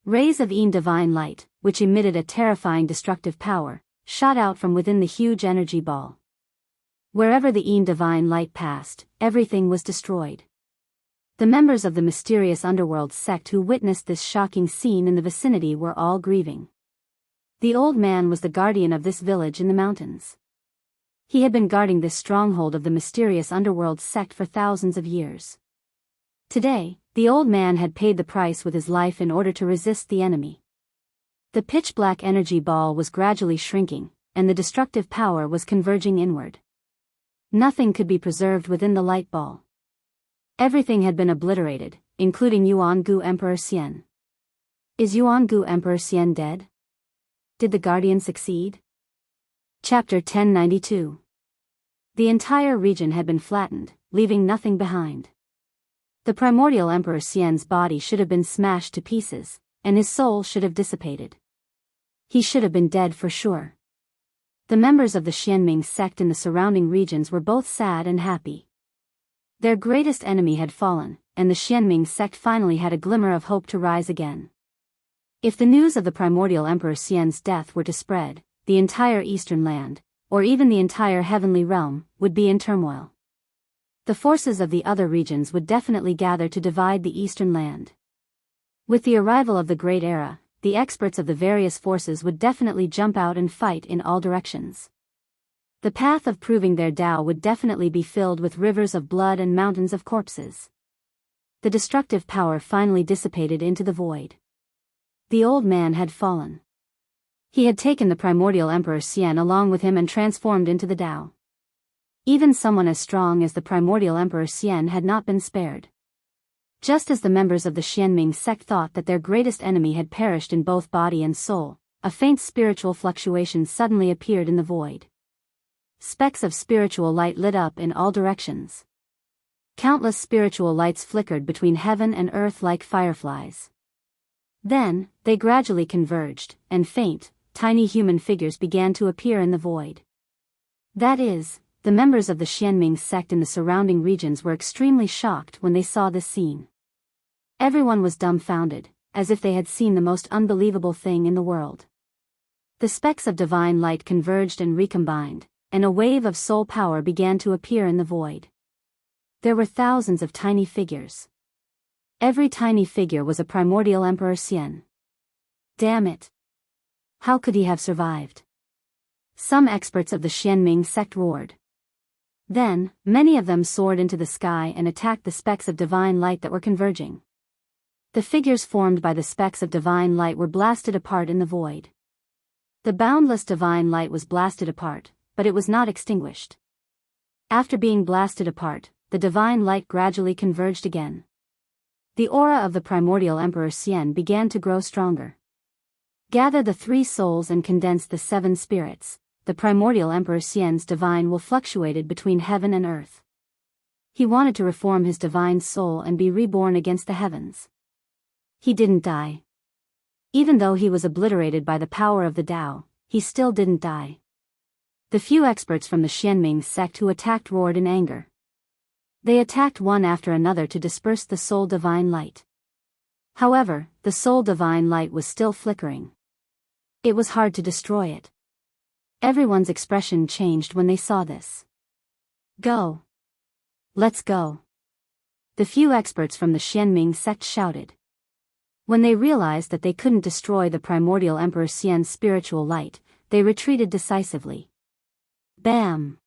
Rays of Yin divine light, which emitted a terrifying destructive power, shot out from within the huge energy ball. Wherever the Yin divine light passed, everything was destroyed. The members of the mysterious underworld sect who witnessed this shocking scene in the vicinity were all grieving. The old man was the guardian of this village in the mountains. He had been guarding this stronghold of the mysterious underworld sect for thousands of years. Today, the old man had paid the price with his life in order to resist the enemy. The pitch-black energy ball was gradually shrinking, and the destructive power was converging inward. Nothing could be preserved within the light ball. Everything had been obliterated, including Yuan-Gu Emperor Xian. Is Yuan-Gu Emperor Xian dead? Did the Guardian succeed? Chapter 1092. The entire region had been flattened, leaving nothing behind. The primordial Emperor Xian's body should have been smashed to pieces, and his soul should have dissipated. He should have been dead for sure. The members of the Xianming sect in the surrounding regions were both sad and happy. Their greatest enemy had fallen, and the Xianming sect finally had a glimmer of hope to rise again. If the news of the primordial Emperor Xian's death were to spread, the entire eastern land, or even the entire heavenly realm, would be in turmoil. The forces of the other regions would definitely gather to divide the eastern land. With the arrival of the Great Era, the experts of the various forces would definitely jump out and fight in all directions. The path of proving their Tao would definitely be filled with rivers of blood and mountains of corpses. The destructive power finally dissipated into the void. The old man had fallen. He had taken the primordial Emperor Xian along with him and transformed into the Tao. Even someone as strong as the primordial Emperor Xian had not been spared. Just as the members of the Xianming sect thought that their greatest enemy had perished in both body and soul, a faint spiritual fluctuation suddenly appeared in the void. Specks of spiritual light lit up in all directions. Countless spiritual lights flickered between heaven and earth like fireflies. Then, they gradually converged, and faint, tiny human figures began to appear in the void. That is, the members of the Xianming sect in the surrounding regions were extremely shocked when they saw this scene. Everyone was dumbfounded, as if they had seen the most unbelievable thing in the world. The specks of divine light converged and recombined, and a wave of soul power began to appear in the void. There were thousands of tiny figures. Every tiny figure was a primordial Emperor Xian. Damn it! How could he have survived? Some experts of the Xianming sect roared. Then, many of them soared into the sky and attacked the specks of divine light that were converging. The figures formed by the specks of divine light were blasted apart in the void. The boundless divine light was blasted apart, but it was not extinguished. After being blasted apart, the divine light gradually converged again. The aura of the primordial Emperor Xian began to grow stronger. Gather the 3 souls and condense the 7 spirits. The primordial Emperor Xian's divine will fluctuated between heaven and earth. He wanted to reform his divine soul and be reborn against the heavens. He didn't die. Even though he was obliterated by the power of the Tao, he still didn't die. The few experts from the Xianming sect who attacked roared in anger. They attacked one after another to disperse the soul divine light. However, the soul divine light was still flickering. It was hard to destroy it. Everyone's expression changed when they saw this. Go. Let's go. The few experts from the Xianming sect shouted. When they realized that they couldn't destroy the primordial Emperor Xian's spiritual light, they retreated decisively. Bam!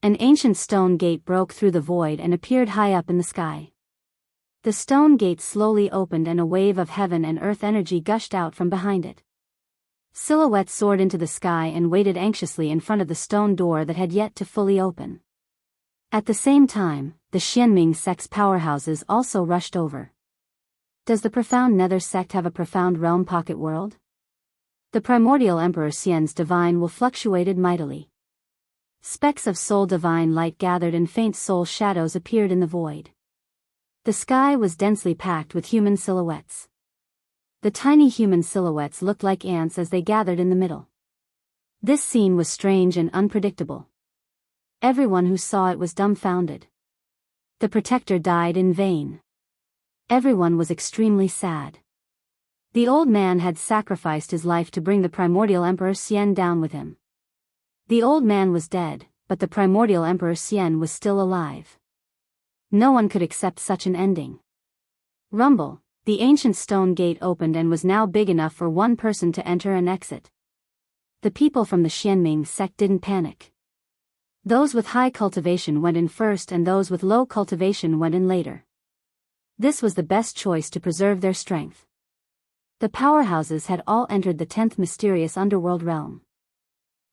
An ancient stone gate broke through the void and appeared high up in the sky. The stone gate slowly opened and a wave of heaven and earth energy gushed out from behind it. Silhouettes soared into the sky and waited anxiously in front of the stone door that had yet to fully open. At the same time, the Xianming sect's powerhouses also rushed over. Does the profound Nether sect have a profound realm pocket world? The primordial Emperor Xian's divine will fluctuated mightily. Specks of soul divine light gathered and faint soul shadows appeared in the void. The sky was densely packed with human silhouettes. The tiny human silhouettes looked like ants as they gathered in the middle. This scene was strange and unpredictable. Everyone who saw it was dumbfounded. The protector died in vain. Everyone was extremely sad. The old man had sacrificed his life to bring the primordial Emperor Xian down with him. The old man was dead, but the primordial Emperor Xian was still alive. No one could accept such an ending. Rumble. The ancient stone gate opened and was now big enough for one person to enter and exit. The people from the Xianming sect didn't panic. Those with high cultivation went in first and those with low cultivation went in later. This was the best choice to preserve their strength. The powerhouses had all entered the 10th mysterious underworld realm.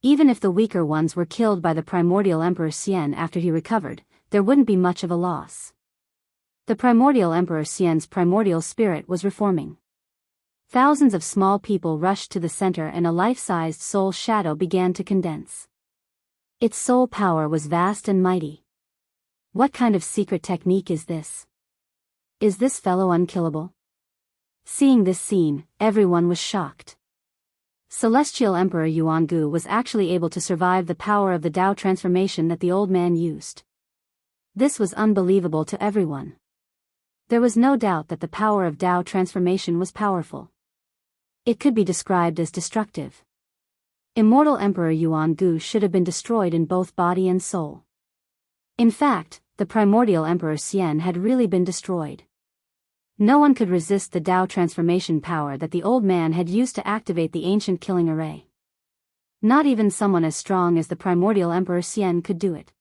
Even if the weaker ones were killed by the primordial Emperor Xian after he recovered, there wouldn't be much of a loss. The primordial Emperor Xian's primordial spirit was reforming. Thousands of small people rushed to the center and a life-sized soul shadow began to condense. Its soul power was vast and mighty. What kind of secret technique is this? Is this fellow unkillable? Seeing this scene, everyone was shocked. Celestial Emperor Yuangu was actually able to survive the power of the Tao transformation that the old man used. This was unbelievable to everyone. There was no doubt that the power of Tao transformation was powerful. It could be described as destructive. Immortal Emperor Yuangu should have been destroyed in both body and soul. In fact, the primordial Emperor Xian had really been destroyed. No one could resist the Tao transformation power that the old man had used to activate the ancient killing array. Not even someone as strong as the primordial Emperor Xian could do it.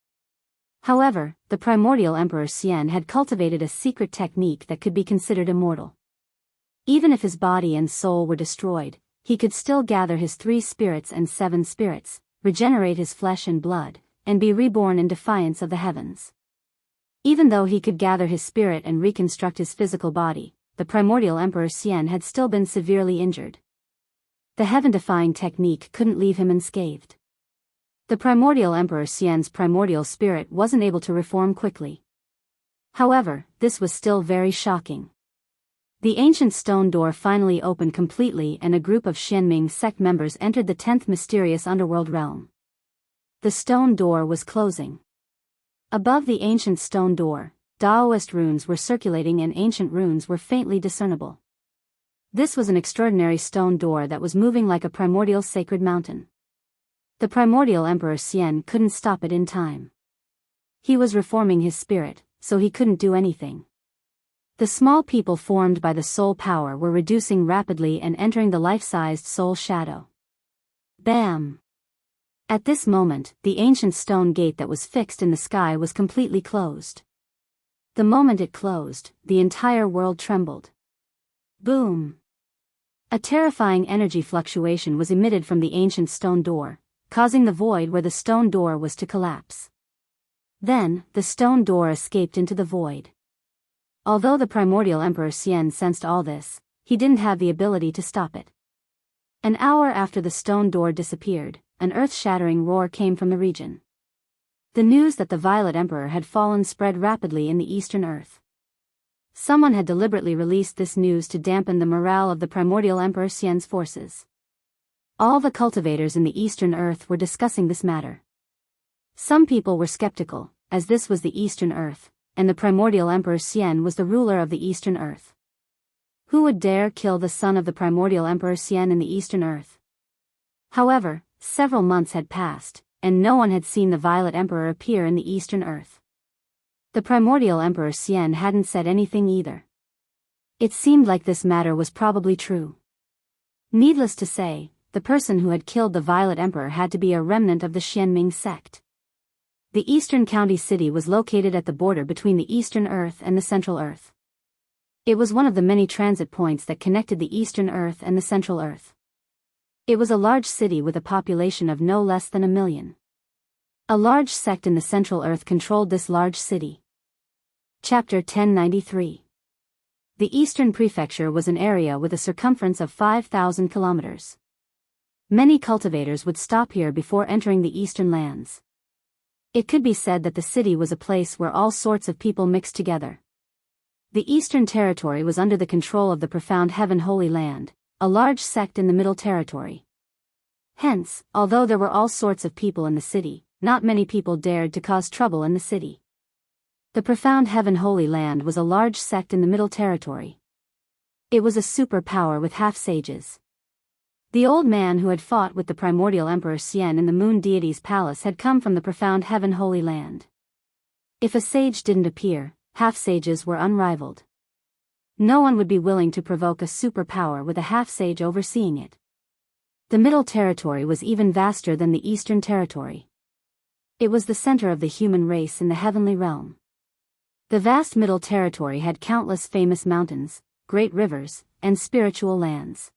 However, the primordial Emperor Xian had cultivated a secret technique that could be considered immortal. Even if his body and soul were destroyed, he could still gather his 3 spirits and 7 spirits, regenerate his flesh and blood, and be reborn in defiance of the heavens. Even though he could gather his spirit and reconstruct his physical body, the primordial Emperor Xian had still been severely injured. The heaven-defying technique couldn't leave him unscathed. The primordial Emperor Xian's primordial spirit wasn't able to reform quickly. However, this was still very shocking. The ancient stone door finally opened completely and a group of Xianming sect members entered the 10th mysterious underworld realm. The stone door was closing. Above the ancient stone door, Taoist runes were circulating and ancient runes were faintly discernible. This was an extraordinary stone door that was moving like a primordial sacred mountain. The primordial Emperor Xian couldn't stop it in time. He was reforming his spirit, so he couldn't do anything. The small people formed by the soul power were reducing rapidly and entering the life-sized soul shadow. Bam! At this moment, the ancient stone gate that was fixed in the sky was completely closed. The moment it closed, the entire world trembled. Boom! A terrifying energy fluctuation was emitted from the ancient stone door, causing the void where the stone door was to collapse. Then, the stone door escaped into the void. Although the primordial Emperor Xian sensed all this, he didn't have the ability to stop it. An hour after the stone door disappeared, an earth-shattering roar came from the region. The news that the Violet Emperor had fallen spread rapidly in the Eastern Earth. Someone had deliberately released this news to dampen the morale of the primordial Emperor Xian's forces. All the cultivators in the Eastern Earth were discussing this matter. Some people were skeptical, as this was the Eastern Earth, and the primordial Emperor Xian was the ruler of the Eastern Earth. Who would dare kill the son of the primordial Emperor Xian in the Eastern Earth? However, several months had passed, and no one had seen the Violet Emperor appear in the Eastern Earth. The primordial Emperor Xian hadn't said anything either. It seemed like this matter was probably true. Needless to say, the person who had killed the Violet Emperor had to be a remnant of the Xianming sect. The Eastern County City was located at the border between the Eastern Earth and the Central Earth. It was one of the many transit points that connected the Eastern Earth and the Central Earth. It was a large city with a population of no less than 1 million. A large sect in the Central Earth controlled this large city. Chapter 1093. The Eastern Prefecture was an area with a circumference of 5,000 kilometers. Many cultivators would stop here before entering the Eastern lands. It could be said that the city was a place where all sorts of people mixed together. The Eastern Territory was under the control of the Profound Heaven Holy Land, a large sect in the Middle Territory. Hence, although there were all sorts of people in the city, not many people dared to cause trouble in the city. The Profound Heaven Holy Land was a large sect in the Middle Territory. It was a superpower with half-sages. The old man who had fought with the primordial Emperor Xian in the Moon Deity's palace had come from the Profound Heaven Holy Land. If a sage didn't appear, half-sages were unrivaled. No one would be willing to provoke a superpower with a half-sage overseeing it. The Middle Territory was even vaster than the Eastern Territory. It was the center of the human race in the heavenly realm. The vast Middle Territory had countless famous mountains, great rivers, and spiritual lands.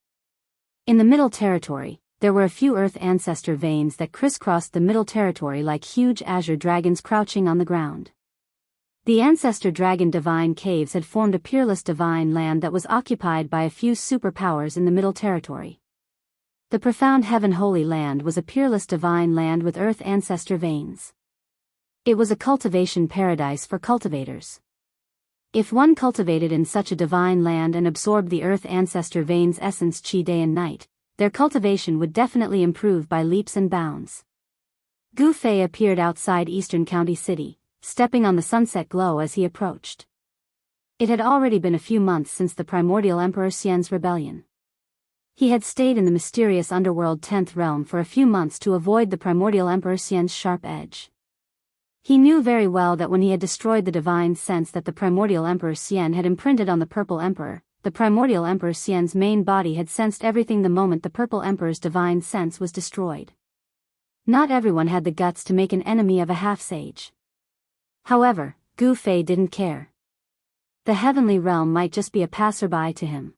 In the Middle Territory, there were a few Earth ancestor veins that crisscrossed the Middle Territory like huge azure dragons crouching on the ground. The ancestor dragon divine caves had formed a peerless divine land that was occupied by a few superpowers in the Middle Territory. The profound heaven holy land was a peerless divine land with Earth ancestor veins. It was a cultivation paradise for cultivators. If one cultivated in such a divine land and absorbed the Earth ancestor veins' essence chi day and night, their cultivation would definitely improve by leaps and bounds. Gu Fei appeared outside Eastern County City, stepping on the sunset glow as he approached. It had already been a few months since the primordial Emperor Xian's rebellion. He had stayed in the mysterious underworld 10th realm for a few months to avoid the primordial Emperor Xian's sharp edge. He knew very well that when he had destroyed the divine sense that the primordial Emperor Xian had imprinted on the Purple Emperor, the primordial Emperor Xian's main body had sensed everything the moment the Purple Emperor's divine sense was destroyed. Not everyone had the guts to make an enemy of a half-sage. However, Gu Fei didn't care. The heavenly realm might just be a passerby to him.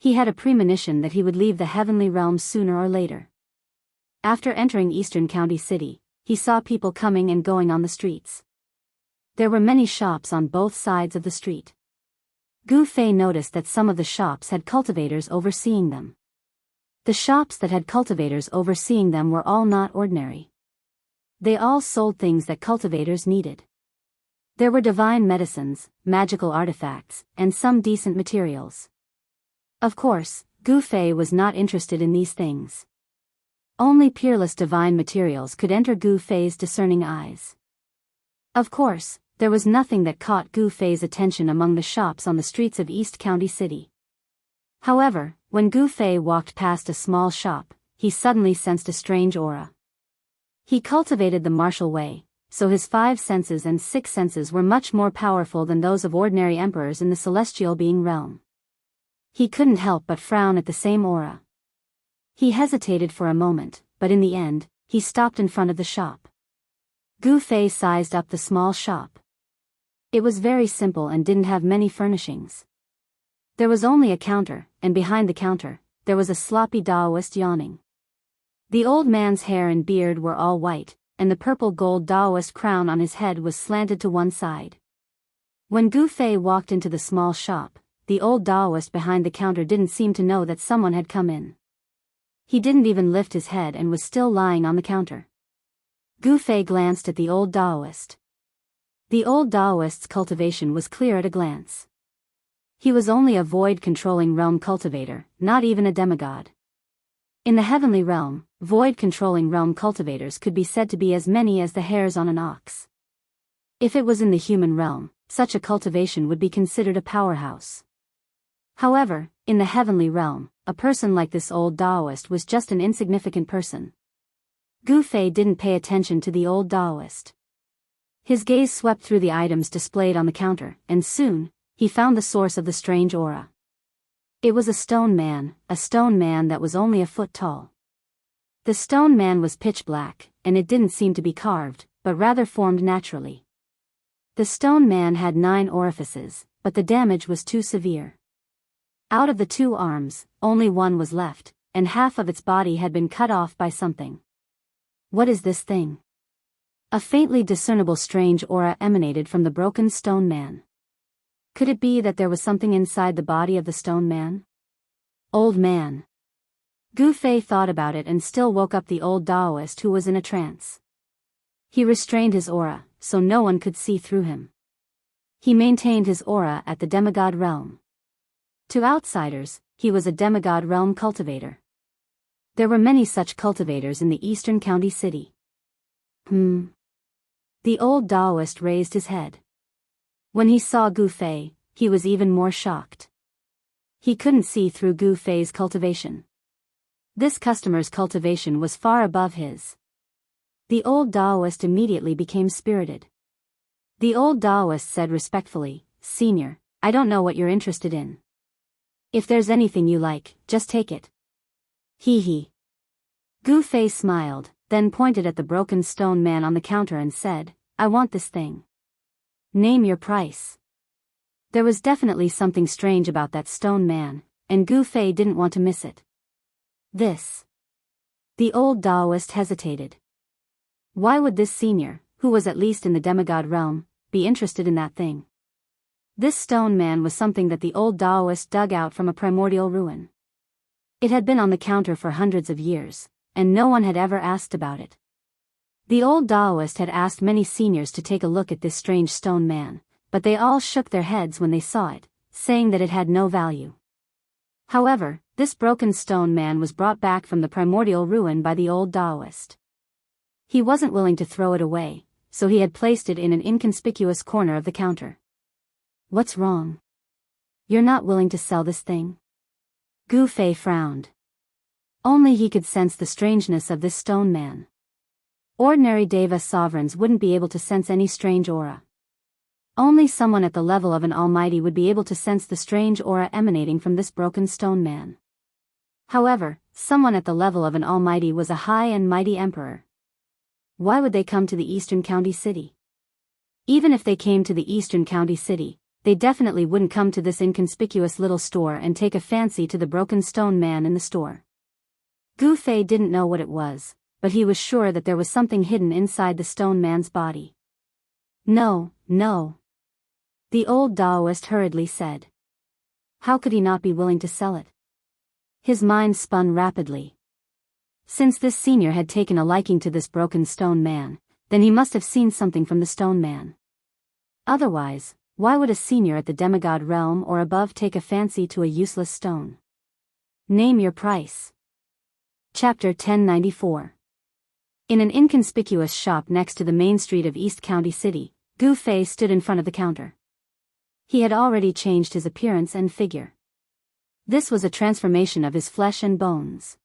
He had a premonition that he would leave the heavenly realm sooner or later. After entering Eastern County City, he saw people coming and going on the streets. There were many shops on both sides of the street. Gu Fei noticed that some of the shops had cultivators overseeing them. The shops that had cultivators overseeing them were all not ordinary. They all sold things that cultivators needed. There were divine medicines, magical artifacts, and some decent materials. Of course, Gu Fei was not interested in these things. Only peerless divine materials could enter Gu Fei's discerning eyes. Of course, there was nothing that caught Gu Fei's attention among the shops on the streets of East County City. However, when Gu Fei walked past a small shop, he suddenly sensed a strange aura. He cultivated the martial way, so his 5 senses and 6 senses were much more powerful than those of ordinary emperors in the celestial being realm. He couldn't help but frown at the same aura. He hesitated for a moment, but in the end, he stopped in front of the shop. Gu Fei sized up the small shop. It was very simple and didn't have many furnishings. There was only a counter, and behind the counter, there was a sloppy Taoist yawning. The old man's hair and beard were all white, and the purple gold Taoist crown on his head was slanted to one side. When Gu Fei walked into the small shop, the old Taoist behind the counter didn't seem to know that someone had come in. He didn't even lift his head and was still lying on the counter. Gu Fei glanced at the old Taoist. The old Taoist's cultivation was clear at a glance. He was only a void-controlling realm cultivator, not even a demigod. In the heavenly realm, void-controlling realm cultivators could be said to be as many as the hairs on an ox. If it was in the human realm, such a cultivation would be considered a powerhouse. However, in the heavenly realm, a person like this old Taoist was just an insignificant person. Gu Fei didn't pay attention to the old Taoist. His gaze swept through the items displayed on the counter, and soon, he found the source of the strange aura. It was a stone man that was only a foot tall. The stone man was pitch black, and it didn't seem to be carved, but rather formed naturally. The stone man had 9 orifices, but the damage was too severe. Out of the 2 arms, only one was left, and half of its body had been cut off by something. What is this thing? A faintly discernible strange aura emanated from the broken stone man. Could it be that there was something inside the body of the stone man? Old man. Gu Fei thought about it and still woke up the old Taoist who was in a trance. He restrained his aura, so no one could see through him. He maintained his aura at the demigod realm. To outsiders, he was a demigod realm cultivator. There were many such cultivators in the Eastern County City. The old Taoist raised his head. When he saw Gu Fei, he was even more shocked. He couldn't see through Gu Fei's cultivation. This customer's cultivation was far above his. The old Taoist immediately became spirited. The old Taoist said respectfully, "Senior, I don't know what you're interested in. If there's anything you like, just take it." Hee hee. Gu Fei smiled, then pointed at the broken stone man on the counter and said, "I want this thing. Name your price." There was definitely something strange about that stone man, and Gu Fei didn't want to miss it. This. The old Taoist hesitated. Why would this senior, who was at least in the demigod realm, be interested in that thing? This stone man was something that the old Taoist dug out from a primordial ruin. It had been on the counter for hundreds of years, and no one had ever asked about it. The old Taoist had asked many seniors to take a look at this strange stone man, but they all shook their heads when they saw it, saying that it had no value. However, this broken stone man was brought back from the primordial ruin by the old Taoist. He wasn't willing to throw it away, so he had placed it in an inconspicuous corner of the counter. What's wrong? You're not willing to sell this thing? Gu Fei frowned. Only he could sense the strangeness of this stone man. Ordinary Deva sovereigns wouldn't be able to sense any strange aura. Only someone at the level of an almighty would be able to sense the strange aura emanating from this broken stone man. However, someone at the level of an almighty was a high and mighty emperor. Why would they come to the Eastern County City? Even if they came to the Eastern County City, they definitely wouldn't come to this inconspicuous little store and take a fancy to the broken stone man in the store. Gu Fei didn't know what it was, but he was sure that there was something hidden inside the stone man's body. No, no. The old Taoist hurriedly said. How could he not be willing to sell it? His mind spun rapidly. Since this senior had taken a liking to this broken stone man, then he must have seen something from the stone man. Otherwise, why would a senior at the demigod realm or above take a fancy to a useless stone? Name your price. Chapter 1094. In an inconspicuous shop next to the main street of East County City, Gu Fei stood in front of the counter. He had already changed his appearance and figure. This was a transformation of his flesh and bones.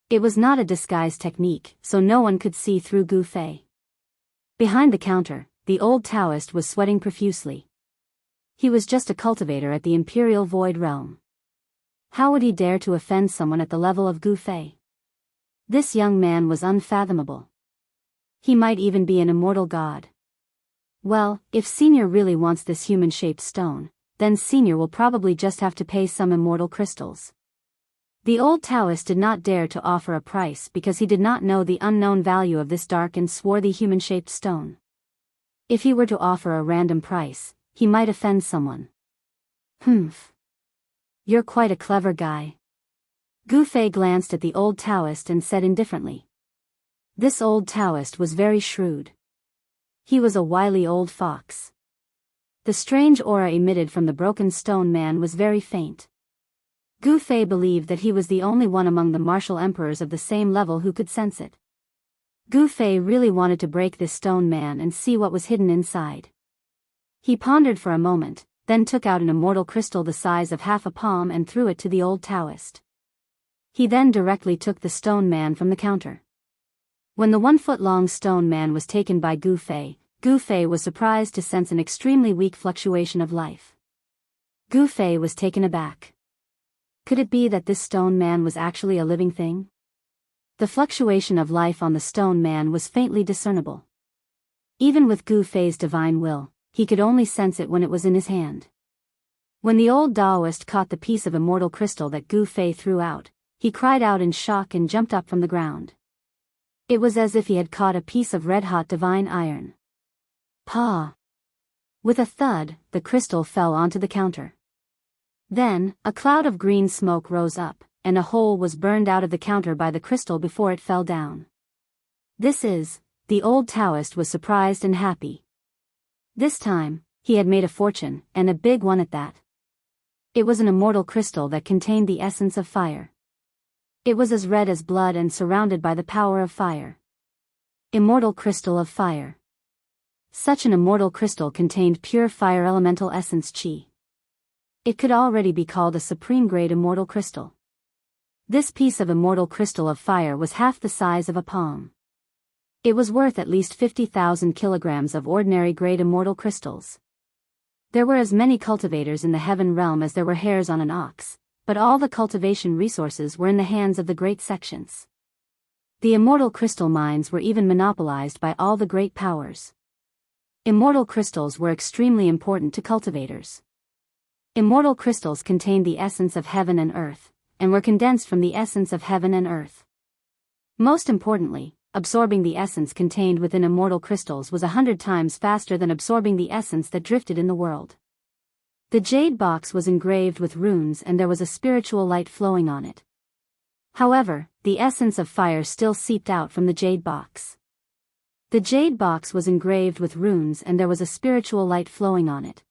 It was not a disguise technique, so no one could see through Gu Fei. Behind the counter, the old Taoist was sweating profusely. He was just a cultivator at the Imperial Void Realm. How would he dare to offend someone at the level of Gu Fei? This young man was unfathomable. He might even be an immortal god. Well, if Senior really wants this human-shaped stone, then Senior will probably just have to pay some immortal crystals. The old Taoist did not dare to offer a price because he did not know the unknown value of this dark and swarthy human-shaped stone. If he were to offer a random price, he might offend someone. Humph. You're quite a clever guy. Gu Fei glanced at the old Taoist and said indifferently. This old Taoist was very shrewd. He was a wily old fox. The strange aura emitted from the broken stone man was very faint. Gu Fei believed that he was the only one among the martial emperors of the same level who could sense it. Gu Fei really wanted to break this stone man and see what was hidden inside. He pondered for a moment, then took out an immortal crystal the size of half a palm and threw it to the old Taoist. He then directly took the stone man from the counter. When the 1-foot-long stone man was taken by Gu Fei was surprised to sense an extremely weak fluctuation of life. Gu Fei was taken aback. Could it be that this stone man was actually a living thing? The fluctuation of life on the stone man was faintly discernible. Even with Gu Fei's divine will, he could only sense it when it was in his hand. When the old Taoist caught the piece of immortal crystal that Gu Fei threw out, he cried out in shock and jumped up from the ground. It was as if he had caught a piece of red-hot divine iron. Pa! With a thud, the crystal fell onto the counter. Then, a cloud of green smoke rose up, and a hole was burned out of the counter by the crystal before it fell down. The old Taoist was surprised and happy. This time, he had made a fortune, and a big one at that. It was an immortal crystal that contained the essence of fire. It was as red as blood and surrounded by the power of fire. Immortal crystal of fire. Such an immortal crystal contained pure fire elemental essence chi. It could already be called a supreme-grade immortal crystal. This piece of immortal crystal of fire was half the size of a palm. It was worth at least 50,000 kilograms of ordinary-grade immortal crystals. There were as many cultivators in the heaven realm as there were hairs on an ox, but all the cultivation resources were in the hands of the great sections. The immortal crystal mines were even monopolized by all the great powers. Immortal crystals were extremely important to cultivators. Immortal crystals contained the essence of heaven and earth, and were condensed from the essence of heaven and earth. Most importantly, absorbing the essence contained within immortal crystals was 100 times faster than absorbing the essence that drifted in the world. The jade box was engraved with runes and there was a spiritual light flowing on it. However, the essence of fire still seeped out from the jade box. The jade box was engraved with runes and there was a spiritual light flowing on it.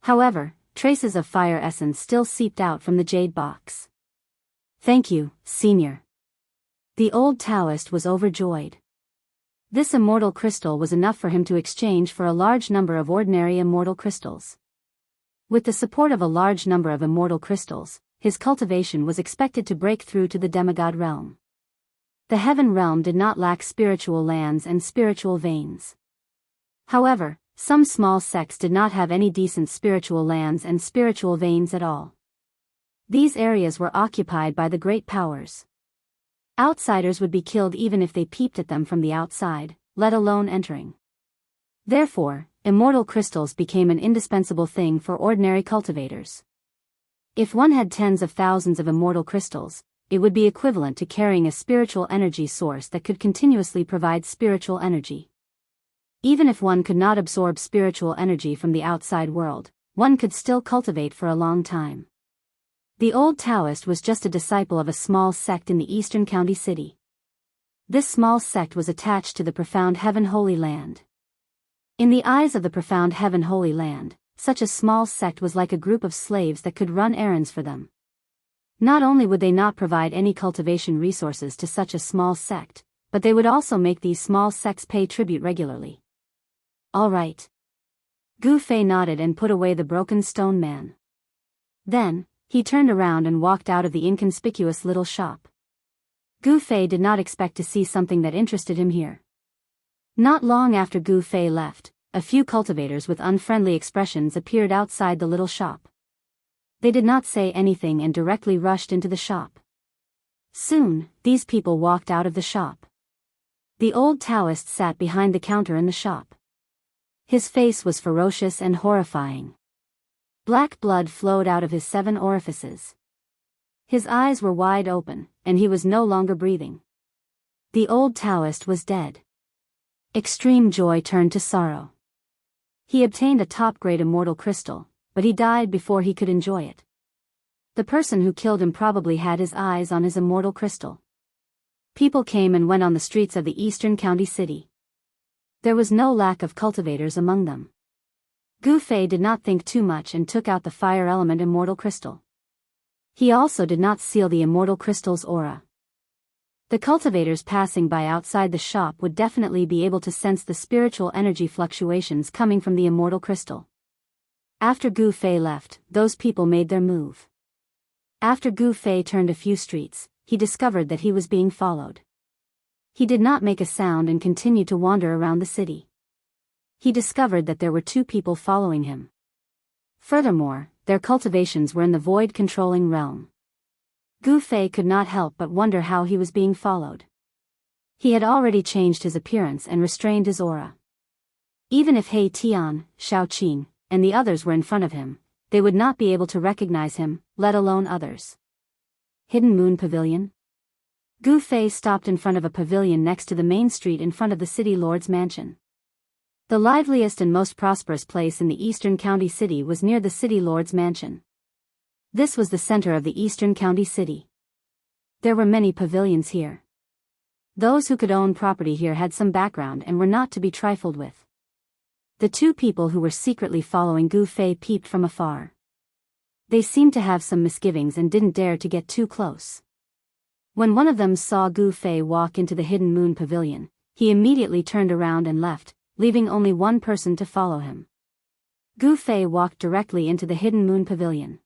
However, traces of fire essence still seeped out from the jade box. Thank you, Senior. The old Taoist was overjoyed. This immortal crystal was enough for him to exchange for a large number of ordinary immortal crystals. With the support of a large number of immortal crystals, his cultivation was expected to break through to the demigod realm. The heaven realm did not lack spiritual lands and spiritual veins. However, some small sects did not have any decent spiritual lands and spiritual veins at all. These areas were occupied by the great powers. Outsiders would be killed even if they peeped at them from the outside, let alone entering. Therefore, immortal crystals became an indispensable thing for ordinary cultivators. If one had tens of thousands of immortal crystals, it would be equivalent to carrying a spiritual energy source that could continuously provide spiritual energy. Even if one could not absorb spiritual energy from the outside world, one could still cultivate for a long time. The old Taoist was just a disciple of a small sect in the eastern county city. This small sect was attached to the profound heaven holy land. In the eyes of the profound heaven holy land, such a small sect was like a group of slaves that could run errands for them. Not only would they not provide any cultivation resources to such a small sect, but they would also make these small sects pay tribute regularly. All right. Gu Fei nodded and put away the broken stone man. Then, he turned around and walked out of the inconspicuous little shop. Gu Fei did not expect to see something that interested him here. Not long after Gu Fei left, a few cultivators with unfriendly expressions appeared outside the little shop. They did not say anything and directly rushed into the shop. Soon, these people walked out of the shop. The old Taoist sat behind the counter in the shop. His face was ferocious and horrifying. Black blood flowed out of his 7 orifices. His eyes were wide open, and he was no longer breathing. The old Taoist was dead. Extreme joy turned to sorrow. He obtained a top-grade immortal crystal, but he died before he could enjoy it. The person who killed him probably had his eyes on his immortal crystal. People came and went on the streets of the eastern county city. There was no lack of cultivators among them. Gu Fei did not think too much and took out the fire element immortal crystal. He also did not seal the immortal crystal's aura. The cultivators passing by outside the shop would definitely be able to sense the spiritual energy fluctuations coming from the immortal crystal. After Gu Fei left, those people made their move. After Gu Fei turned a few streets, he discovered that he was being followed. He did not make a sound and continued to wander around the city. He discovered that there were 2 people following him. Furthermore, their cultivations were in the void-controlling realm. Gu Fei could not help but wonder how he was being followed. He had already changed his appearance and restrained his aura. Even if He Tian, Shao Qing, and the others were in front of him, they would not be able to recognize him, let alone others. Hidden Moon Pavilion? Gu Fei stopped in front of a pavilion next to the main street in front of the city lord's mansion. The liveliest and most prosperous place in the eastern county city was near the city lord's mansion. This was the center of the eastern county city. There were many pavilions here. Those who could own property here had some background and were not to be trifled with. The 2 people who were secretly following Gu Fei peeped from afar. They seemed to have some misgivings and didn't dare to get too close. When one of them saw Gu Fei walk into the Hidden Moon Pavilion, he immediately turned around and left, leaving only one person to follow him. Gu Fei walked directly into the Hidden Moon Pavilion.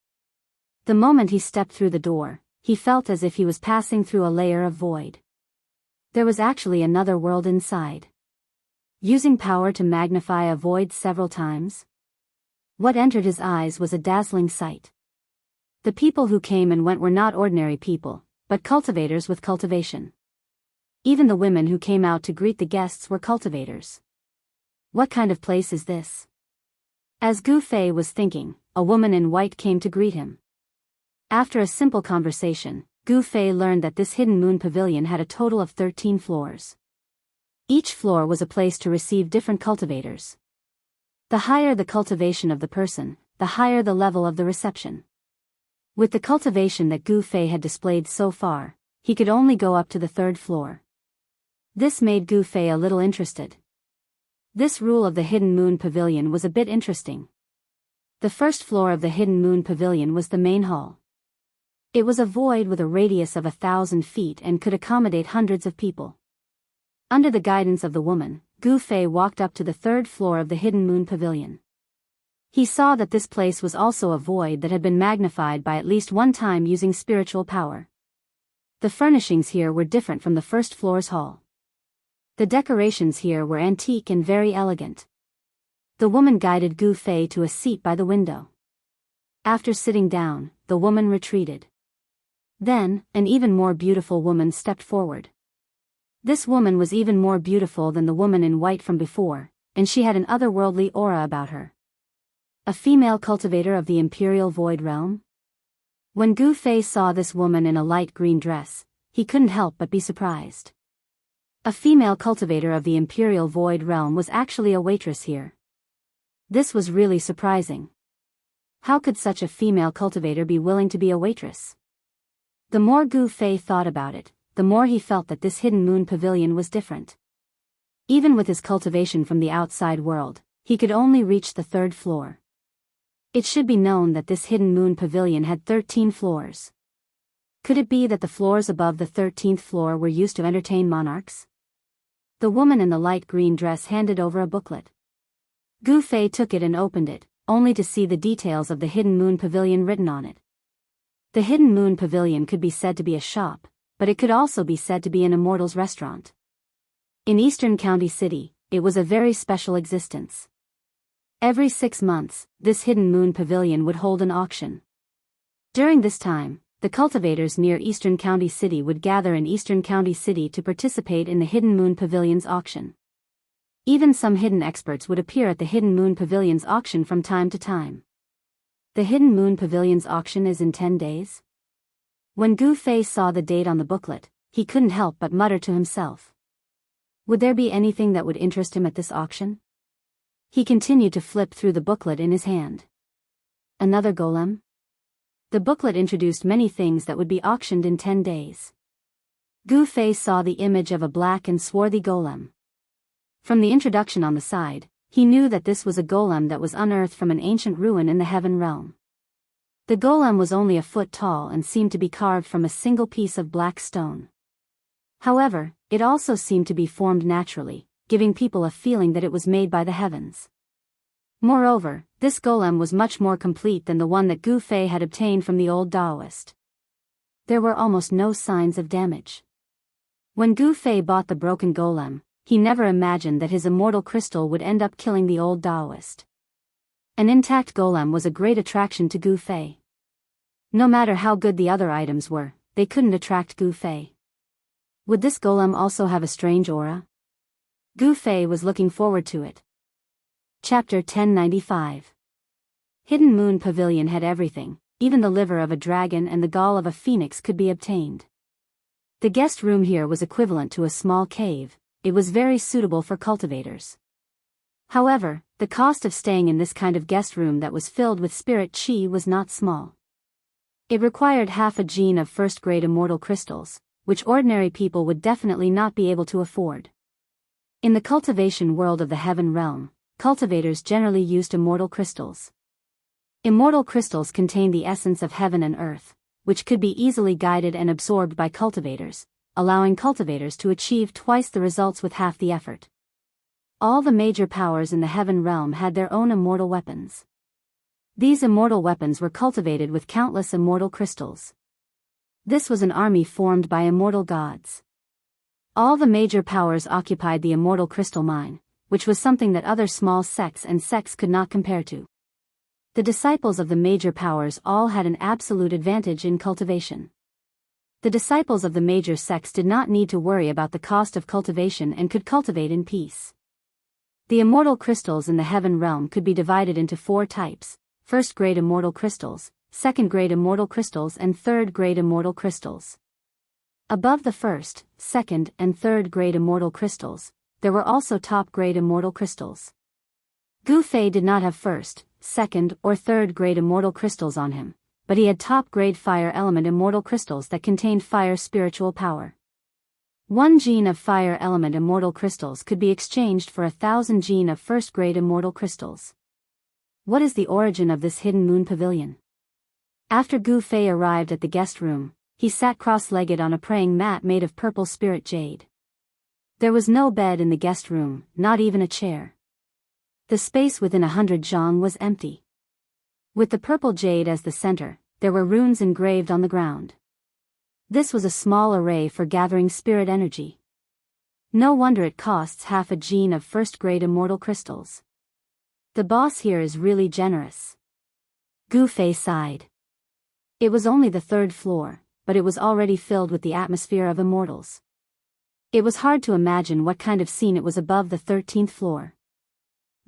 The moment he stepped through the door, he felt as if he was passing through a layer of void. There was actually another world inside. Using power to magnify a void several times? What entered his eyes was a dazzling sight. The people who came and went were not ordinary people, but cultivators with cultivation. Even the women who came out to greet the guests were cultivators. What kind of place is this? As Gu Fei was thinking, a woman in white came to greet him. After a simple conversation, Gu Fei learned that this hidden moon pavilion had a total of 13 floors. Each floor was a place to receive different cultivators. The higher the cultivation of the person, the higher the level of the reception. With the cultivation that Gu Fei had displayed so far, he could only go up to the 3rd floor. This made Gu Fei a little interested. This rule of the Hidden Moon Pavilion was a bit interesting. The 1st floor of the Hidden Moon Pavilion was the main hall. It was a void with a radius of 1,000 feet and could accommodate hundreds of people. Under the guidance of the woman, Gu Fei walked up to the 3rd floor of the Hidden Moon Pavilion. He saw that this place was also a void that had been magnified by at least one time using spiritual power. The furnishings here were different from the 1st floor's hall. The decorations here were antique and very elegant. The woman guided Gu Fei to a seat by the window. After sitting down, the woman retreated. Then, an even more beautiful woman stepped forward. This woman was even more beautiful than the woman in white from before, and she had an otherworldly aura about her. A female cultivator of the Imperial Void Realm? When Gu Fei saw this woman in a light green dress, he couldn't help but be surprised. A female cultivator of the Imperial Void Realm was actually a waitress here. This was really surprising. How could such a female cultivator be willing to be a waitress? The more Gu Fei thought about it, the more he felt that this Hidden Moon Pavilion was different. Even with his cultivation from the outside world, he could only reach the 3rd floor. It should be known that this Hidden Moon Pavilion had 13 floors. Could it be that the floors above the 13th floor were used to entertain monarchs? The woman in the light green dress handed over a booklet. Gu Fei took it and opened it, only to see the details of the Hidden Moon Pavilion written on it. The Hidden Moon Pavilion could be said to be a shop, but it could also be said to be an immortal's restaurant. In Eastern County City, it was a very special existence. Every 6 months, this Hidden Moon Pavilion would hold an auction. During this time, the cultivators near Eastern County City would gather in Eastern County City to participate in the Hidden Moon Pavilion's auction. Even some hidden experts would appear at the Hidden Moon Pavilion's auction from time to time. The Hidden Moon Pavilion's auction is in 10 days. When Gu Fei saw the date on the booklet, he couldn't help but mutter to himself. Would there be anything that would interest him at this auction? He continued to flip through the booklet in his hand. Another golem? The booklet introduced many things that would be auctioned in 10 days. Gu Fei saw the image of a black and swarthy golem. From the introduction on the side, he knew that this was a golem that was unearthed from an ancient ruin in the Heaven Realm. The golem was only a foot tall and seemed to be carved from a single piece of black stone. However, it also seemed to be formed naturally, giving people a feeling that it was made by the heavens. Moreover, this golem was much more complete than the one that Gu Fei had obtained from the old Taoist. There were almost no signs of damage. When Gu Fei bought the broken golem, he never imagined that his immortal crystal would end up killing the old Taoist. An intact golem was a great attraction to Gu Fei. No matter how good the other items were, they couldn't attract Gu Fei. Would this golem also have a strange aura? Gu Fei was looking forward to it. Chapter 1095. Hidden Moon Pavilion had everything, even the liver of a dragon and the gall of a phoenix could be obtained. The guest room here was equivalent to a small cave. It was very suitable for cultivators. However, the cost of staying in this kind of guest room that was filled with spirit chi was not small. It required half a gene of first-grade immortal crystals, which ordinary people would definitely not be able to afford. In the cultivation world of the Heaven Realm, cultivators generally used immortal crystals. Immortal crystals contain the essence of heaven and earth, which could be easily guided and absorbed by cultivators, allowing cultivators to achieve twice the results with half the effort. All the major powers in the Heaven Realm had their own immortal weapons. These immortal weapons were cultivated with countless immortal crystals. This was an army formed by immortal gods. All the major powers occupied the immortal crystal mine, which was something that other small sects could not compare to. The disciples of the major powers all had an absolute advantage in cultivation. The disciples of the major sects did not need to worry about the cost of cultivation and could cultivate in peace. The immortal crystals in the heaven realm could be divided into 4 types: first-grade immortal crystals, second-grade immortal crystals and third-grade immortal crystals. Above the first, second, and third-grade immortal crystals, there were also top-grade immortal crystals. Gu Fei did not have first, second, or third-grade immortal crystals on him, but he had top-grade fire element immortal crystals that contained fire spiritual power. 1 gene of fire element immortal crystals could be exchanged for 1,000 gene of first-grade immortal crystals. What is the origin of this hidden moon pavilion? After Gu Fei arrived at the guest room, he sat cross-legged on a praying mat made of purple spirit jade. There was no bed in the guest room, not even a chair. The space within 100 zhang was empty. With the purple jade as the center, there were runes engraved on the ground. This was a small array for gathering spirit energy. No wonder it costs half a gene of first-grade immortal crystals. The boss here is really generous. Gu Fei sighed. It was only the 3rd floor, but it was already filled with the atmosphere of immortals. It was hard to imagine what kind of scene it was above the 13th floor.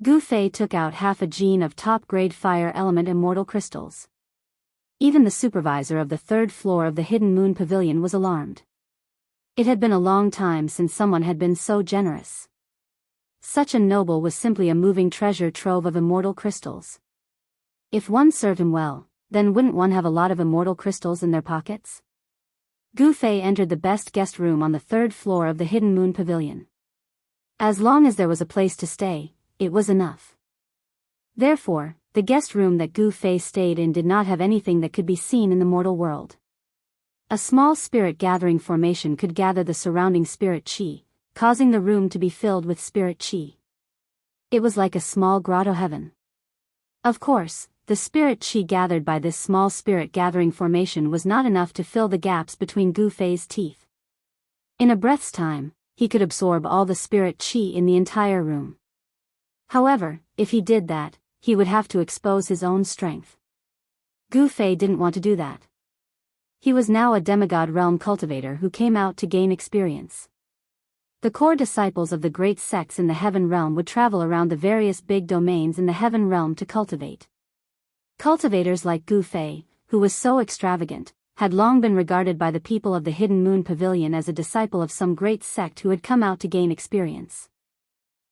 Gu Fei took out half a gene of top-grade fire element immortal crystals. Even the supervisor of the 3rd floor of the Hidden Moon Pavilion was alarmed. It had been a long time since someone had been so generous. Such a noble was simply a moving treasure trove of immortal crystals. If one served him well, then wouldn't one have a lot of immortal crystals in their pockets? Gu Fei entered the best guest room on the 3rd floor of the Hidden Moon Pavilion. As long as there was a place to stay, it was enough. Therefore, the guest room that Gu Fei stayed in did not have anything that could be seen in the mortal world. A small spirit gathering formation could gather the surrounding spirit qi, causing the room to be filled with spirit qi. It was like a small grotto heaven. Of course, the spirit qi gathered by this small spirit gathering formation was not enough to fill the gaps between Gu Fei's teeth. In a breath's time, he could absorb all the spirit qi in the entire room. However, if he did that, he would have to expose his own strength. Gu Fei didn't want to do that. He was now a demigod realm cultivator who came out to gain experience. The core disciples of the great sects in the heaven realm would travel around the various big domains in the heaven realm to cultivate. Cultivators like Gu Fei, who was so extravagant, had long been regarded by the people of the Hidden Moon Pavilion as a disciple of some great sect who had come out to gain experience.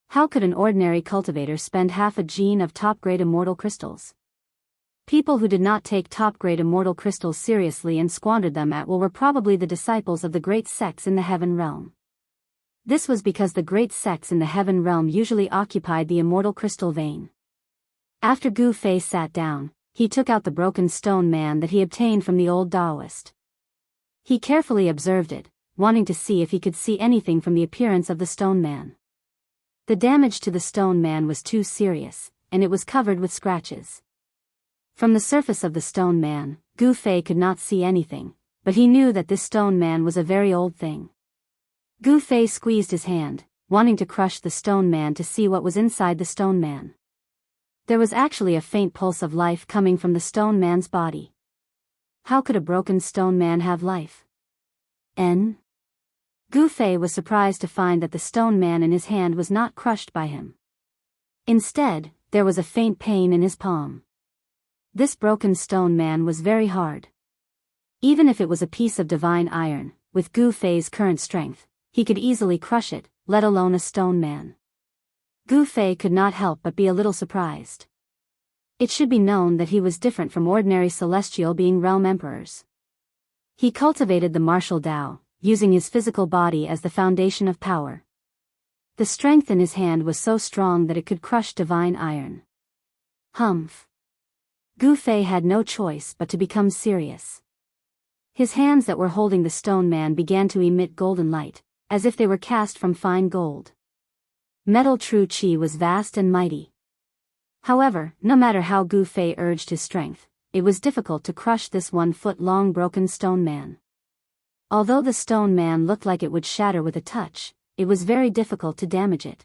How could an ordinary cultivator spend half a gene of top-grade immortal crystals? People who did not take top-grade immortal crystals seriously and squandered them at will were probably the disciples of the great sects in the heaven realm. This was because the great sects in the heaven realm usually occupied the immortal crystal vein. After Gu Fei sat down, he took out the broken stone man that he obtained from the old Taoist. He carefully observed it, wanting to see if he could see anything from the appearance of the stone man. The damage to the stone man was too serious, and it was covered with scratches. From the surface of the stone man, Gu Fei could not see anything, but he knew that this stone man was a very old thing. Gu Fei squeezed his hand, wanting to crush the stone man to see what was inside the stone man. There was actually a faint pulse of life coming from the stone man's body. How could a broken stone man have life? Gu Fei was surprised to find that the stone man in his hand was not crushed by him. Instead, there was a faint pain in his palm. This broken stone man was very hard. Even if it was a piece of divine iron, with Gu Fei's current strength, he could easily crush it, let alone a stone man. Gu Fei could not help but be a little surprised. It should be known that he was different from ordinary celestial being realm emperors. He cultivated the martial Tao, using his physical body as the foundation of power. The strength in his hand was so strong that it could crush divine iron. Humph. Gu Fei had no choice but to become serious. His hands that were holding the stone man began to emit golden light, as if they were cast from fine gold. Metal true qi was vast and mighty. However, no matter how Gu Fei urged his strength, it was difficult to crush this 1-foot-long broken stone man. Although the stone man looked like it would shatter with a touch, it was very difficult to damage it.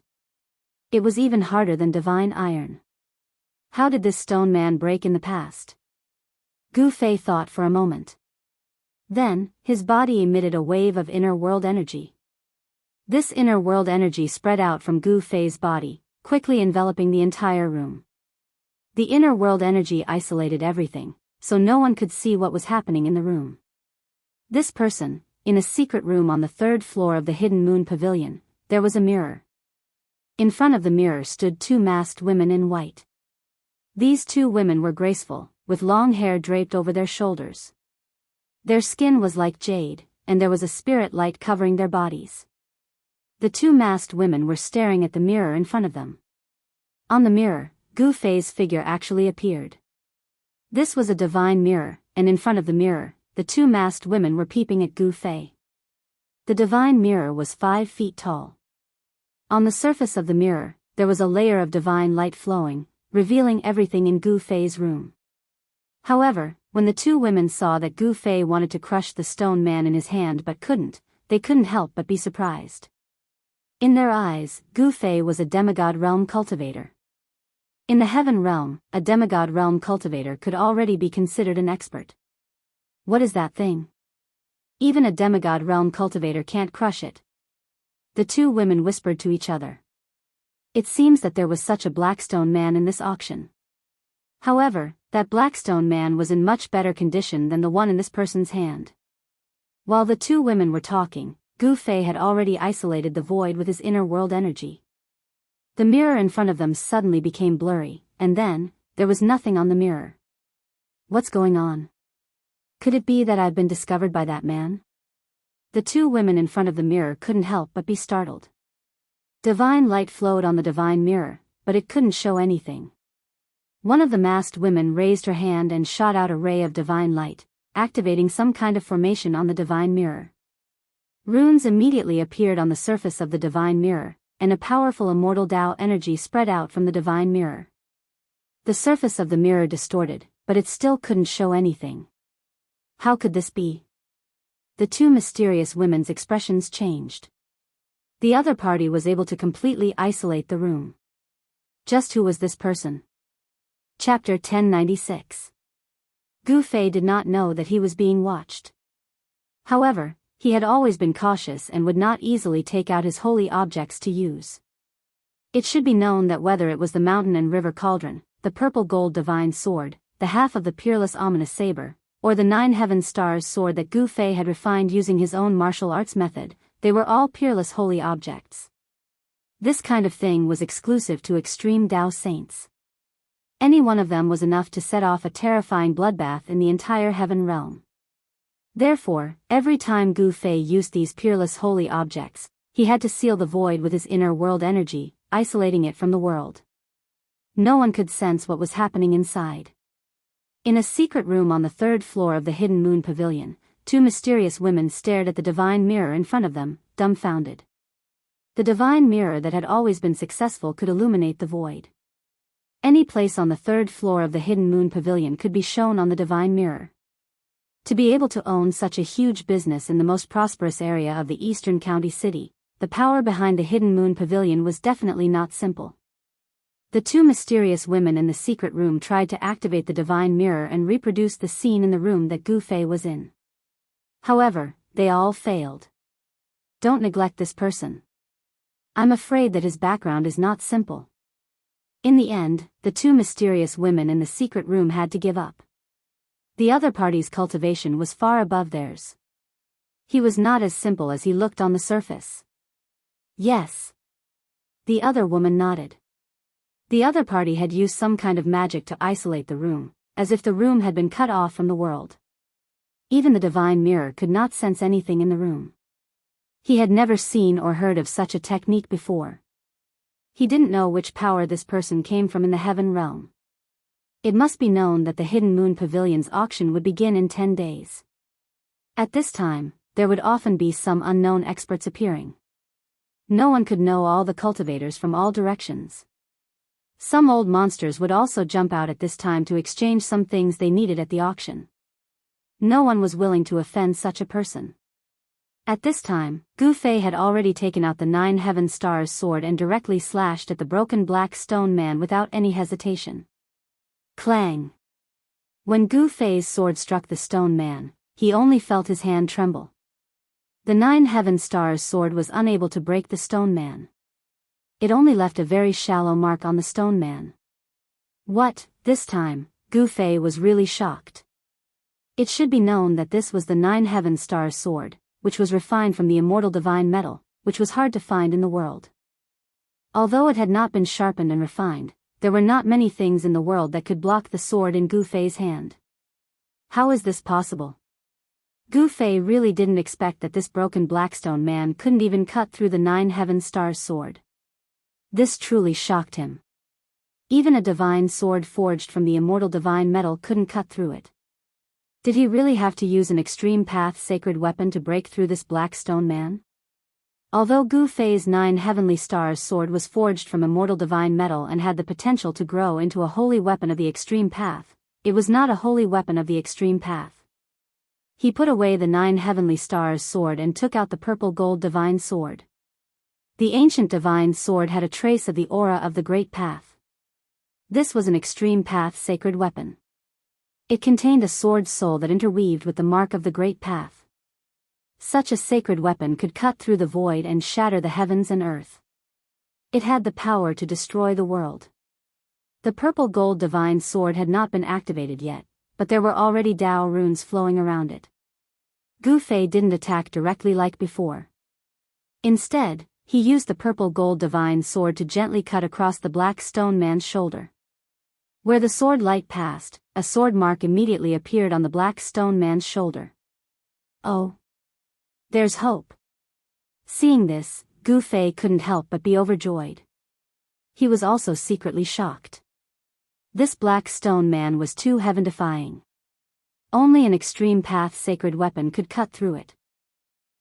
It was even harder than divine iron. How did this stone man break in the past? Gu Fei thought for a moment. Then, his body emitted a wave of inner world energy. This inner world energy spread out from Gu Fei's body, quickly enveloping the entire room. The inner world energy isolated everything, so no one could see what was happening in the room. This person, in a secret room on the 3rd floor of the Hidden Moon Pavilion, there was a mirror. In front of the mirror stood 2 masked women in white. These 2 women were graceful, with long hair draped over their shoulders. Their skin was like jade, and there was a spirit light covering their bodies. The 2 masked women were staring at the mirror in front of them. On the mirror, Gu Fei's figure actually appeared. This was a divine mirror, and in front of the mirror, the 2 masked women were peeping at Gu Fei. The divine mirror was 5 feet tall. On the surface of the mirror, there was a layer of divine light flowing, revealing everything in Gu Fei's room. However, when the 2 women saw that Gu Fei wanted to crush the stone man in his hand but couldn't, they couldn't help but be surprised. In their eyes, Gu Fei was a demigod realm cultivator. In the heaven realm, a demigod realm cultivator could already be considered an expert. What is that thing? Even a demigod realm cultivator can't crush it. The 2 women whispered to each other. It seems that there was such a blackstone man in this auction. However, that blackstone man was in much better condition than the one in this person's hand. While the 2 women were talking, Gu Fei had already isolated the void with his inner world energy. The mirror in front of them suddenly became blurry, and then, there was nothing on the mirror. What's going on? Could it be that I've been discovered by that man? The 2 women in front of the mirror couldn't help but be startled. Divine light flowed on the divine mirror, but it couldn't show anything. One of the masked women raised her hand and shot out a ray of divine light, activating some kind of formation on the divine mirror. Runes immediately appeared on the surface of the divine mirror, and a powerful immortal Tao energy spread out from the divine mirror. The surface of the mirror distorted, but it still couldn't show anything. How could this be? The 2 mysterious women's expressions changed. The other party was able to completely isolate the room. Just who was this person? Chapter 1096. Gu Fei did not know that he was being watched. However, he had always been cautious and would not easily take out his holy objects to use. It should be known that whether it was the mountain and river cauldron, the purple gold divine sword, the half of the peerless ominous saber, or the 9 heaven stars sword that Gu Fei had refined using his own martial arts method, they were all peerless holy objects. This kind of thing was exclusive to extreme Tao saints. Any one of them was enough to set off a terrifying bloodbath in the entire heaven realm. Therefore, every time Gu Fei used these peerless holy objects, he had to seal the void with his inner world energy, isolating it from the world. No one could sense what was happening inside. In a secret room on the 3rd floor of the Hidden Moon Pavilion, 2 mysterious women stared at the divine mirror in front of them, dumbfounded. The divine mirror that had always been successful could illuminate the void. Any place on the 3rd floor of the Hidden Moon Pavilion could be shown on the divine mirror. To be able to own such a huge business in the most prosperous area of the eastern county city, the power behind the Hidden Moon Pavilion was definitely not simple. The 2 mysterious women in the secret room tried to activate the divine mirror and reproduce the scene in the room that Gu Fei was in. However, they all failed. Don't neglect this person. I'm afraid that his background is not simple. In the end, the 2 mysterious women in the secret room had to give up. The other party's cultivation was far above theirs. He was not as simple as he looked on the surface. Yes. The other woman nodded. The other party had used some kind of magic to isolate the room, as if the room had been cut off from the world. Even the divine mirror could not sense anything in the room. He had never seen or heard of such a technique before. He didn't know which power this person came from in the heaven realm. It must be known that the Hidden Moon Pavilion's auction would begin in 10 days. At this time, there would often be some unknown experts appearing. No one could know all the cultivators from all directions. Some old monsters would also jump out at this time to exchange some things they needed at the auction. No one was willing to offend such a person. At this time, Gu Fei had already taken out the 9 heaven stars sword and directly slashed at the broken black stone man without any hesitation. Clang! When Gu Fei's sword struck the stone man, he only felt his hand tremble. The 9 heaven stars sword was unable to break the stone man. It only left a very shallow mark on the stone man. What, this time? Gu Fei was really shocked. It should be known that this was the 9 heaven stars sword, which was refined from the immortal divine metal, which was hard to find in the world. Although it had not been sharpened and refined, there were not many things in the world that could block the sword in Gu Fei's hand. How is this possible? Gu Fei really didn't expect that this broken blackstone man couldn't even cut through the 9 heaven stars sword. This truly shocked him. Even a divine sword forged from the immortal divine metal couldn't cut through it. Did he really have to use an extreme path sacred weapon to break through this black stone man? Although Gu Fei's 9 heavenly stars sword was forged from immortal divine metal and had the potential to grow into a holy weapon of the extreme path, it was not a holy weapon of the extreme path. He put away the 9 heavenly stars sword and took out the purple gold divine sword. The ancient divine sword had a trace of the aura of the great path. This was an extreme path sacred weapon. It contained a sword soul that interweaved with the mark of the great path. Such a sacred weapon could cut through the void and shatter the heavens and earth. It had the power to destroy the world. The purple gold divine sword had not been activated yet, but there were already Dao runes flowing around it. Gu Fei didn't attack directly like before. Instead, he used the purple gold divine sword to gently cut across the black stone man's shoulder. Where the sword light passed, a sword mark immediately appeared on the black stone man's shoulder. Oh! There's hope. Seeing this, Gu Fei couldn't help but be overjoyed. He was also secretly shocked. This black stone man was too heaven-defying. Only an extreme path sacred weapon could cut through it.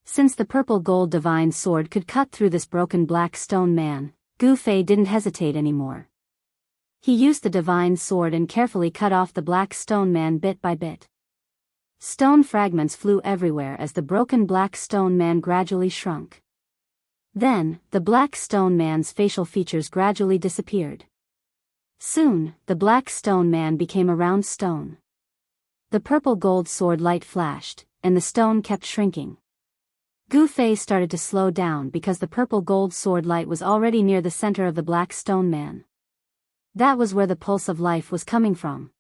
Since the purple gold divine sword could cut through this broken black stone man, Gu Fei didn't hesitate anymore. He used the divine sword and carefully cut off the black stone man bit by bit. Stone fragments flew everywhere as the broken black stone man gradually shrunk. Then, the black stone man's facial features gradually disappeared. Soon, the black stone man became a round stone. The purple gold sword light flashed, and the stone kept shrinking. Gu Fei started to slow down because the purple gold sword light was already near the center of the black stone man. That was where the pulse of life was coming from.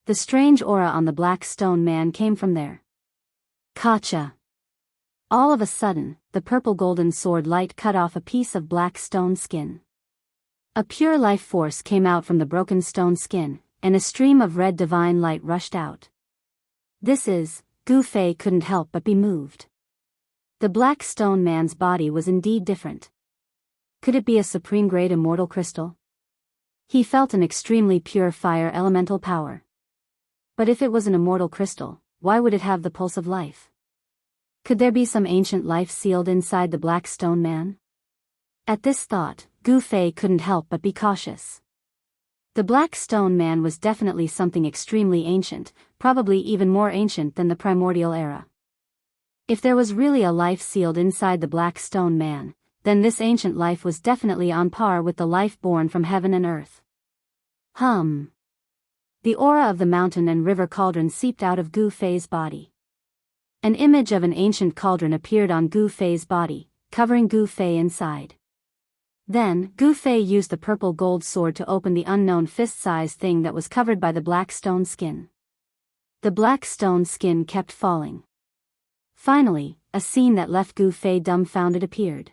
The strange aura on the black stone man came from there. Gotcha! All of a sudden, the purple golden sword light cut off a piece of black stone skin. A pure life force came out from the broken stone skin, and a stream of red divine light rushed out. Gu Fei couldn't help but be moved. The black stone man's body was indeed different. Could it be a supreme-grade immortal crystal? He felt an extremely pure fire elemental power. But if it was an immortal crystal, why would it have the pulse of life? Could there be some ancient life sealed inside the black stone man? At this thought, Gu Fei couldn't help but be cautious. The black stone man was definitely something extremely ancient, probably even more ancient than the primordial era. If there was really a life sealed inside the black stone man, then this ancient life was definitely on par with the life born from heaven and earth. The aura of the mountain and river cauldron seeped out of Gu Fei's body. An image of an ancient cauldron appeared on Gu Fei's body, covering Gu Fei inside. Then, Gu Fei used the purple gold sword to open the unknown fist-sized thing that was covered by the black stone skin. The black stone skin kept falling. Finally, a scene that left Gu Fei dumbfounded appeared.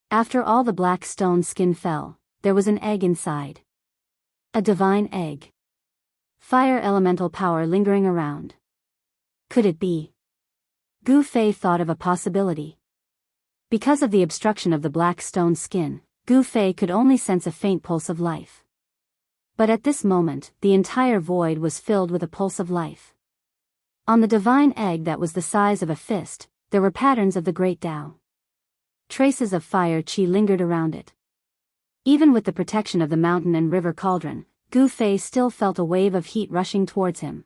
After all the black stone skin fell, there was an egg inside. A divine egg. Fire elemental power lingering around. Could it be? Gu Fei thought of a possibility. Because of the obstruction of the black stone skin, Gu Fei could only sense a faint pulse of life. But at this moment, the entire void was filled with a pulse of life. On the divine egg that was the size of a fist, there were patterns of the great Tao. Traces of fire qi lingered around it. Even with the protection of the mountain and river cauldron, Gu Fei still felt a wave of heat rushing towards him.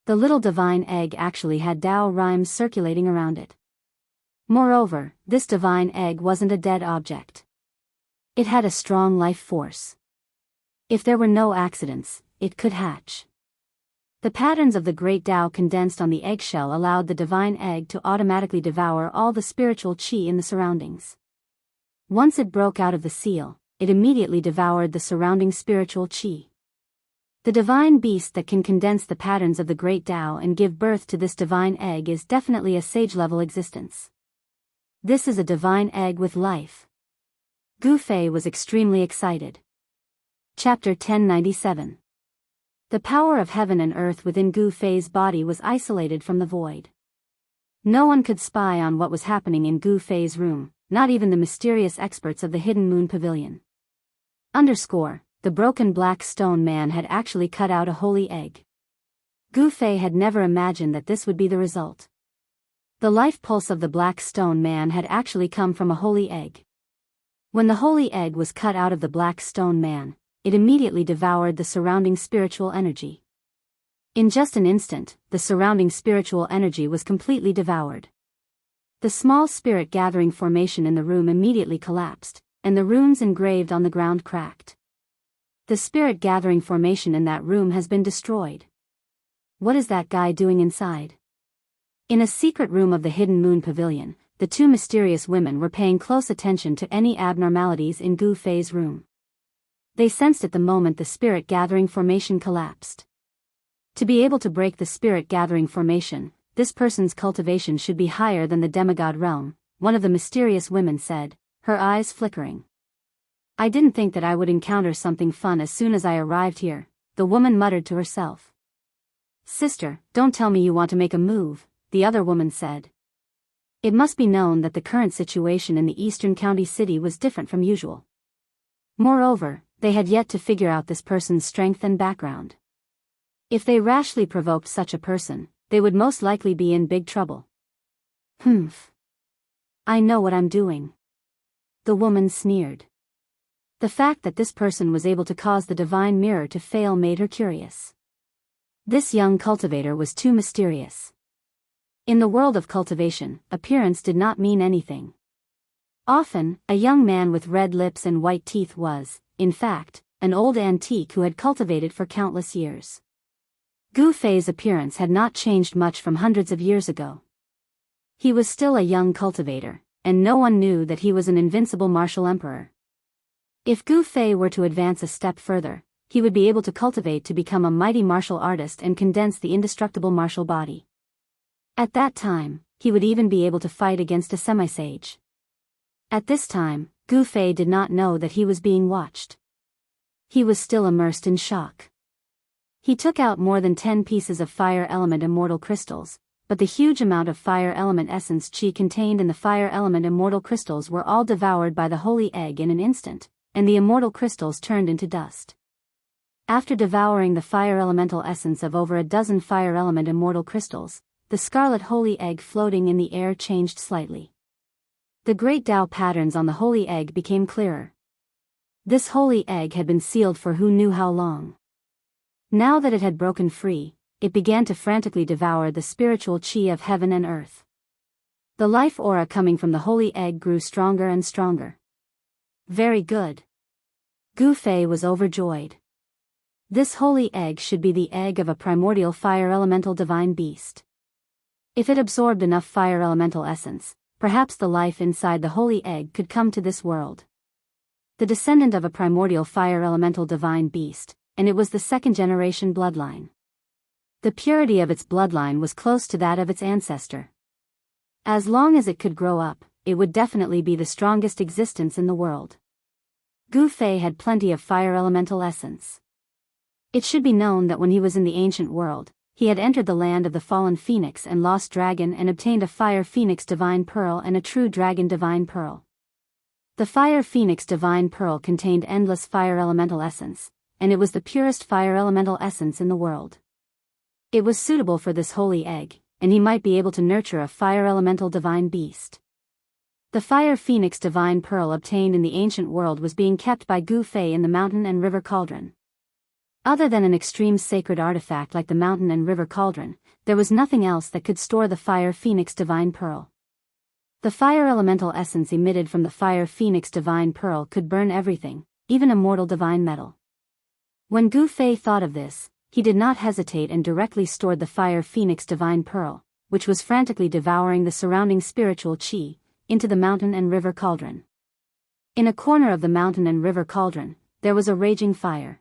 The little divine egg actually had Tao rhymes circulating around it. Moreover, this divine egg wasn't a dead object. It had a strong life force. If there were no accidents, it could hatch. The patterns of the great Tao condensed on the eggshell allowed the divine egg to automatically devour all the spiritual qi in the surroundings. Once it broke out of the seal, it immediately devoured the surrounding spiritual qi. The divine beast that can condense the patterns of the great Tao and give birth to this divine egg is definitely a sage-level existence. This is a divine egg with life. Gu Fei was extremely excited. Chapter 1097. The power of heaven and earth within Gu Fei's body was isolated from the void. No one could spy on what was happening in Gu Fei's room, not even the mysterious experts of the Hidden Moon Pavilion. The broken black stone man had actually cut out a holy egg. Gu Fei had never imagined that this would be the result. The life pulse of the black stone man had actually come from a holy egg. When the holy egg was cut out of the black stone man, it immediately devoured the surrounding spiritual energy. In just an instant, the surrounding spiritual energy was completely devoured. The small spirit gathering formation in the room immediately collapsed, and the runes engraved on the ground cracked. The spirit gathering formation in that room has been destroyed. What is that guy doing inside? In a secret room of the Hidden Moon Pavilion, the two mysterious women were paying close attention to any abnormalities in Gu Fei's room. They sensed it the moment the spirit gathering formation collapsed. To be able to break the spirit gathering formation, this person's cultivation should be higher than the demigod realm, one of the mysterious women said, her eyes flickering. I didn't think that I would encounter something fun as soon as I arrived here, the woman muttered to herself. Sister, don't tell me you want to make a move, the other woman said. It must be known that the current situation in the eastern county city was different from usual. Moreover, they had yet to figure out this person's strength and background. If they rashly provoked such a person, they would most likely be in big trouble. I know what I'm doing. The woman sneered. The fact that this person was able to cause the divine mirror to fail made her curious. This young cultivator was too mysterious. In the world of cultivation, appearance did not mean anything. Often, a young man with red lips and white teeth was, in fact, an old antique who had cultivated for countless years. Gu Fei's appearance had not changed much from hundreds of years ago. He was still a young cultivator, and no one knew that he was an invincible martial emperor. If Gu Fei were to advance a step further, he would be able to cultivate to become a mighty martial artist and condense the indestructible martial body. At that time, he would even be able to fight against a semi-sage. At this time, Gu Fei did not know that he was being watched. He was still immersed in shock. He took out more than 10 pieces of fire element immortal crystals, but the huge amount of fire element essence qi contained in the fire element immortal crystals were all devoured by the holy egg in an instant, and the immortal crystals turned into dust. After devouring the fire elemental essence of over a dozen fire element immortal crystals, the scarlet holy egg floating in the air changed slightly. The great Tao patterns on the holy egg became clearer. This holy egg had been sealed for who knew how long. Now that it had broken free, it began to frantically devour the spiritual qi of heaven and earth. The life aura coming from the holy egg grew stronger and stronger. Very good. Gu Fei was overjoyed. This holy egg should be the egg of a primordial fire elemental divine beast. If it absorbed enough fire elemental essence, perhaps the life inside the holy egg could come to this world. The descendant of a primordial fire elemental divine beast, and it was the second-generation bloodline. The purity of its bloodline was close to that of its ancestor. As long as it could grow up, it would definitely be the strongest existence in the world. Gu Fei had plenty of fire elemental essence. It should be known that when he was in the ancient world, he had entered the land of the fallen phoenix and lost dragon and obtained a fire phoenix divine pearl and a true dragon divine pearl. The fire phoenix divine pearl contained endless fire elemental essence, and it was the purest fire elemental essence in the world. It was suitable for this holy egg, and he might be able to nurture a fire elemental divine beast. The fire phoenix divine pearl obtained in the ancient world was being kept by Gu Fei in the mountain and river cauldron. Other than an extreme sacred artifact like the mountain and river cauldron, there was nothing else that could store the fire phoenix divine pearl. The fire elemental essence emitted from the fire phoenix divine pearl could burn everything, even immortal divine metal. When Gu Fei thought of this, he did not hesitate and directly stored the fire phoenix divine pearl, which was frantically devouring the surrounding spiritual chi, into the mountain and river cauldron. In a corner of the mountain and river cauldron, there was a raging fire.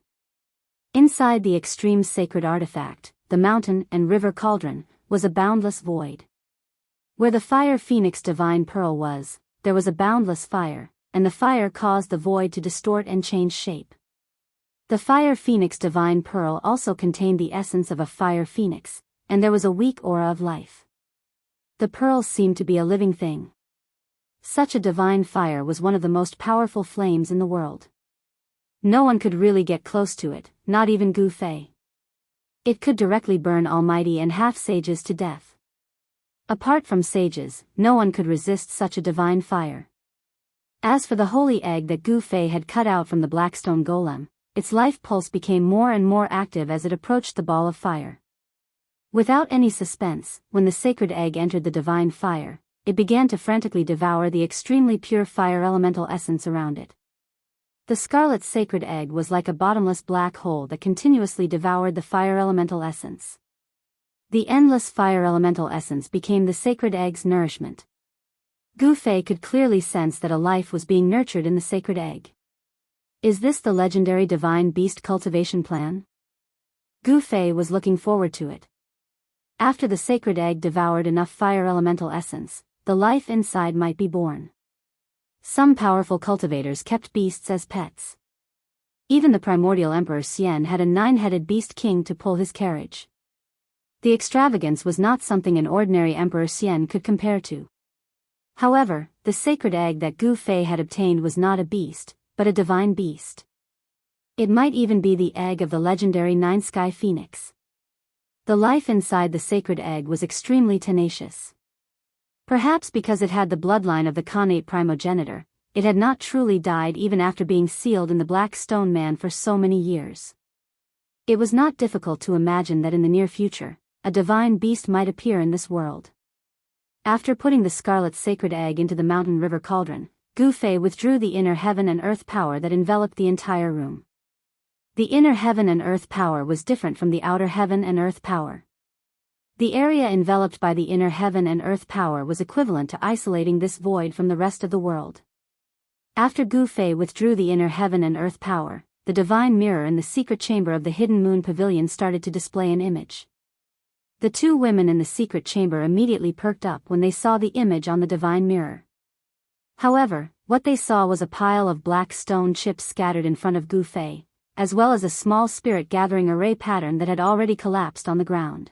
Inside the extreme sacred artifact, the mountain and river cauldron, was a boundless void. Where the fire phoenix divine pearl was, there was a boundless fire, and the fire caused the void to distort and change shape. The fire phoenix divine pearl also contained the essence of a fire phoenix, and there was a weak aura of life. The pearl seemed to be a living thing. Such a divine fire was one of the most powerful flames in the world. No one could really get close to it, not even Gu Fei. It could directly burn almighty and half-sages to death. Apart from sages, no one could resist such a divine fire. As for the holy egg that Gu Fei had cut out from the blackstone golem, its life pulse became more and more active as it approached the ball of fire. Without any suspense, when the sacred egg entered the divine fire, it began to frantically devour the extremely pure fire elemental essence around it. The scarlet sacred egg was like a bottomless black hole that continuously devoured the fire elemental essence. The endless fire elemental essence became the sacred egg's nourishment. Gu Fei could clearly sense that a life was being nurtured in the sacred egg. Is this the legendary divine beast cultivation plan? Gu Fei was looking forward to it. After the sacred egg devoured enough fire elemental essence, the life inside might be born. Some powerful cultivators kept beasts as pets. Even the primordial Emperor Xian had a 9-headed beast king to pull his carriage. The extravagance was not something an ordinary Emperor Xian could compare to. However, the sacred egg that Gu Fei had obtained was not a beast, but a divine beast. It might even be the egg of the legendary Nine-Sky Phoenix. The life inside the sacred egg was extremely tenacious. Perhaps because it had the bloodline of the Khanate primogenitor, it had not truly died even after being sealed in the Black Stone Man for so many years. It was not difficult to imagine that in the near future, a divine beast might appear in this world. After putting the scarlet sacred egg into the mountain river cauldron, Gu Fei withdrew the inner heaven and earth power that enveloped the entire room. The inner heaven and earth power was different from the outer heaven and earth power. The area enveloped by the inner heaven and earth power was equivalent to isolating this void from the rest of the world. After Gu Fei withdrew the inner heaven and earth power, the divine mirror in the secret chamber of the hidden moon pavilion started to display an image. The two women in the secret chamber immediately perked up when they saw the image on the divine mirror. However, what they saw was a pile of black stone chips scattered in front of Gu Fei, as well as a small spirit gathering array pattern that had already collapsed on the ground.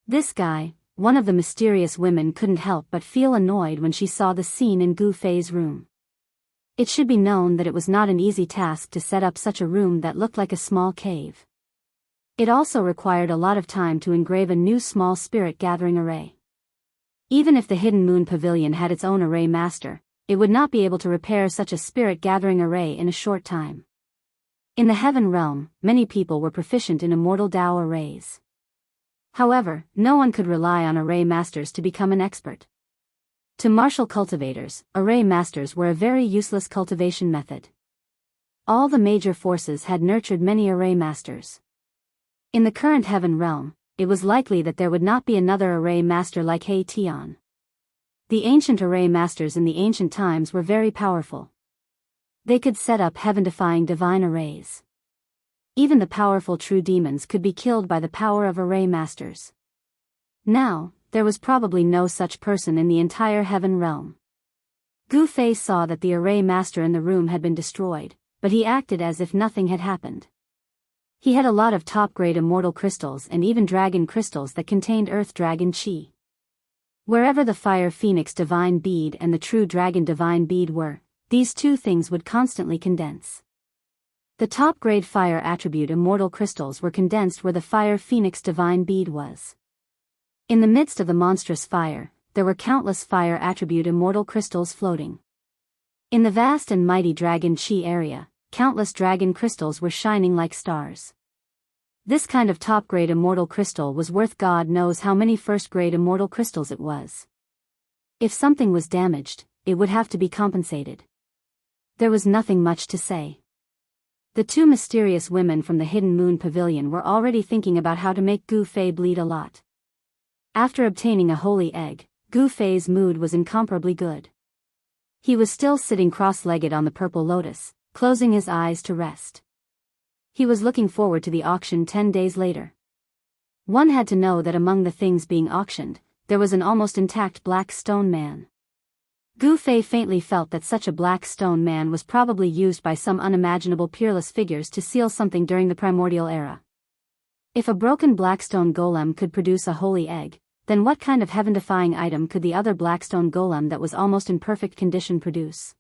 This guy, one of the mysterious women, couldn't help but feel annoyed when she saw the scene in Gu Fei's room. It should be known that it was not an easy task to set up such a room that looked like a small cave. It also required a lot of time to engrave a new small spirit gathering array. Even if the hidden moon pavilion had its own array master, it would not be able to repair such a spirit gathering array in a short time. In the heaven realm, many people were proficient in immortal Dao arrays. However, no one could rely on array masters to become an expert. To martial cultivators, array masters were a very useless cultivation method. All the major forces had nurtured many array masters. In the current heaven realm, it was likely that there would not be another array master like He Tian. The ancient array masters in the ancient times were very powerful. They could set up heaven-defying divine arrays. Even the powerful true demons could be killed by the power of array masters. Now, there was probably no such person in the entire heaven realm. Gu Fei saw that the array master in the room had been destroyed, but he acted as if nothing had happened. He had a lot of top-grade immortal crystals and even dragon crystals that contained earth dragon chi. Wherever the fire phoenix divine bead and the true dragon divine bead were, these two things would constantly condense. The top-grade fire attribute immortal crystals were condensed where the fire phoenix divine bead was. In the midst of the monstrous fire, there were countless fire attribute immortal crystals floating. In the vast and mighty dragon chi area, countless dragon crystals were shining like stars. This kind of top-grade immortal crystal was worth God knows how many first-grade immortal crystals it was. If something was damaged, it would have to be compensated. There was nothing much to say. The two mysterious women from the Hidden Moon Pavilion were already thinking about how to make Gu Fei bleed a lot. After obtaining a holy egg, Gu Fei's mood was incomparably good. He was still sitting cross-legged on the purple lotus, closing his eyes to rest. He was looking forward to the auction 10 days later. One had to know that among the things being auctioned, there was an almost intact black stone man. Gu Fei faintly felt that such a black stone man was probably used by some unimaginable peerless figures to seal something during the primordial era. If a broken blackstone golem could produce a holy egg, then what kind of heaven-defying item could the other blackstone golem that was almost in perfect condition produce?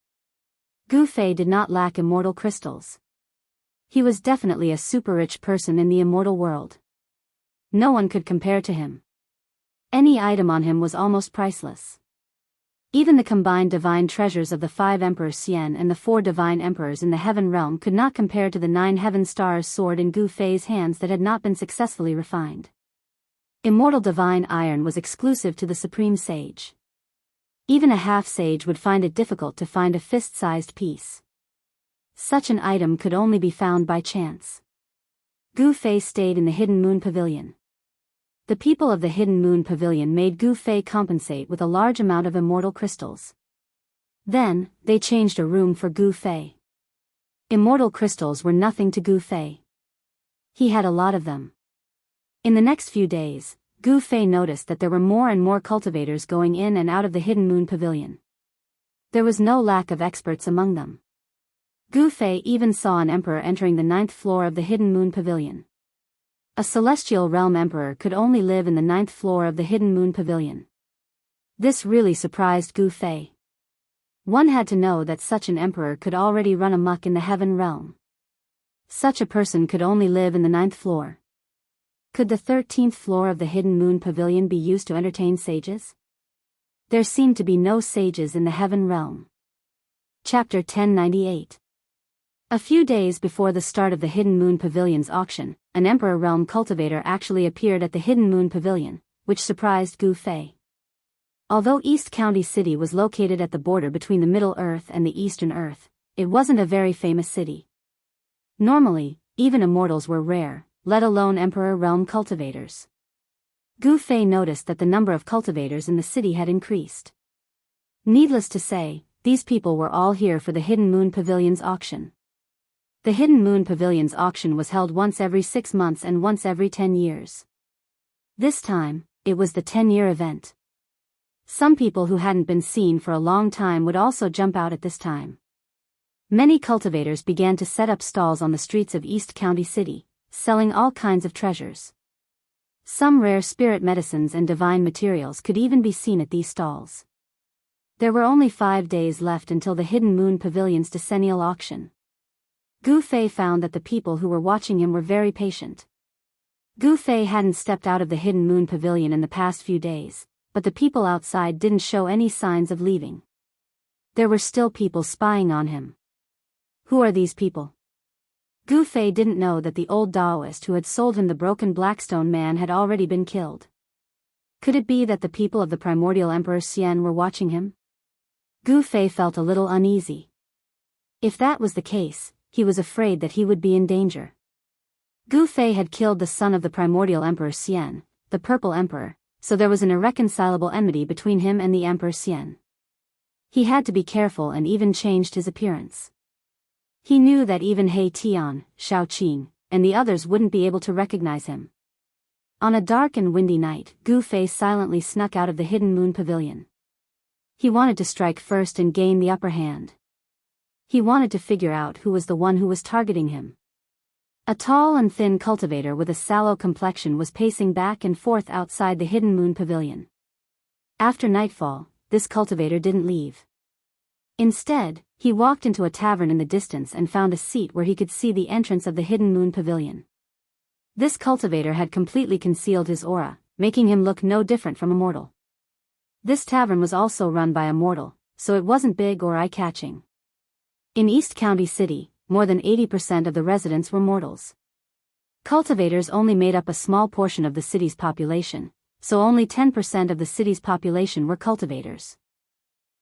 Gu Fei did not lack immortal crystals. He was definitely a super-rich person in the immortal world. No one could compare to him. Any item on him was almost priceless. Even the combined divine treasures of the 5 Emperor Xian and the 4 divine emperors in the heaven realm could not compare to the 9 heaven stars sword in Gu Fei's hands that had not been successfully refined. Immortal divine iron was exclusive to the supreme sage. Even a half-sage would find it difficult to find a fist-sized piece. Such an item could only be found by chance. Gu Fei stayed in the Hidden Moon Pavilion. The people of the Hidden Moon Pavilion made Gu Fei compensate with a large amount of immortal crystals. Then, they changed a room for Gu Fei. Immortal crystals were nothing to Gu Fei. He had a lot of them. In the next few days, Gu Fei noticed that there were more and more cultivators going in and out of the Hidden Moon Pavilion. There was no lack of experts among them. Gu Fei even saw an emperor entering the 9th floor of the Hidden Moon Pavilion. A celestial realm emperor could only live in the 9th floor of the Hidden Moon Pavilion. This really surprised Gu Fei. One had to know that such an emperor could already run amok in the heaven realm. Such a person could only live in the 9th floor. Could the 13th floor of the Hidden Moon Pavilion be used to entertain sages? There seemed to be no sages in the heaven realm. Chapter 1098. A few days before the start of the Hidden Moon Pavilion's auction, an Emperor Realm cultivator actually appeared at the Hidden Moon Pavilion, which surprised Gu Fei. Although East County City was located at the border between the Middle Earth and the Eastern Earth, it wasn't a very famous city. Normally, even immortals were rare, let alone Emperor Realm cultivators. Gu Fei noticed that the number of cultivators in the city had increased. Needless to say, these people were all here for the Hidden Moon Pavilion's auction. The Hidden Moon Pavilion's auction was held once every 6 months and once every 10 years. This time, it was the 10-year event. Some people who hadn't been seen for a long time would also jump out at this time. Many cultivators began to set up stalls on the streets of East County City, selling all kinds of treasures. Some rare spirit medicines and divine materials could even be seen at these stalls. There were only 5 days left until the Hidden Moon Pavilion's decennial auction. Gu Fei found that the people who were watching him were very patient. Gu Fei hadn't stepped out of the Hidden Moon Pavilion in the past few days, but the people outside didn't show any signs of leaving. There were still people spying on him. Who are these people? Gu Fei didn't know that the old Taoist who had sold him the broken Blackstone man had already been killed. Could it be that the people of the primordial Emperor Xian were watching him? Gu Fei felt a little uneasy. If that was the case, he was afraid that he would be in danger. Gu Fei had killed the son of the primordial Emperor Xian, the Purple Emperor, so there was an irreconcilable enmity between him and the Emperor Xian. He had to be careful and even changed his appearance. He knew that even He Tian, Shao Qing, and the others wouldn't be able to recognize him. On a dark and windy night, Gu Fei silently snuck out of the Hidden Moon Pavilion. He wanted to strike first and gain the upper hand. He wanted to figure out who was the one who was targeting him. A tall and thin cultivator with a sallow complexion was pacing back and forth outside the Hidden Moon Pavilion. After nightfall, this cultivator didn't leave. Instead, he walked into a tavern in the distance and found a seat where he could see the entrance of the Hidden Moon Pavilion. This cultivator had completely concealed his aura, making him look no different from a mortal. This tavern was also run by a mortal, so it wasn't big or eye-catching. In East County City, more than 80% of the residents were mortals. Cultivators only made up a small portion of the city's population, so only 10% of the city's population were cultivators.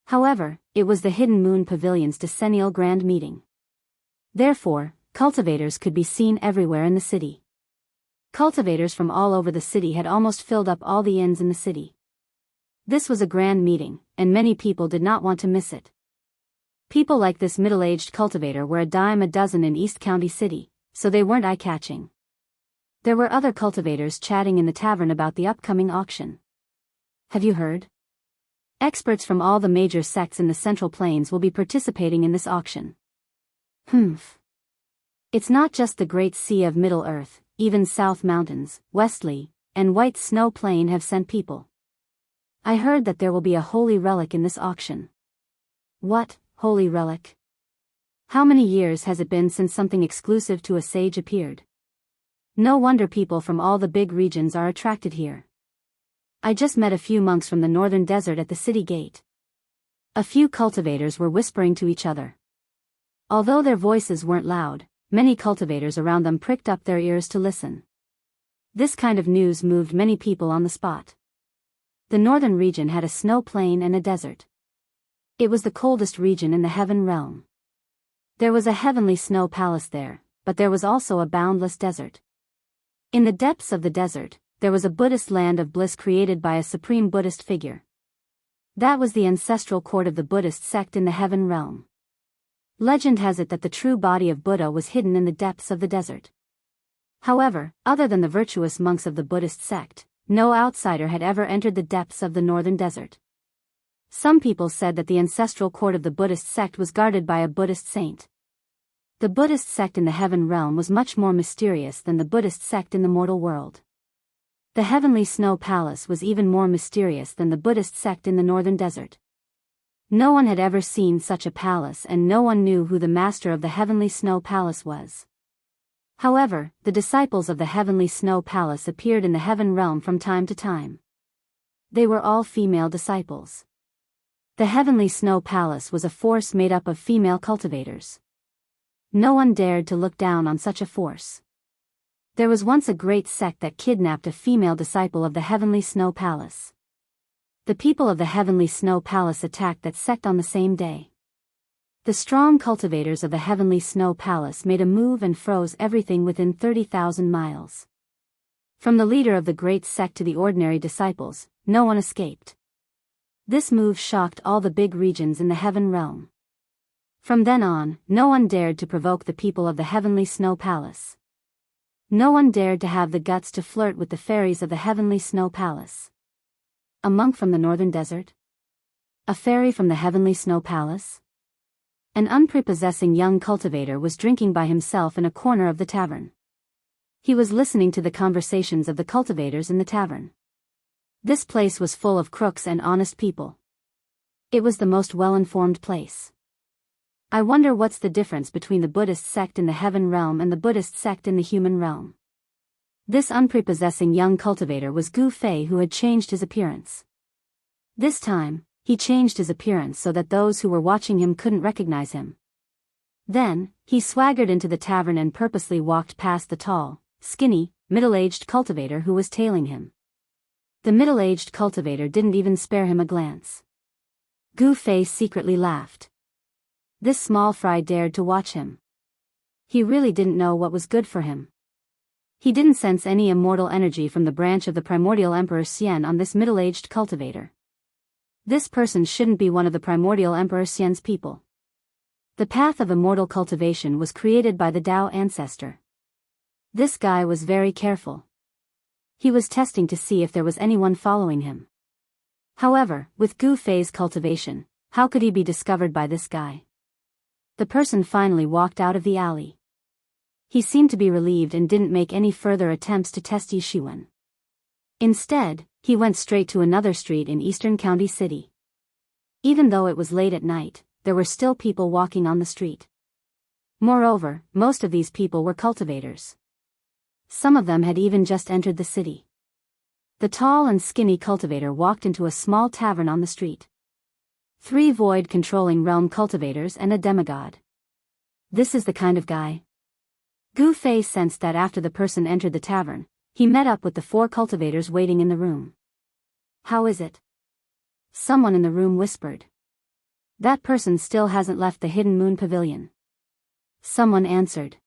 However, it was the Hidden Moon Pavilion's decennial grand meeting. Therefore, Cultivators could be seen everywhere in the city. Cultivators from all over the city had almost filled up all the inns in the city. This was a grand meeting, and many people did not want to miss it. People like this middle-aged cultivator were a dime a dozen in East County City, so they weren't eye-catching. There were other cultivators chatting in the tavern about the upcoming auction. Have you heard? Experts from all the major sects in the Central Plains will be participating in this auction. Humph. It's not just the Great Sea of Middle-earth, even South Mountains, Westly, and White Snow Plain have sent people. I heard that there will be a holy relic in this auction. What, holy relic? How many years has it been since something exclusive to a sage appeared? No wonder people from all the big regions are attracted here. I just met a few monks from the northern desert at the city gate. A few cultivators were whispering to each other. Although their voices weren't loud, many cultivators around them pricked up their ears to listen. This kind of news moved many people on the spot. The northern region had a snow plain and a desert. It was the coldest region in the heaven realm. There was a heavenly snow palace there, but there was also a boundless desert. In the depths of the desert, there was a Buddhist land of bliss created by a supreme Buddhist figure. That was the ancestral court of the Buddhist sect in the heaven realm. Legend has it that the true body of Buddha was hidden in the depths of the desert. However, other than the virtuous monks of the Buddhist sect, no outsider had ever entered the depths of the northern desert. Some people said that the ancestral court of the Buddhist sect was guarded by a Buddhist saint. The Buddhist sect in the heaven realm was much more mysterious than the Buddhist sect in the mortal world. The heavenly snow palace was even more mysterious than the Buddhist sect in the northern desert. No one had ever seen such a palace, and no one knew who the master of the heavenly snow palace was. However, the disciples of the heavenly snow palace appeared in the heaven realm from time to time. They were all female disciples. The heavenly snow palace was a force made up of female cultivators. No one dared to look down on such a force. There was once a great sect that kidnapped a female disciple of the heavenly snow palace. The people of the heavenly snow palace attacked that sect on the same day. The strong cultivators of the heavenly snow palace made a move and froze everything within 30,000 miles. From the leader of the great sect to the ordinary disciples, no one escaped. This move shocked all the big regions in the heaven realm. From then on, no one dared to provoke the people of the heavenly snow palace. No one dared to have the guts to flirt with the fairies of the heavenly snow palace. A monk from the northern desert? A fairy from the heavenly snow palace? An unprepossessing young cultivator was drinking by himself in a corner of the tavern. He was listening to the conversations of the cultivators in the tavern. This place was full of crooks and honest people. It was the most well-informed place. I wonder what's the difference between the Buddhist sect in the heaven realm and the Buddhist sect in the human realm. This unprepossessing young cultivator was Gu Fei, who had changed his appearance. This time, he changed his appearance so that those who were watching him couldn't recognize him. Then, he swaggered into the tavern and purposely walked past the tall, skinny, middle-aged cultivator who was tailing him. The middle-aged cultivator didn't even spare him a glance. Gu Fei secretly laughed. This small fry dared to watch him. He really didn't know what was good for him. He didn't sense any immortal energy from the branch of the primordial Emperor Xian on this middle-aged cultivator. This person shouldn't be one of the primordial Emperor Xian's people. The path of immortal cultivation was created by the Tao ancestor. This guy was very careful. He was testing to see if there was anyone following him. However, with Gu Fei's cultivation, how could he be discovered by this guy? The person finally walked out of the alley. He seemed to be relieved and didn't make any further attempts to test Yishuan. Instead, he went straight to another street in Eastern County City. Even though it was late at night, there were still people walking on the street. Moreover, most of these people were cultivators. Some of them had even just entered the city. The tall and skinny cultivator walked into a small tavern on the street. 3 void-controlling realm cultivators and a demigod. This is the kind of guy. Gu Fei sensed that after the person entered the tavern, he met up with the 4 cultivators waiting in the room. How is it? Someone in the room whispered. That person still hasn't left the Hidden Moon Pavilion. Someone answered.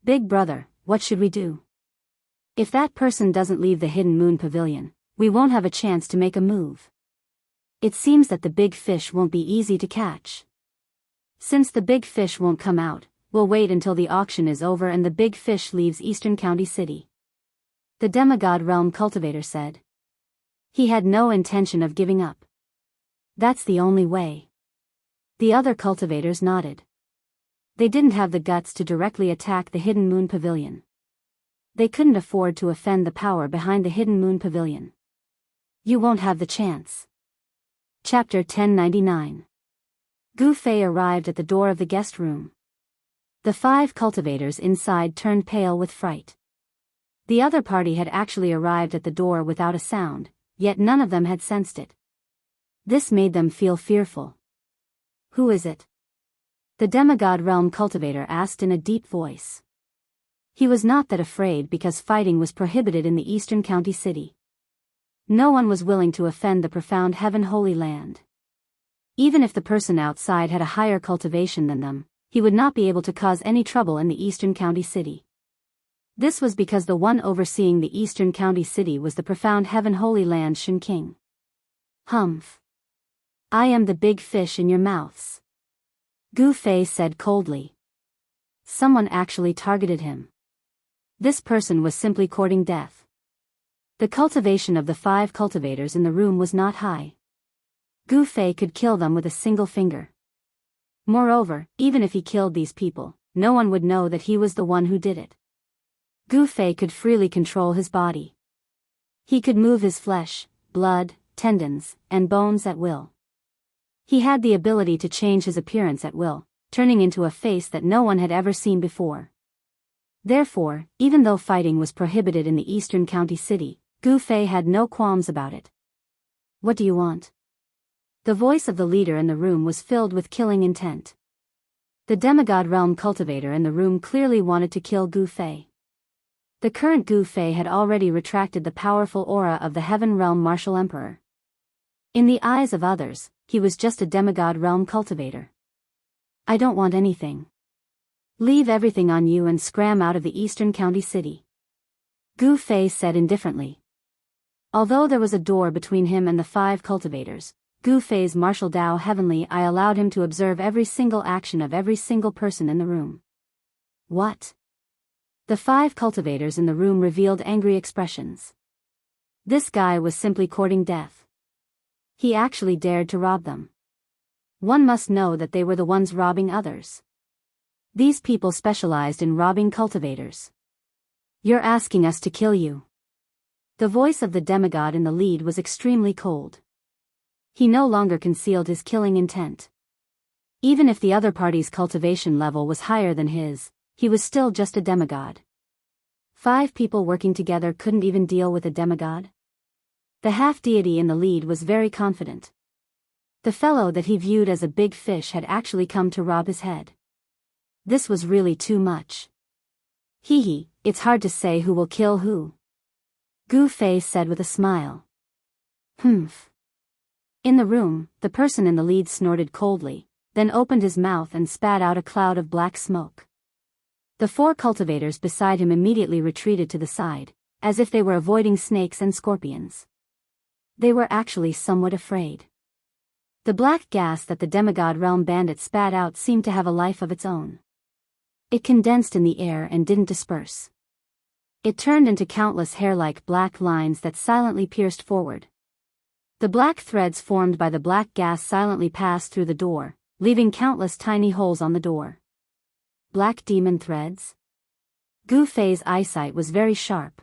Big brother, what should we do? If that person doesn't leave the Hidden Moon Pavilion, we won't have a chance to make a move. It seems that the big fish won't be easy to catch. Since the big fish won't come out, we'll wait until the auction is over and the big fish leaves Eastern County City. The Demigod Realm Cultivator said. He had no intention of giving up. That's the only way. The other cultivators nodded. They didn't have the guts to directly attack the Hidden Moon Pavilion. They couldn't afford to offend the power behind the Hidden Moon Pavilion. You won't have the chance. Chapter 1099. Gu Fei arrived at the door of the guest room. The 5 cultivators inside turned pale with fright. The other party had actually arrived at the door without a sound, yet none of them had sensed it. This made them feel fearful. Who is it? The Demigod Realm Cultivator asked in a deep voice. He was not that afraid because fighting was prohibited in the Eastern County City. No one was willing to offend the profound Heaven Holy Land. Even if the person outside had a higher cultivation than them, he would not be able to cause any trouble in the Eastern County City. This was because the one overseeing the Eastern County City was the profound Heaven Holy Land Shin King. Humph. I am the big fish in your mouths. Gu Fei said coldly. Someone actually targeted him. This person was simply courting death. The cultivation of the 5 cultivators in the room was not high. Gu Fei could kill them with a single finger. Moreover, even if he killed these people, no one would know that he was the one who did it. Gu Fei could freely control his body. He could move his flesh, blood, tendons, and bones at will. He had the ability to change his appearance at will, turning into a face that no one had ever seen before. Therefore, even though fighting was prohibited in the Eastern County City, Gu Fei had no qualms about it. What do you want? The voice of the leader in the room was filled with killing intent. The Demigod Realm Cultivator in the room clearly wanted to kill Gu Fei. The current Gu Fei had already retracted the powerful aura of the Heaven Realm Martial Emperor. In the eyes of others, he was just a Demigod Realm Cultivator. I don't want anything. Leave everything on you and scram out of the Eastern County City. Gu Fei said indifferently. Although there was a door between him and the 5 cultivators, Gu Fei's martial Dao Heavenly Eye allowed him to observe every single action of every single person in the room. What? The 5 cultivators in the room revealed angry expressions. This guy was simply courting death. He actually dared to rob them. One must know that they were the ones robbing others. These people specialized in robbing cultivators. You're asking us to kill you. The voice of the demigod in the lead was extremely cold. He no longer concealed his killing intent. Even if the other party's cultivation level was higher than his, he was still just a demigod. 5 people working together couldn't even deal with a demigod? The half-deity in the lead was very confident. The fellow that he viewed as a big fish had actually come to rob his head. This was really too much. Hee, it's hard to say who will kill who. Gu Fei said with a smile. Humph. In the room, the person in the lead snorted coldly, then opened his mouth and spat out a cloud of black smoke. The 4 cultivators beside him immediately retreated to the side, as if they were avoiding snakes and scorpions. They were actually somewhat afraid. The black gas that the demigod realm bandit spat out seemed to have a life of its own. It condensed in the air and didn't disperse. It turned into countless hair-like black lines that silently pierced forward. The black threads formed by the black gas silently passed through the door, leaving countless tiny holes on the door. Black demon threads? Gu Fei's eyesight was very sharp.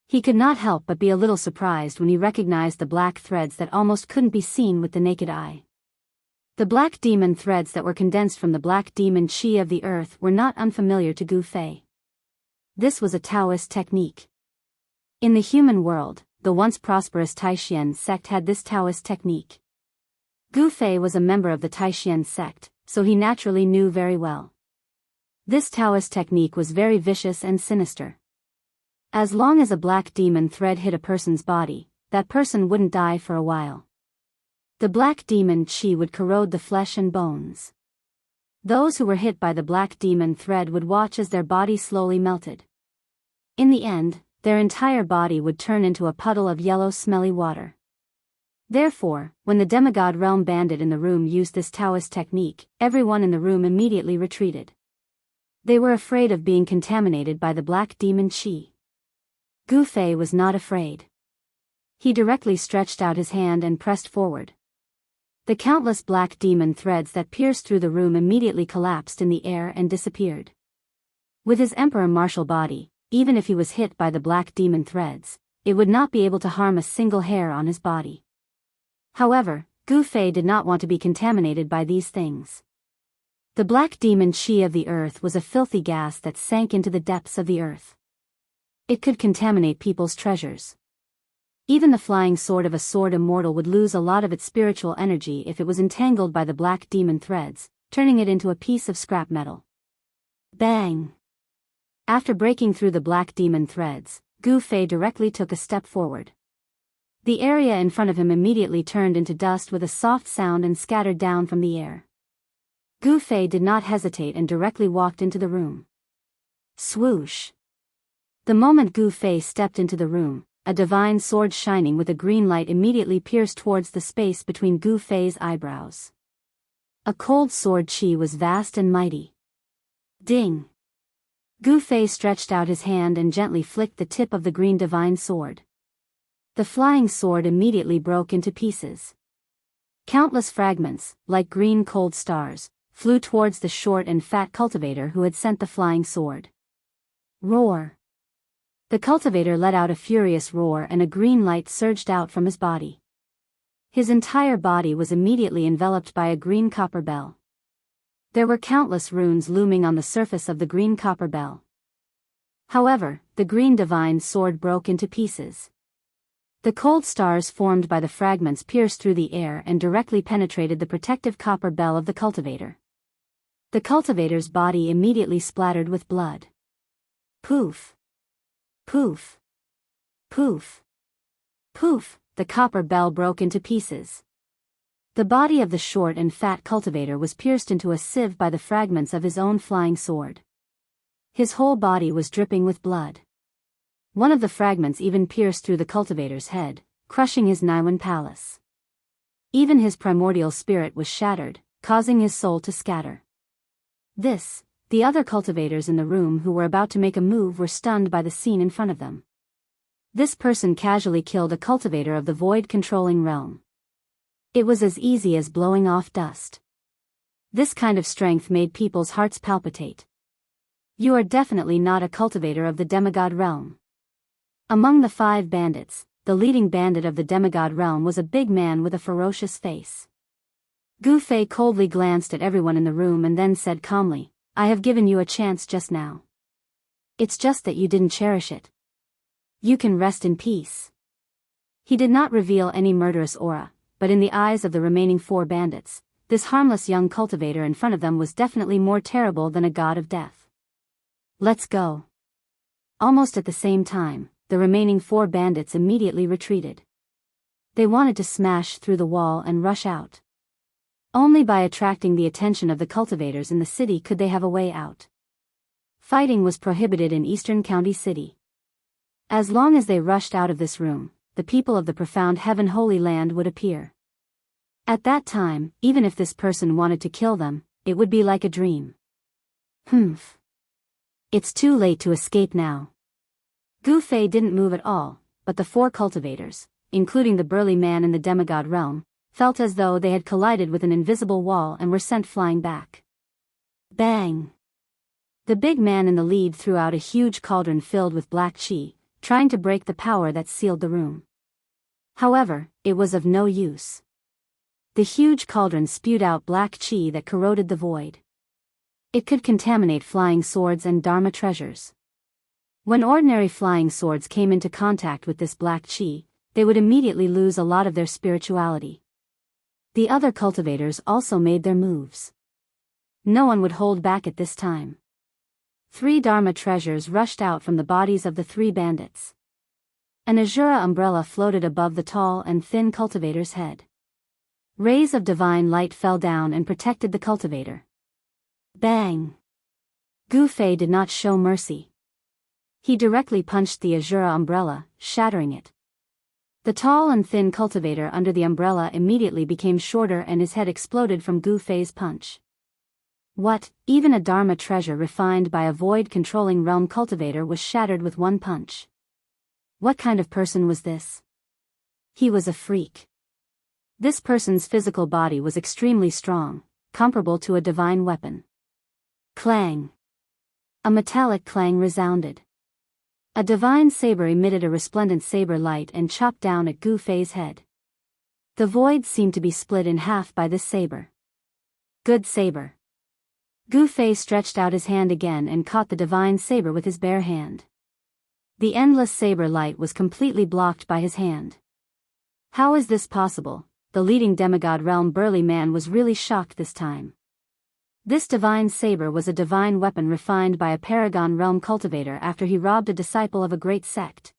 He could not help but be a little surprised when he recognized the black threads that almost couldn't be seen with the naked eye. The black demon threads that were condensed from the black demon chi of the earth were not unfamiliar to Gu Fei. This was a Taoist technique. In the human world, the once prosperous Taishan sect had this Taoist technique. Gu Fei was a member of the Taishan sect, so he naturally knew very well. This Taoist technique was very vicious and sinister. As long as a black demon thread hit a person's body, that person wouldn't die for a while. The black demon chi would corrode the flesh and bones. Those who were hit by the black demon thread would watch as their body slowly melted. In the end, their entire body would turn into a puddle of yellow smelly water. Therefore, when the demigod realm bandit in the room used this Taoist technique, everyone in the room immediately retreated. They were afraid of being contaminated by the black demon qi. Gu Fei was not afraid. He directly stretched out his hand and pressed forward. The countless black demon threads that pierced through the room immediately collapsed in the air and disappeared. With his emperor martial body, even if he was hit by the black demon threads, it would not be able to harm a single hair on his body. However, Gu Fei did not want to be contaminated by these things. The black demon qi of the earth was a filthy gas that sank into the depths of the earth. It could contaminate people's treasures. Even the flying sword of a sword immortal would lose a lot of its spiritual energy if it was entangled by the black demon threads, turning it into a piece of scrap metal. Bang! After breaking through the black demon threads, Gu Fei directly took a step forward. The area in front of him immediately turned into dust with a soft sound and scattered down from the air. Gu Fei did not hesitate and directly walked into the room. Swoosh! The moment Gu Fei stepped into the room, a divine sword shining with a green light immediately pierced towards the space between Gu Fei's eyebrows. A cold sword qi was vast and mighty. Ding! Gu Fei stretched out his hand and gently flicked the tip of the green divine sword. The flying sword immediately broke into pieces. Countless fragments, like green cold stars, flew towards the short and fat cultivator who had sent the flying sword. Roar! The cultivator let out a furious roar and a green light surged out from his body. His entire body was immediately enveloped by a green copper bell. There were countless runes looming on the surface of the green copper bell. However, the green divine sword broke into pieces. The cold stars formed by the fragments pierced through the air and directly penetrated the protective copper bell of the cultivator. The cultivator's body immediately splattered with blood. Poof! Poof! Poof! Poof! The copper bell broke into pieces. The body of the short and fat cultivator was pierced into a sieve by the fragments of his own flying sword. His whole body was dripping with blood. One of the fragments even pierced through the cultivator's head, crushing his Naiwan palace. Even his primordial spirit was shattered, causing his soul to scatter. The other cultivators in the room who were about to make a move were stunned by the scene in front of them. This person casually killed a cultivator of the void-controlling realm. It was as easy as blowing off dust. This kind of strength made people's hearts palpitate. You are definitely not a cultivator of the demigod realm. Among the 5 bandits, the leading bandit of the demigod realm was a big man with a ferocious face. Gu Fei coldly glanced at everyone in the room and then said calmly, "I have given you a chance just now. It's just that you didn't cherish it. You can rest in peace." He did not reveal any murderous aura, but in the eyes of the remaining 4 bandits, this harmless young cultivator in front of them was definitely more terrible than a god of death. "Let's go." Almost at the same time, the remaining 4 bandits immediately retreated. They wanted to smash through the wall and rush out. Only by attracting the attention of the cultivators in the city could they have a way out. Fighting was prohibited in Eastern County City. As long as they rushed out of this room, the people of the profound heaven holy land would appear. At that time, even if this person wanted to kill them, it would be like a dream. Humph. It's too late to escape now. Gu Fei didn't move at all, but the 4 cultivators, including the burly man in the demigod realm, felt as though they had collided with an invisible wall and were sent flying back. Bang! The big man in the lead threw out a huge cauldron filled with black qi, trying to break the power that sealed the room. However, it was of no use. The huge cauldron spewed out black qi that corroded the void. It could contaminate flying swords and dharma treasures. When ordinary flying swords came into contact with this black qi, they would immediately lose a lot of their spirituality. The other cultivators also made their moves. No one would hold back at this time. 3 dharma treasures rushed out from the bodies of the 3 bandits. An azura umbrella floated above the tall and thin cultivator's head. Rays of divine light fell down and protected the cultivator. Bang! Gu Fei did not show mercy. He directly punched the Azura umbrella, shattering it. The tall and thin cultivator under the umbrella immediately became shorter and his head exploded from Gu Fei's punch. What, even a Dharma treasure refined by a void-controlling realm cultivator was shattered with one punch. What kind of person was this? He was a freak. This person's physical body was extremely strong, comparable to a divine weapon. Clang! A metallic clang resounded. A divine saber emitted a resplendent saber light and chopped down at Gu Fei's head. The void seemed to be split in half by this saber. Good saber. Gu Fei stretched out his hand again and caught the divine saber with his bare hand. The endless saber light was completely blocked by his hand. How is this possible? The leading demigod realm burly man was really shocked this time. This divine saber was a divine weapon refined by a paragon realm cultivator after he robbed a disciple of a great sect.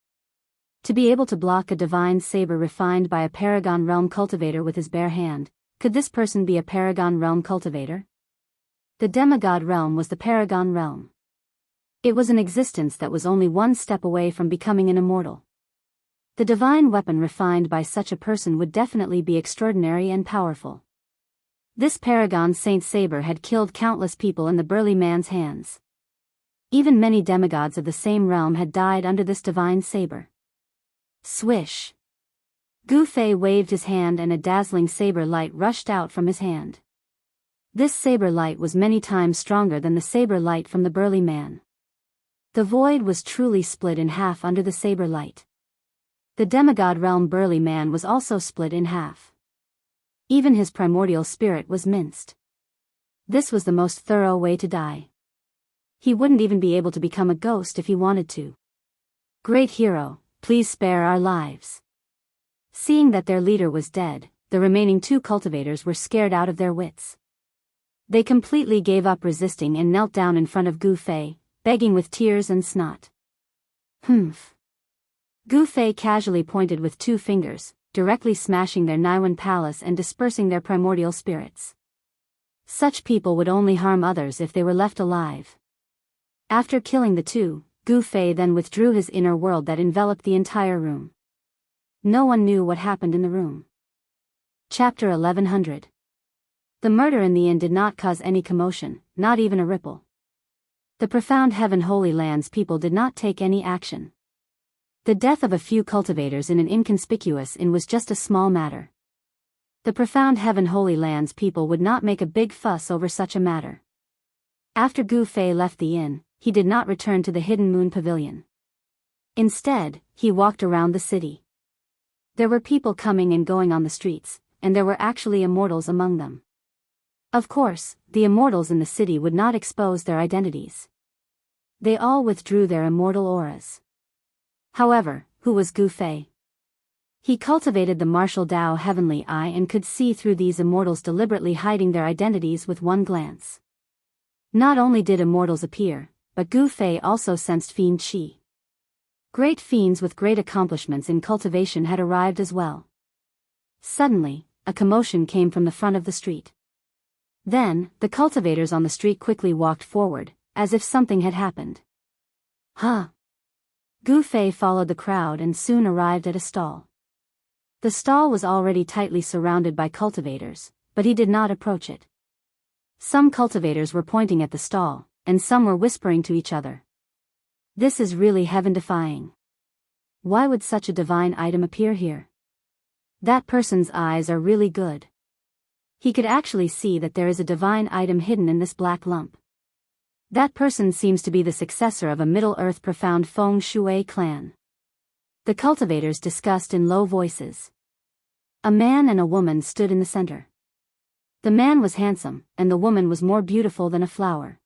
To be able to block a divine saber refined by a paragon realm cultivator with his bare hand, could this person be a paragon realm cultivator? The demigod realm was the paragon realm. It was an existence that was only one step away from becoming an immortal. The divine weapon refined by such a person would definitely be extraordinary and powerful. This paragon Saint Saber had killed countless people in the burly man's hands. Even many demigods of the same realm had died under this divine saber. Swish! Gu Fei waved his hand and a dazzling saber light rushed out from his hand. This saber light was many times stronger than the saber light from the burly man. The void was truly split in half under the saber light. The demigod realm burly man was also split in half. Even his primordial spirit was minced. This was the most thorough way to die. He wouldn't even be able to become a ghost if he wanted to. Great hero, please spare our lives. Seeing that their leader was dead, the remaining two cultivators were scared out of their wits. They completely gave up resisting and knelt down in front of Gu Fei, begging with tears and snot. Humph. Gu Fei casually pointed with 2 fingers, directly smashing their Naiwan palace and dispersing their primordial spirits. Such people would only harm others if they were left alive. After killing the 2, Gu Fei then withdrew his inner world that enveloped the entire room. No one knew what happened in the room. Chapter 1100. The murder in the inn did not cause any commotion, not even a ripple. The profound Heaven Holy Lands people did not take any action. The death of a few cultivators in an inconspicuous inn was just a small matter. The profound Heaven Holy Lands people would not make a big fuss over such a matter. After Gu Fei left the inn, he did not return to the Hidden Moon Pavilion. Instead, he walked around the city. There were people coming and going on the streets, and there were actually immortals among them. Of course, the immortals in the city would not expose their identities. They all withdrew their immortal auras. However, who was Gu Fei? He cultivated the martial Tao heavenly eye and could see through these immortals deliberately hiding their identities with one glance. Not only did immortals appear, but Gu Fei also sensed fiend qi. Great fiends with great accomplishments in cultivation had arrived as well. Suddenly, a commotion came from the front of the street. Then, the cultivators on the street quickly walked forward, as if something had happened. Huh! Gu Fei followed the crowd and soon arrived at a stall. The stall was already tightly surrounded by cultivators, but he did not approach it. Some cultivators were pointing at the stall, and some were whispering to each other. This is really heaven-defying. Why would such a divine item appear here? That person's eyes are really good. He could actually see that there is a divine item hidden in this black lump. That person seems to be the successor of a Middle-earth profound Feng Shui clan. The cultivators discussed in low voices. A man and a woman stood in the center. The man was handsome, and the woman was more beautiful than a flower.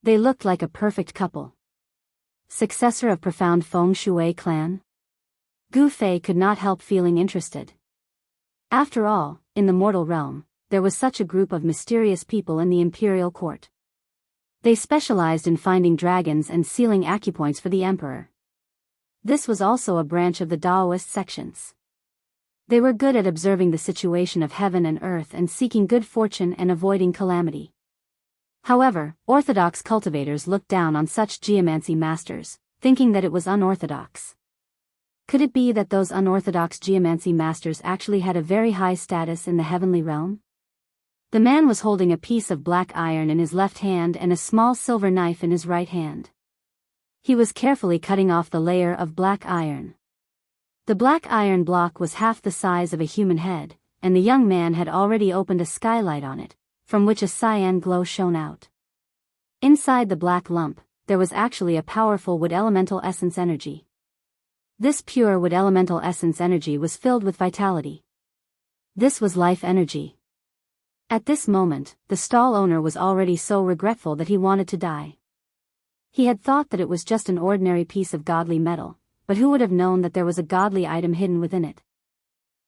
They looked like a perfect couple. Successor of profound Feng Shui clan? Gu Fei could not help feeling interested. After all, in the mortal realm, there was such a group of mysterious people in the imperial court. They specialized in finding dragons and sealing acupoints for the emperor. This was also a branch of the Taoist sections. They were good at observing the situation of heaven and earth and seeking good fortune and avoiding calamity. However, orthodox cultivators looked down on such geomancy masters, thinking that it was unorthodox. Could it be that those unorthodox geomancy masters actually had a very high status in the heavenly realm? The man was holding a piece of black iron in his left hand and a small silver knife in his right hand. He was carefully cutting off the layer of black iron. The black iron block was half the size of a human head, and the young man had already opened a skylight on it, from which a cyan glow shone out. Inside the black lump, there was actually a powerful wood elemental essence energy. This pure wood elemental essence energy was filled with vitality. This was life energy. At this moment, the stall owner was already so regretful that he wanted to die. He had thought that it was just an ordinary piece of godly metal, but who would have known that there was a godly item hidden within it?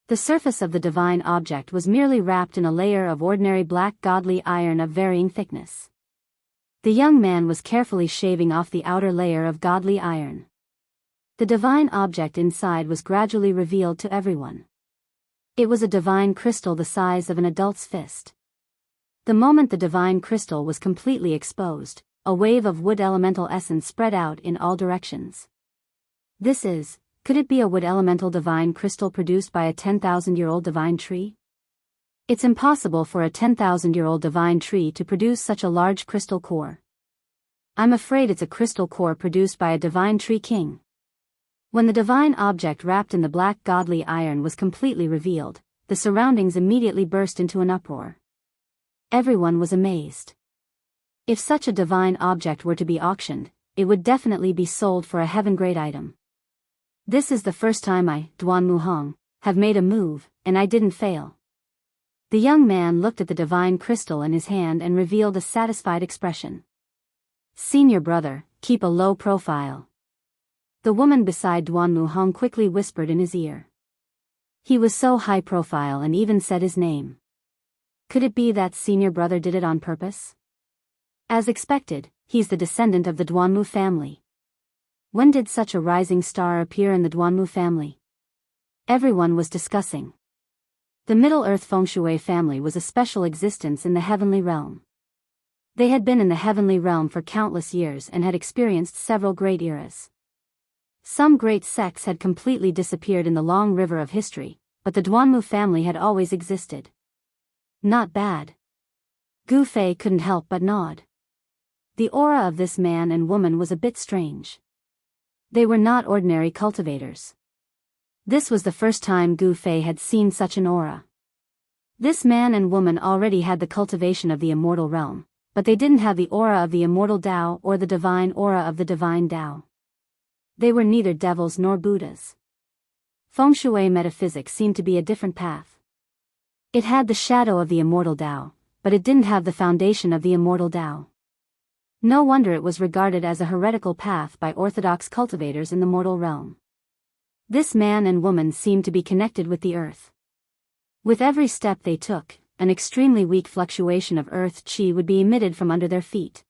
The surface of the divine object was merely wrapped in a layer of ordinary black godly iron of varying thickness. The young man was carefully shaving off the outer layer of godly iron. The divine object inside was gradually revealed to everyone. It was a divine crystal the size of an adult's fist. The moment the divine crystal was completely exposed, a wave of wood elemental essence spread out in all directions. Could it be a wood elemental divine crystal produced by a 10,000-year-old divine tree? It's impossible for a 10,000-year-old divine tree to produce such a large crystal core. I'm afraid it's a crystal core produced by a divine tree king. When the divine object wrapped in the black godly iron was completely revealed, the surroundings immediately burst into an uproar. Everyone was amazed. If such a divine object were to be auctioned, it would definitely be sold for a heaven-grade item. This is the first time I, Duan Muhong, have made a move, and I didn't fail. The young man looked at the divine crystal in his hand and revealed a satisfied expression. Senior brother, keep a low profile. The woman beside Duan Muhong quickly whispered in his ear. He was so high profile and even said his name. Could it be that senior brother did it on purpose? As expected, he's the descendant of the Duanmu family. When did such a rising star appear in the Duanmu family? Everyone was discussing. The Middle-earth Feng Shui family was a special existence in the heavenly realm. They had been in the heavenly realm for countless years and had experienced several great eras. Some great sects had completely disappeared in the long river of history, but the Duanmu family had always existed. Not bad. Gu Fei couldn't help but nod. The aura of this man and woman was a bit strange. They were not ordinary cultivators. This was the first time Gu Fei had seen such an aura. This man and woman already had the cultivation of the immortal realm, but they didn't have the aura of the immortal Tao or the divine aura of the divine Tao. They were neither devils nor Buddhas. Feng Shui metaphysics seemed to be a different path. It had the shadow of the immortal Tao, but it didn't have the foundation of the immortal Tao. No wonder it was regarded as a heretical path by orthodox cultivators in the mortal realm. This man and woman seemed to be connected with the earth. With every step they took, an extremely weak fluctuation of earth qi would be emitted from under their feet.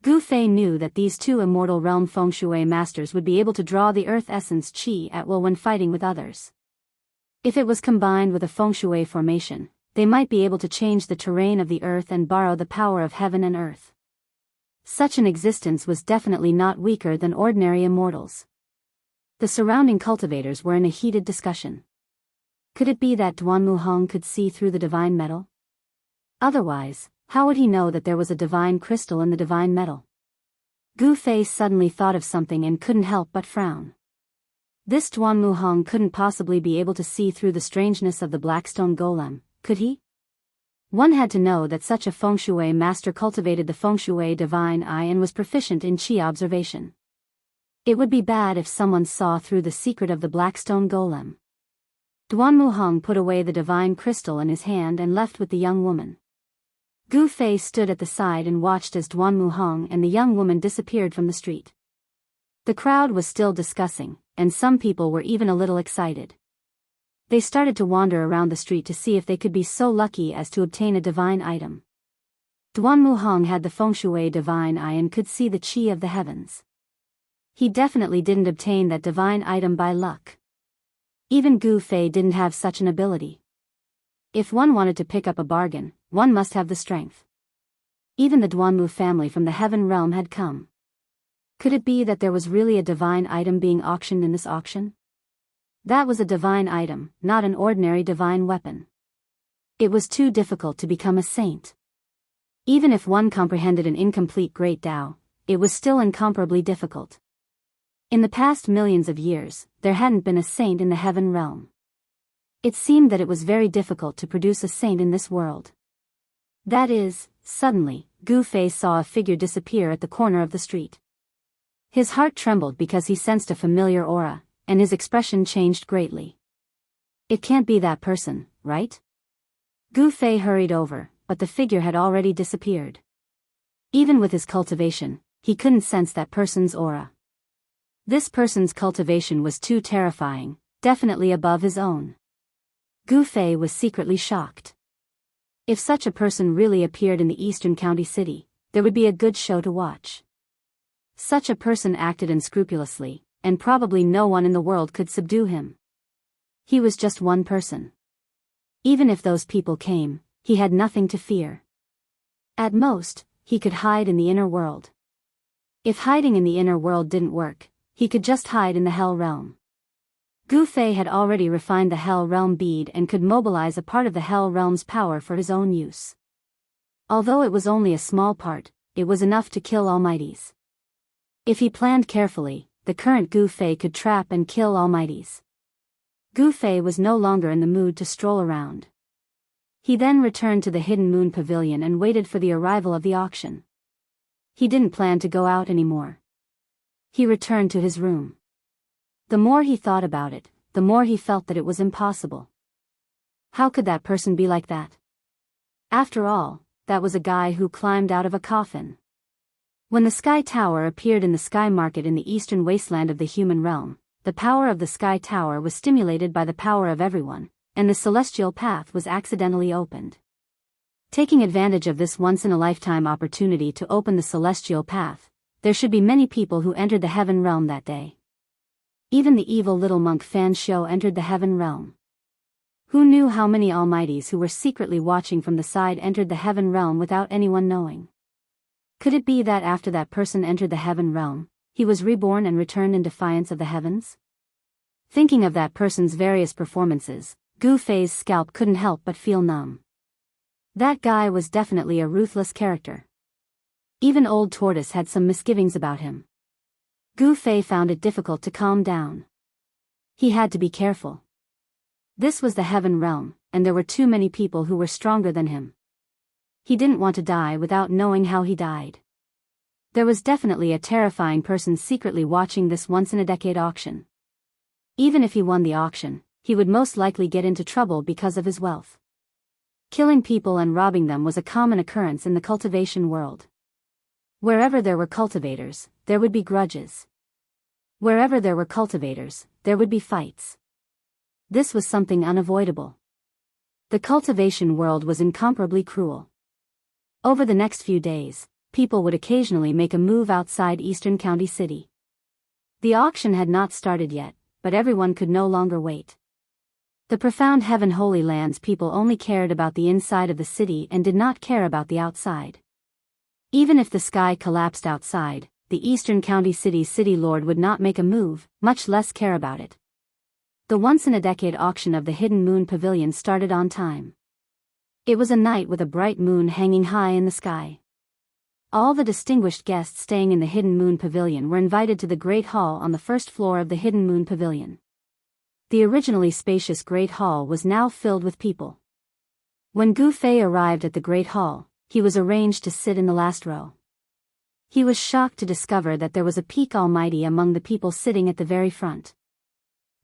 Gu Fei knew that these two immortal realm Feng Shui masters would be able to draw the earth essence qi at will when fighting with others. If it was combined with a Feng Shui formation, they might be able to change the terrain of the earth and borrow the power of heaven and earth. Such an existence was definitely not weaker than ordinary immortals. The surrounding cultivators were in a heated discussion. Could it be that Duan Muhong could see through the divine metal? Otherwise, how would he know that there was a divine crystal in the divine metal? Gu Fei suddenly thought of something and couldn't help but frown. This Duan Muhong couldn't possibly be able to see through the strangeness of the Blackstone Golem, could he? One had to know that such a Feng Shui master cultivated the Feng Shui divine eye and was proficient in qi observation. It would be bad if someone saw through the secret of the Blackstone Golem. Duan Muhong put away the divine crystal in his hand and left with the young woman. Gu Fei stood at the side and watched as Duan Muhong and the young woman disappeared from the street. The crowd was still discussing, and some people were even a little excited. They started to wander around the street to see if they could be so lucky as to obtain a divine item. Duan Muhong had the Feng Shui divine eye and could see the qi of the heavens. He definitely didn't obtain that divine item by luck. Even Gu Fei didn't have such an ability. If one wanted to pick up a bargain, one must have the strength. Even the Duanmu family from the heaven realm had come. Could it be that there was really a divine item being auctioned in this auction? That was a divine item, not an ordinary divine weapon. It was too difficult to become a saint. Even if one comprehended an incomplete great Tao, it was still incomparably difficult. In the past millions of years, there hadn't been a saint in the heaven realm. It seemed that it was very difficult to produce a saint in this world. That is, suddenly, Gu Fei saw a figure disappear at the corner of the street. His heart trembled because he sensed a familiar aura, and his expression changed greatly. It can't be that person, right? Gu Fei hurried over, but the figure had already disappeared. Even with his cultivation, he couldn't sense that person's aura. This person's cultivation was too terrifying, definitely above his own. Gu Fei was secretly shocked. If such a person really appeared in the eastern county city, there would be a good show to watch. Such a person acted unscrupulously, and probably no one in the world could subdue him. He was just one person. Even if those people came, he had nothing to fear. At most, he could hide in the inner world. If hiding in the inner world didn't work, he could just hide in the hell realm. Gu Fei had already refined the hell realm bead and could mobilize a part of the hell realm's power for his own use. Although it was only a small part, it was enough to kill almighties. If he planned carefully, the current Gu Fei could trap and kill almighties. Gu Fei was no longer in the mood to stroll around. He then returned to the Hidden Moon Pavilion and waited for the arrival of the auction. He didn't plan to go out anymore. He returned to his room. The more he thought about it, the more he felt that it was impossible. How could that person be like that? After all, that was a guy who climbed out of a coffin. When the Sky Tower appeared in the Sky Market in the eastern wasteland of the human realm, the power of the Sky Tower was stimulated by the power of everyone, and the celestial path was accidentally opened. Taking advantage of this once-in-a-lifetime opportunity to open the celestial path, there should be many people who entered the heaven realm that day. Even the evil little monk Fan Shou entered the heaven realm. Who knew how many almighties who were secretly watching from the side entered the heaven realm without anyone knowing? Could it be that after that person entered the heaven realm, he was reborn and returned in defiance of the heavens? Thinking of that person's various performances, Gu Fei's scalp couldn't help but feel numb. That guy was definitely a ruthless character. Even Old Tortoise had some misgivings about him. Gu Fei found it difficult to calm down. He had to be careful. This was the heaven realm, and there were too many people who were stronger than him. He didn't want to die without knowing how he died. There was definitely a terrifying person secretly watching this once-in-a-decade auction. Even if he won the auction, he would most likely get into trouble because of his wealth. Killing people and robbing them was a common occurrence in the cultivation world. Wherever there were cultivators, there would be grudges. Wherever there were cultivators, there would be fights. This was something unavoidable. The cultivation world was incomparably cruel. Over the next few days, people would occasionally make a move outside Eastern County City. The auction had not started yet, but everyone could no longer wait. The profound Heaven Holy Lands people only cared about the inside of the city and did not care about the outside. Even if the sky collapsed outside, the Eastern County City's city lord would not make a move, much less care about it. The once-in-a-decade auction of the Hidden Moon Pavilion started on time. It was a night with a bright moon hanging high in the sky. All the distinguished guests staying in the Hidden Moon Pavilion were invited to the Great Hall on the first floor of the Hidden Moon Pavilion. The originally spacious Great Hall was now filled with people. When Gu Fei arrived at the Great Hall, he was arranged to sit in the last row. He was shocked to discover that there was a peak almighty among the people sitting at the very front.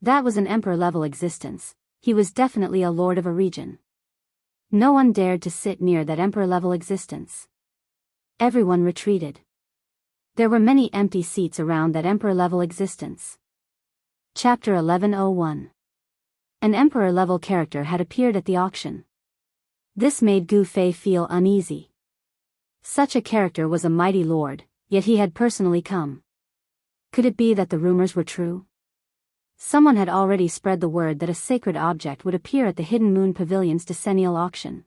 That was an emperor-level existence. He was definitely a lord of a region. No one dared to sit near that emperor-level existence. Everyone retreated. There were many empty seats around that emperor-level existence. Chapter 1101. An emperor-level character had appeared at the auction. This made Gu Fei feel uneasy. Such a character was a mighty lord, yet he had personally come. Could it be that the rumors were true? Someone had already spread the word that a sacred object would appear at the Hidden Moon Pavilion's decennial auction.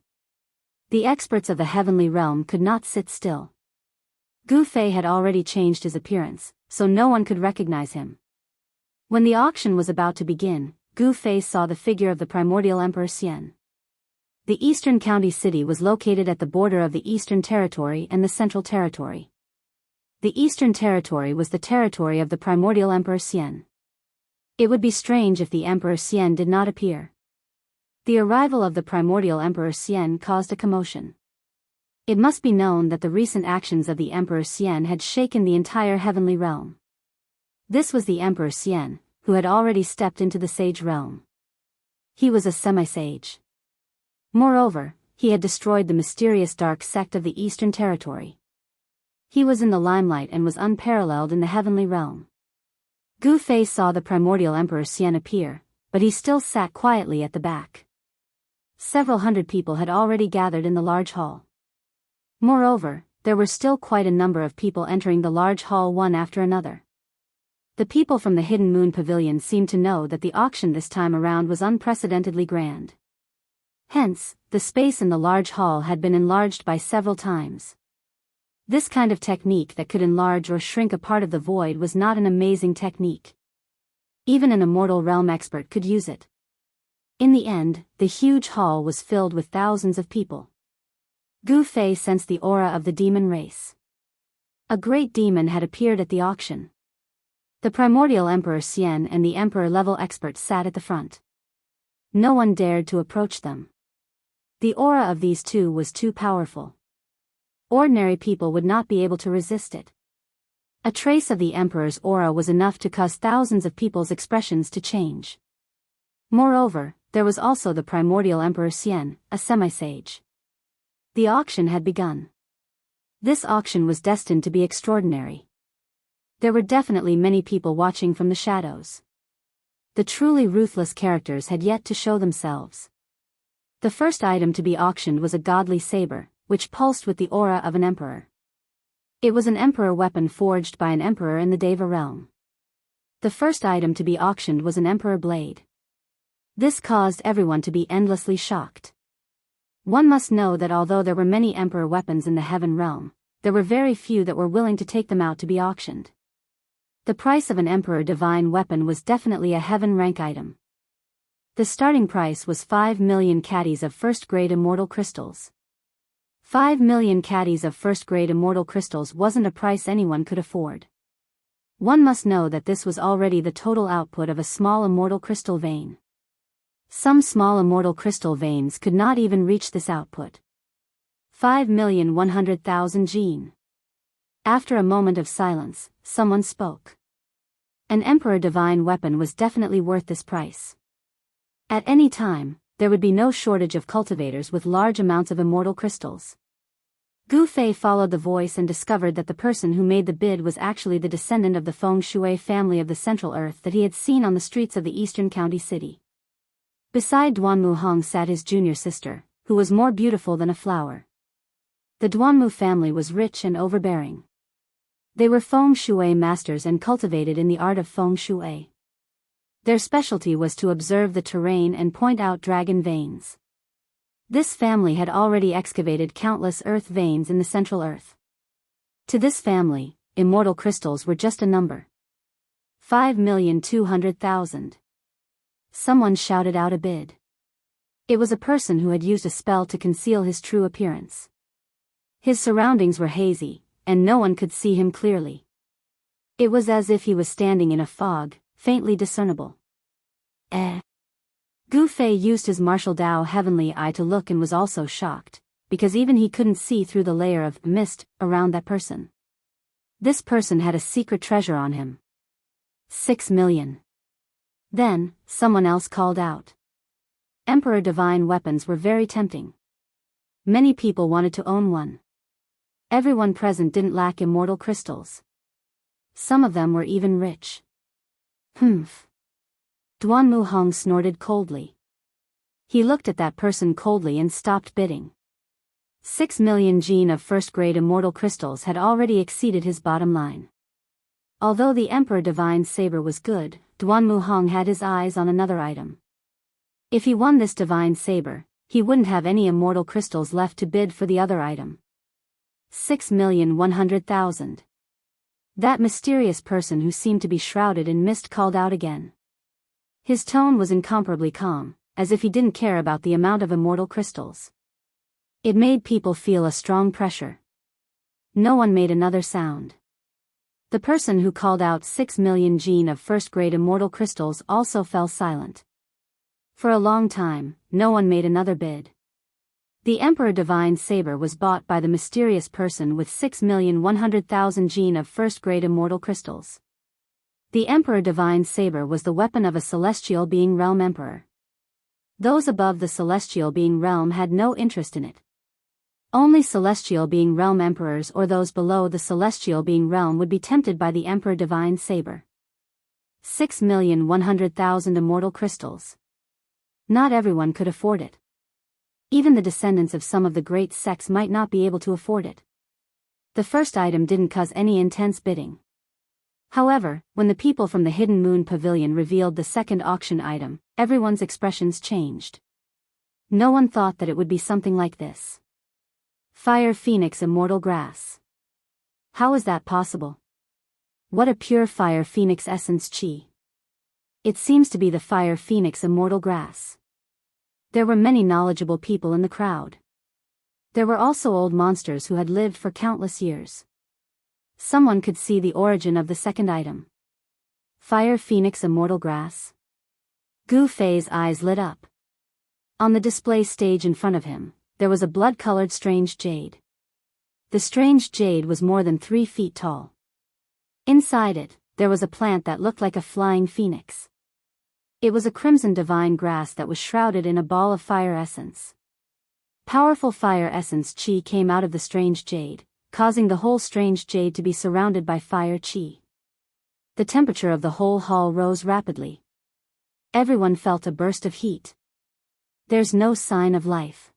The experts of the heavenly realm could not sit still. Gu Fei had already changed his appearance, so no one could recognize him. When the auction was about to begin, Gu Fei saw the figure of the primordial Emperor Xian. The Eastern County City was located at the border of the Eastern Territory and the Central Territory. The Eastern Territory was the territory of the primordial Emperor Xian. It would be strange if the Emperor Xian did not appear. The arrival of the primordial Emperor Xian caused a commotion. It must be known that the recent actions of the Emperor Xian had shaken the entire heavenly realm. This was the Emperor Xian, who had already stepped into the sage realm. He was a semi-sage. Moreover, he had destroyed the mysterious dark sect of the Eastern Territory. He was in the limelight and was unparalleled in the heavenly realm. Gu Fei saw the primordial Emperor Xian appear, but he still sat quietly at the back. Several hundred people had already gathered in the large hall. Moreover, there were still quite a number of people entering the large hall one after another. The people from the Hidden Moon Pavilion seemed to know that the auction this time around was unprecedentedly grand. Hence, the space in the large hall had been enlarged by several times. This kind of technique that could enlarge or shrink a part of the void was not an amazing technique. Even an immortal realm expert could use it. In the end, the huge hall was filled with thousands of people. Gu Fei sensed the aura of the demon race. A great demon had appeared at the auction. The primordial Emperor Xian and the Emperor-level expert sat at the front. No one dared to approach them. The aura of these two was too powerful. Ordinary people would not be able to resist it. A trace of the Emperor's aura was enough to cause thousands of people's expressions to change. Moreover, there was also the primordial Emperor Xian, a semi-sage. The auction had begun. This auction was destined to be extraordinary. There were definitely many people watching from the shadows. The truly ruthless characters had yet to show themselves. The first item to be auctioned was a godly saber, which pulsed with the aura of an emperor. It was an emperor weapon forged by an emperor in the Deva realm. The first item to be auctioned was an emperor blade. This caused everyone to be endlessly shocked. One must know that although there were many emperor weapons in the heaven realm, there were very few that were willing to take them out to be auctioned. The price of an emperor divine weapon was definitely a heaven rank item. The starting price was 5 million caddies of first-grade immortal crystals. 5 million caddies of first-grade immortal crystals wasn't a price anyone could afford. One must know that this was already the total output of a small immortal crystal vein. Some small immortal crystal veins could not even reach this output. 5,100,000 gene. After a moment of silence, someone spoke. An emperor divine weapon was definitely worth this price. At any time, there would be no shortage of cultivators with large amounts of immortal crystals. Gu Fei followed the voice and discovered that the person who made the bid was actually the descendant of the Feng Shui family of the Central Earth that he had seen on the streets of the Eastern County City. Beside Duanmu Hong sat his junior sister, who was more beautiful than a flower. The Duanmu family was rich and overbearing. They were Feng Shui masters and cultivated in the art of Feng Shui. Their specialty was to observe the terrain and point out dragon veins. This family had already excavated countless earth veins in the Central Earth. To this family, immortal crystals were just a number. 5,200,000. Someone shouted out a bid. It was a person who had used a spell to conceal his true appearance. His surroundings were hazy, and no one could see him clearly. It was as if he was standing in a fog, faintly discernible. Gu Fei used his martial Dao heavenly eye to look and was also shocked, because even he couldn't see through the layer of mist around that person. This person had a secret treasure on him. 6 million. Then, someone else called out. Emperor divine weapons were very tempting. Many people wanted to own one. Everyone present didn't lack immortal crystals. Some of them were even rich. Humph. Duanmu Hong snorted coldly. He looked at that person coldly and stopped bidding. 6 million gene of first-grade immortal crystals had already exceeded his bottom line. Although the Emperor Divine Saber was good, Duanmu Hong had his eyes on another item. If he won this Divine Saber, he wouldn't have any immortal crystals left to bid for the other item. 6,100,000. That mysterious person who seemed to be shrouded in mist called out again. His tone was incomparably calm, as if he didn't care about the amount of immortal crystals. It made people feel a strong pressure. No one made another sound. The person who called out 6 million gene of first-grade immortal crystals also fell silent. For a long time, no one made another bid. The Emperor Divine Saber was bought by the mysterious person with 6,100,000 gene of first-grade immortal crystals. The Emperor Divine Saber was the weapon of a celestial being realm emperor. Those above the celestial being realm had no interest in it. Only celestial being realm emperors or those below the celestial being realm would be tempted by the Emperor Divine Saber. 6,100,000 immortal crystals. Not everyone could afford it. Even the descendants of some of the great sects might not be able to afford it. The first item didn't cause any intense bidding. However, when the people from the Hidden Moon Pavilion revealed the second auction item, everyone's expressions changed. No one thought that it would be something like this. Fire Phoenix Immortal Grass. How is that possible? What a pure Fire Phoenix essence chi. It seems to be the Fire Phoenix Immortal Grass. There were many knowledgeable people in the crowd. There were also old monsters who had lived for countless years. Someone could see the origin of the second item. Fire Phoenix Immortal Grass. Gu Fei's eyes lit up. On the display stage in front of him, there was a blood-colored strange jade. The strange jade was more than 3 feet tall. Inside it, there was a plant that looked like a flying phoenix. It was a crimson divine grass that was shrouded in a ball of fire essence. Powerful fire essence chi came out of the strange jade, causing the whole strange jade to be surrounded by fire chi. The temperature of the whole hall rose rapidly. Everyone felt a burst of heat. There's no sign of life.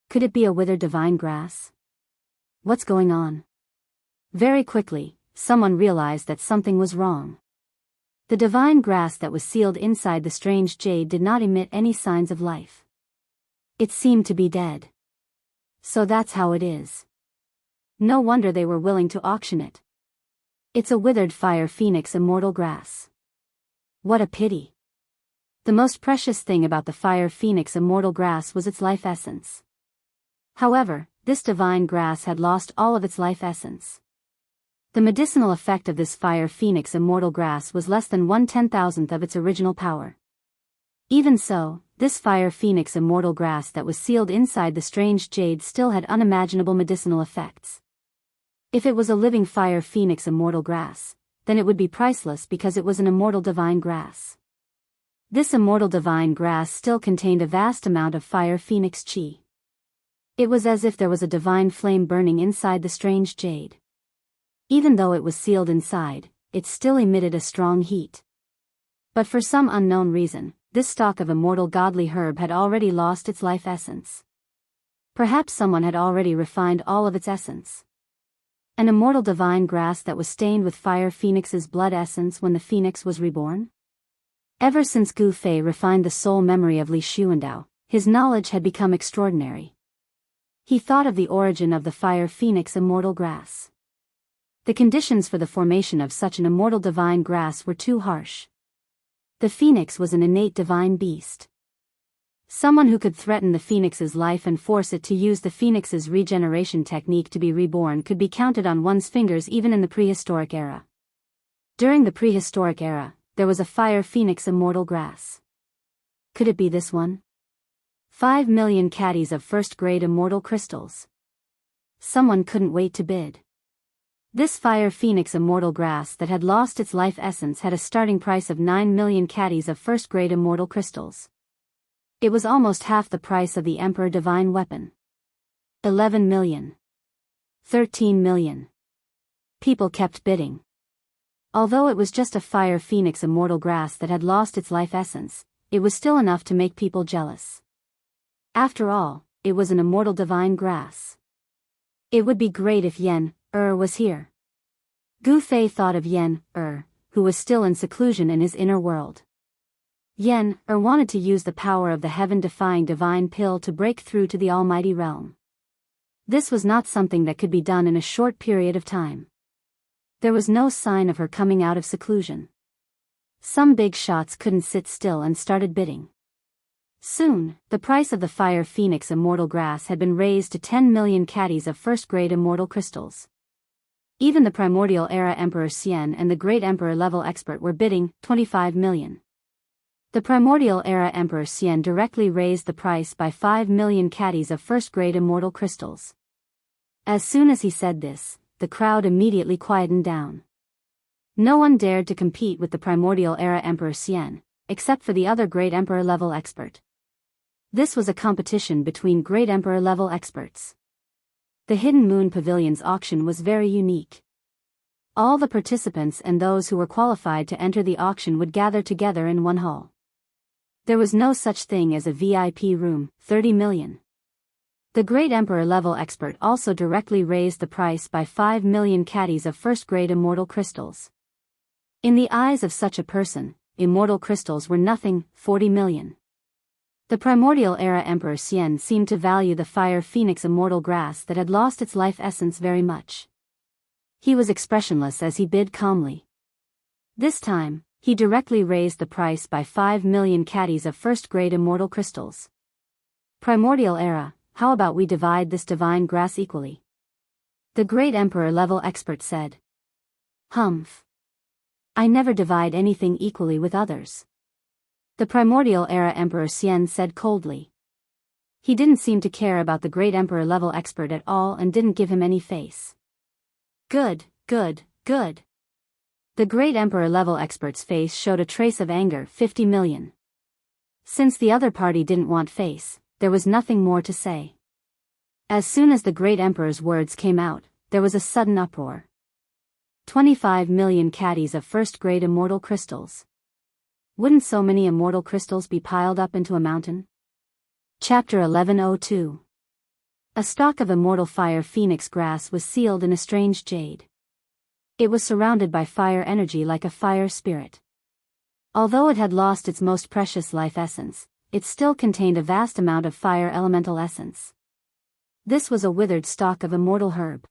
Could it be a withered divine grass? What's going on? Very quickly, someone realized that something was wrong. The divine grass that was sealed inside the strange jade did not emit any signs of life. It seemed to be dead. So that's how it is. No wonder they were willing to auction it. It's a withered Fire Phoenix Immortal Grass. What a pity. The most precious thing about the Fire Phoenix Immortal Grass was its life essence. However, this divine grass had lost all of its life essence. The medicinal effect of this Fire Phoenix Immortal Grass was less than 1/10,000th of its original power. Even so, this Fire Phoenix Immortal Grass that was sealed inside the strange jade still had unimaginable medicinal effects. If it was a living Fire Phoenix Immortal Grass, then it would be priceless because it was an immortal divine grass. This immortal divine grass still contained a vast amount of Fire Phoenix chi. It was as if there was a divine flame burning inside the strange jade. Even though it was sealed inside, it still emitted a strong heat. But for some unknown reason, this stalk of immortal godly herb had already lost its life essence. Perhaps someone had already refined all of its essence. An immortal divine grass that was stained with Fire Phoenix's blood essence when the phoenix was reborn? Ever since Gu Fei refined the soul memory of Li Xuandao, his knowledge had become extraordinary. He thought of the origin of the Fire Phoenix Immortal Grass. The conditions for the formation of such an immortal divine grass were too harsh. The phoenix was an innate divine beast. Someone who could threaten the phoenix's life and force it to use the phoenix's regeneration technique to be reborn could be counted on one's fingers even in the prehistoric era. During the prehistoric era, there was a Fire Phoenix Immortal Grass. Could it be this one? 5 million caddies of first-grade immortal crystals. Someone couldn't wait to bid. This Fire Phoenix Immortal Grass that had lost its life essence had a starting price of 9 million caddies of first-grade immortal crystals. It was almost half the price of the Emperor Divine Weapon. 11 million. 13 million. People kept bidding. Although it was just a Fire Phoenix Immortal Grass that had lost its life essence, it was still enough to make people jealous. After all, it was an immortal divine grass. It would be great if Yen was here. Gu Fei thought of Yen who was still in seclusion in his inner world. Wanted to use the power of the heaven-defying divine pill to break through to the almighty realm. This was not something that could be done in a short period of time. There was no sign of her coming out of seclusion. Some big shots couldn't sit still and started bidding. Soon, the price of the Fire Phoenix Immortal Grass had been raised to 10 million caddies of first-grade immortal crystals. Even the Primordial Era Emperor Xian and the Great Emperor level expert were bidding 25 million. The Primordial Era Emperor Xian directly raised the price by 5 million caddies of first-grade immortal crystals. As soon as he said this, the crowd immediately quietened down. No one dared to compete with the Primordial Era Emperor Xian, except for the other Great Emperor level expert. This was a competition between Great Emperor level experts. The Hidden Moon Pavilion's auction was very unique. All the participants and those who were qualified to enter the auction would gather together in one hall. There was no such thing as a VIP room, 30 million. The Great Emperor level expert also directly raised the price by 5 million caddies of first-grade immortal crystals. In the eyes of such a person, immortal crystals were nothing, 40 million. The Primordial Era Emperor Xian seemed to value the Fire Phoenix Immortal Grass that had lost its life essence very much. He was expressionless as he bid calmly. This time, he directly raised the price by 5 million caddies of first-grade immortal crystals. Primordial Era, how about we divide this divine grass equally? The Great Emperor level expert said. Humph. I never divide anything equally with others. The Primordial Era Emperor Xian said coldly. He didn't seem to care about the Great Emperor level expert at all and didn't give him any face. Good, good, good. The Great Emperor level expert's face showed a trace of anger, 50 million. Since the other party didn't want face, there was nothing more to say. As soon as the Great Emperor's words came out, there was a sudden uproar. 25 million caddies of first-grade immortal crystals. Wouldn't so many immortal crystals be piled up into a mountain? Chapter 1102. A stalk of immortal fire phoenix grass was sealed in a strange jade. It was surrounded by fire energy like a fire spirit. Although it had lost its most precious life essence, it still contained a vast amount of fire elemental essence. This was a withered stalk of immortal herb.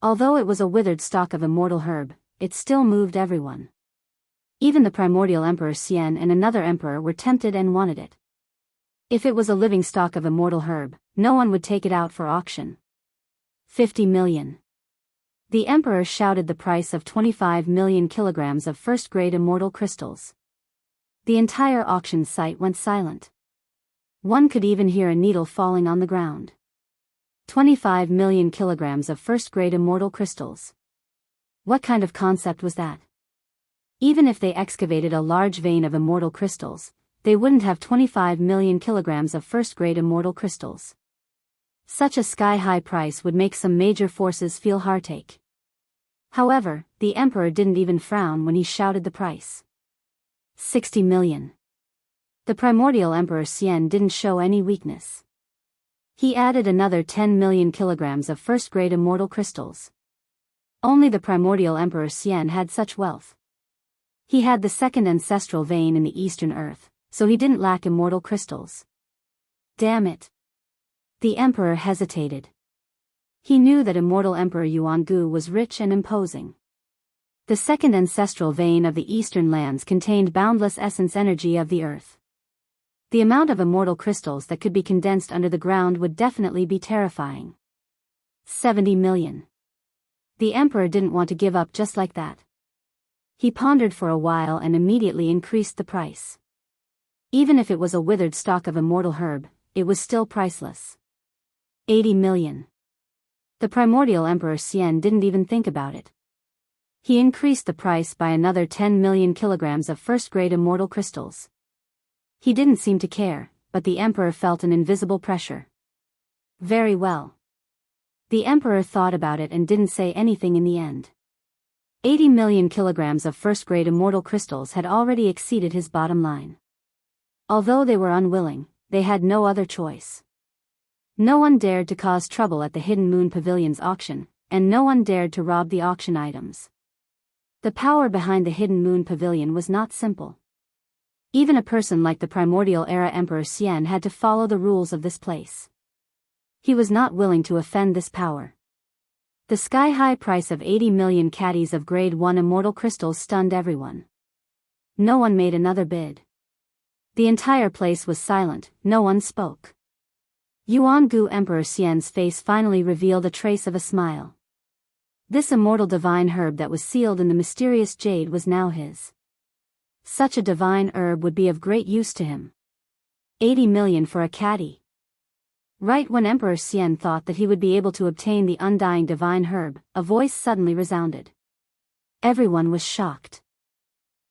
Although it was a withered stalk of immortal herb, it still moved everyone. Even the Primordial Emperor Xian and another emperor were tempted and wanted it. If it was a living stalk of immortal herb, no one would take it out for auction. 50 million. The emperor shouted the price of 25 million kilograms of first-grade immortal crystals. The entire auction site went silent. One could even hear a needle falling on the ground. 25 million kilograms of first-grade immortal crystals. What kind of concept was that? Even if they excavated a large vein of immortal crystals, they wouldn't have 25 million kilograms of first-grade immortal crystals. Such a sky-high price would make some major forces feel heartache. However, the emperor didn't even frown when he shouted the price. 60 million. The Primordial Emperor Xian didn't show any weakness. He added another 10 million kilograms of first-grade immortal crystals. Only the Primordial Emperor Xian had such wealth. He had the second ancestral vein in the Eastern Earth, so he didn't lack immortal crystals. Damn it. The emperor hesitated. He knew that immortal Emperor Yuangu was rich and imposing. The second ancestral vein of the Eastern lands contained boundless essence energy of the earth. The amount of immortal crystals that could be condensed under the ground would definitely be terrifying. 70 million. The emperor didn't want to give up just like that. He pondered for a while and immediately increased the price. Even if it was a withered stalk of immortal herb, it was still priceless. 80 million. The Primordial Emperor Xian didn't even think about it. He increased the price by another 10 million kilograms of first-grade immortal crystals. He didn't seem to care, but the emperor felt an invisible pressure. Very well. The emperor thought about it and didn't say anything in the end. 80 million kilograms of first-grade immortal crystals had already exceeded his bottom line. Although they were unwilling, they had no other choice. No one dared to cause trouble at the Hidden Moon Pavilion's auction, and no one dared to rob the auction items. The power behind the Hidden Moon Pavilion was not simple. Even a person like the Primordial Era Emperor Xian had to follow the rules of this place. He was not willing to offend this power. The sky-high price of 80 million caddies of Grade 1 immortal crystals stunned everyone. No one made another bid. The entire place was silent, no one spoke. Yuan Gu Emperor Xian's face finally revealed a trace of a smile. This immortal divine herb that was sealed in the mysterious jade was now his. Such a divine herb would be of great use to him. 80 million for a caddy. Right when Emperor Xian thought that he would be able to obtain the undying divine herb, a voice suddenly resounded. Everyone was shocked.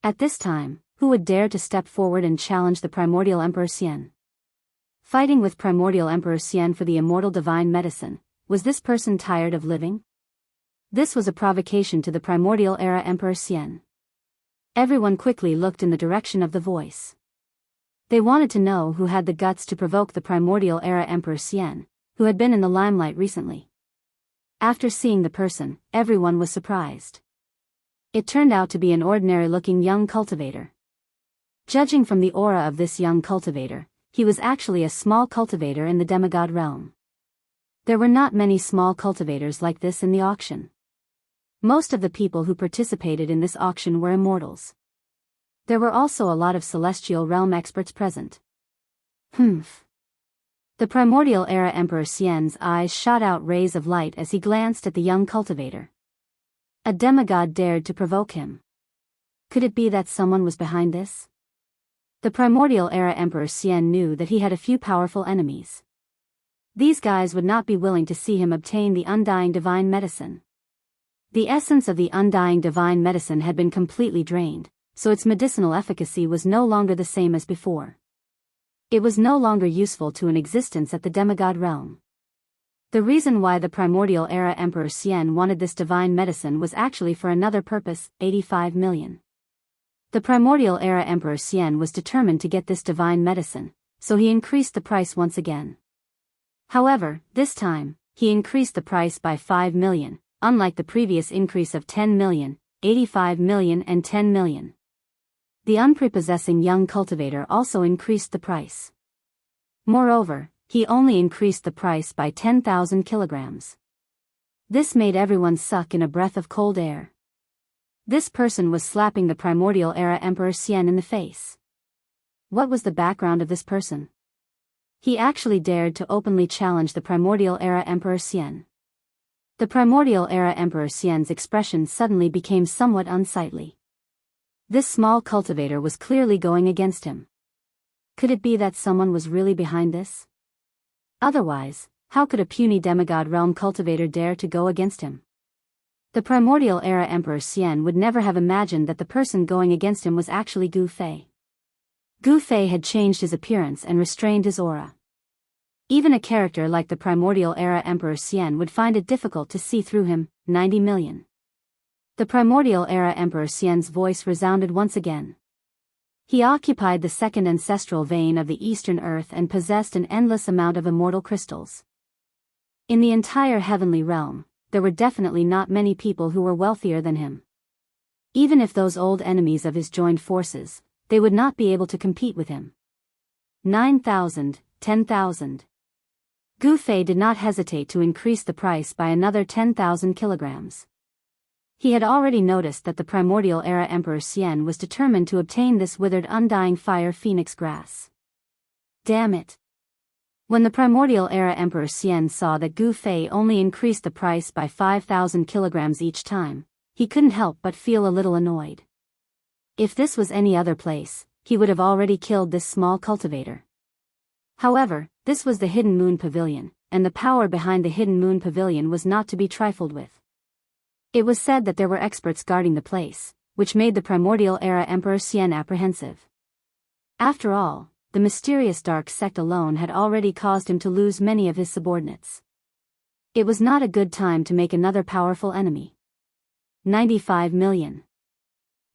At this time, who would dare to step forward and challenge the Primordial Emperor Xian? Fighting with Primordial Emperor Xian for the immortal divine medicine, was this person tired of living? This was a provocation to the Primordial Era Emperor Xian. Everyone quickly looked in the direction of the voice. They wanted to know who had the guts to provoke the Primordial Era Emperor Xian, who had been in the limelight recently. After seeing the person, everyone was surprised. It turned out to be an ordinary-looking young cultivator. Judging from the aura of this young cultivator, he was actually a small cultivator in the demigod realm. There were not many small cultivators like this in the auction. Most of the people who participated in this auction were immortals. There were also a lot of celestial realm experts present. Humph. The Primordial Era Emperor Xian's eyes shot out rays of light as he glanced at the young cultivator. A demigod dared to provoke him. Could it be that someone was behind this? The Primordial Era Emperor Xian knew that he had a few powerful enemies. These guys would not be willing to see him obtain the undying divine medicine. The essence of the undying divine medicine had been completely drained, so its medicinal efficacy was no longer the same as before. It was no longer useful to an existence at the demigod realm. The reason why the Primordial Era Emperor Xian wanted this divine medicine was actually for another purpose, 85 million. The Primordial Era Emperor Xian was determined to get this divine medicine, so he increased the price once again. However, this time, he increased the price by 5 million, unlike the previous increase of 10 million, 85 million and 10 million. The unprepossessing young cultivator also increased the price. Moreover, he only increased the price by 10,000 kilograms. This made everyone suck in a breath of cold air. This person was slapping the Primordial Era Emperor Xian in the face. What was the background of this person? He actually dared to openly challenge the Primordial Era Emperor Xian. The Primordial Era Emperor Xian's expression suddenly became somewhat unsightly. This small cultivator was clearly going against him. Could it be that someone was really behind this? Otherwise, how could a puny demigod realm cultivator dare to go against him? The Primordial Era Emperor Xian would never have imagined that the person going against him was actually Gu Fei. Gu Fei had changed his appearance and restrained his aura. Even a character like the Primordial Era Emperor Xian would find it difficult to see through him. 90 million. The Primordial Era Emperor Xian's voice resounded once again. He occupied the second ancestral vein of the Eastern Earth and possessed an endless amount of immortal crystals. In the entire heavenly realm, there were definitely not many people who were wealthier than him. Even if those old enemies of his joined forces, they would not be able to compete with him. 9,000, 10,000. Gu Fei did not hesitate to increase the price by another 10,000 kilograms. He had already noticed that the Primordial Era Emperor Xian was determined to obtain this withered undying fire phoenix grass. Damn it. When the Primordial Era Emperor Xian saw that Gu Fei only increased the price by 5,000 kilograms each time, he couldn't help but feel a little annoyed. If this was any other place, he would have already killed this small cultivator. However, this was the Hidden Moon Pavilion, and the power behind the Hidden Moon Pavilion was not to be trifled with. It was said that there were experts guarding the place, which made the Primordial Era Emperor Xian apprehensive. After all, the mysterious dark sect alone had already caused him to lose many of his subordinates. It was not a good time to make another powerful enemy. 95 million.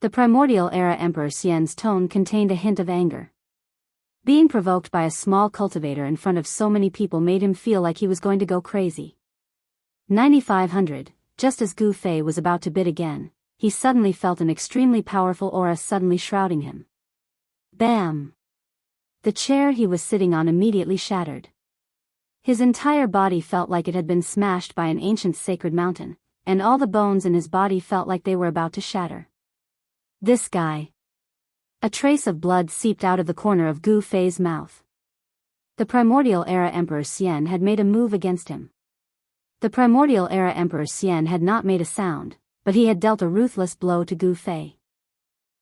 The Primordial Era Emperor Xian's tone contained a hint of anger. Being provoked by a small cultivator in front of so many people made him feel like he was going to go crazy. 9,500. Just as Gu Fei was about to bid again, he suddenly felt an extremely powerful aura suddenly shrouding him. Bam! The chair he was sitting on immediately shattered. His entire body felt like it had been smashed by an ancient sacred mountain, and all the bones in his body felt like they were about to shatter. This guy. A trace of blood seeped out of the corner of Gu Fei's mouth. The Primordial Era Emperor Xian had made a move against him. The Primordial Era Emperor Xian had not made a sound, but he had dealt a ruthless blow to Gu Fei.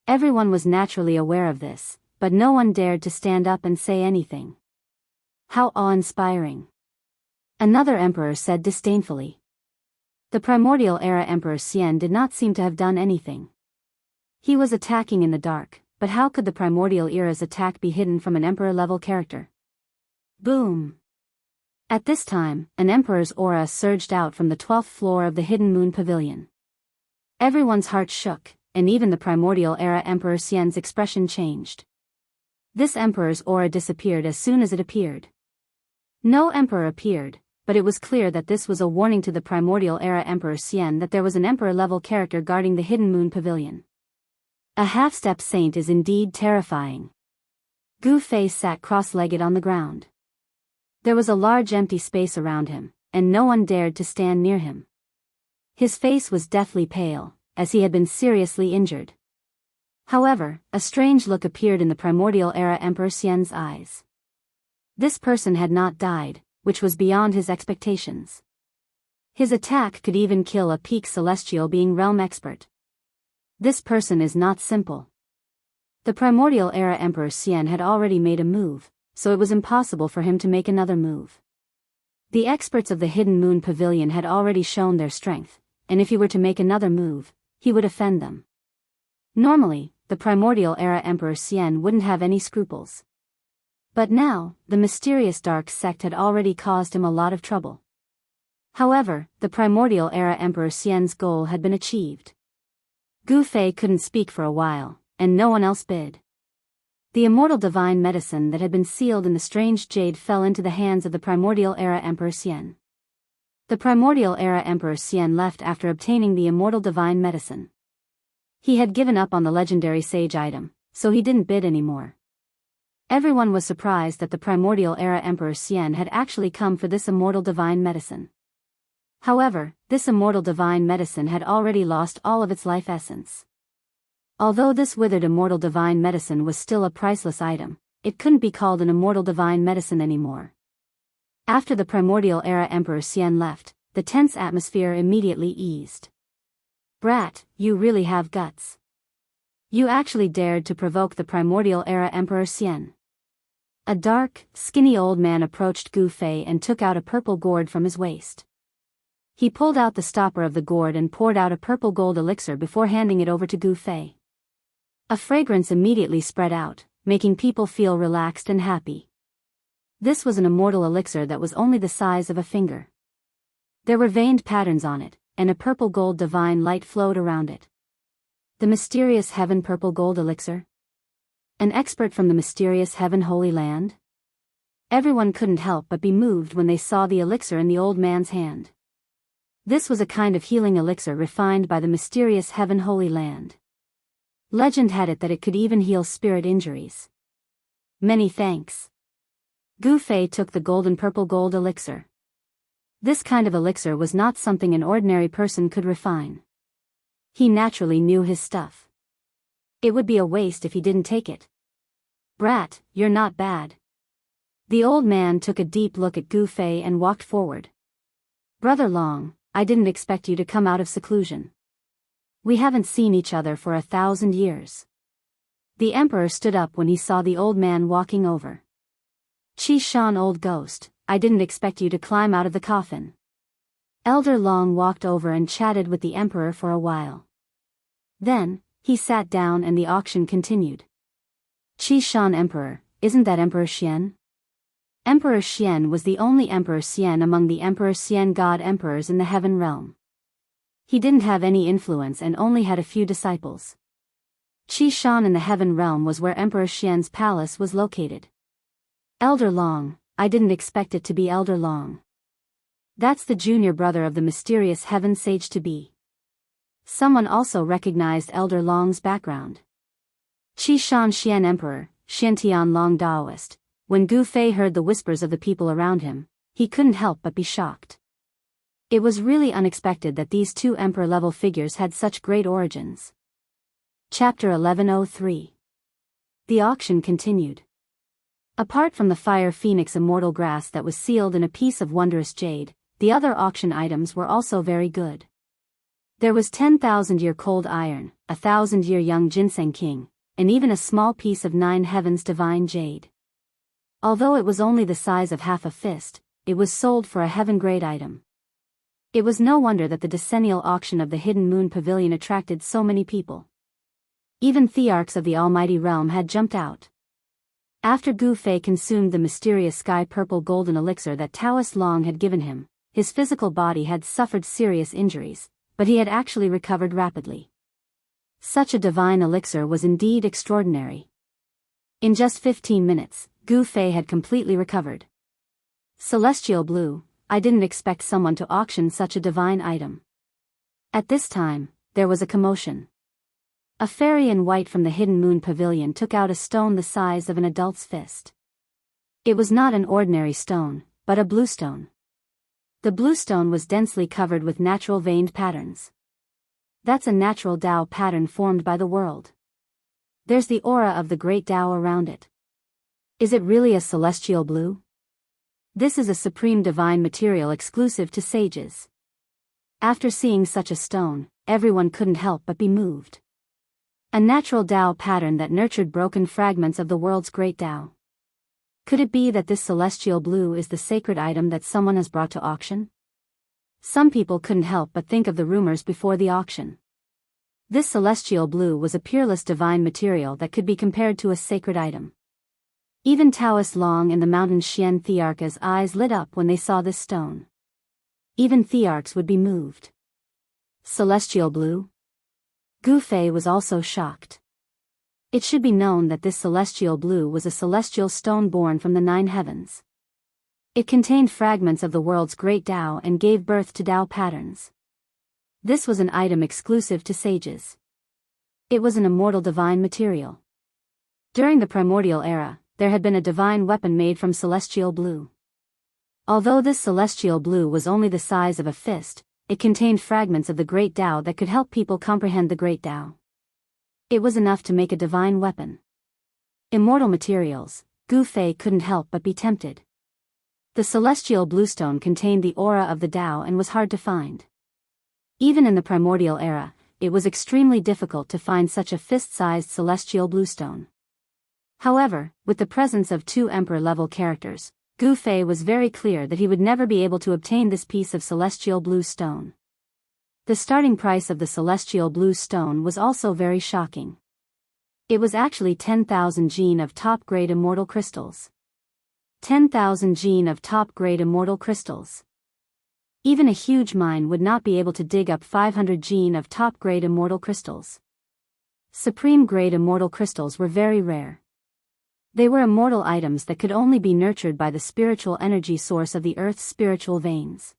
Everyone was naturally aware of this, but no one dared to stand up and say anything. How awe-inspiring. Another emperor said disdainfully. The Primordial Era Emperor Xian did not seem to have done anything. He was attacking in the dark, but how could the Primordial Era's attack be hidden from an emperor-level character? Boom! At this time, an emperor's aura surged out from the 12th floor of the Hidden Moon Pavilion. Everyone's heart shook, and even the Primordial Era Emperor Xian's expression changed. This emperor's aura disappeared as soon as it appeared. No emperor appeared, but it was clear that this was a warning to the Primordial Era Emperor Xian that there was an emperor-level character guarding the Hidden Moon Pavilion. A half-step saint is indeed terrifying. Gu Fei sat cross-legged on the ground. There was a large empty space around him, and no one dared to stand near him. His face was deathly pale, as he had been seriously injured. However, a strange look appeared in the Primordial Era Emperor Xian's eyes. This person had not died, which was beyond his expectations. His attack could even kill a peak celestial being realm expert. This person is not simple. The Primordial Era Emperor Xian had already made a move, so it was impossible for him to make another move. The experts of the Hidden Moon Pavilion had already shown their strength, and if he were to make another move, he would offend them. Normally, the Primordial Era Emperor Xian wouldn't have any scruples. But now, the mysterious dark sect had already caused him a lot of trouble. However, the Primordial Era Emperor Xian's goal had been achieved. Gu Fei couldn't speak for a while, and no one else bid. The immortal divine medicine that had been sealed in the strange jade fell into the hands of the Primordial Era Emperor Xian. The Primordial Era Emperor Xian left after obtaining the immortal divine medicine. He had given up on the legendary sage item, so he didn't bid anymore. Everyone was surprised that the Primordial Era Emperor Xian had actually come for this immortal divine medicine. However, this immortal divine medicine had already lost all of its life essence. Although this withered immortal divine medicine was still a priceless item, it couldn't be called an immortal divine medicine anymore. After the Primordial Era Emperor Xian left, the tense atmosphere immediately eased. Brat, you really have guts. You actually dared to provoke the Primordial Era Emperor Xian. A dark, skinny old man approached Gu Fei and took out a purple gourd from his waist. He pulled out the stopper of the gourd and poured out a purple gold elixir before handing it over to Gu Fei. A fragrance immediately spread out, making people feel relaxed and happy. This was an immortal elixir that was only the size of a finger. There were veined patterns on it, and a purple gold divine light flowed around it. The mysterious heaven purple gold elixir? An expert from the mysterious heaven holy land? Everyone couldn't help but be moved when they saw the elixir in the old man's hand. This was a kind of healing elixir refined by the mysterious heaven holy land. Legend had it that it could even heal spirit injuries. Many thanks. Gu Fei took the golden purple gold elixir. This kind of elixir was not something an ordinary person could refine. He naturally knew his stuff. It would be a waste if he didn't take it. Brat, you're not bad. The old man took a deep look at Gu Fei and walked forward. Brother Long, I didn't expect you to come out of seclusion. We haven't seen each other for 1,000 years. The emperor stood up when he saw the old man walking over. Qi Shan, old ghost, I didn't expect you to climb out of the coffin. Elder Long walked over and chatted with the emperor for a while. Then, he sat down and the auction continued. Qi Shan Emperor, isn't that Emperor Xian? Emperor Xian was the only Emperor Xian among the Emperor Xian god emperors in the heaven realm. He didn't have any influence and only had a few disciples. Qi Shan in the heaven realm was where Emperor Xian's palace was located. Elder Long, I didn't expect it to be Elder Long. That's the junior brother of the mysterious heaven sage-to-be. Someone also recognized Elder Long's background. Qi Shan Xian Emperor, Xiantian Long Daoist. When Gu Fei heard the whispers of the people around him, he couldn't help but be shocked. It was really unexpected that these two emperor-level figures had such great origins. Chapter 1103. The auction continued. Apart from the Fire Phoenix immortal grass that was sealed in a piece of wondrous jade, the other auction items were also very good. There was 10,000-year cold iron, 1,000-year young ginseng king, and even a small piece of 9 heavens divine jade. Although it was only the size of half a fist, it was sold for a heaven-grade item. It was no wonder that the decennial auction of the Hidden Moon Pavilion attracted so many people. Even Thearchs of the Almighty Realm had jumped out. After Gu Fei consumed the mysterious sky-purple golden elixir that Taoist Long had given him, his physical body had suffered serious injuries, but he had actually recovered rapidly. Such a divine elixir was indeed extraordinary. In just 15 minutes, Gu Fei had completely recovered. Celestial Blue, I didn't expect someone to auction such a divine item. At this time, there was a commotion. A fairy in white from the Hidden Moon Pavilion took out a stone the size of an adult's fist. It was not an ordinary stone, but a blue stone. The blue stone was densely covered with natural veined patterns. That's a natural Tao pattern formed by the world. There's the aura of the great Tao around it. Is it really a celestial blue? This is a supreme divine material exclusive to sages. After seeing such a stone, everyone couldn't help but be moved. A natural Tao pattern that nurtured broken fragments of the world's great Tao. Could it be that this celestial blue is the sacred item that someone has brought to auction? Some people couldn't help but think of the rumors before the auction. This celestial blue was a peerless divine material that could be compared to a sacred item. Even Taoist Long and the mountain Xian Thearch's eyes lit up when they saw this stone. Even Thearchs would be moved. Celestial blue? Gu Fei was also shocked. It should be known that this celestial blue was a celestial stone born from the 9 heavens. It contained fragments of the world's great Tao and gave birth to Tao patterns. This was an item exclusive to sages. It was an immortal divine material. During the primordial era, there had been a divine weapon made from celestial blue. Although this celestial blue was only the size of a fist, it contained fragments of the great Tao that could help people comprehend the great Tao. It was enough to make a divine weapon. Immortal materials, Gu Fei couldn't help but be tempted. The celestial bluestone contained the aura of the Tao and was hard to find. Even in the primordial era, it was extremely difficult to find such a fist-sized celestial bluestone. However, with the presence of 2 emperor-level characters, Gu Fei was very clear that he would never be able to obtain this piece of celestial blue stone. The starting price of the celestial blue stone was also very shocking. It was actually 10,000 gene of top-grade immortal crystals. 10,000 gene of top-grade immortal crystals. Even a huge mine would not be able to dig up 500 gene of top-grade immortal crystals. Supreme-grade immortal crystals were very rare. They were immortal items that could only be nurtured by the spiritual energy source of the Earth's spiritual veins.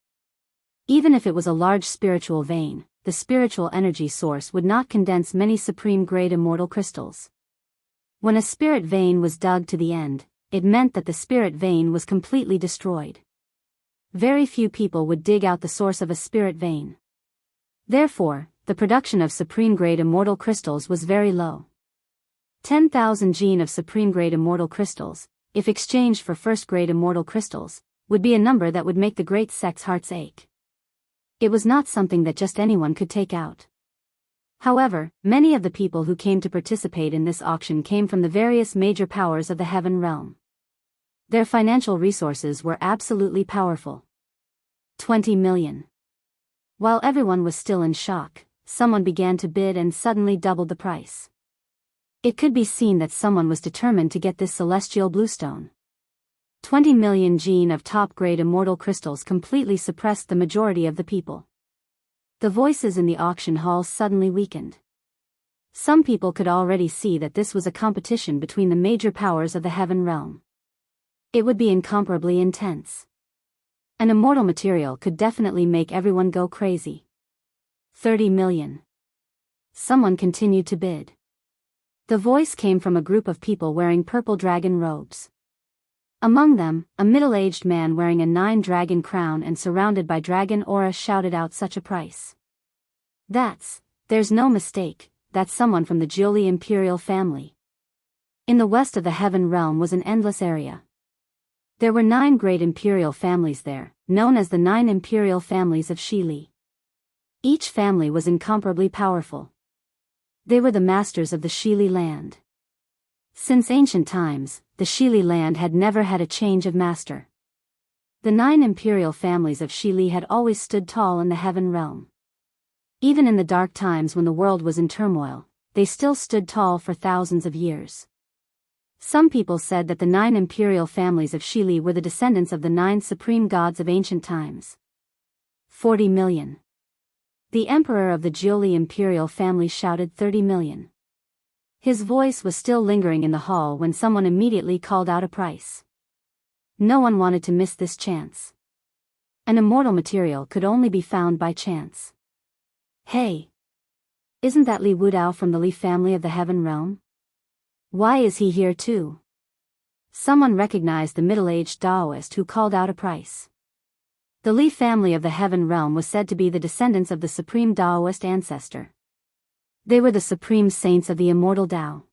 Even if it was a large spiritual vein, the spiritual energy source would not condense many supreme-grade immortal crystals. When a spirit vein was dug to the end, it meant that the spirit vein was completely destroyed. Very few people would dig out the source of a spirit vein. Therefore, the production of supreme-grade immortal crystals was very low. 10,000 gene of supreme-grade immortal crystals, if exchanged for first-grade immortal crystals, would be a number that would make the great sect's hearts ache. It was not something that just anyone could take out. However, many of the people who came to participate in this auction came from the various major powers of the heaven realm. Their financial resources were absolutely powerful. 20 million. While everyone was still in shock, someone began to bid and suddenly doubled the price. It could be seen that someone was determined to get this celestial bluestone. 20 million gene of top-grade immortal crystals completely suppressed the majority of the people. The voices in the auction hall suddenly weakened. Some people could already see that this was a competition between the major powers of the heaven realm. It would be incomparably intense. An immortal material could definitely make everyone go crazy. 30 million. Someone continued to bid. The voice came from a group of people wearing purple dragon robes. Among them, a middle-aged man wearing a 9-dragon crown and surrounded by dragon aura shouted out such a price. There's no mistake, that's someone from the Jioli imperial family. In the west of the heaven realm was an endless area. There were 9 great imperial families there, known as the 9 imperial families of Shili. Each family was incomparably powerful. They were the masters of the Shili land. Since ancient times, the Shili land had never had a change of master. The 9 imperial families of Shili had always stood tall in the heaven realm. Even in the dark times when the world was in turmoil, they still stood tall for thousands of years. Some people said that the 9 imperial families of Shili were the descendants of the 9 supreme gods of ancient times. 40 million. The emperor of the Jioli imperial family shouted 30 million. His voice was still lingering in the hall when someone immediately called out a price. No one wanted to miss this chance. An immortal material could only be found by chance. Hey! Isn't that Li Wudao from the Li family of the heaven realm? Why is he here too? Someone recognized the middle-aged Taoist who called out a price. The Li family of the heaven realm was said to be the descendants of the supreme Taoist ancestor. They were the supreme saints of the immortal Tao.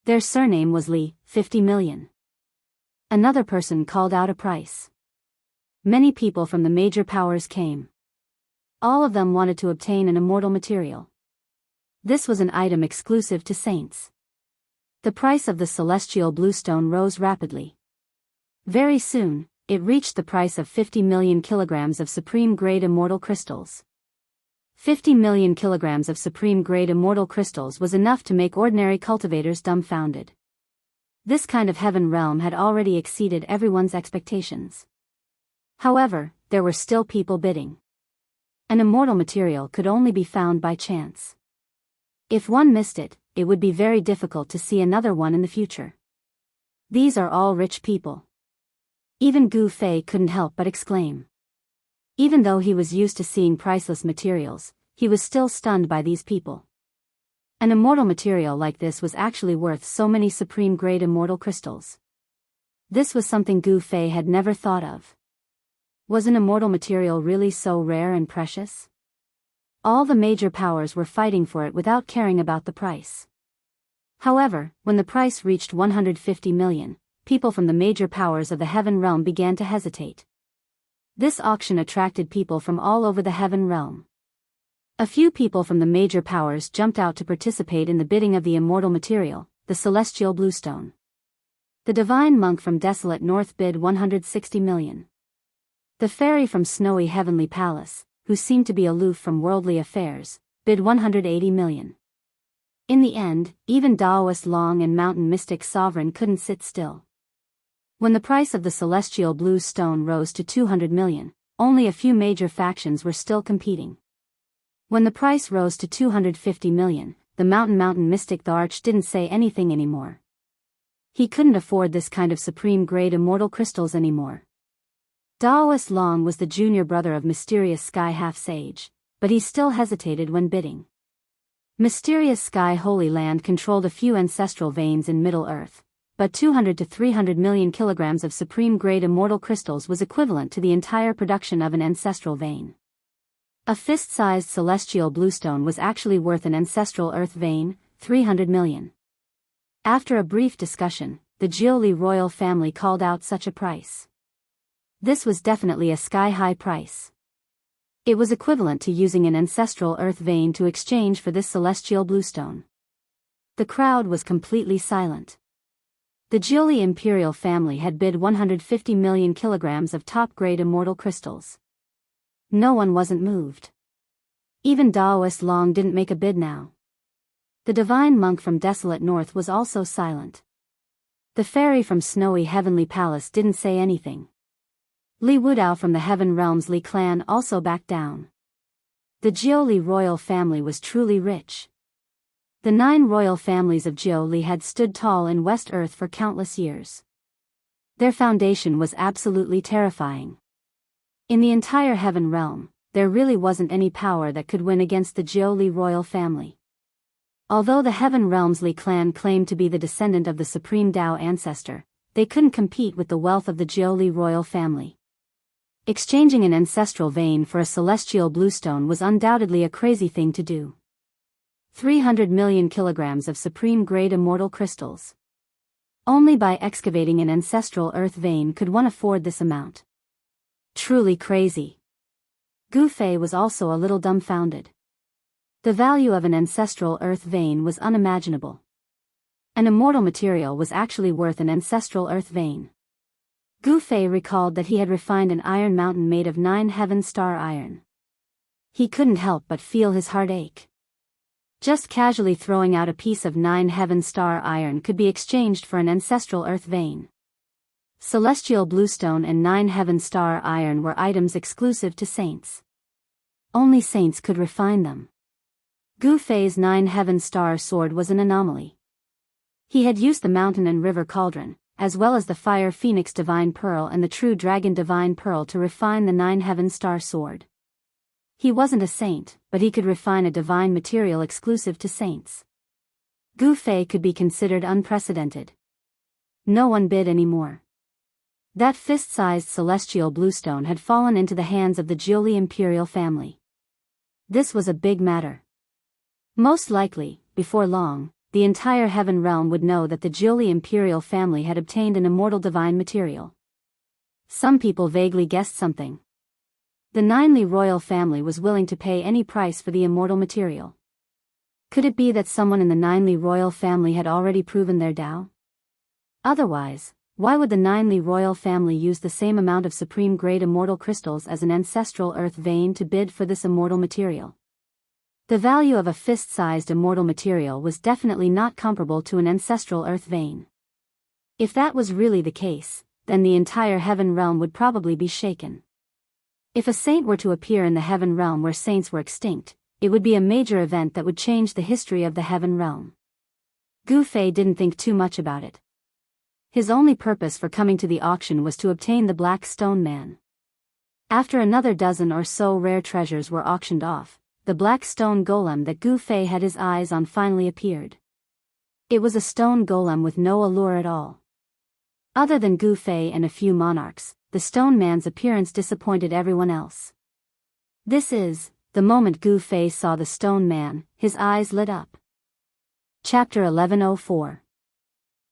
Their surname was Li, 50 million. Another person called out a price. Many people from the major powers came. All of them wanted to obtain an immortal material. This was an item exclusive to saints. The price of the celestial bluestone rose rapidly. Very soon, it reached the price of 50 million kilograms of supreme-grade immortal crystals. 50 million kilograms of supreme-grade immortal crystals was enough to make ordinary cultivators dumbfounded. This kind of heaven realm had already exceeded everyone's expectations. However, there were still people bidding. An immortal material could only be found by chance. If one missed it, it would be very difficult to see another one in the future. These are all rich people. Even Gu Fei couldn't help but exclaim. Even though he was used to seeing priceless materials, he was still stunned by these people. An immortal material like this was actually worth so many supreme-grade immortal crystals. This was something Gu Fei had never thought of. Was an immortal material really so rare and precious? All the major powers were fighting for it without caring about the price. However, when the price reached 150 million, people from the major powers of the heaven realm began to hesitate. This auction attracted people from all over the heaven realm. A few people from the major powers jumped out to participate in the bidding of the immortal material, the celestial bluestone. The divine monk from desolate north bid 160 million. The fairy from snowy heavenly palace, who seemed to be aloof from worldly affairs, bid 180 million. In the end, even Taoist Long and mountain mystic sovereign couldn't sit still. When the price of the celestial blue stone rose to 200 million, only a few major factions were still competing. When the price rose to 250 million, the mountain mystic the Arch didn't say anything anymore. He couldn't afford this kind of supreme-grade immortal crystals anymore. Taoist Long was the junior brother of Mysterious Sky Half-Sage, but he still hesitated when bidding. Mysterious Sky Holy Land controlled a few ancestral veins in Middle-earth, but 200 to 300 million kilograms of supreme-grade immortal crystals was equivalent to the entire production of an ancestral vein. A fist-sized celestial bluestone was actually worth an ancestral earth vein, 300 million. After a brief discussion, the Jioli royal family called out such a price. This was definitely a sky-high price. It was equivalent to using an ancestral earth vein to exchange for this celestial bluestone. The crowd was completely silent. The Jioli imperial family had bid 150 million kilograms of top-grade immortal crystals. No one wasn't moved. Even Taoist Long didn't make a bid now. The divine monk from desolate north was also silent. The fairy from snowy heavenly palace didn't say anything. Li Wudao from the heaven realm's Li clan also backed down. The Jioli royal family was truly rich. The 9 royal families of Jioli had stood tall in West Earth for countless years. Their foundation was absolutely terrifying. In the entire heaven realm, there really wasn't any power that could win against the Jioli royal family. Although the Heaven Realm's Li clan claimed to be the descendant of the supreme Tao ancestor, they couldn't compete with the wealth of the Jiuli royal family. Exchanging an ancestral vein for a celestial bluestone was undoubtedly a crazy thing to do. 300 million kilograms of supreme-grade immortal crystals. Only by excavating an ancestral earth vein could one afford this amount. Truly crazy. Gu Fei was also a little dumbfounded. The value of an ancestral earth vein was unimaginable. An immortal material was actually worth an ancestral earth vein. Gu Fei recalled that he had refined an iron mountain made of 9 heaven star iron. He couldn't help but feel his heart ache. Just casually throwing out a piece of 9 heaven star iron could be exchanged for an ancestral earth vein. Celestial bluestone and 9 heaven star iron were items exclusive to saints. Only saints could refine them. Gu Fei's 9 heaven star sword was an anomaly. He had used the mountain and river cauldron, as well as the fire phoenix divine pearl and the true dragon divine pearl to refine the 9 heaven star sword. He wasn't a saint, but he could refine a divine material exclusive to saints. Gu Fei could be considered unprecedented. No one bid anymore. That fist-sized celestial bluestone had fallen into the hands of the Jiuli imperial family. This was a big matter. Most likely, before long, the entire heaven realm would know that the Jiuli imperial family had obtained an immortal divine material. Some people vaguely guessed something. The Ninely royal family was willing to pay any price for the immortal material. Could it be that someone in the Ninely royal family had already proven their Tao? Otherwise, why would the Ninely royal family use the same amount of supreme-grade immortal crystals as an ancestral earth vein to bid for this immortal material? The value of a fist-sized immortal material was definitely not comparable to an ancestral earth vein. If that was really the case, then the entire heaven realm would probably be shaken. If a saint were to appear in the heaven realm where saints were extinct, it would be a major event that would change the history of the heaven realm. Gu Fei didn't think too much about it. His only purpose for coming to the auction was to obtain the Black Stone Man. After another dozen or so rare treasures were auctioned off, the black stone golem that Gu Fei had his eyes on finally appeared. It was a stone golem with no allure at all. Other than Gu Fei and a few monarchs, the stone man's appearance disappointed everyone else. The moment Gu Fei saw the stone man, his eyes lit up. Chapter 1104.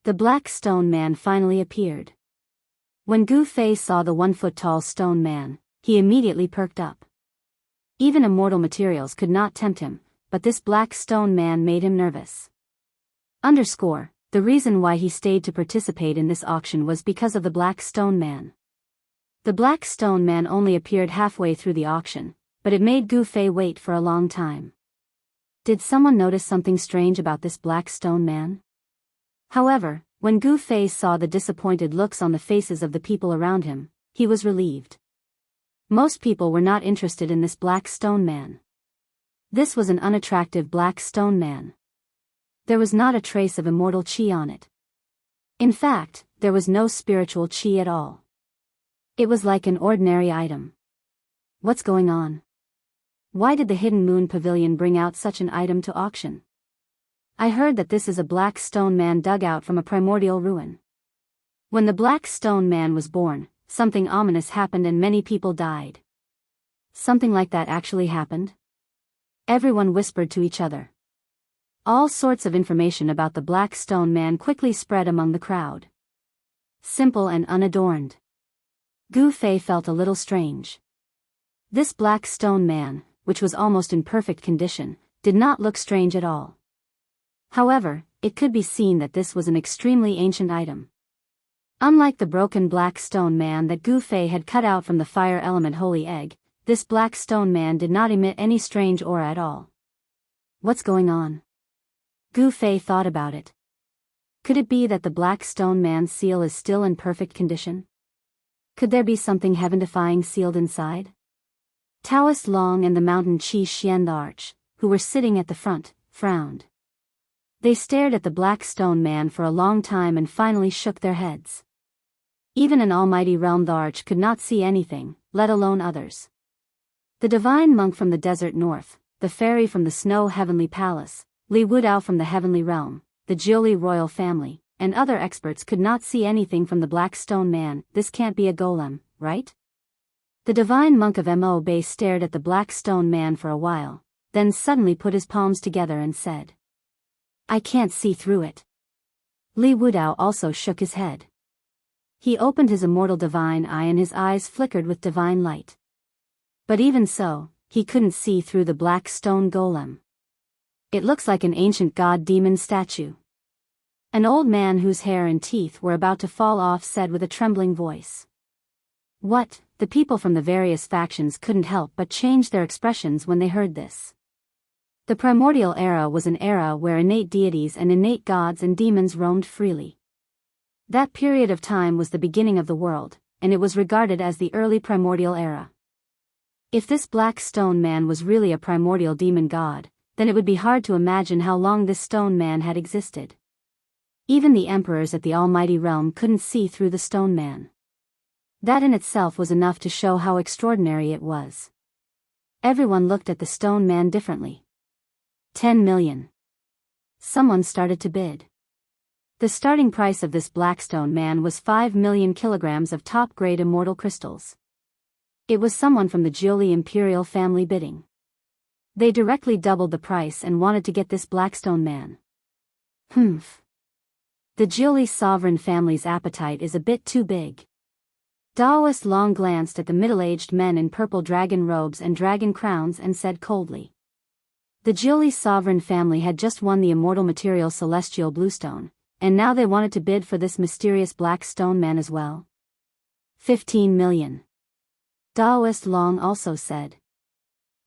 The Black Stone Man finally appeared. When Gu Fei saw the 1-foot-tall stone man, he immediately perked up. Even immortal materials could not tempt him, but this black stone man made him nervous. The reason why he stayed to participate in this auction was because of the Black Stone Man. The Black Stone Man only appeared halfway through the auction, but it made Gu Fei wait for a long time. Did someone notice something strange about this Black Stone Man? However, when Gu Fei saw the disappointed looks on the faces of the people around him, he was relieved. Most people were not interested in this Black Stone Man. This was an unattractive Black Stone Man. There was not a trace of immortal chi on it. In fact, there was no spiritual chi at all. It was like an ordinary item. What's going on? Why did the Hidden Moon Pavilion bring out such an item to auction? I heard that this is a Black Stone Man dug out from a primordial ruin. When the Black Stone Man was born, something ominous happened and many people died. Something like that actually happened? Everyone whispered to each other. All sorts of information about the Black Stone Man quickly spread among the crowd. Simple and unadorned. Gu Fei felt a little strange. This Black Stone Man, which was almost in perfect condition, did not look strange at all. However, it could be seen that this was an extremely ancient item. Unlike the broken Black Stone Man that Gu Fei had cut out from the fire element Holy Egg, this Black Stone Man did not emit any strange aura at all. What's going on? Gu Fei thought about it. Could it be that the Black Stone Man's seal is still in perfect condition? Could there be something heaven-defying sealed inside? Taoist Long and the Mountain Chi Xian the Arch, who were sitting at the front, frowned. They stared at the Black Stone Man for a long time and finally shook their heads. Even an almighty realm the Arch could not see anything, let alone others. The divine monk from the desert north, the fairy from the snow heavenly palace, Li Wudao from the heavenly realm, the Jiuli royal family, and other experts could not see anything from the black stone man. This can't be a golem, right? The divine monk of Mo Bay stared at the black stone man for a while, then suddenly put his palms together and said, "I can't see through it." Li Wudao also shook his head. He opened his immortal divine eye and his eyes flickered with divine light. But even so, he couldn't see through the black stone golem. "It looks like an ancient god-demon statue." An old man whose hair and teeth were about to fall off said with a trembling voice. "What?" The people from the various factions couldn't help but change their expressions when they heard this. The primordial era was an era where innate deities and innate gods and demons roamed freely. That period of time was the beginning of the world, and it was regarded as the early primordial era. If this black stone man was really a primordial demon god, then it would be hard to imagine how long this stone man had existed. Even the emperors at the almighty realm couldn't see through the stone man. That in itself was enough to show how extraordinary it was. Everyone looked at the stone man differently. 10 million. Someone started to bid. The starting price of this black stone man was 5 million kilograms of top-grade immortal crystals. It was someone from the Jiuli imperial family bidding. They directly doubled the price and wanted to get this blackstone man. Humph. The Jiuli sovereign family's appetite is a bit too big. Daoist Long glanced at the middle-aged men in purple dragon robes and dragon crowns and said coldly. The Jiuli sovereign family had just won the immortal material celestial bluestone, and now they wanted to bid for this mysterious black stone man as well. 15 million. Daoist Long also said.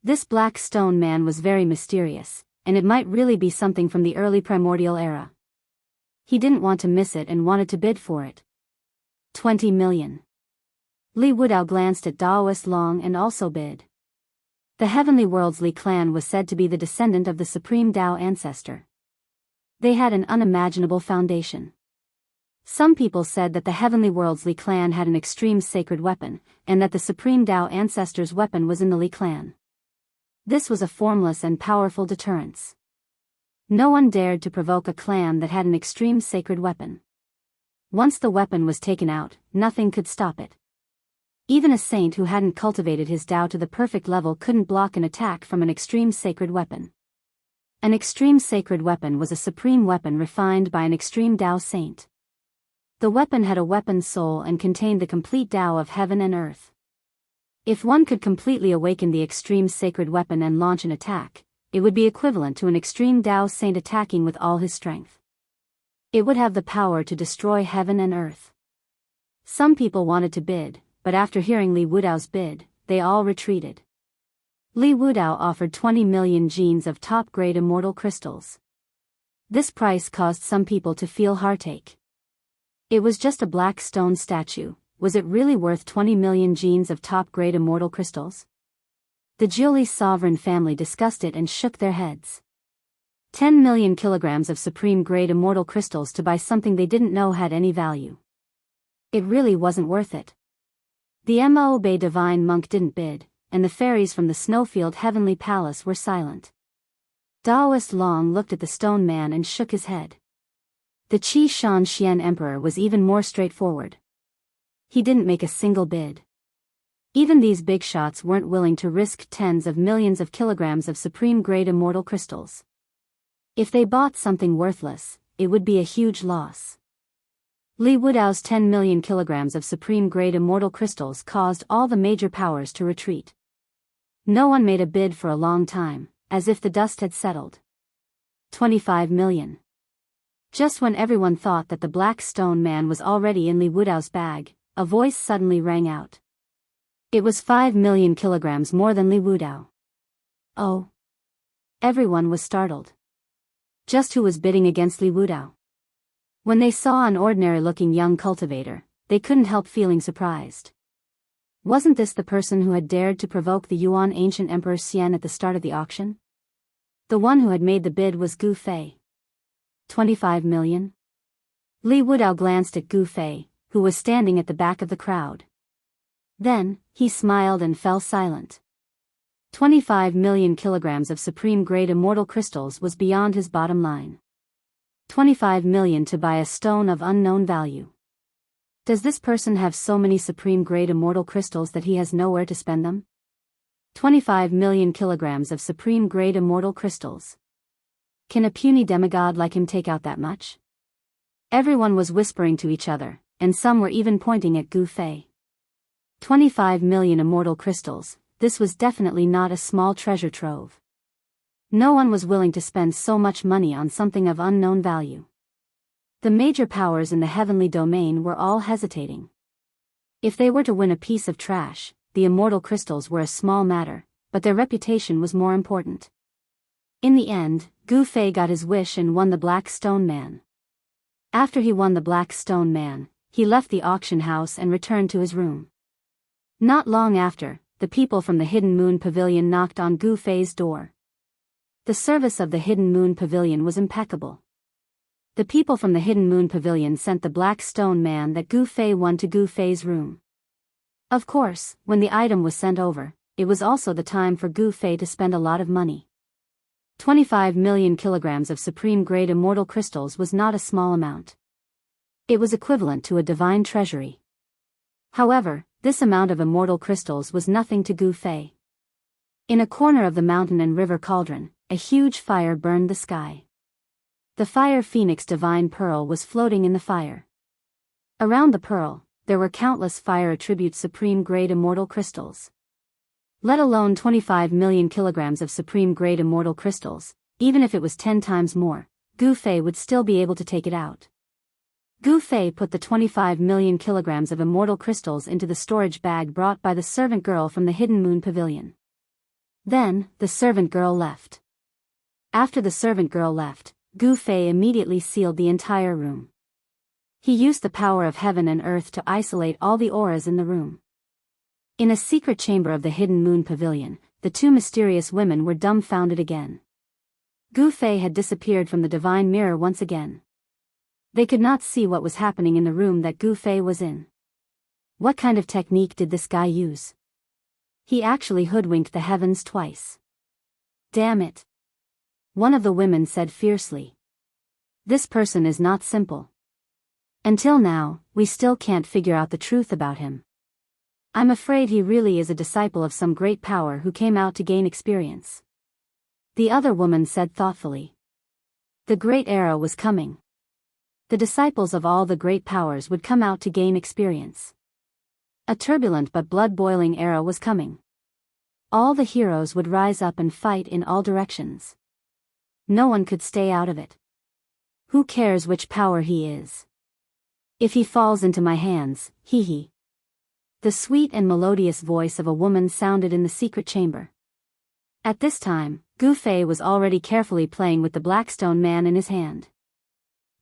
This black stone man was very mysterious, and it might really be something from the early primordial era. He didn't want to miss it and wanted to bid for it. 20 million. Li Wudao glanced at Daoist Long and also bid. The Heavenly World's Li clan was said to be the descendant of the supreme Dao ancestor. They had an unimaginable foundation. Some people said that the Heavenly World's Li clan had an extreme sacred weapon, and that the supreme Dao ancestor's weapon was in the Li clan. This was a formless and powerful deterrence. No one dared to provoke a clan that had an extreme sacred weapon. Once the weapon was taken out, nothing could stop it. Even a saint who hadn't cultivated his Dao to the perfect level couldn't block an attack from an extreme sacred weapon. An extreme sacred weapon was a supreme weapon refined by an extreme Dao saint. The weapon had a weapon soul and contained the complete Dao of heaven and earth. If one could completely awaken the extreme sacred weapon and launch an attack, it would be equivalent to an extreme Dao saint attacking with all his strength. It would have the power to destroy heaven and earth. Some people wanted to bid, but after hearing Li Wudao's bid, they all retreated. Li Wudao offered 20 million genes of top-grade immortal crystals. This price caused some people to feel heartache. It was just a black stone statue. Was it really worth 20 million genes of top-grade immortal crystals? The Jiuli sovereign family discussed it and shook their heads. 10 million kilograms of supreme-grade immortal crystals to buy something they didn't know had any value. It really wasn't worth it. The Mo Bay divine monk didn't bid, and the fairies from the Snowfield Heavenly Palace were silent. Daoist Long looked at the stone man and shook his head. The Qi Shan Xian Emperor was even more straightforward. He didn't make a single bid. Even these big shots weren't willing to risk tens of millions of kilograms of supreme-grade immortal crystals. If they bought something worthless, it would be a huge loss. Li Wudao's 10 million kilograms of supreme-grade immortal crystals caused all the major powers to retreat. No one made a bid for a long time, as if the dust had settled. 25 million. Just when everyone thought that the black stone man was already in Li Wudao's bag, a voice suddenly rang out. It was 5 million kilograms more than Li Wudao. Oh. Everyone was startled. Just who was bidding against Li Wudao? When they saw an ordinary-looking young cultivator, they couldn't help feeling surprised. Wasn't this the person who had dared to provoke the Yuan ancient Emperor Xian at the start of the auction? The one who had made the bid was Gu Fei. 25 million? Li Wudao glanced at Gu Fei, who was standing at the back of the crowd. Then, he smiled and fell silent. 25 million kilograms of supreme-grade immortal crystals was beyond his bottom line. 25 million to buy a stone of unknown value. Does this person have so many supreme-grade immortal crystals that he has nowhere to spend them? 25 million kilograms of supreme-grade immortal crystals. Can a puny demigod like him take out that much? Everyone was whispering to each other, and some were even pointing at Gu Fei. 25 million immortal crystals, this was definitely not a small treasure trove. No one was willing to spend so much money on something of unknown value. The major powers in the heavenly domain were all hesitating. If they were to win a piece of trash, the immortal crystals were a small matter, but their reputation was more important. In the end, Gu Fei got his wish and won the Black Stone Man. After he won the Black Stone Man, he left the auction house and returned to his room. Not long after, the people from the Hidden Moon Pavilion knocked on Gu Fei's door. The service of the Hidden Moon Pavilion was impeccable. The people from the Hidden Moon Pavilion sent the Black Stone Man that Gu Fei won to Gu Fei's room. Of course, when the item was sent over, it was also the time for Gu Fei to spend a lot of money. 25 million kilograms of supreme-grade immortal crystals was not a small amount. It was equivalent to a divine treasury. However, this amount of immortal crystals was nothing to Gu Fei. In a corner of the mountain and river cauldron, a huge fire burned the sky. The fire phoenix divine pearl was floating in the fire. Around the pearl, there were countless fire attribute supreme-grade immortal crystals. Let alone 25 million kilograms of supreme-grade immortal crystals, even if it was 10 times more, Gu Fei would still be able to take it out. Gu Fei put the 25 million kilograms of immortal crystals into the storage bag brought by the servant girl from the Hidden Moon Pavilion. Then, the servant girl left. After the servant girl left, Gu Fei immediately sealed the entire room. He used the power of heaven and earth to isolate all the auras in the room. In a secret chamber of the Hidden Moon Pavilion, the two mysterious women were dumbfounded again. Gu Fei had disappeared from the divine mirror once again. They could not see what was happening in the room that Gu Fei was in. What kind of technique did this guy use? He actually hoodwinked the heavens twice. Damn it. One of the women said fiercely. This person is not simple. Until now, we still can't figure out the truth about him. I'm afraid he really is a disciple of some great power who came out to gain experience. The other woman said thoughtfully. The great era was coming. The disciples of all the great powers would come out to gain experience. A turbulent but blood-boiling era was coming. All the heroes would rise up and fight in all directions. No one could stay out of it. Who cares which power he is? If he falls into my hands, hee. The sweet and melodious voice of a woman sounded in the secret chamber. At this time, Gu Fei was already carefully playing with the Blackstone Man in his hand.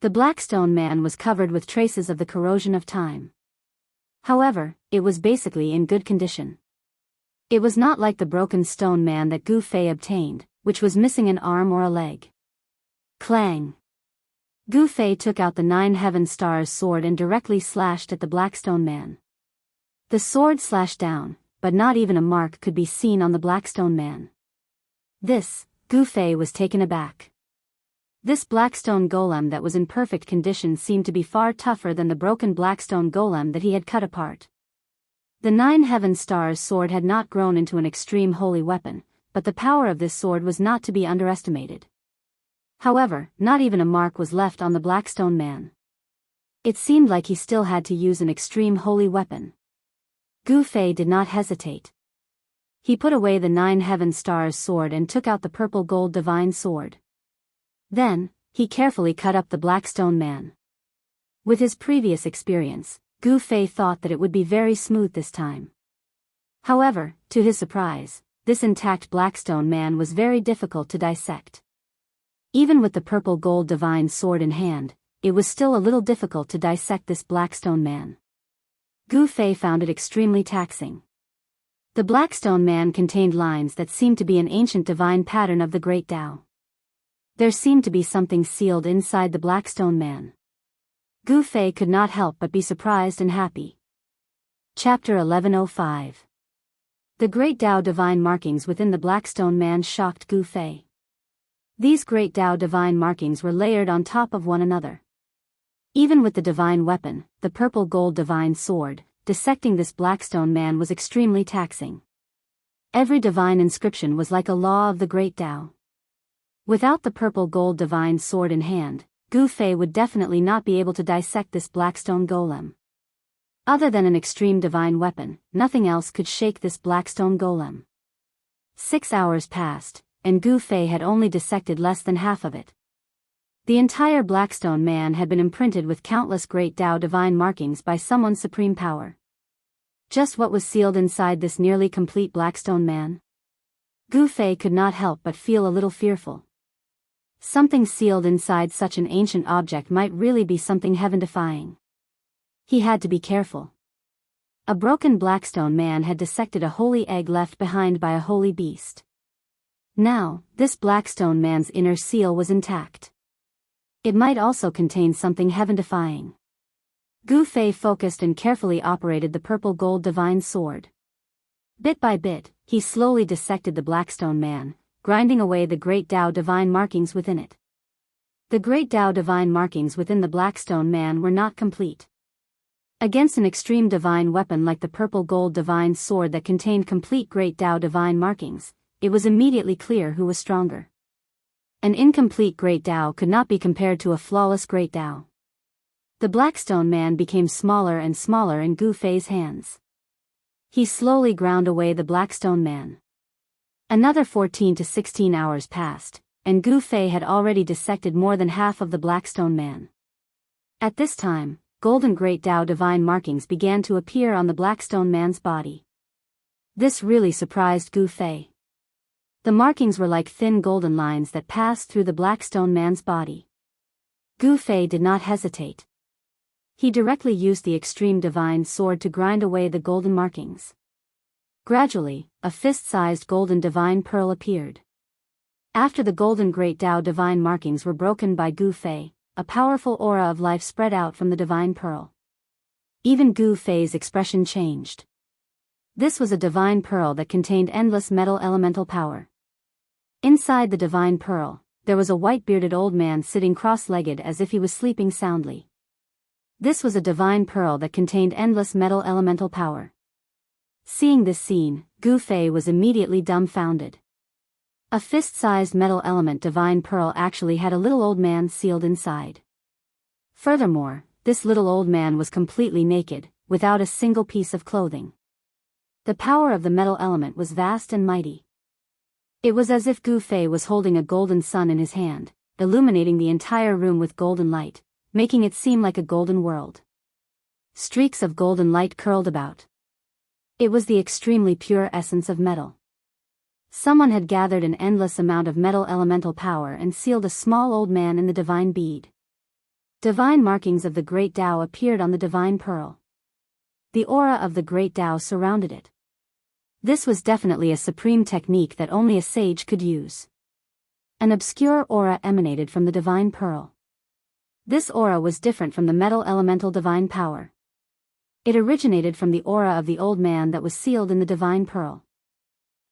The Blackstone Man was covered with traces of the corrosion of time. However, it was basically in good condition. It was not like the broken stone man that Gu Fei obtained, which was missing an arm or a leg. Clang! Gu Fei took out the 9 Heaven Stars sword and directly slashed at the Blackstone Man. The sword slashed down, but not even a mark could be seen on the Blackstone Man. Gu Fei was taken aback. This Blackstone golem that was in perfect condition seemed to be far tougher than the broken Blackstone golem that he had cut apart. The 9 Heaven Stars sword had not grown into an extreme holy weapon, but the power of this sword was not to be underestimated. However, not even a mark was left on the Blackstone Man. It seemed like he still had to use an extreme holy weapon. Gu Fei did not hesitate. He put away the 9 Heaven Stars sword and took out the purple gold divine sword. Then, he carefully cut up the Blackstone Man. With his previous experience, Gu Fei thought that it would be very smooth this time. However, to his surprise, this intact Blackstone Man was very difficult to dissect. Even with the purple gold divine sword in hand, it was still a little difficult to dissect this Blackstone Man. Gu Fei found it extremely taxing. The Blackstone Man contained lines that seemed to be an ancient divine pattern of the Great Tao. There seemed to be something sealed inside the Blackstone Man. Gu Fei could not help but be surprised and happy. Chapter 1105. The great Tao divine markings within the Blackstone Man shocked Gu Fei. These great Tao divine markings were layered on top of one another. Even with the divine weapon, the purple gold divine sword, dissecting this Blackstone Man was extremely taxing. Every divine inscription was like a law of the great Tao. Without the purple gold divine sword in hand, Gu Fei would definitely not be able to dissect this Blackstone golem. Other than an extreme divine weapon, nothing else could shake this Blackstone golem. 6 hours passed, and Gu Fei had only dissected less than half of it. The entire Blackstone Man had been imprinted with countless great Tao divine markings by someone's supreme power. Just what was sealed inside this nearly complete Blackstone Man? Gu Fei could not help but feel a little fearful. Something sealed inside such an ancient object might really be something heaven-defying. He had to be careful. A broken Blackstone Man had dissected a holy egg left behind by a holy beast. Now, this Blackstone Man's inner seal was intact. It might also contain something heaven-defying. Gu Fei focused and carefully operated the purple gold divine sword. Bit by bit, he slowly dissected the Blackstone Man, grinding away the great Tao divine markings within it. The great Tao divine markings within the Blackstone Man were not complete. Against an extreme divine weapon like the purple gold divine sword that contained complete great Tao divine markings, it was immediately clear who was stronger. An incomplete great Tao could not be compared to a flawless great Tao. The Blackstone Man became smaller and smaller in Gu Fei's hands. He slowly ground away the Blackstone Man. Another 14 to 16 hours passed, and Gu Fei had already dissected more than half of the Blackstone Man. At this time, golden great Tao divine markings began to appear on the Blackstone Man's body. This really surprised Gu Fei. The markings were like thin golden lines that passed through the Blackstone Man's body. Gu Fei did not hesitate. He directly used the extreme divine sword to grind away the golden markings. Gradually, a fist-sized golden divine pearl appeared. After the golden great Tao divine markings were broken by Gu Fei, a powerful aura of life spread out from the divine pearl. Even Gu Fei's expression changed. This was a divine pearl that contained endless metal elemental power. Inside the divine pearl, there was a white-bearded old man sitting cross-legged as if he was sleeping soundly. This was a divine pearl that contained endless metal elemental power. Seeing this scene, Gu Fei was immediately dumbfounded. A fist-sized metal element divine pearl actually had a little old man sealed inside. Furthermore, this little old man was completely naked, without a single piece of clothing. The power of the metal element was vast and mighty. It was as if Gu Fei was holding a golden sun in his hand, illuminating the entire room with golden light, making it seem like a golden world. Streaks of golden light curled about. It was the extremely pure essence of metal. Someone had gathered an endless amount of metal elemental power and sealed a small old man in the divine bead. Divine markings of the great Tao appeared on the divine pearl. The aura of the great Tao surrounded it. This was definitely a supreme technique that only a sage could use. An obscure aura emanated from the divine pearl. This aura was different from the metal elemental divine power. It originated from the aura of the old man that was sealed in the divine pearl.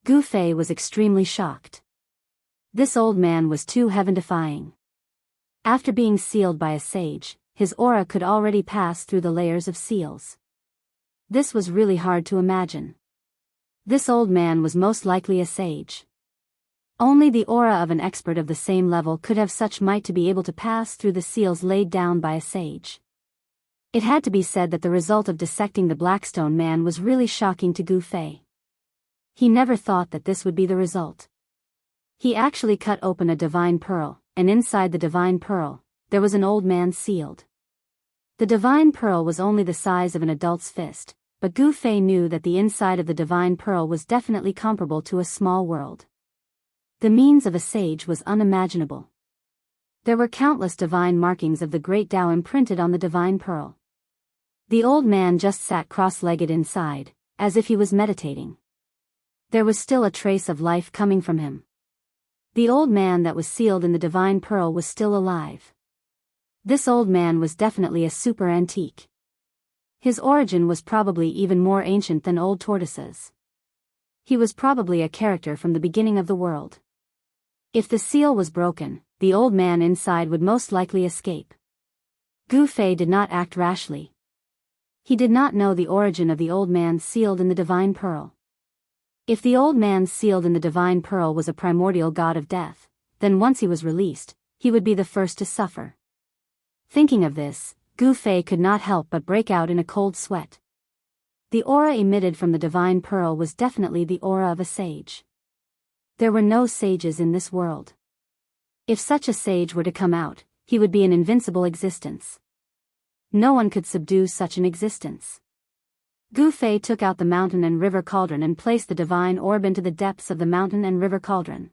Gu Fei was extremely shocked. This old man was too heaven-defying. After being sealed by a sage, his aura could already pass through the layers of seals. This was really hard to imagine. This old man was most likely a sage. Only the aura of an expert of the same level could have such might to be able to pass through the seals laid down by a sage. It had to be said that the result of dissecting the Blackstone Man was really shocking to Gu Fei. He never thought that this would be the result. He actually cut open a divine pearl, and inside the divine pearl, there was an old man sealed. The divine pearl was only the size of an adult's fist, but Gu Fei knew that the inside of the divine pearl was definitely comparable to a small world. The means of a sage was unimaginable. There were countless divine markings of the great Tao imprinted on the divine pearl. The old man just sat cross-legged inside, as if he was meditating. There was still a trace of life coming from him. The old man that was sealed in the divine pearl was still alive. This old man was definitely a super antique. His origin was probably even more ancient than old tortoises. He was probably a character from the beginning of the world. If the seal was broken, the old man inside would most likely escape. Gu Fei did not act rashly. He did not know the origin of the old man sealed in the divine pearl. If the old man sealed in the divine pearl was a primordial god of death, then once he was released, he would be the first to suffer. Thinking of this, Gu Fei could not help but break out in a cold sweat. The aura emitted from the divine pearl was definitely the aura of a sage. There were no sages in this world. If such a sage were to come out, he would be an invincible existence. No one could subdue such an existence. Gu Fei took out the mountain and river cauldron and placed the divine orb into the depths of the mountain and river cauldron.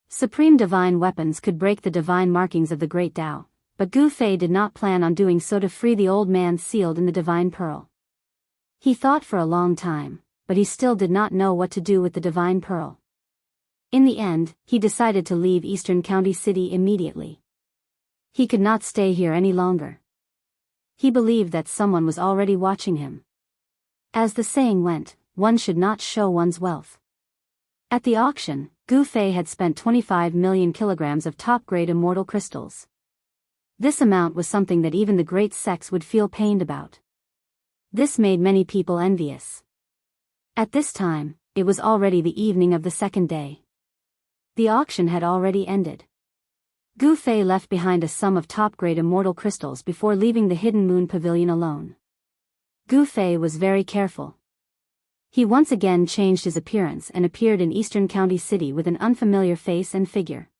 Supreme divine weapons could break the divine markings of the great Tao, but Gu Fei did not plan on doing so to free the old man sealed in the divine pearl. He thought for a long time, but he still did not know what to do with the divine pearl. In the end, he decided to leave Eastern County City immediately. He could not stay here any longer. He believed that someone was already watching him. As the saying went, one should not show one's wealth. At the auction, Gu Fei had spent 25 million kilograms of top-grade immortal crystals. This amount was something that even the great sects would feel pained about. This made many people envious. At this time, it was already the evening of the second day. The auction had already ended. Gu Fei left behind a sum of top-grade immortal crystals before leaving the Hidden Moon Pavilion alone. Gu Fei was very careful. He once again changed his appearance and appeared in Eastern County City with an unfamiliar face and figure.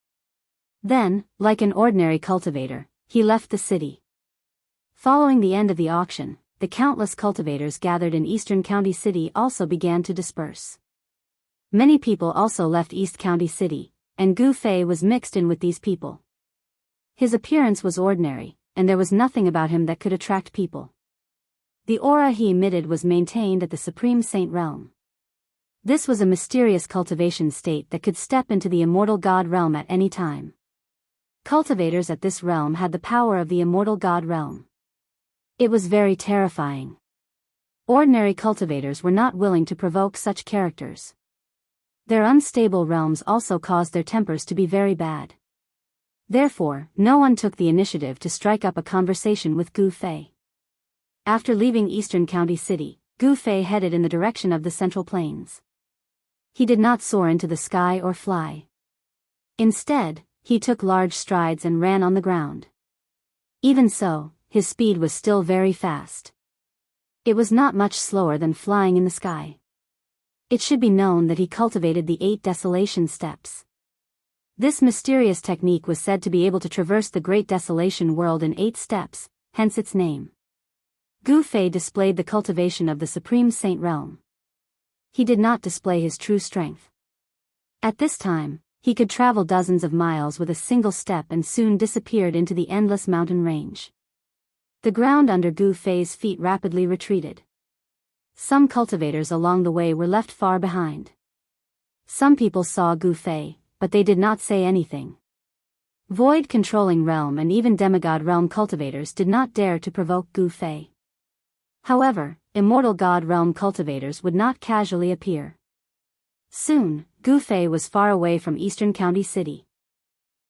Then, like an ordinary cultivator, he left the city. Following the end of the auction, the countless cultivators gathered in Eastern County City also began to disperse. Many people also left East County City, and Gu Fei was mixed in with these people. His appearance was ordinary, and there was nothing about him that could attract people. The aura he emitted was maintained at the Supreme Saint Realm. This was a mysterious cultivation state that could step into the immortal God realm at any time. Cultivators at this realm had the power of the immortal God realm. It was very terrifying. Ordinary cultivators were not willing to provoke such characters. Their unstable realms also caused their tempers to be very bad. Therefore, no one took the initiative to strike up a conversation with Gu Fei. After leaving Eastern County City, Gu Fei headed in the direction of the Central Plains. He did not soar into the sky or fly. Instead, he took large strides and ran on the ground. Even so, his speed was still very fast. It was not much slower than flying in the sky. It should be known that he cultivated the 8 desolation steps. This mysterious technique was said to be able to traverse the Great Desolation world in 8 steps, hence its name. Gu Fei displayed the cultivation of the Supreme Saint Realm. He did not display his true strength. At this time, he could travel dozens of miles with a single step and soon disappeared into the endless mountain range. The ground under Gu Fei's feet rapidly retreated. Some cultivators along the way were left far behind. Some people saw Gu Fei, but they did not say anything. Void Controlling Realm and even Demigod Realm cultivators did not dare to provoke Gu Fei. However, Immortal God Realm cultivators would not casually appear. Soon, Gu Fei was far away from Eastern County City.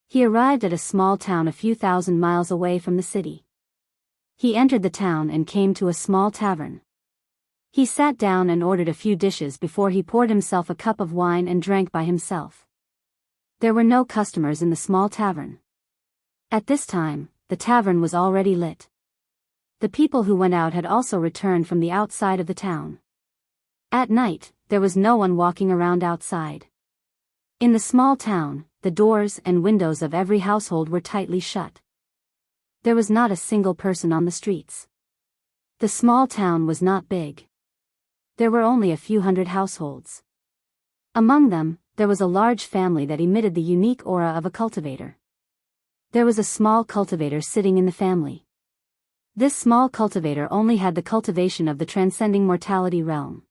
He arrived at a small town a few thousand miles away from the city. He entered the town and came to a small tavern. He sat down and ordered a few dishes before he poured himself a cup of wine and drank by himself. There were no customers in the small tavern. At this time, the tavern was already lit. The people who went out had also returned from the outside of the town. At night, there was no one walking around outside. In the small town, the doors and windows of every household were tightly shut. There was not a single person on the streets. The small town was not big. There were only a few hundred households. Among them, there was a large family that emitted the unique aura of a cultivator. There was a small cultivator sitting in the family. This small cultivator only had the cultivation of the transcending mortality realm.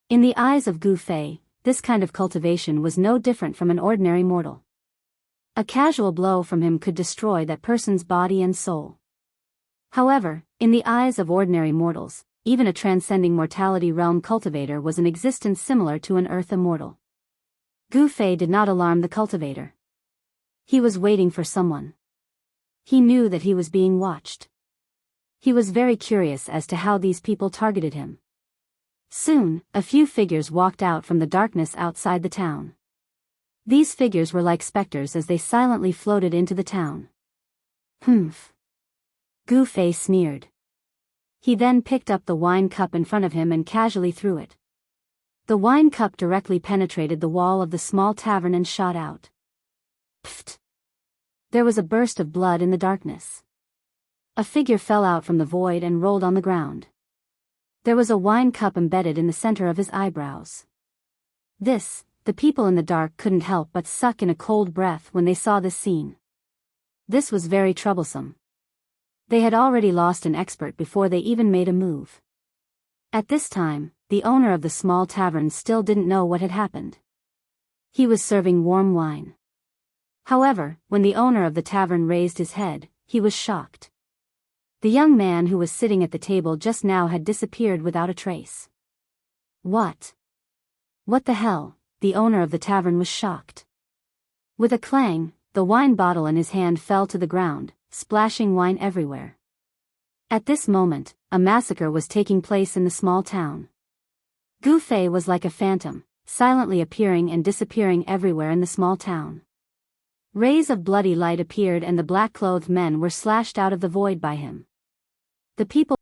In the eyes of Gu Fei, this kind of cultivation was no different from an ordinary mortal. A casual blow from him could destroy that person's body and soul. However, in the eyes of ordinary mortals, even a transcending mortality realm cultivator was in existence similar to an earth immortal. Gu Fei did not alarm the cultivator. He was waiting for someone. He knew that he was being watched. He was very curious as to how these people targeted him. Soon, a few figures walked out from the darkness outside the town. These figures were like specters as they silently floated into the town. Humph. Gu Fei sneered. He then picked up the wine cup in front of him and casually threw it. The wine cup directly penetrated the wall of the small tavern and shot out. Pfft! There was a burst of blood in the darkness. A figure fell out from the void and rolled on the ground. There was a wine cup embedded in the center of his eyebrows. This, the people in the dark couldn't help but suck in a cold breath when they saw this scene. This was very troublesome. They had already lost an expert before they even made a move. At this time, the owner of the small tavern still didn't know what had happened. He was serving warm wine. However, when the owner of the tavern raised his head, he was shocked. The young man who was sitting at the table just now had disappeared without a trace. What? What the hell? The owner of the tavern was shocked. With a clang, the wine bottle in his hand fell to the ground, splashing wine everywhere. At this moment, a massacre was taking place in the small town. Gu Fei was like a phantom, silently appearing and disappearing everywhere in the small town. Rays of bloody light appeared and the black-clothed men were slashed out of the void by him. The people